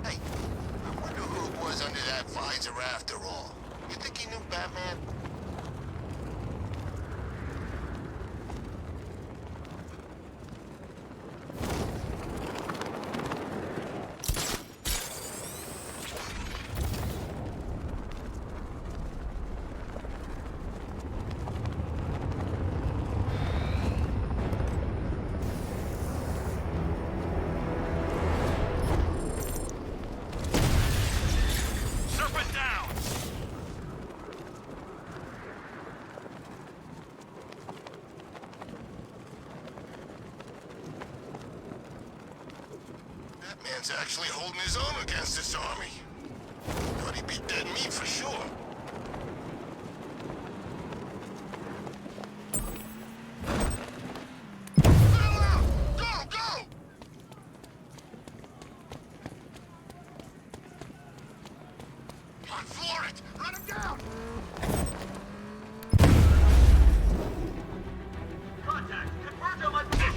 Hey, I wonder who it was under that visor after all. You think he knew Batman? Serpent down! Batman's actually holding his own against this army. Thought he'd be dead meat for sure. Go, go! On floor it! Run him down! Contact! Converge on my position!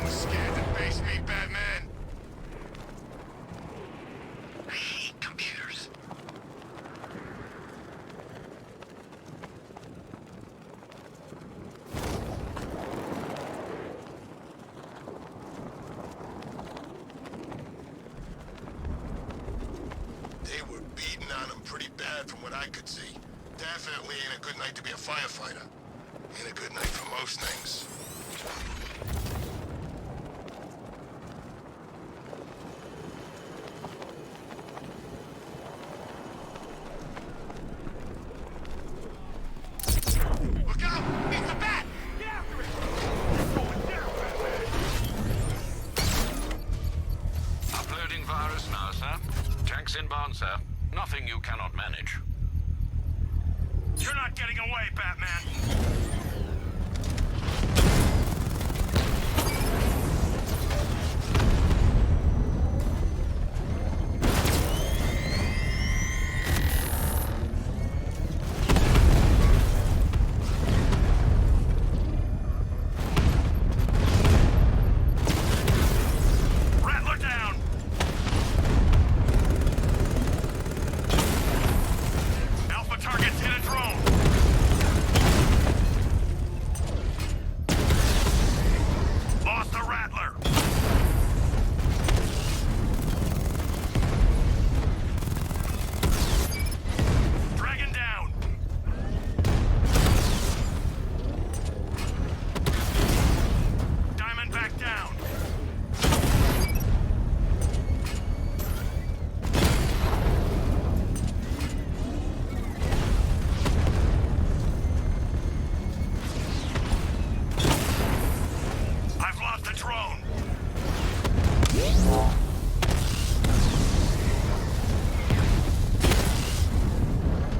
Don't scan and face me, Batman. I hate computers. They were beating on him pretty bad from what I could see. Definitely ain't a good night to be a firefighter. Ain't a good night for most things. Look out! It's the bat! Get after it! It's going down, Batman! Uploading virus now, sir. Tanks inbound, sir. Nothing you cannot manage. You're not getting away, Batman! Rattler down! Alpha targets hit a drone! Lost the Rattler! Dragon down! Diamondback down! I've lost the drone!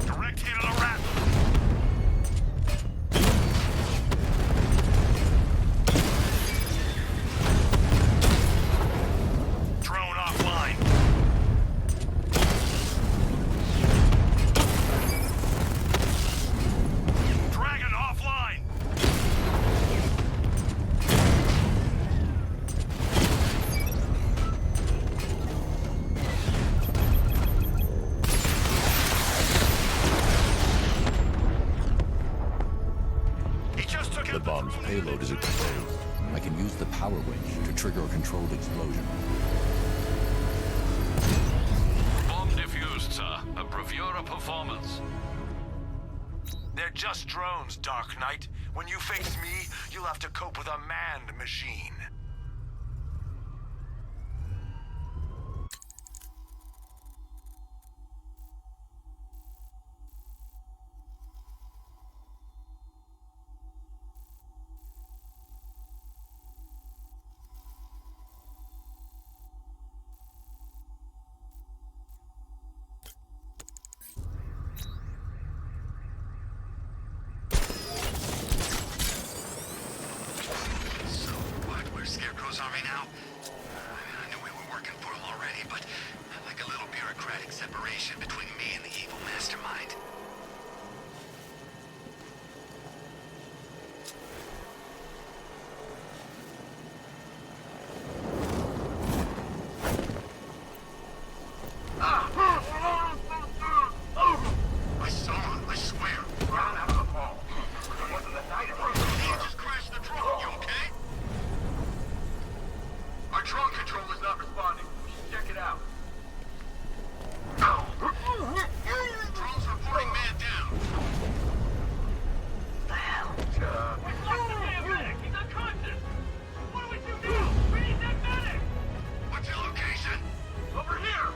Direct hit of the Rattler! Drone offline! Dragon offline! He just took The out bomb's payload is exposed. I can use the power winch to trigger a controlled explosion. Bomb defused, sir. A bravura performance. They're just drones, Dark Knight. When you face me, you'll have to cope with a manned machine. So what? We're Scarecrow's army now? I knew we were working for him already, but I like a little bureaucratic separation between me and the evil mastermind. I saw him, I swear. Run out of the hall. It wasn't the night of He just crashed the drone, you okay? Our drone controller's not responding. We should check it out. Drone's reporting man down. The hell? We lost the damn medic! He's unconscious! What do we do now? We need that medic! What's your location? Over here!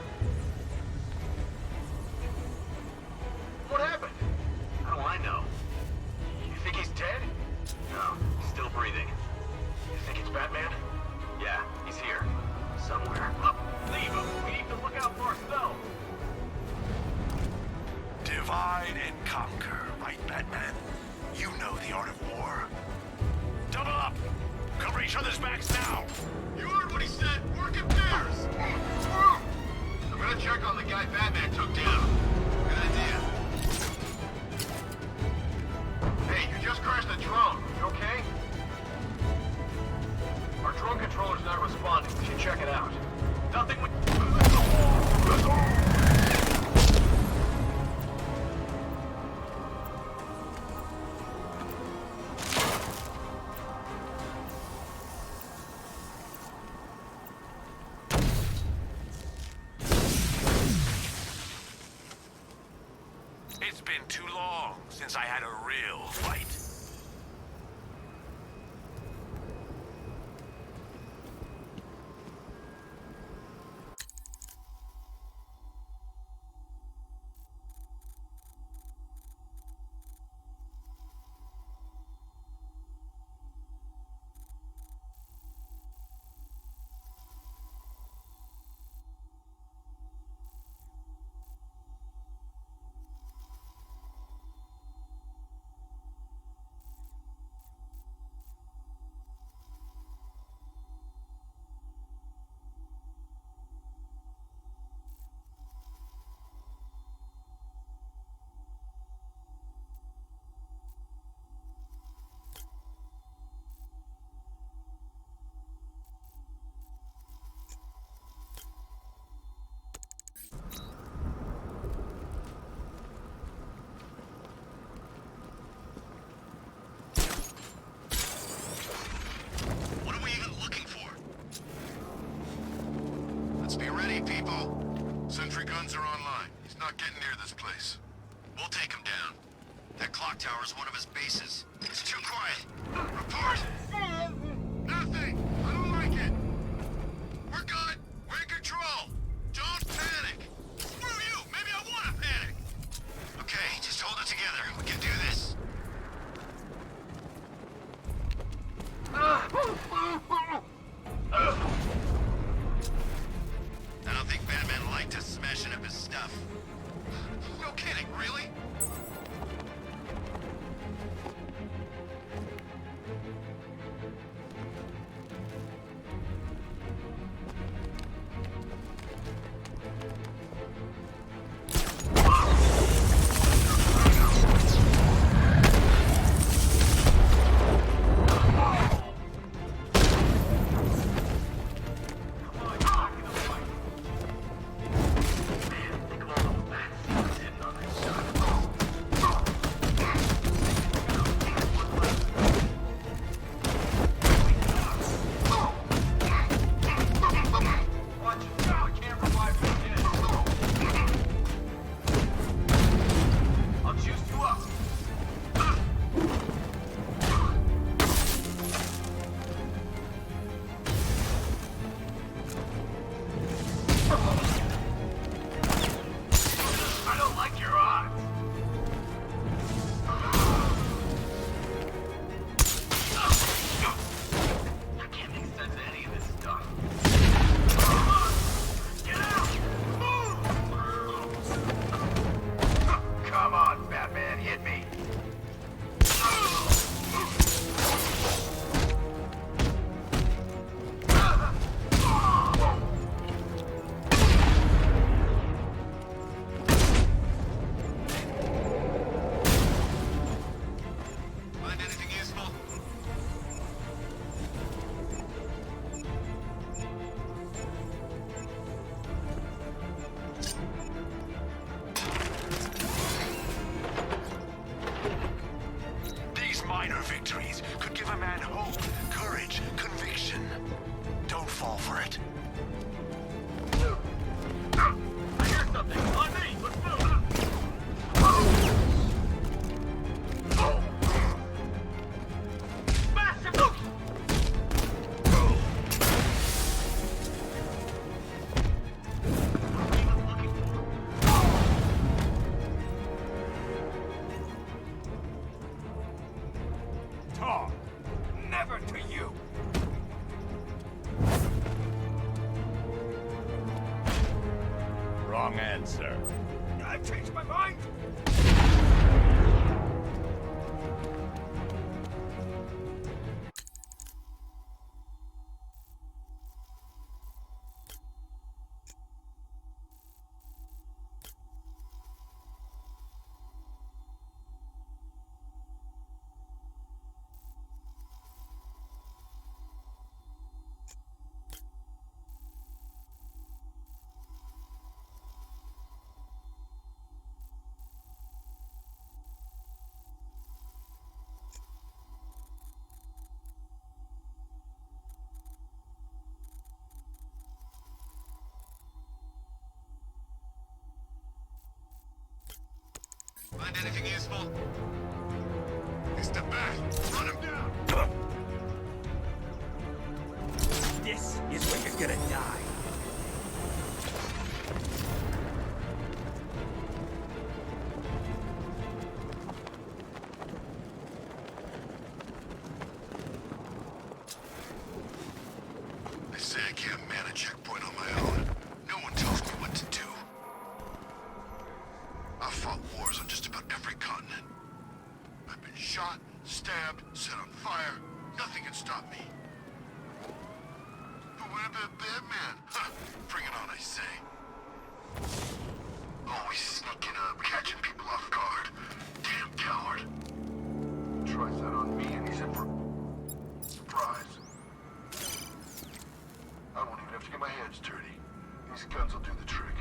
What happened? How do I know? You think he's dead? No, he's still breathing. You think it's Batman? Yeah, he's here. Somewhere. Leave him! We need to look out for ourselves! Divide and conquer, right, Batman? You know the art of war. Double up! Cover each other's backs now! You heard what he said. Work in pairs. I'm gonna check on the guy Batman took down. Good idea. Hey, you just crashed the drone. You okay? Our drone We should check it out. Nothing we... It's been too long since I had a real fight. What are we even looking for? Let's be ready, people. Sentry guns are online. He's not getting near this place. We'll take him down. That clock tower is one of his bases. It's too quiet. Report! Nothing! I don't like it! We're good! We're in control! Don't panic! Screw you! Maybe I want to panic! Okay, just hold it together. We can do this. I don't think Batman liked us smashing up his stuff. No kidding, really? Minor victories could give a man hope, courage, conviction. Don't fall for it. I hear something! On me! Let's move! Massive! Talk! Never to you! Wrong answer. I've changed my mind! Find anything useful? Mr. Bat, run him down! This is where you're gonna die. They say I can't man a checkpoint on my own. No one tells me what to do. I've fought wars on just about every continent. I've been shot, stabbed, set on fire. Nothing can stop me. But what about Batman? Huh, bring it on, I say. Always sneaking up, catching people off guard. Damn coward. Tries that on me and he's in for... surprise. I won't even have to get my hands dirty. These guns will do the trick.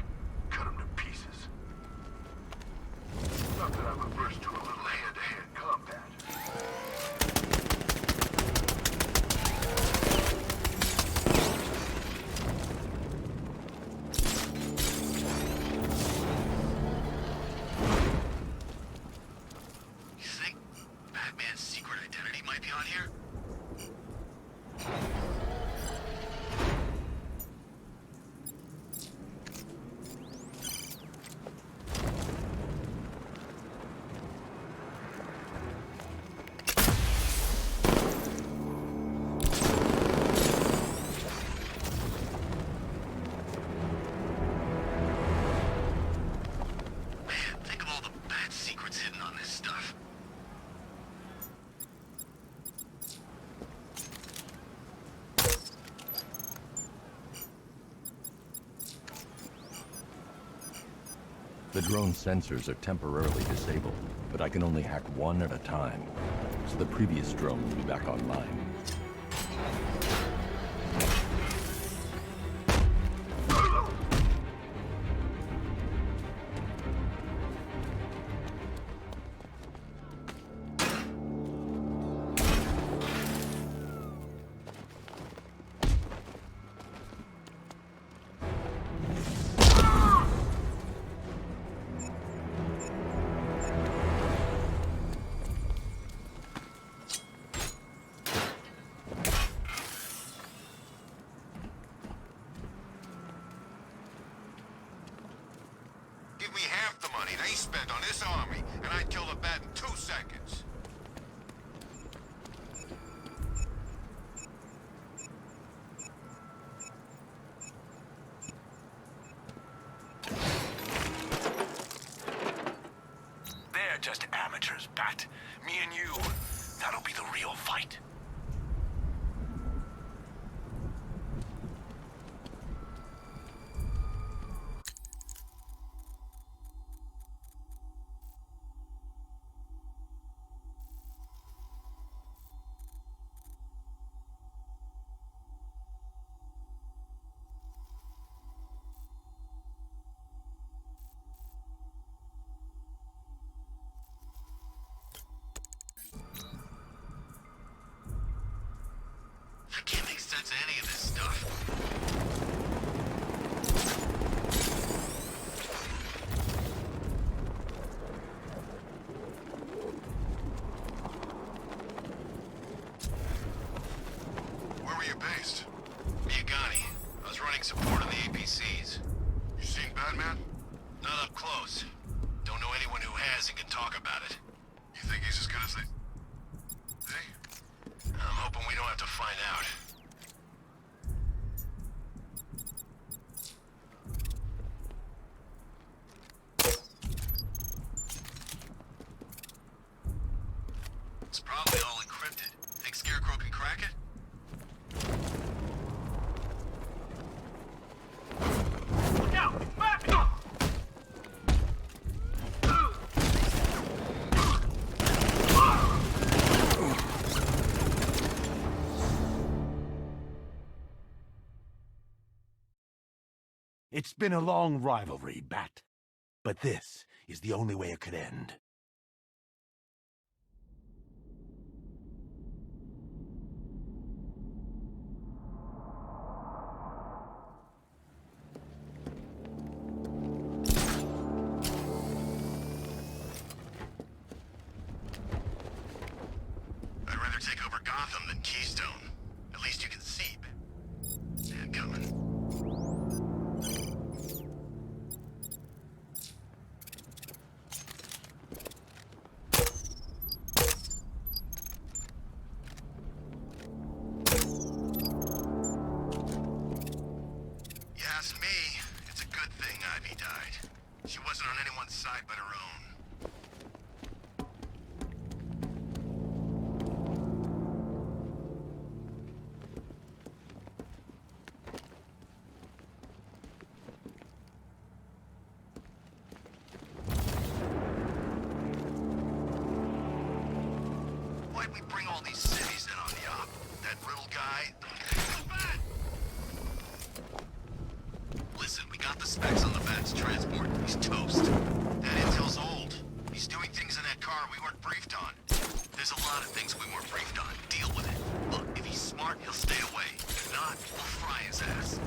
Cut them to pieces. Not that I'm averse to a little hand-to-hand combat. You think Batman's secret identity might be on here? Man, think of all the bad secrets hidden on this stuff. The drone sensors are temporarily disabled, but I can only hack one at a time, so the previous drone will be back online. Give me half the money they spent on this army, and I'd kill the bat in 2 seconds. They're just amateurs, Bat. Me and you, that'll be the real fight. I can't make sense of any of this stuff. Where were you based? Miyagani. I was running support on the APCs. You seen Batman? Not up close. Don't know anyone who has and can talk about it. You think he's as good as they... I'm hoping we don't have to find out. It's probably all encrypted. Think Scarecrow can crack it? Look out! It's back! It's been a long rivalry, Bat. But this is the only way it could end. Gotham than Keystone. At least you can see. Yeah, coming. You ask me, it's a good thing Ivy died. She wasn't on anyone's side but her own. Why'd we bring all these cities in on the op? That riddle guy? Listen, we got the specs on the Bat's transport. He's toast. That intel's old. He's doing things in that car we weren't briefed on. There's a lot of things we weren't briefed on. Deal with it. Look, if he's smart, he'll stay away. If not, we'll fry his ass.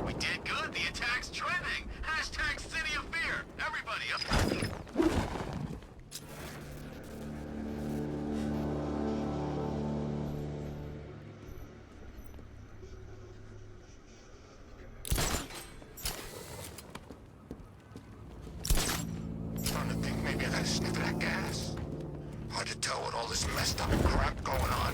We did good. The attack's trending. Hashtag City of Fear. Everybody up. Starting to think maybe I gotta sniff that gas. Hard to tell with all this messed up crap going on.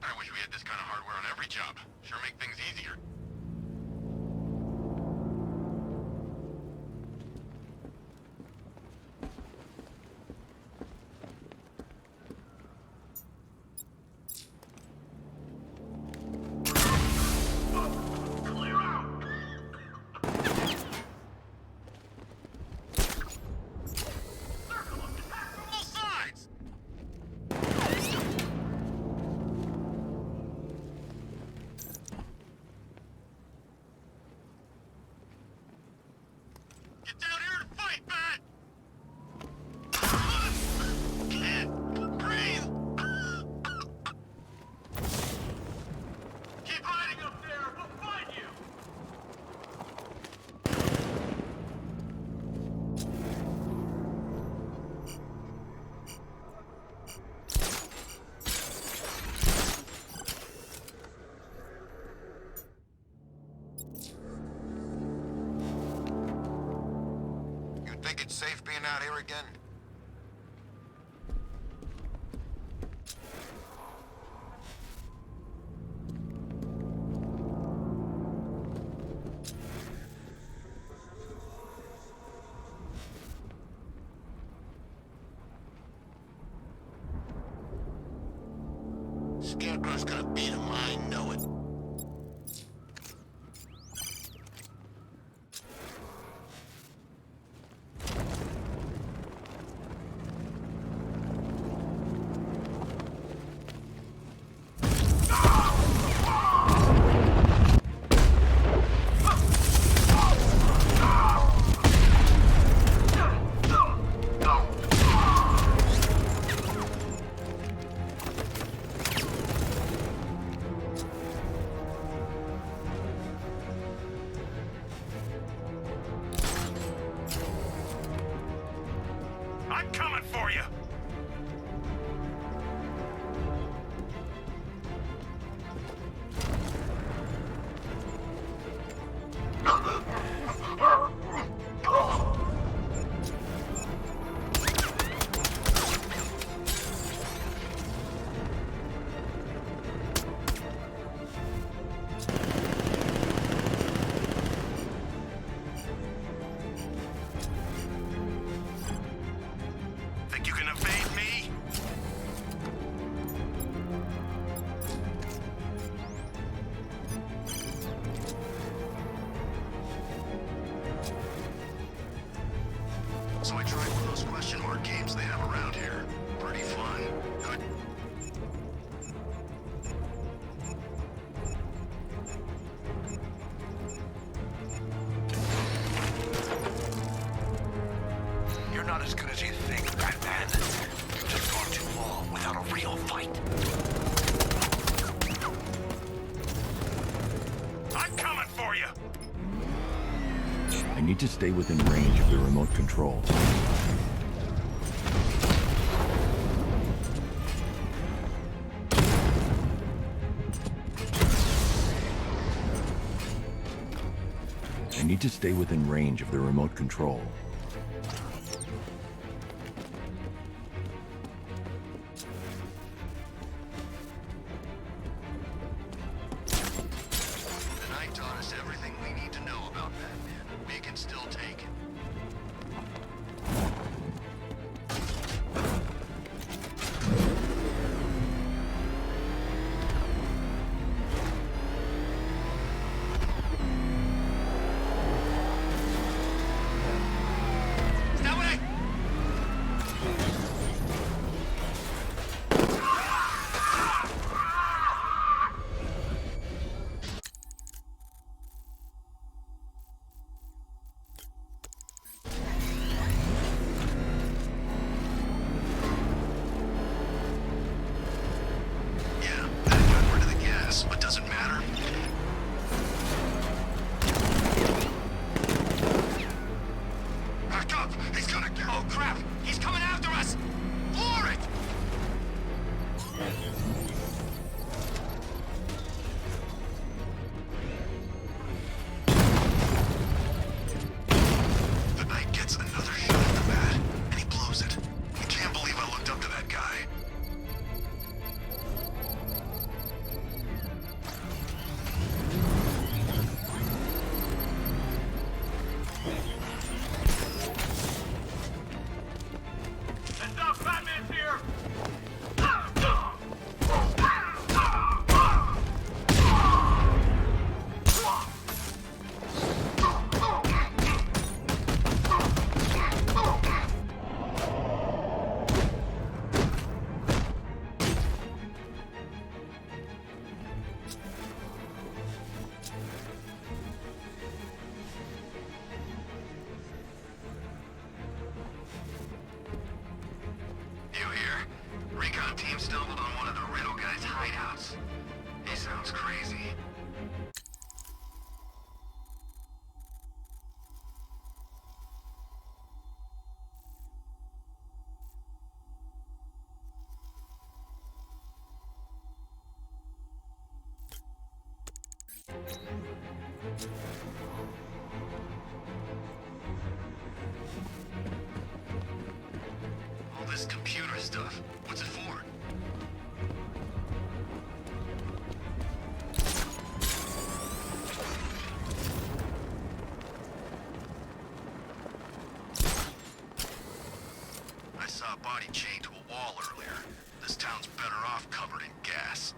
I wish we had this kind of hardware on every job. Sure make things easier. All sides! Get down here and fight, Bat! Can't breathe! Keep hiding up there! We'll find you! You think it's safe being out here again? Scarecrow's gonna beat him, I know it. I'm coming for you! Think you can evade me? So I tried one of those question mark games they have around here. Pretty fun. Good. good as you think, Batman. You've just gone too long without a real fight. I'm coming for you! I need to stay within range of the remote control. I need to stay within range of the remote control. The night taught us everything we need to know about Batman. We can still take him. But doesn't matter. Back up! He's gonna go! Oh crap! He's coming after us! Floor it! The Knight gets another shot at the bat, and he blows it. I can't believe I looked up to that guy. You hear? Recon team stumbled on one of the Riddle guy's hideouts. He sounds crazy. All this computer stuff, what's it for? I saw a body chained to a wall earlier. This town's better off covered in gas.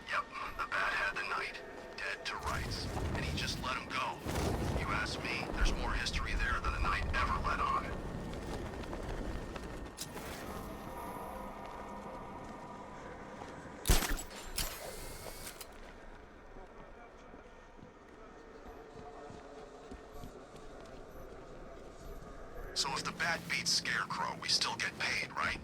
Yep, the Bat had the Knight, dead to rights, and he just let him go. You ask me, there's more history there than the Knight ever let on. So if the Bat beats Scarecrow, we still get paid, right?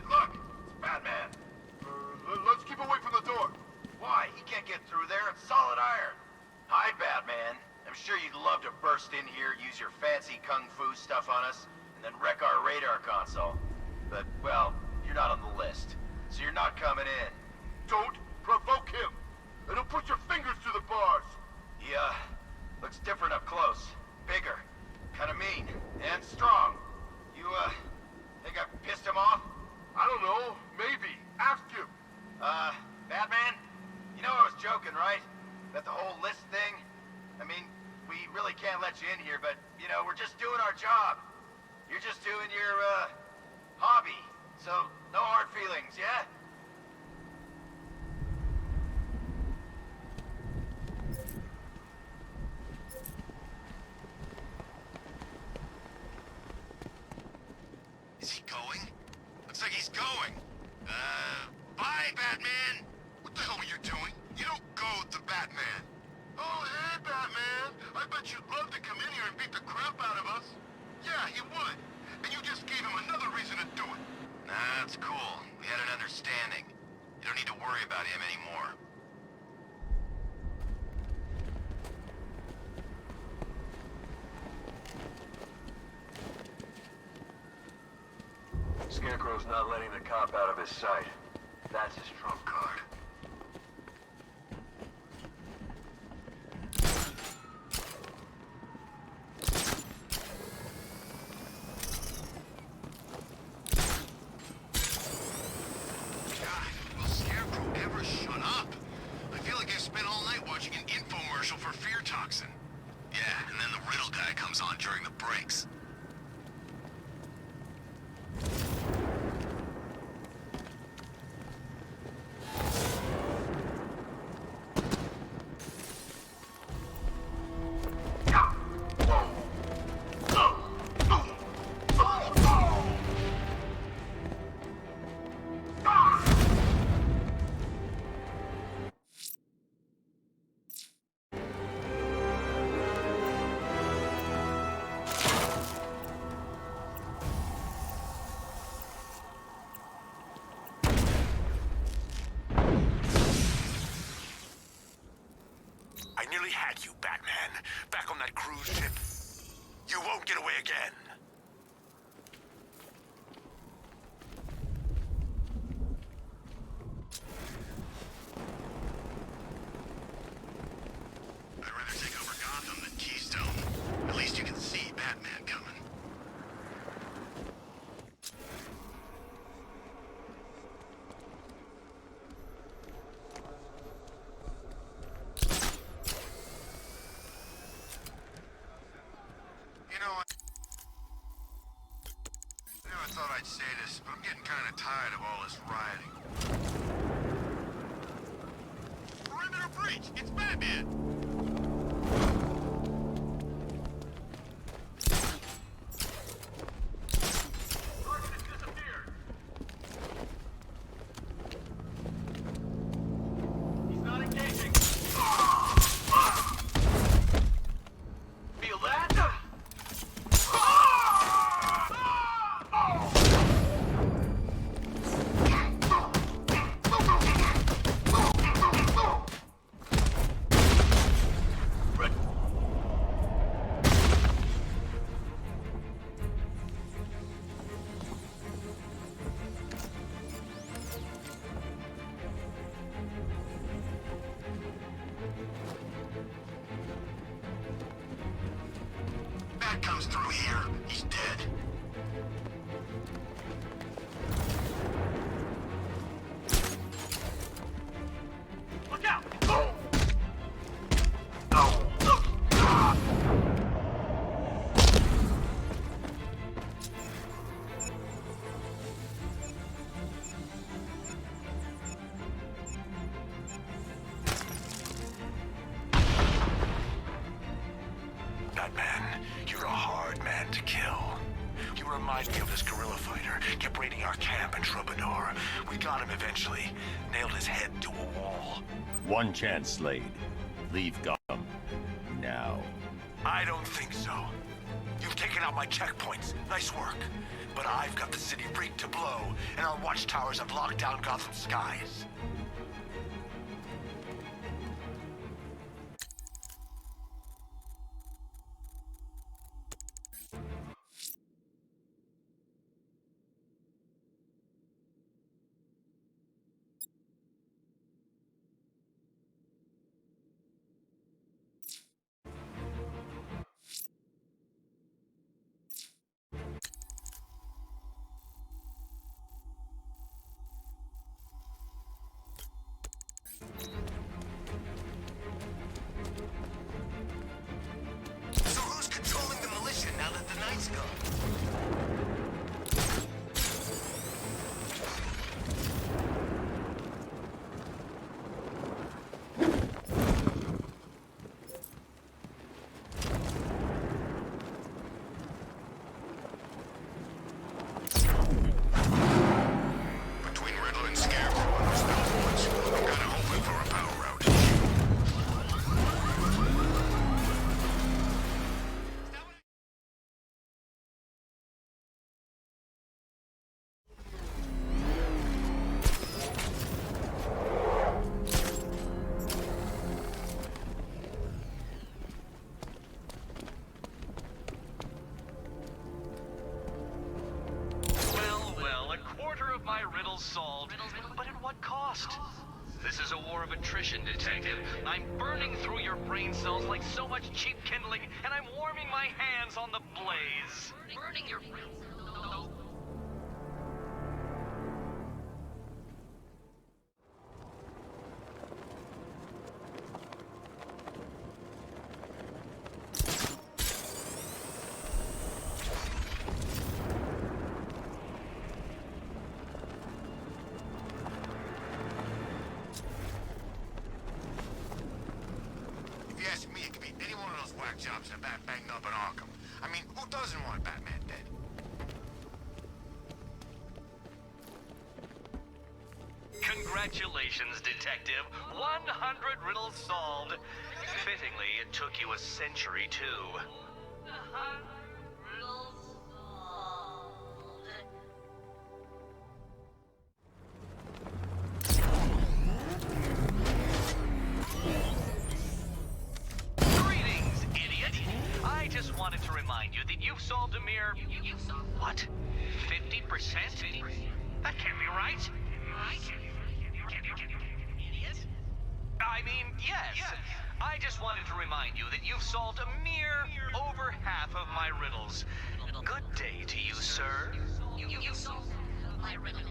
Look, it's Batman. Let's keep away from the door. Why? He can't get through there. It's solid iron. Hi, Batman. I'm sure you'd love to burst in here, use your fancy kung fu stuff on us, and then wreck our radar console. But, well, you're not on the list, so you're not coming in. Don't provoke him. It'll put your fingers through the bars. Yeah, looks different up close. Bigger, kind of mean, and strong. You, think I pissed him off? I don't know. Maybe. Ask him. Batman? You know I was joking, right? About the whole list thing? I mean, we really can't let you in here, but, you know, we're just doing our job. You're just doing your, hobby. So, no hard feelings, yeah? Is he going? Looks like he's going. Bye, Batman! What the hell are you doing? You don't go with the Batman. Oh, hey, Batman! I bet you'd love to come in here and beat the crap out of us. Yeah, he would. And you just gave him another reason to do it. Nah, that's cool. We had an understanding. You don't need to worry about him anymore. Scarecrow's not letting the cop out of his sight. That's his trump card. God, will Scarecrow ever shut up? I feel like I spent all night watching an infomercial for fear toxin. Yeah, and then the riddle guy comes on during the breaks. I nearly had you, Batman. Back on that cruise ship. You won't get away again. I'd rather take over Gotham than Keystone. At least you can see Batman coming. I thought I'd say this, but I'm getting kind of tired of all this rioting. Perimeter breach! It's Batman! Target has disappeared! He's not engaging! Feel that? Bat comes through here, he's dead. Look out! Batman, you're a hard man to kill. You remind me of this guerrilla fighter. Kept raiding our camp in Troubadour. We got him eventually. Nailed his head to a wall. One chance, Slade. Leave Gotham. Now. I don't think so. You've taken out my checkpoints. Nice work. But I've got the city rigged to blow, and our watchtowers have locked down Gotham's skies. So who's controlling the militia now that the night's gone? riddles solved, but at what cost? This is a war of attrition, Detective. I'm burning through your brain cells like so much cheap kindling, and I'm warming my hands on the blaze. Burning your brain cells. If you ask me, it could be any one of those whack jobs in a bat banged up in Arkham. I mean, who doesn't want Batman dead? Congratulations, Detective. 100 riddles solved. Fittingly, it took you a century, too. Greetings, idiot! I just wanted to remind you that you've solved a mere... What? 50%? That can't be right. I mean, yes. I just wanted to remind you that you've solved a mere over half of my riddles. Good day to you, sir. You solved my riddle.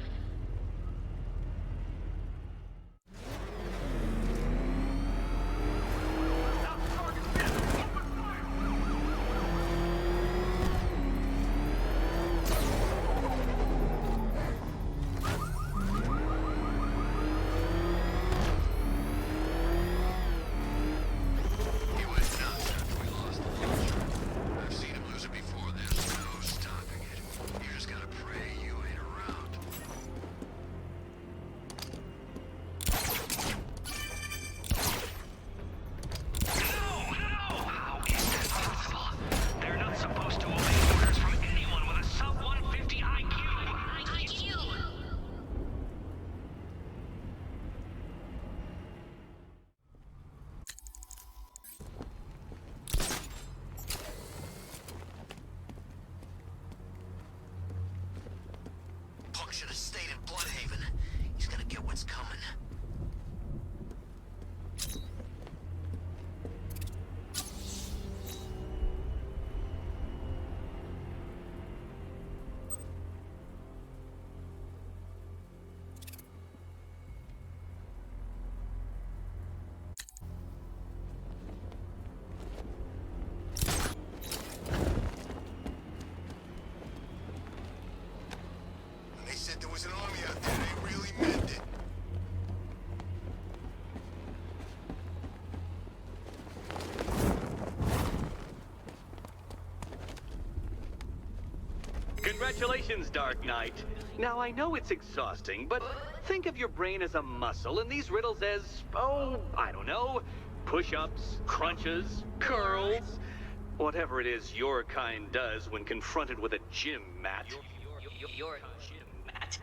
He went nuts after we lost the future. I've seen him lose it before. There's no stopping it. You just gotta pray you ain't around. How is that possible? They're not supposed to obey orders from anyone with a sub-150 IQ. Punk should have stayed in Bloodhaven. He's gonna get what's coming. When they said there was an army out there, they really meant it. Congratulations, Dark Knight. Now, I know it's exhausting, but think of your brain as a muscle and these riddles as, oh, I don't know, push-ups, crunches, curls, whatever it is your kind does when confronted with a gym mat. Your gym mat.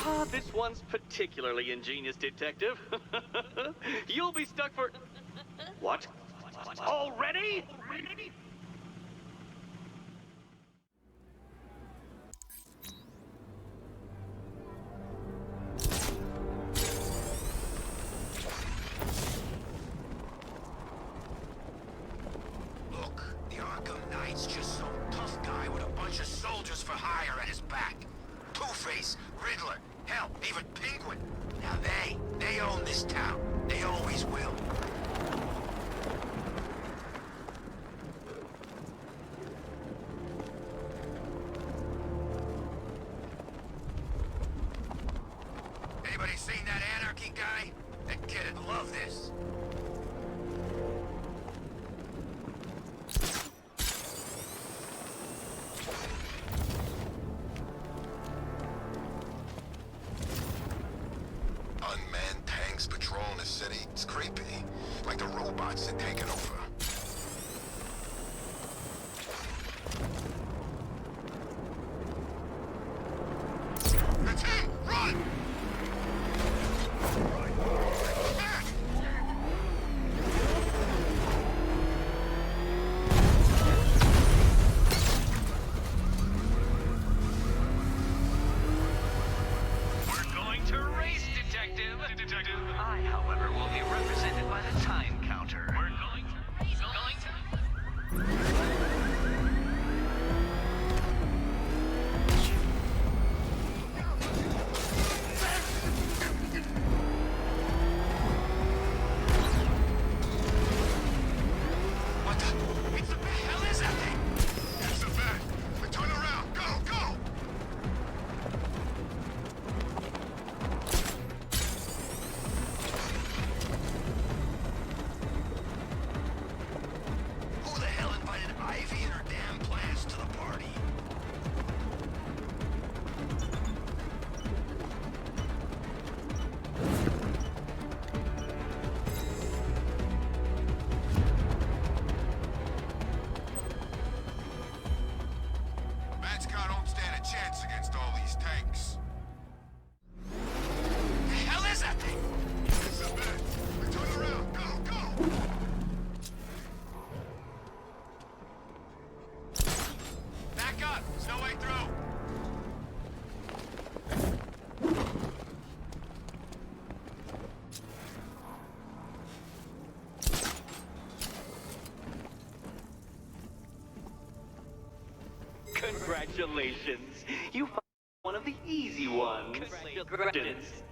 Ah, this one's particularly ingenious, Detective. You'll be stuck for... What? Already? Look, the Arkham Knight's just some tough guy with a bunch of soldiers for hire at his back. Two-Face, Riddler, hell, even Penguin. Now they own this town. They always will. Anybody seen that Anarchy guy? That kid'd love this. Unmanned tanks patrolling the city. It's creepy. Like the robots had taken over. That's him! Run! We're going to race, Detective. I, however, will be represented by the time counter. We're going to race. What the hell is that thing? It's the bat. We turn around. Go, go! Who the hell invited Ivy and her damn plans to the party? Bat's don't stand a chance against all these tanks. The hell is that thing? It's the bat. We turn around. Go, go! Back up! There's no way through! Congratulations. You found one of the easy ones. Congratulations.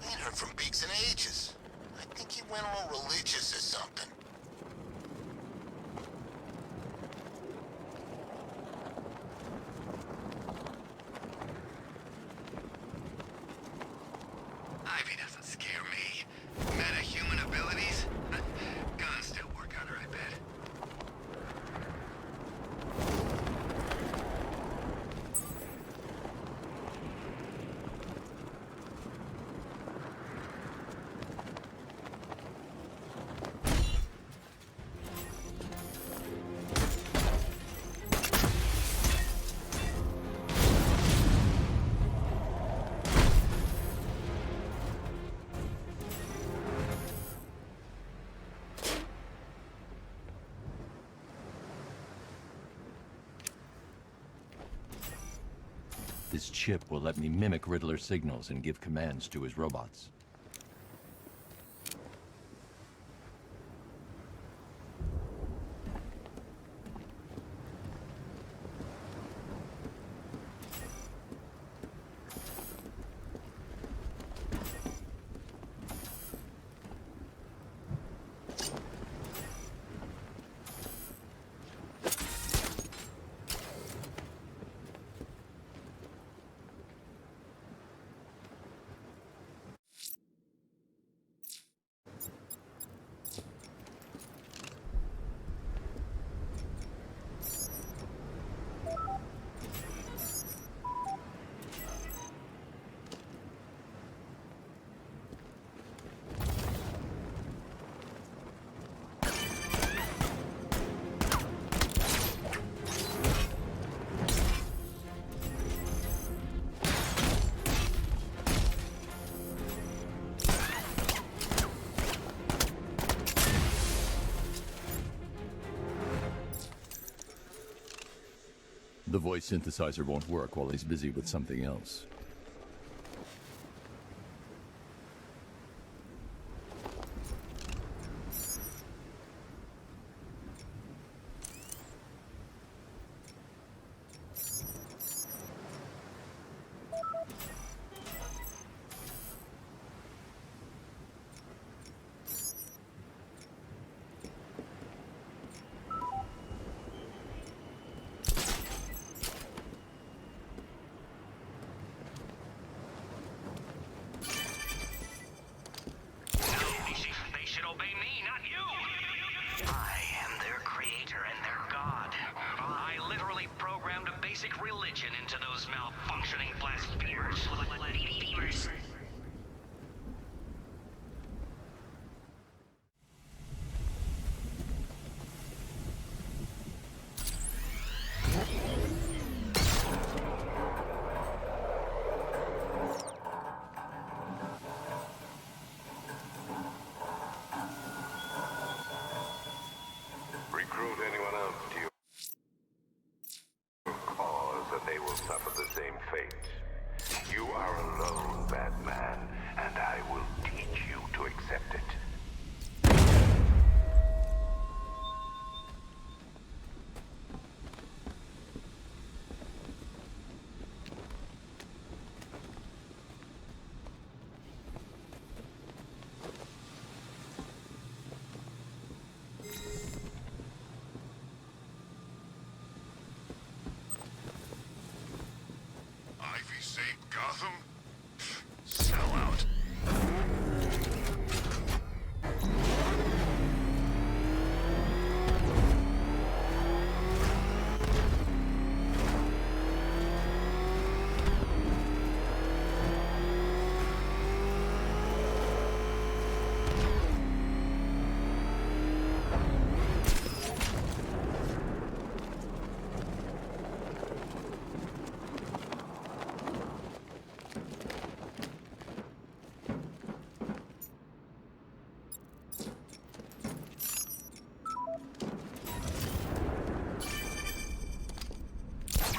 I ain't heard from Beaks in ages. I think he went all religious or something. Ivy doesn't scare me. Meta-human abilities? Guns still work on her, I bet. This chip will let me mimic Riddler's signals and give commands to his robots. The voice synthesizer won't work while he's busy with something else. They should obey me, not you! I am their creator and their god. I literally programmed a basic religion into those malfunctioning blasphemers. Recruit anyone else to your cause, and they will suffer the same fate. You are alone, Batman, and I will teach you to accept it. Ivy saved Gotham? Sell out.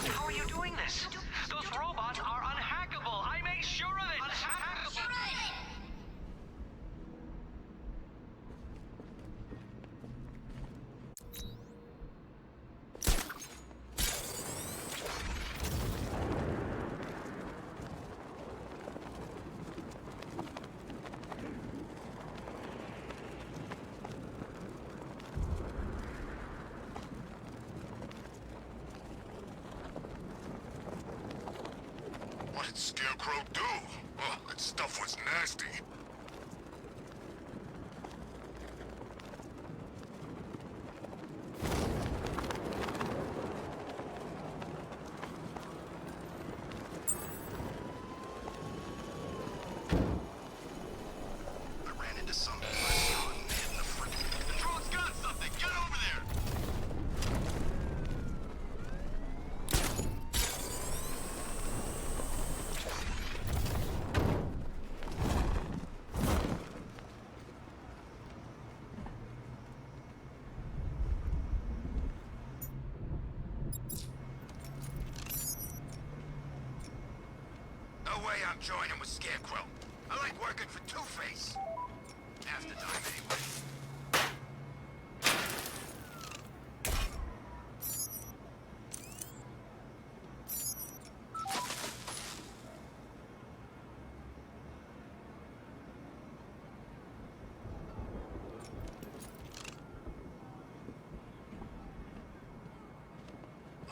How are you doing this? Those robots are unhackable. I made sure of it. Unhackable. What did Scarecrow do? Oh, that stuff was nasty. I ran into some lesson in the freaking... The drone's got something! Get over there! No way I'm joining with Scarecrow. I like working for Two-Face. Half the time, anyway.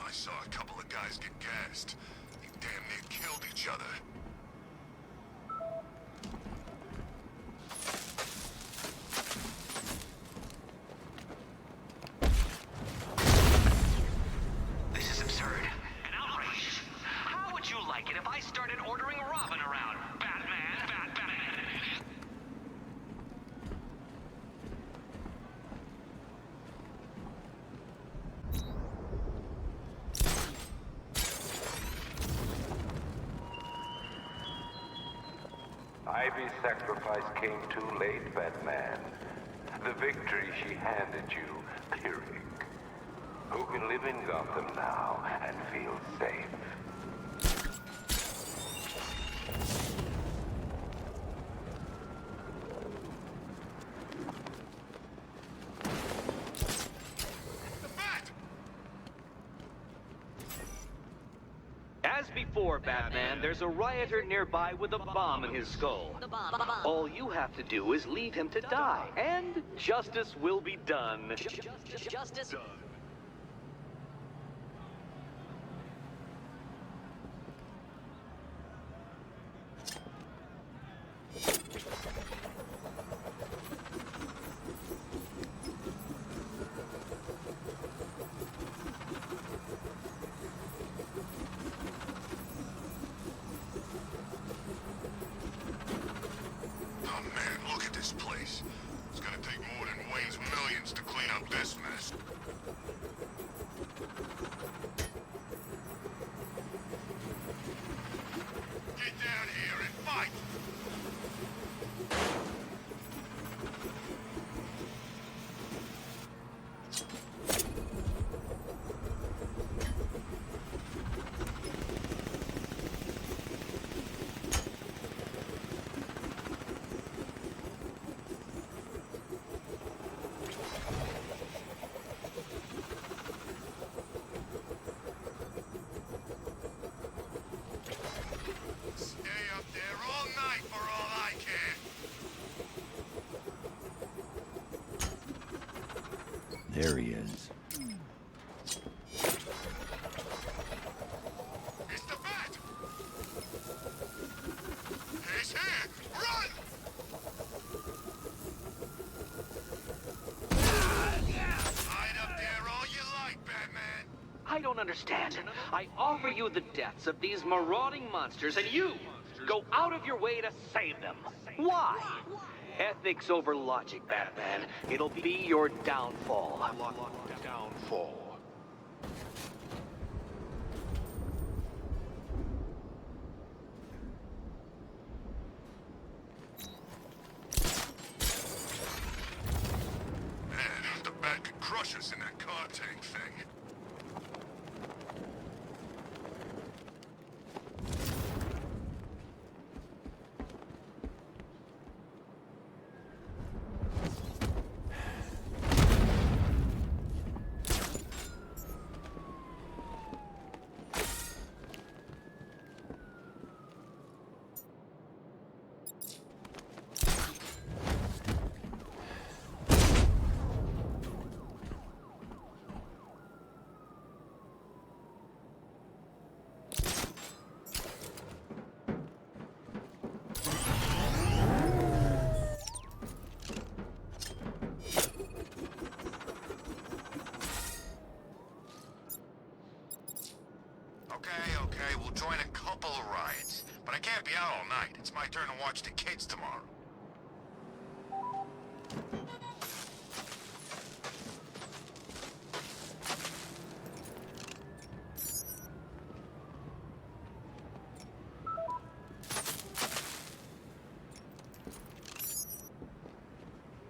I saw a couple of guys get gassed. They damn near killed each other. This is absurd. An outrage. How would you like it if I started ordering Robin around? Batman, Batman. Ivy's sacrifice came too late, Batman. The victory she handed you, Pyrrhic. who can live in Gotham now and feel safe. As before, Batman, there's a rioter nearby with a bomb in his skull. All you have to do is leave him to die, and justice will be done. Justice? Oh man, look at this place. It's gonna take more than Wayne's millions to clean up this mess. Get down here and fight! Stay up there all night for all I care. There he is. It's the Bat! He's here! Run! Hide up there all you like, Batman! I don't understand. I offer you the deaths of these marauding monsters, and you go out of your way to save them. Why? Ethics over logic, Batman. It'll be your downfall. Downfall. Man, the Bat could crush us in that car tank thing. Okay, we'll join a couple of riots. But I can't be out all night. It's my turn to watch the kids tomorrow.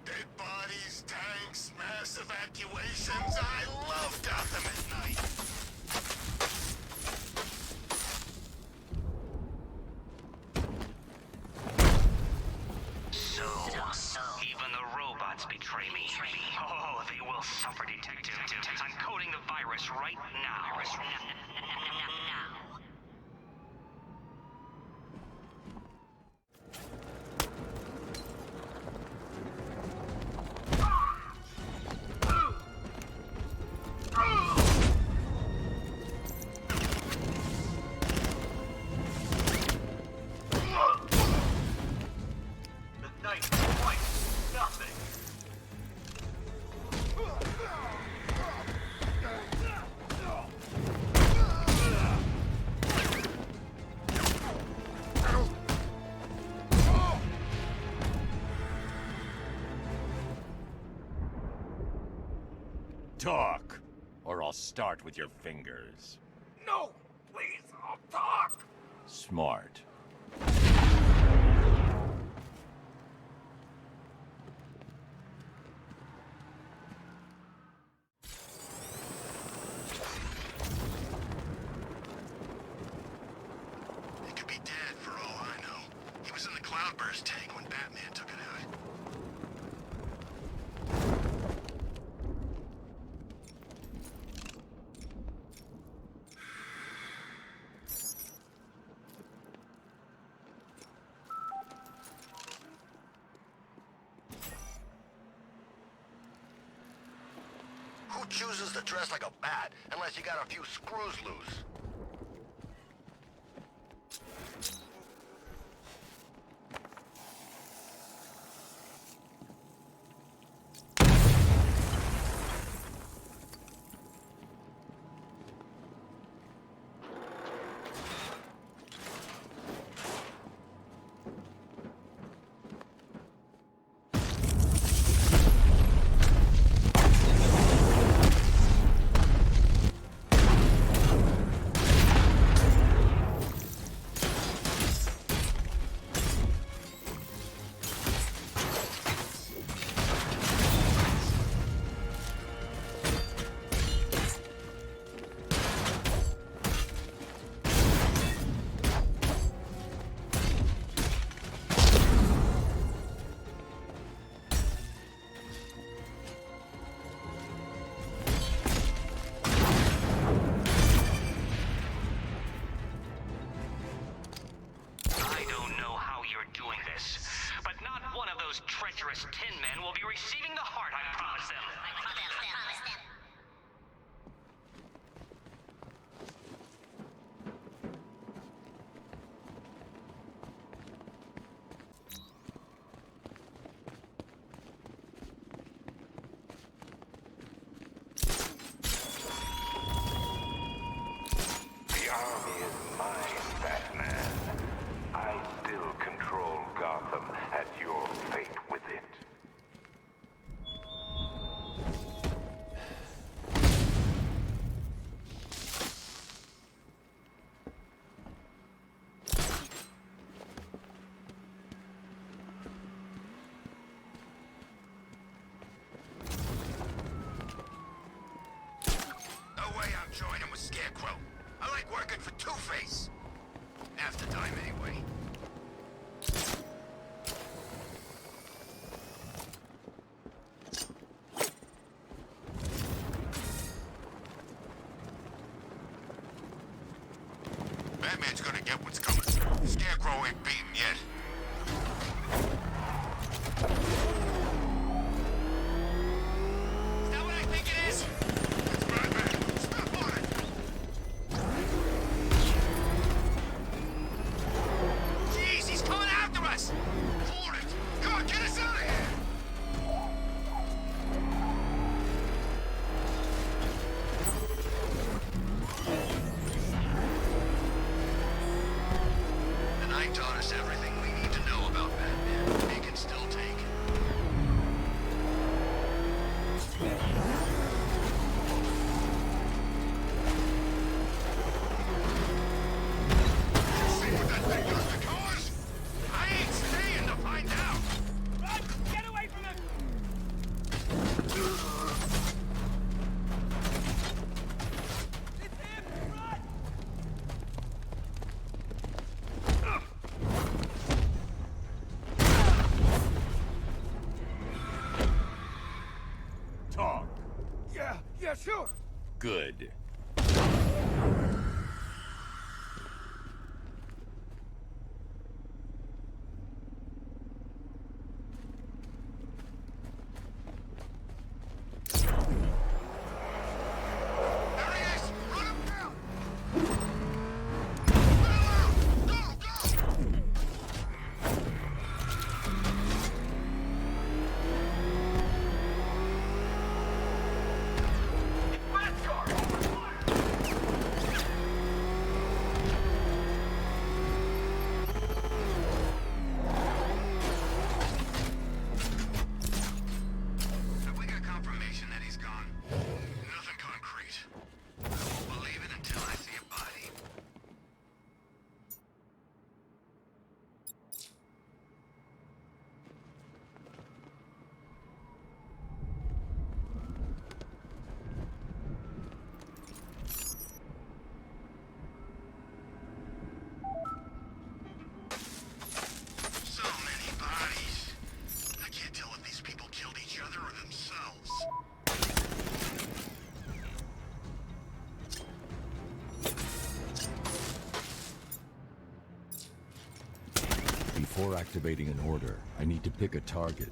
Dead bodies, tanks, mass evacuations. I love Gotham at night. Even the robots betray me. Oh, they will suffer, Detective. I'm coding the virus right now. The night is quite nothing. Talk, or I'll start with your fingers. No! Please, I'll talk! Smart. outburst tank when Batman took it out. Who chooses to dress like a bat unless you got a few screws loose? treacherous tin men will be receiving the heart I promised them. The army is mine, Batman. I still control Gotham, and your fate with it. No way I'm joining with Scarecrow. I like working for Two-Face. Half the time, anyway. Batman's gonna get what's coming. Scarecrow ain't beaten yet. Is that what I think it is? It's Batman. Step on it! Jeez, he's coming after us! Hold it! Come on, get us out of here! The Knight taught us everything we need to know about Batman. He can still take it. See what that thing does to cars? I ain't staying to find out! Run! Get away from him! It's him! Run! Talk. Yeah, sure. Good. There he is! Run him down! Run around! Go, go! Batcar! Before activating an order, I need to pick a target.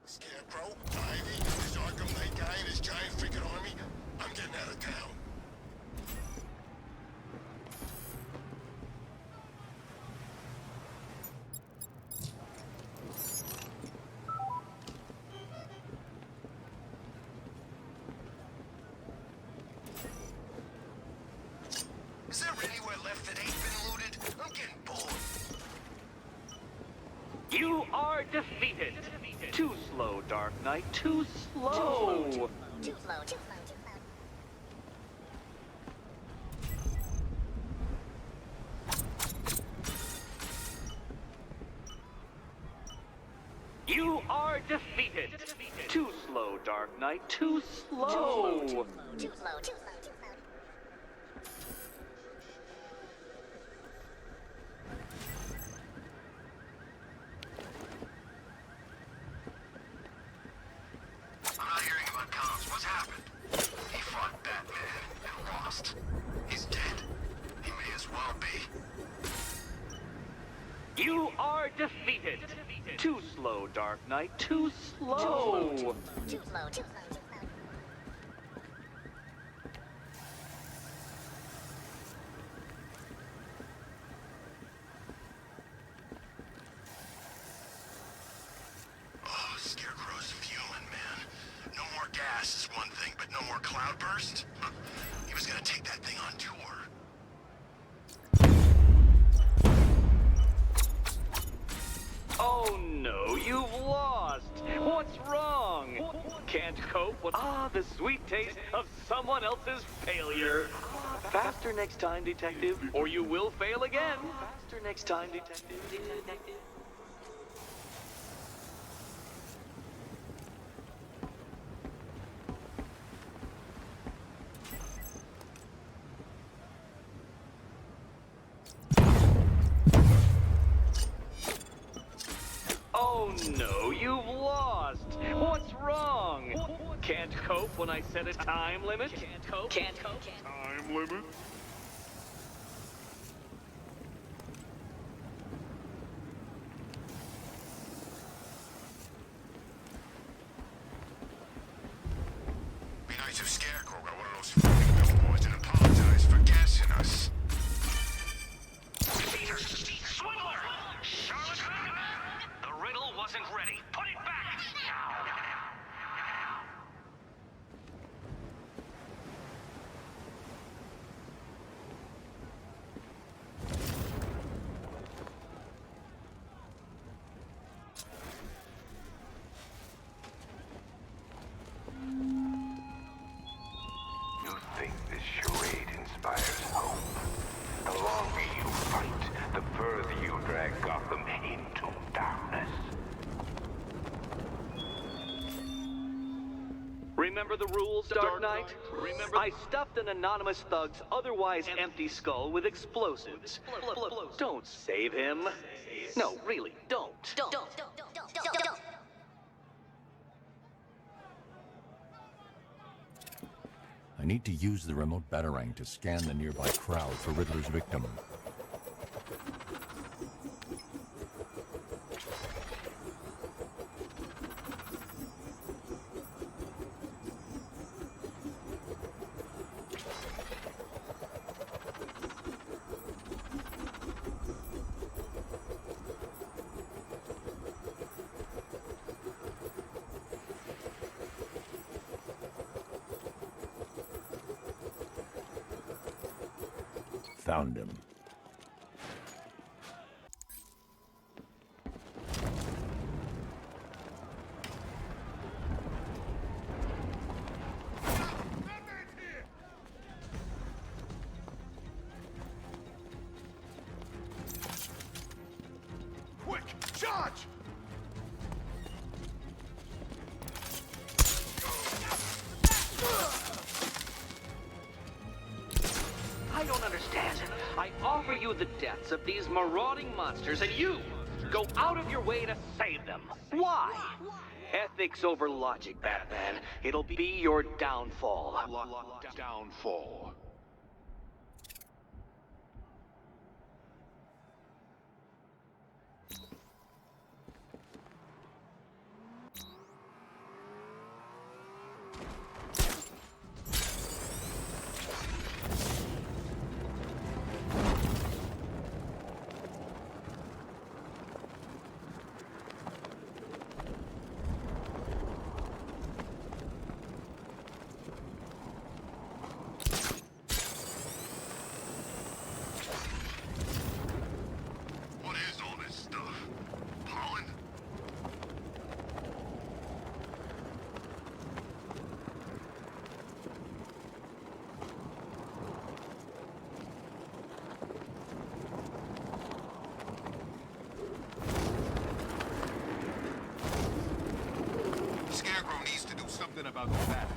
Scarecrow, Ivy, this Arkham Knight guy and his giant freaking army, I'm getting out of town. Is there anywhere left that ain't been looted? I'm getting bored. You are defeated. Too slow, Dark Knight. Too slow. Too slow. You are defeated. Too slow, Dark Knight. Too slow. Too slow. I'm not hearing about comms. What's happened? He fought Batman and lost. He's dead. He may as well be. You are defeated. Too slow, Dark Knight. Too slow. Too slow. Oh, Scarecrow's fuming, man. No more gas is one thing, but no more cloudburst? Huh. He was gonna take that thing on tour. Oh no, you've lost. What's wrong? Can't cope with the sweet taste of someone else's failure. Faster next time, detective, or you will fail again. Faster next time, detective. Oh no, you've lost. What's wrong? Can't cope when I set a time limit? Can't cope. Time limit? Be nice if Scarecrow got one of those fucking billboards and apologized for gassing us. Peter, Swindler! Charlatan! The riddle wasn't ready. Put it back! Now! You think this charade inspires hope? The longer you fight, the further you drag Gotham into darkness. Remember the rules, Dark Knight? Remember? I stuffed an anonymous thug's otherwise empty skull with explosives. Don't save him. No, really, don't. Don't. I need to use the remote batarang to scan the nearby crowd for Riddler's victim. found him. Quick, charge! I don't understand. I offer you the deaths of these marauding monsters, and you go out of your way to save them. Why? Ethics over logic, Batman. It'll be your downfall. Downfall. What is all this stuff? Pollen? Scarecrow needs to do something about the bat.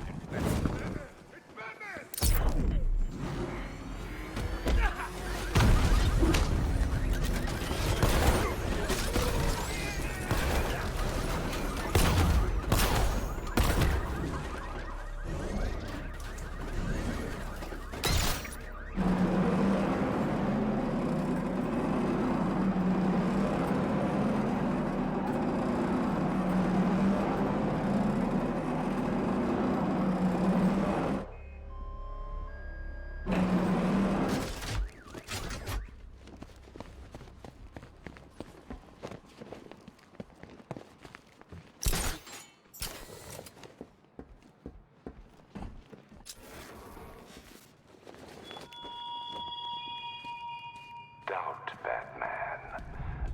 Doubt, Batman.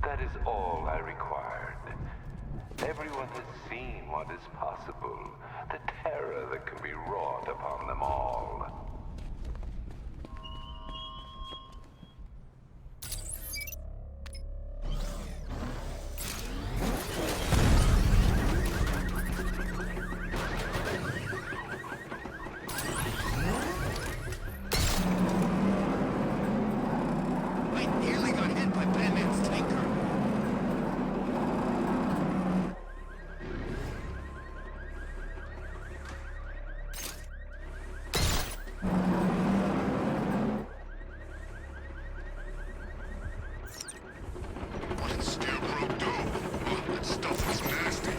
That is all I required. Everyone has seen what is possible, the terror that can be wrought upon them all. I nearly got hit by Batman's tanker. What did Scarecrow do? Oh, that stuff was nasty.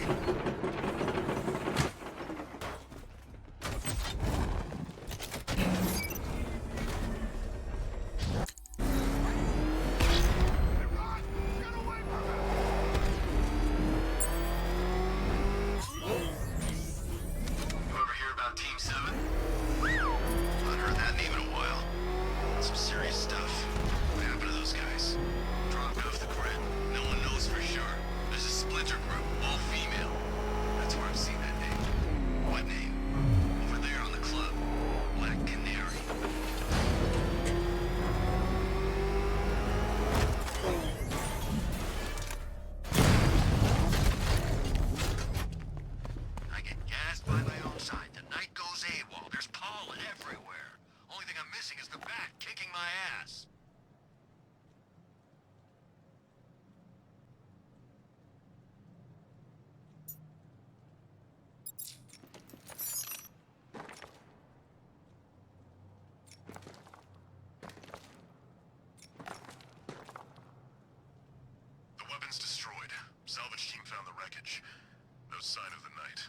You ever hear about Team 7? I've heard that name in a while. Some serious stuff. What happened to those guys? Dropped off the grid. No one knows for sure. There's a splinter group, all female. That's where I've seen that name. What name? Over there on the club. Black Canary. I get gassed by my own side. The night goes AWOL. There's pollen everywhere. Only thing I'm missing is the bat kicking my ass. The weapon's destroyed. Salvage team found the wreckage. No sign of the night.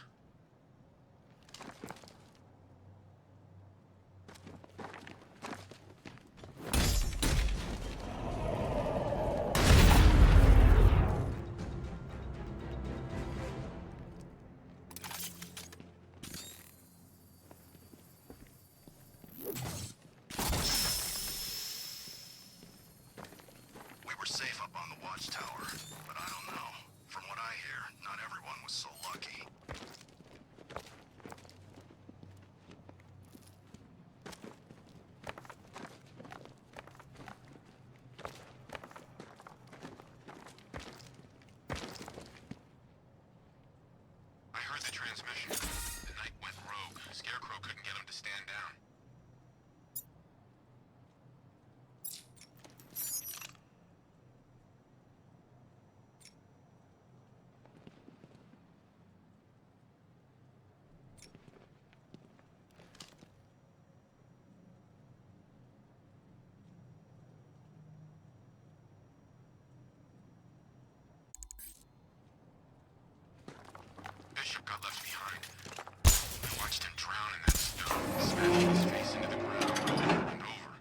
watchtower, but I don't know. From what I hear, not everyone was so lucky. I heard the transmission. The Knight went rogue. Scarecrow couldn't get him to stand down. Bishop got left behind. I watched him drown in that stone, smashing his face into the ground over and over.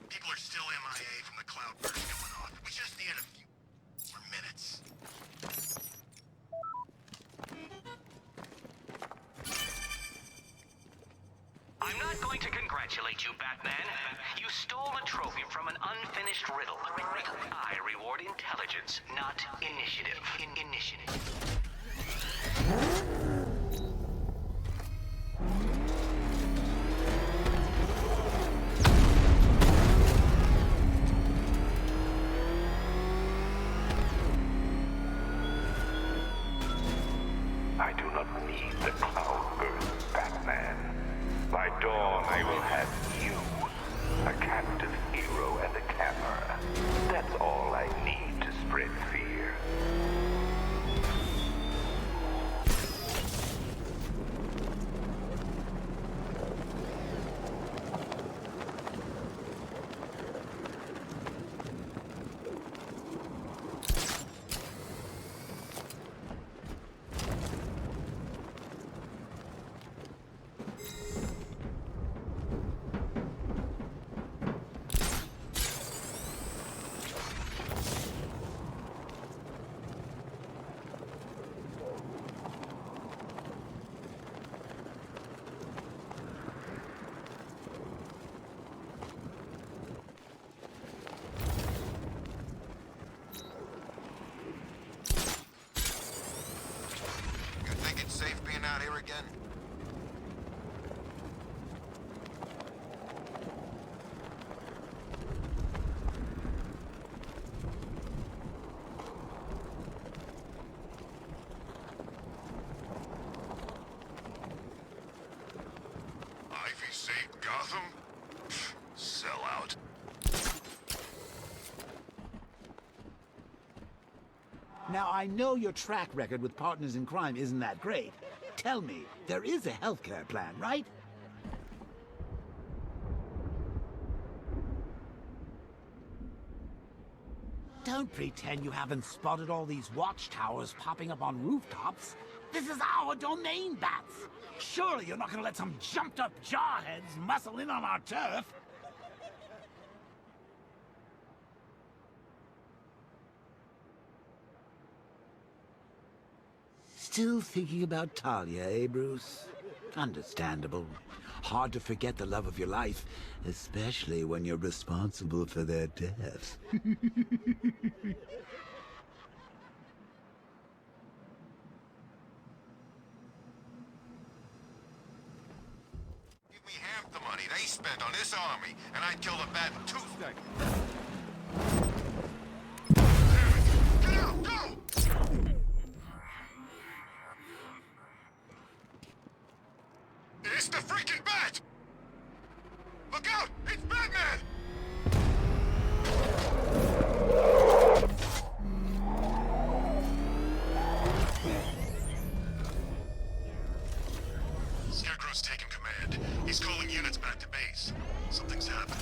People are still MIA from the cloudburst going on. We just need a few more minutes. I'm not going to congratulate you, Batman. You stole a trophy from an unfinished riddle. I reward intelligence, not initiative. Initiative. I do not need the cloudburst, Batman. By dawn, I will have you, a captive hero and a camera. That's all I need to spread fear. You think it's safe being out here again? Ivy saved Gotham? Sell out. Now, I know your track record with partners in crime isn't that great. Tell me, there is a healthcare plan, right? Don't pretend you haven't spotted all these watchtowers popping up on rooftops. This is our domain, Bats. Surely you're not gonna let some jumped-up jarheads muscle in on our turf. Still thinking about Talia, eh, Bruce? Understandable. Hard to forget the love of your life, especially when you're responsible for their death. Give me half the money they spent on this army, and I'd kill the bat in 2 seconds. Damn it! Get out! Go! It's the freaking bat! Look out! It's Batman! Scarecrow's taking command. He's calling units back to base. Something's happened.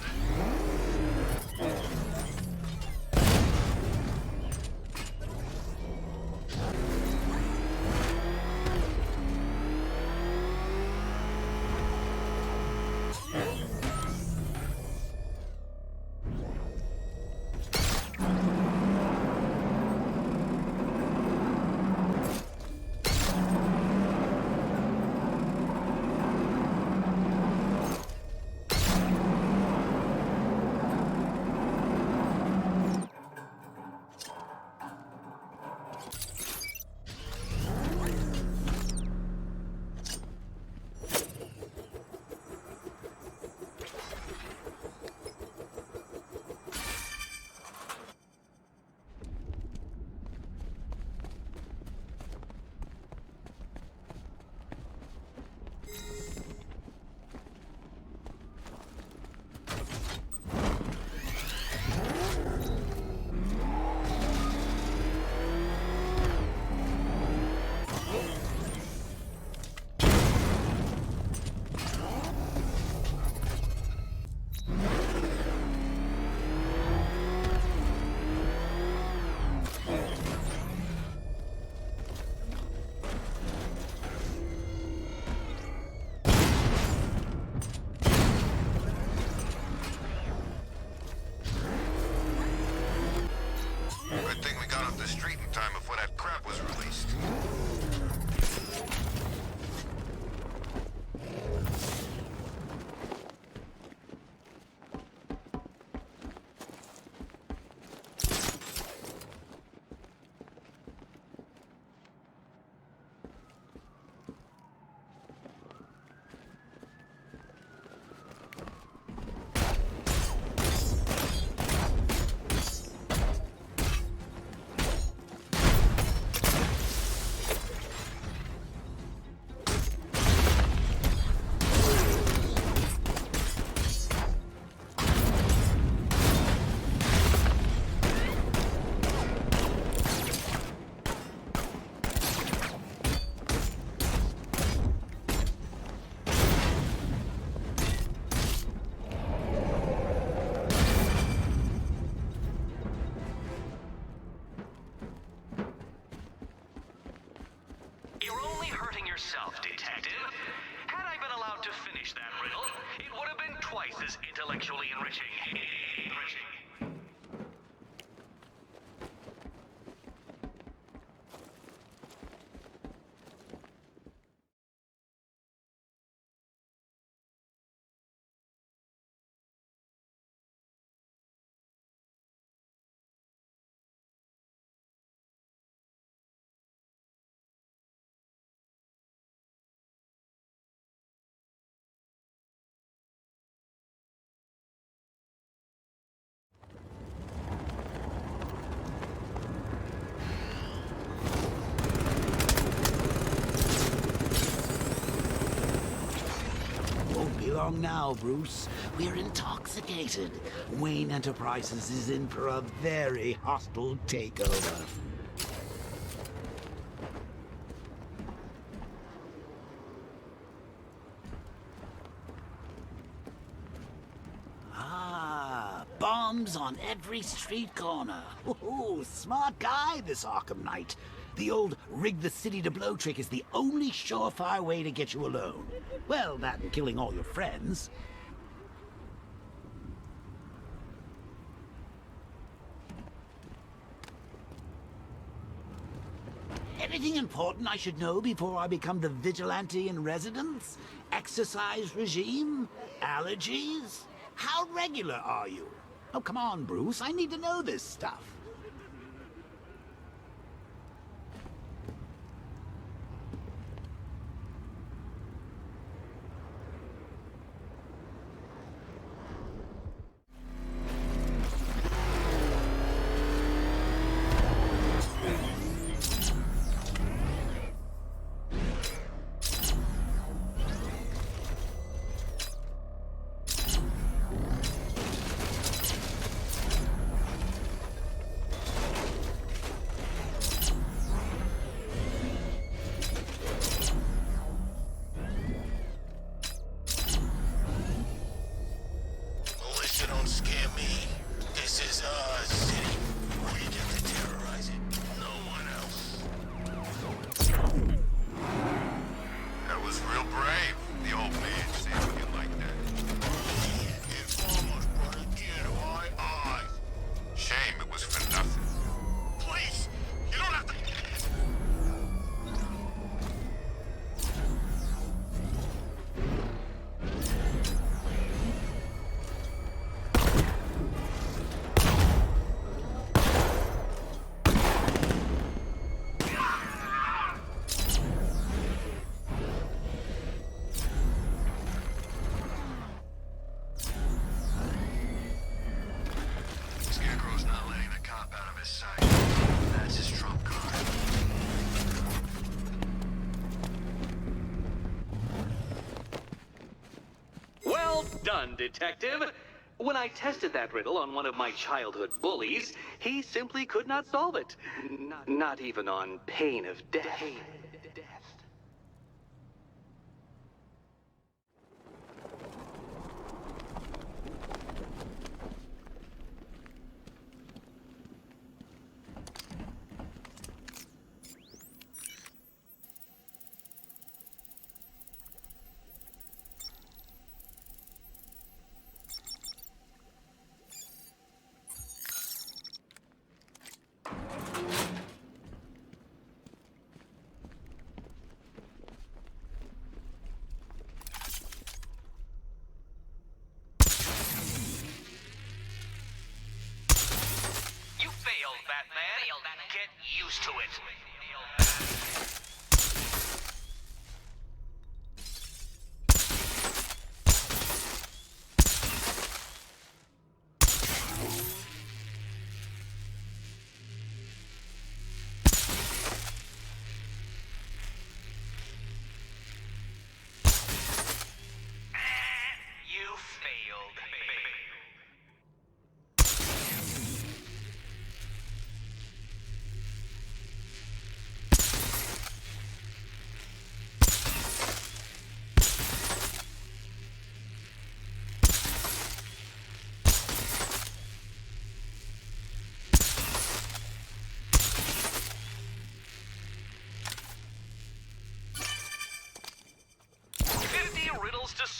something yourself, Detective. Had I been allowed to finish that riddle, it would have been twice as intellectually enriching. Won't be long now, Bruce. We're intoxicated. Wayne Enterprises is in for a very hostile takeover. Ah, bombs on every street corner. Ooh, smart guy, this Arkham Knight. The old rig the city to blow trick is the only surefire way to get you alone. Well, that and killing all your friends. Anything important I should know before I become the vigilante in residence? Exercise regime? Allergies? How regular are you? Oh, come on, Bruce. I need to know this stuff. Militia don't scare me. This is our city. We get to terrorize it. No one else. That was real brave, the old man saying you like that. It almost brought a tear to my eyes. Shame it was for nothing. Please, you don't have to... Scarecrow's not letting the cop out of his sight. That's his trump card. Well done, Detective. When I tested that riddle on one of my childhood bullies, he simply could not solve it. Not even on pain of death.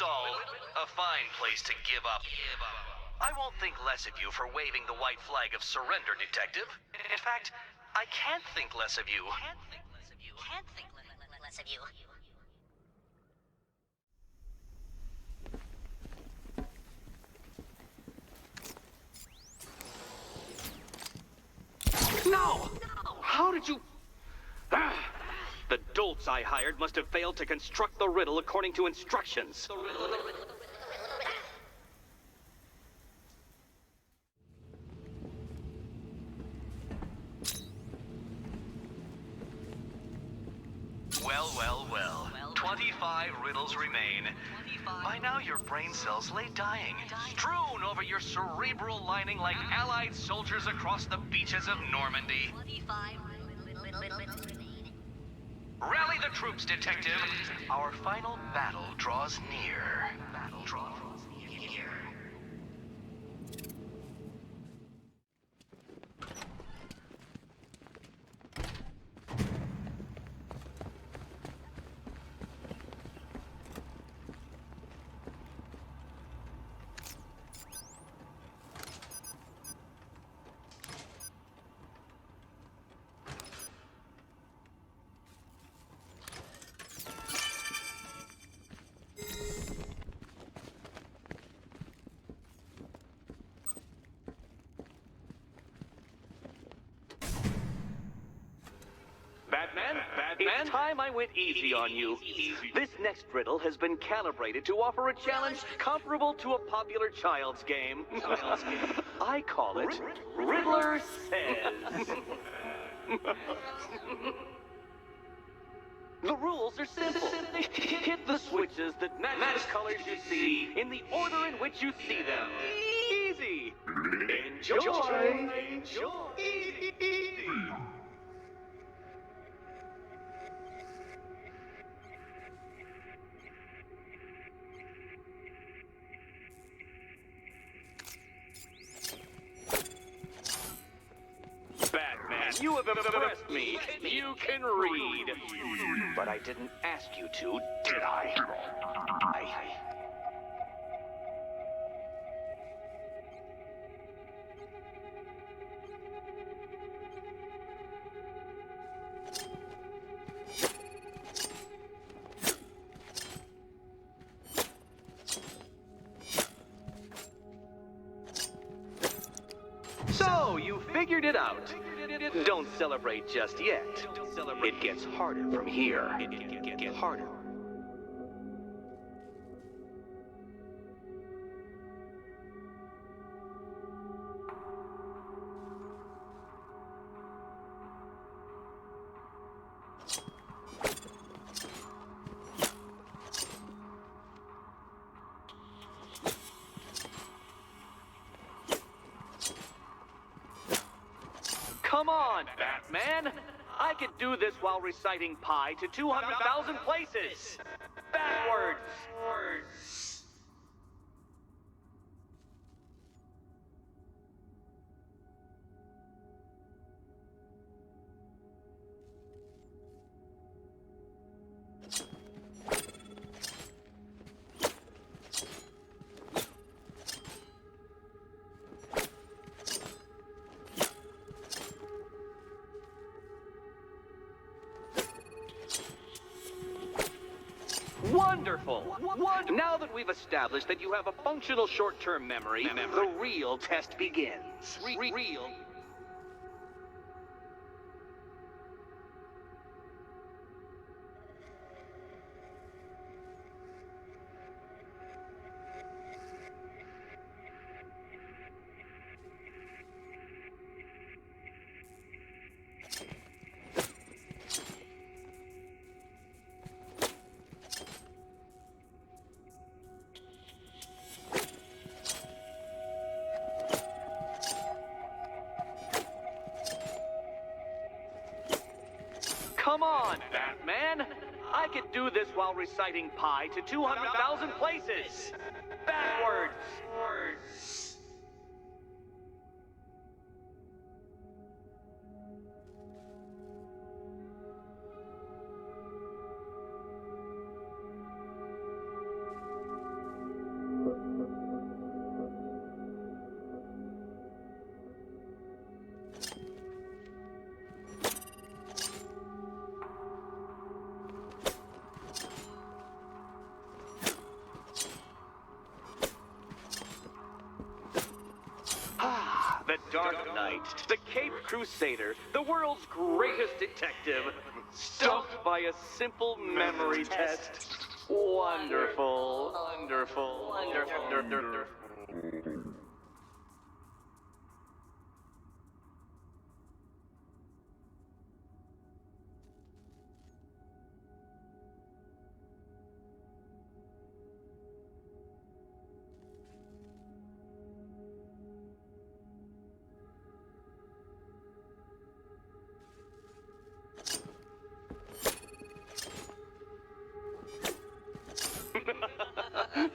solved. A fine place to give up. I won't think less of you for waving the white flag of surrender, Detective. In fact, I can't think less of you. Can't think less of you. No! How did you... The dolts I hired must have failed to construct the riddle according to instructions. Well. 25 riddles remain. By now, your brain cells lay dying, strewn over your cerebral lining like Allied soldiers across the beaches of Normandy. 25 riddles remain. Rally the troops, Detective. Our final battle draws near. Batman? It's time I went easy on you. This next riddle has been calibrated to offer a challenge comparable to a popular child's game. I call it Riddler Says. The rules are simple. Hit the switches that match colors you see in the order in which you see them. Easy. Enjoy. Batman, you have impressed me. You can read. But I didn't ask you to, did I? So, you figured it out. Don't celebrate just yet. It gets harder from here. It gets harder. Come on, Batman! I could do this while reciting pi to 200,000 places! Backwards! Wonderful! Now that we've established that you have a functional short-term memory, the real test begins. Real. Come on, Batman! I could do this while reciting pi to 200,000 places! Backwards! Knight, the Cape Crusader, the world's greatest detective, stumped by a simple memory test. Wonderful, wonderful, wonderful.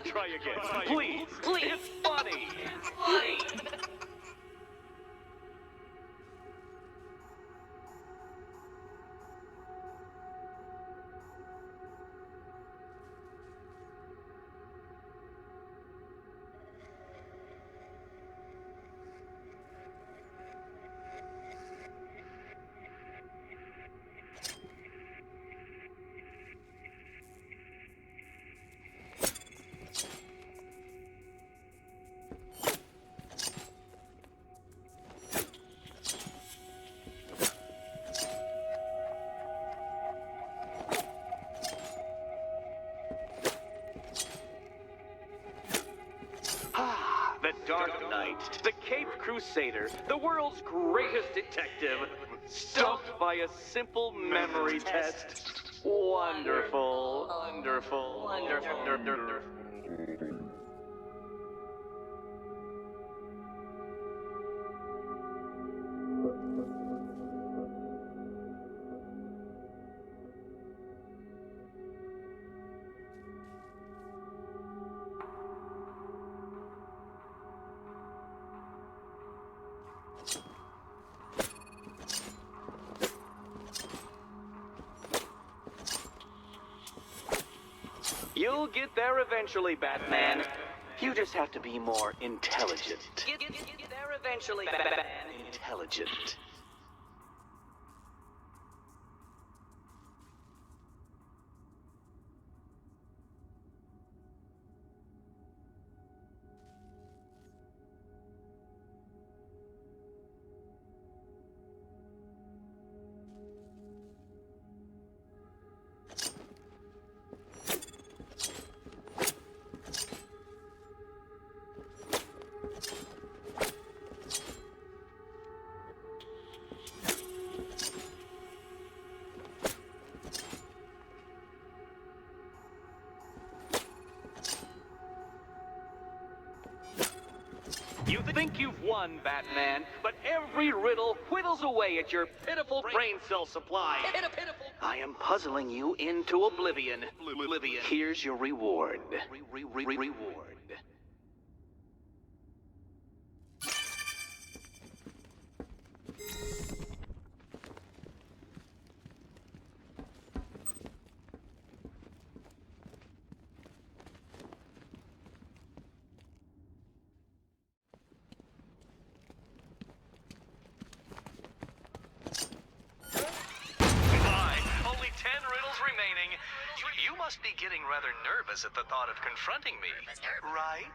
Try again. Please. Please. It's funny. It's funny. The Dark Knight, the Cape Crusader, the world's greatest detective, stumped by a simple memory test. Wonderful, wonderful, wonderful. You'll get there eventually, Batman. You just have to be more intelligent. Get there eventually, Batman. Intelligent. You think you've won, Batman, but every riddle whittles away at your pitiful brain cell supply. I am puzzling you into oblivion. Here's your reward. Reward. You must be getting rather nervous at the thought of confronting me, right?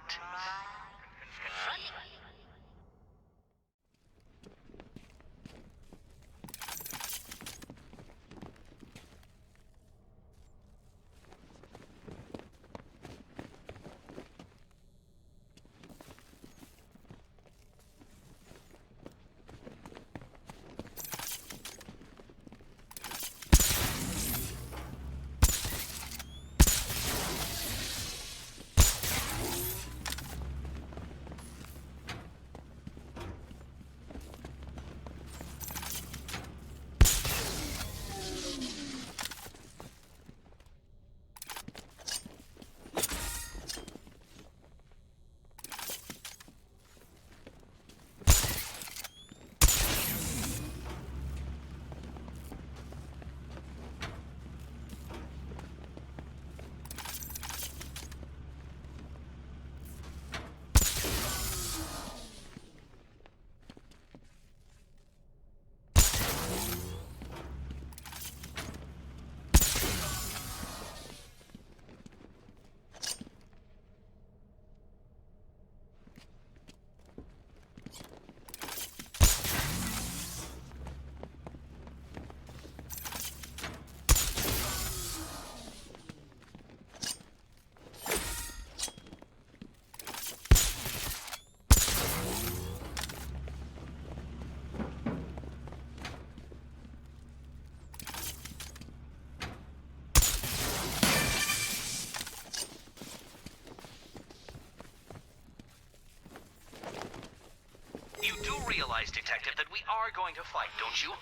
realize, Detective, that we are going to fight, don't you?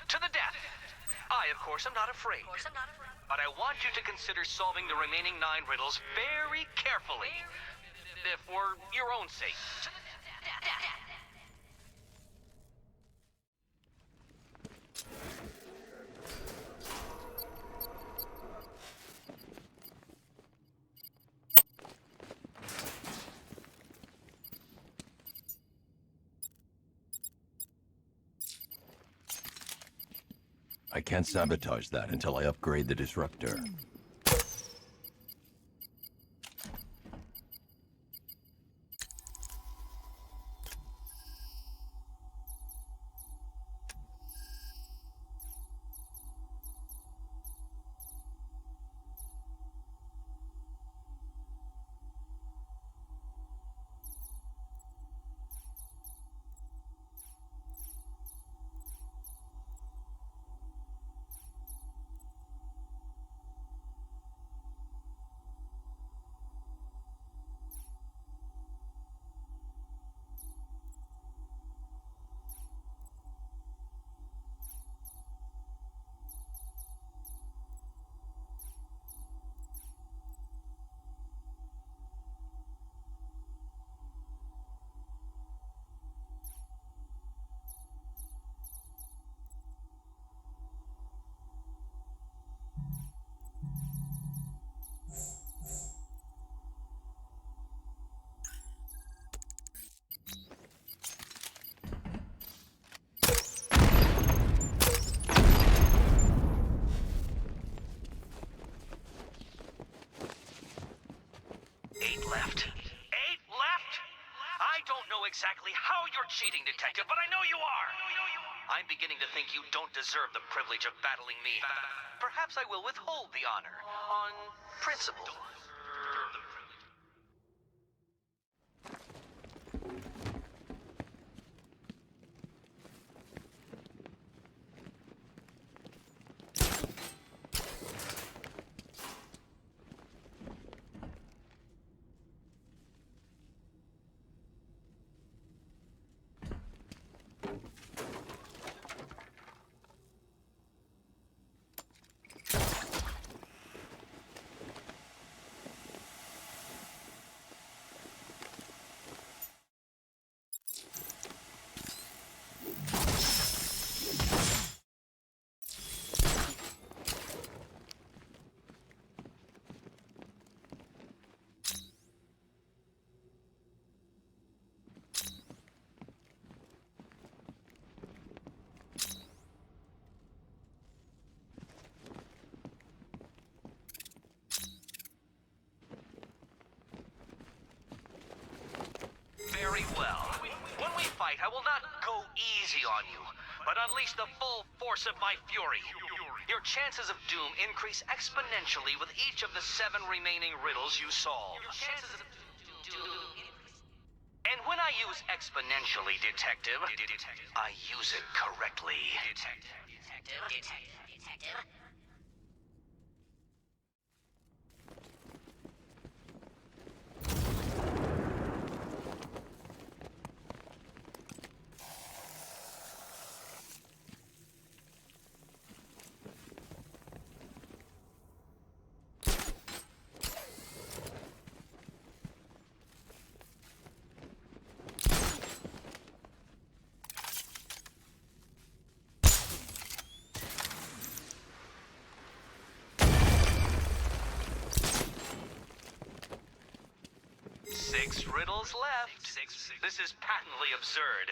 To the death. I, of course, am not afraid. But I want you to consider solving the remaining 9 riddles very carefully. For your own sake. I can't sabotage that until I upgrade the disruptor. Exactly how you're cheating, Detective, but I know you are! I'm beginning to think you don't deserve the privilege of battling me. Perhaps I will withhold the honor, on principle. Very well. When we fight, I will not go easy on you, but unleash the full force of my fury. Your chances of doom increase exponentially with each of the 7 remaining riddles you solve. And when I use exponentially, Detective, I use it correctly. Detective. Six riddles left. This is patently absurd.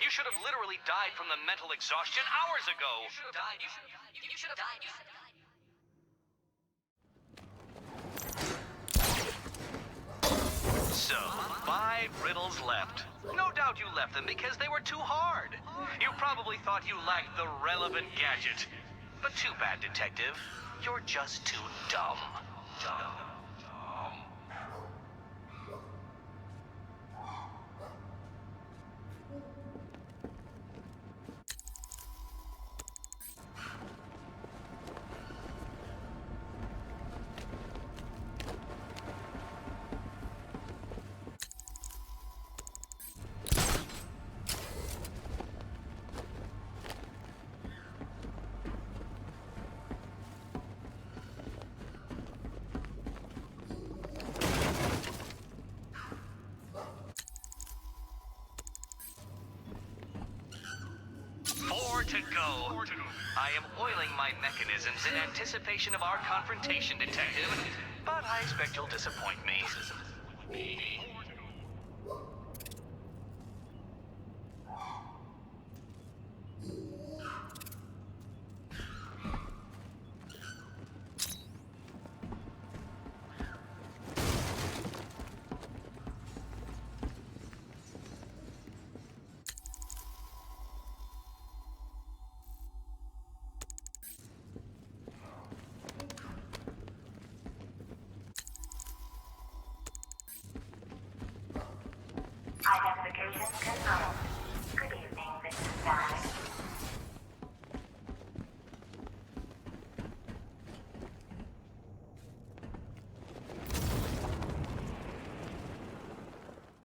You should have literally died from the mental exhaustion hours ago. You should have died. So, 5 riddles left. No doubt you left them because they were too hard. You probably thought you lacked the relevant gadget. But too bad, Detective. You're just too dumb. to go. I am oiling my mechanisms in anticipation of our confrontation, Detective, but I expect you'll disappoint me.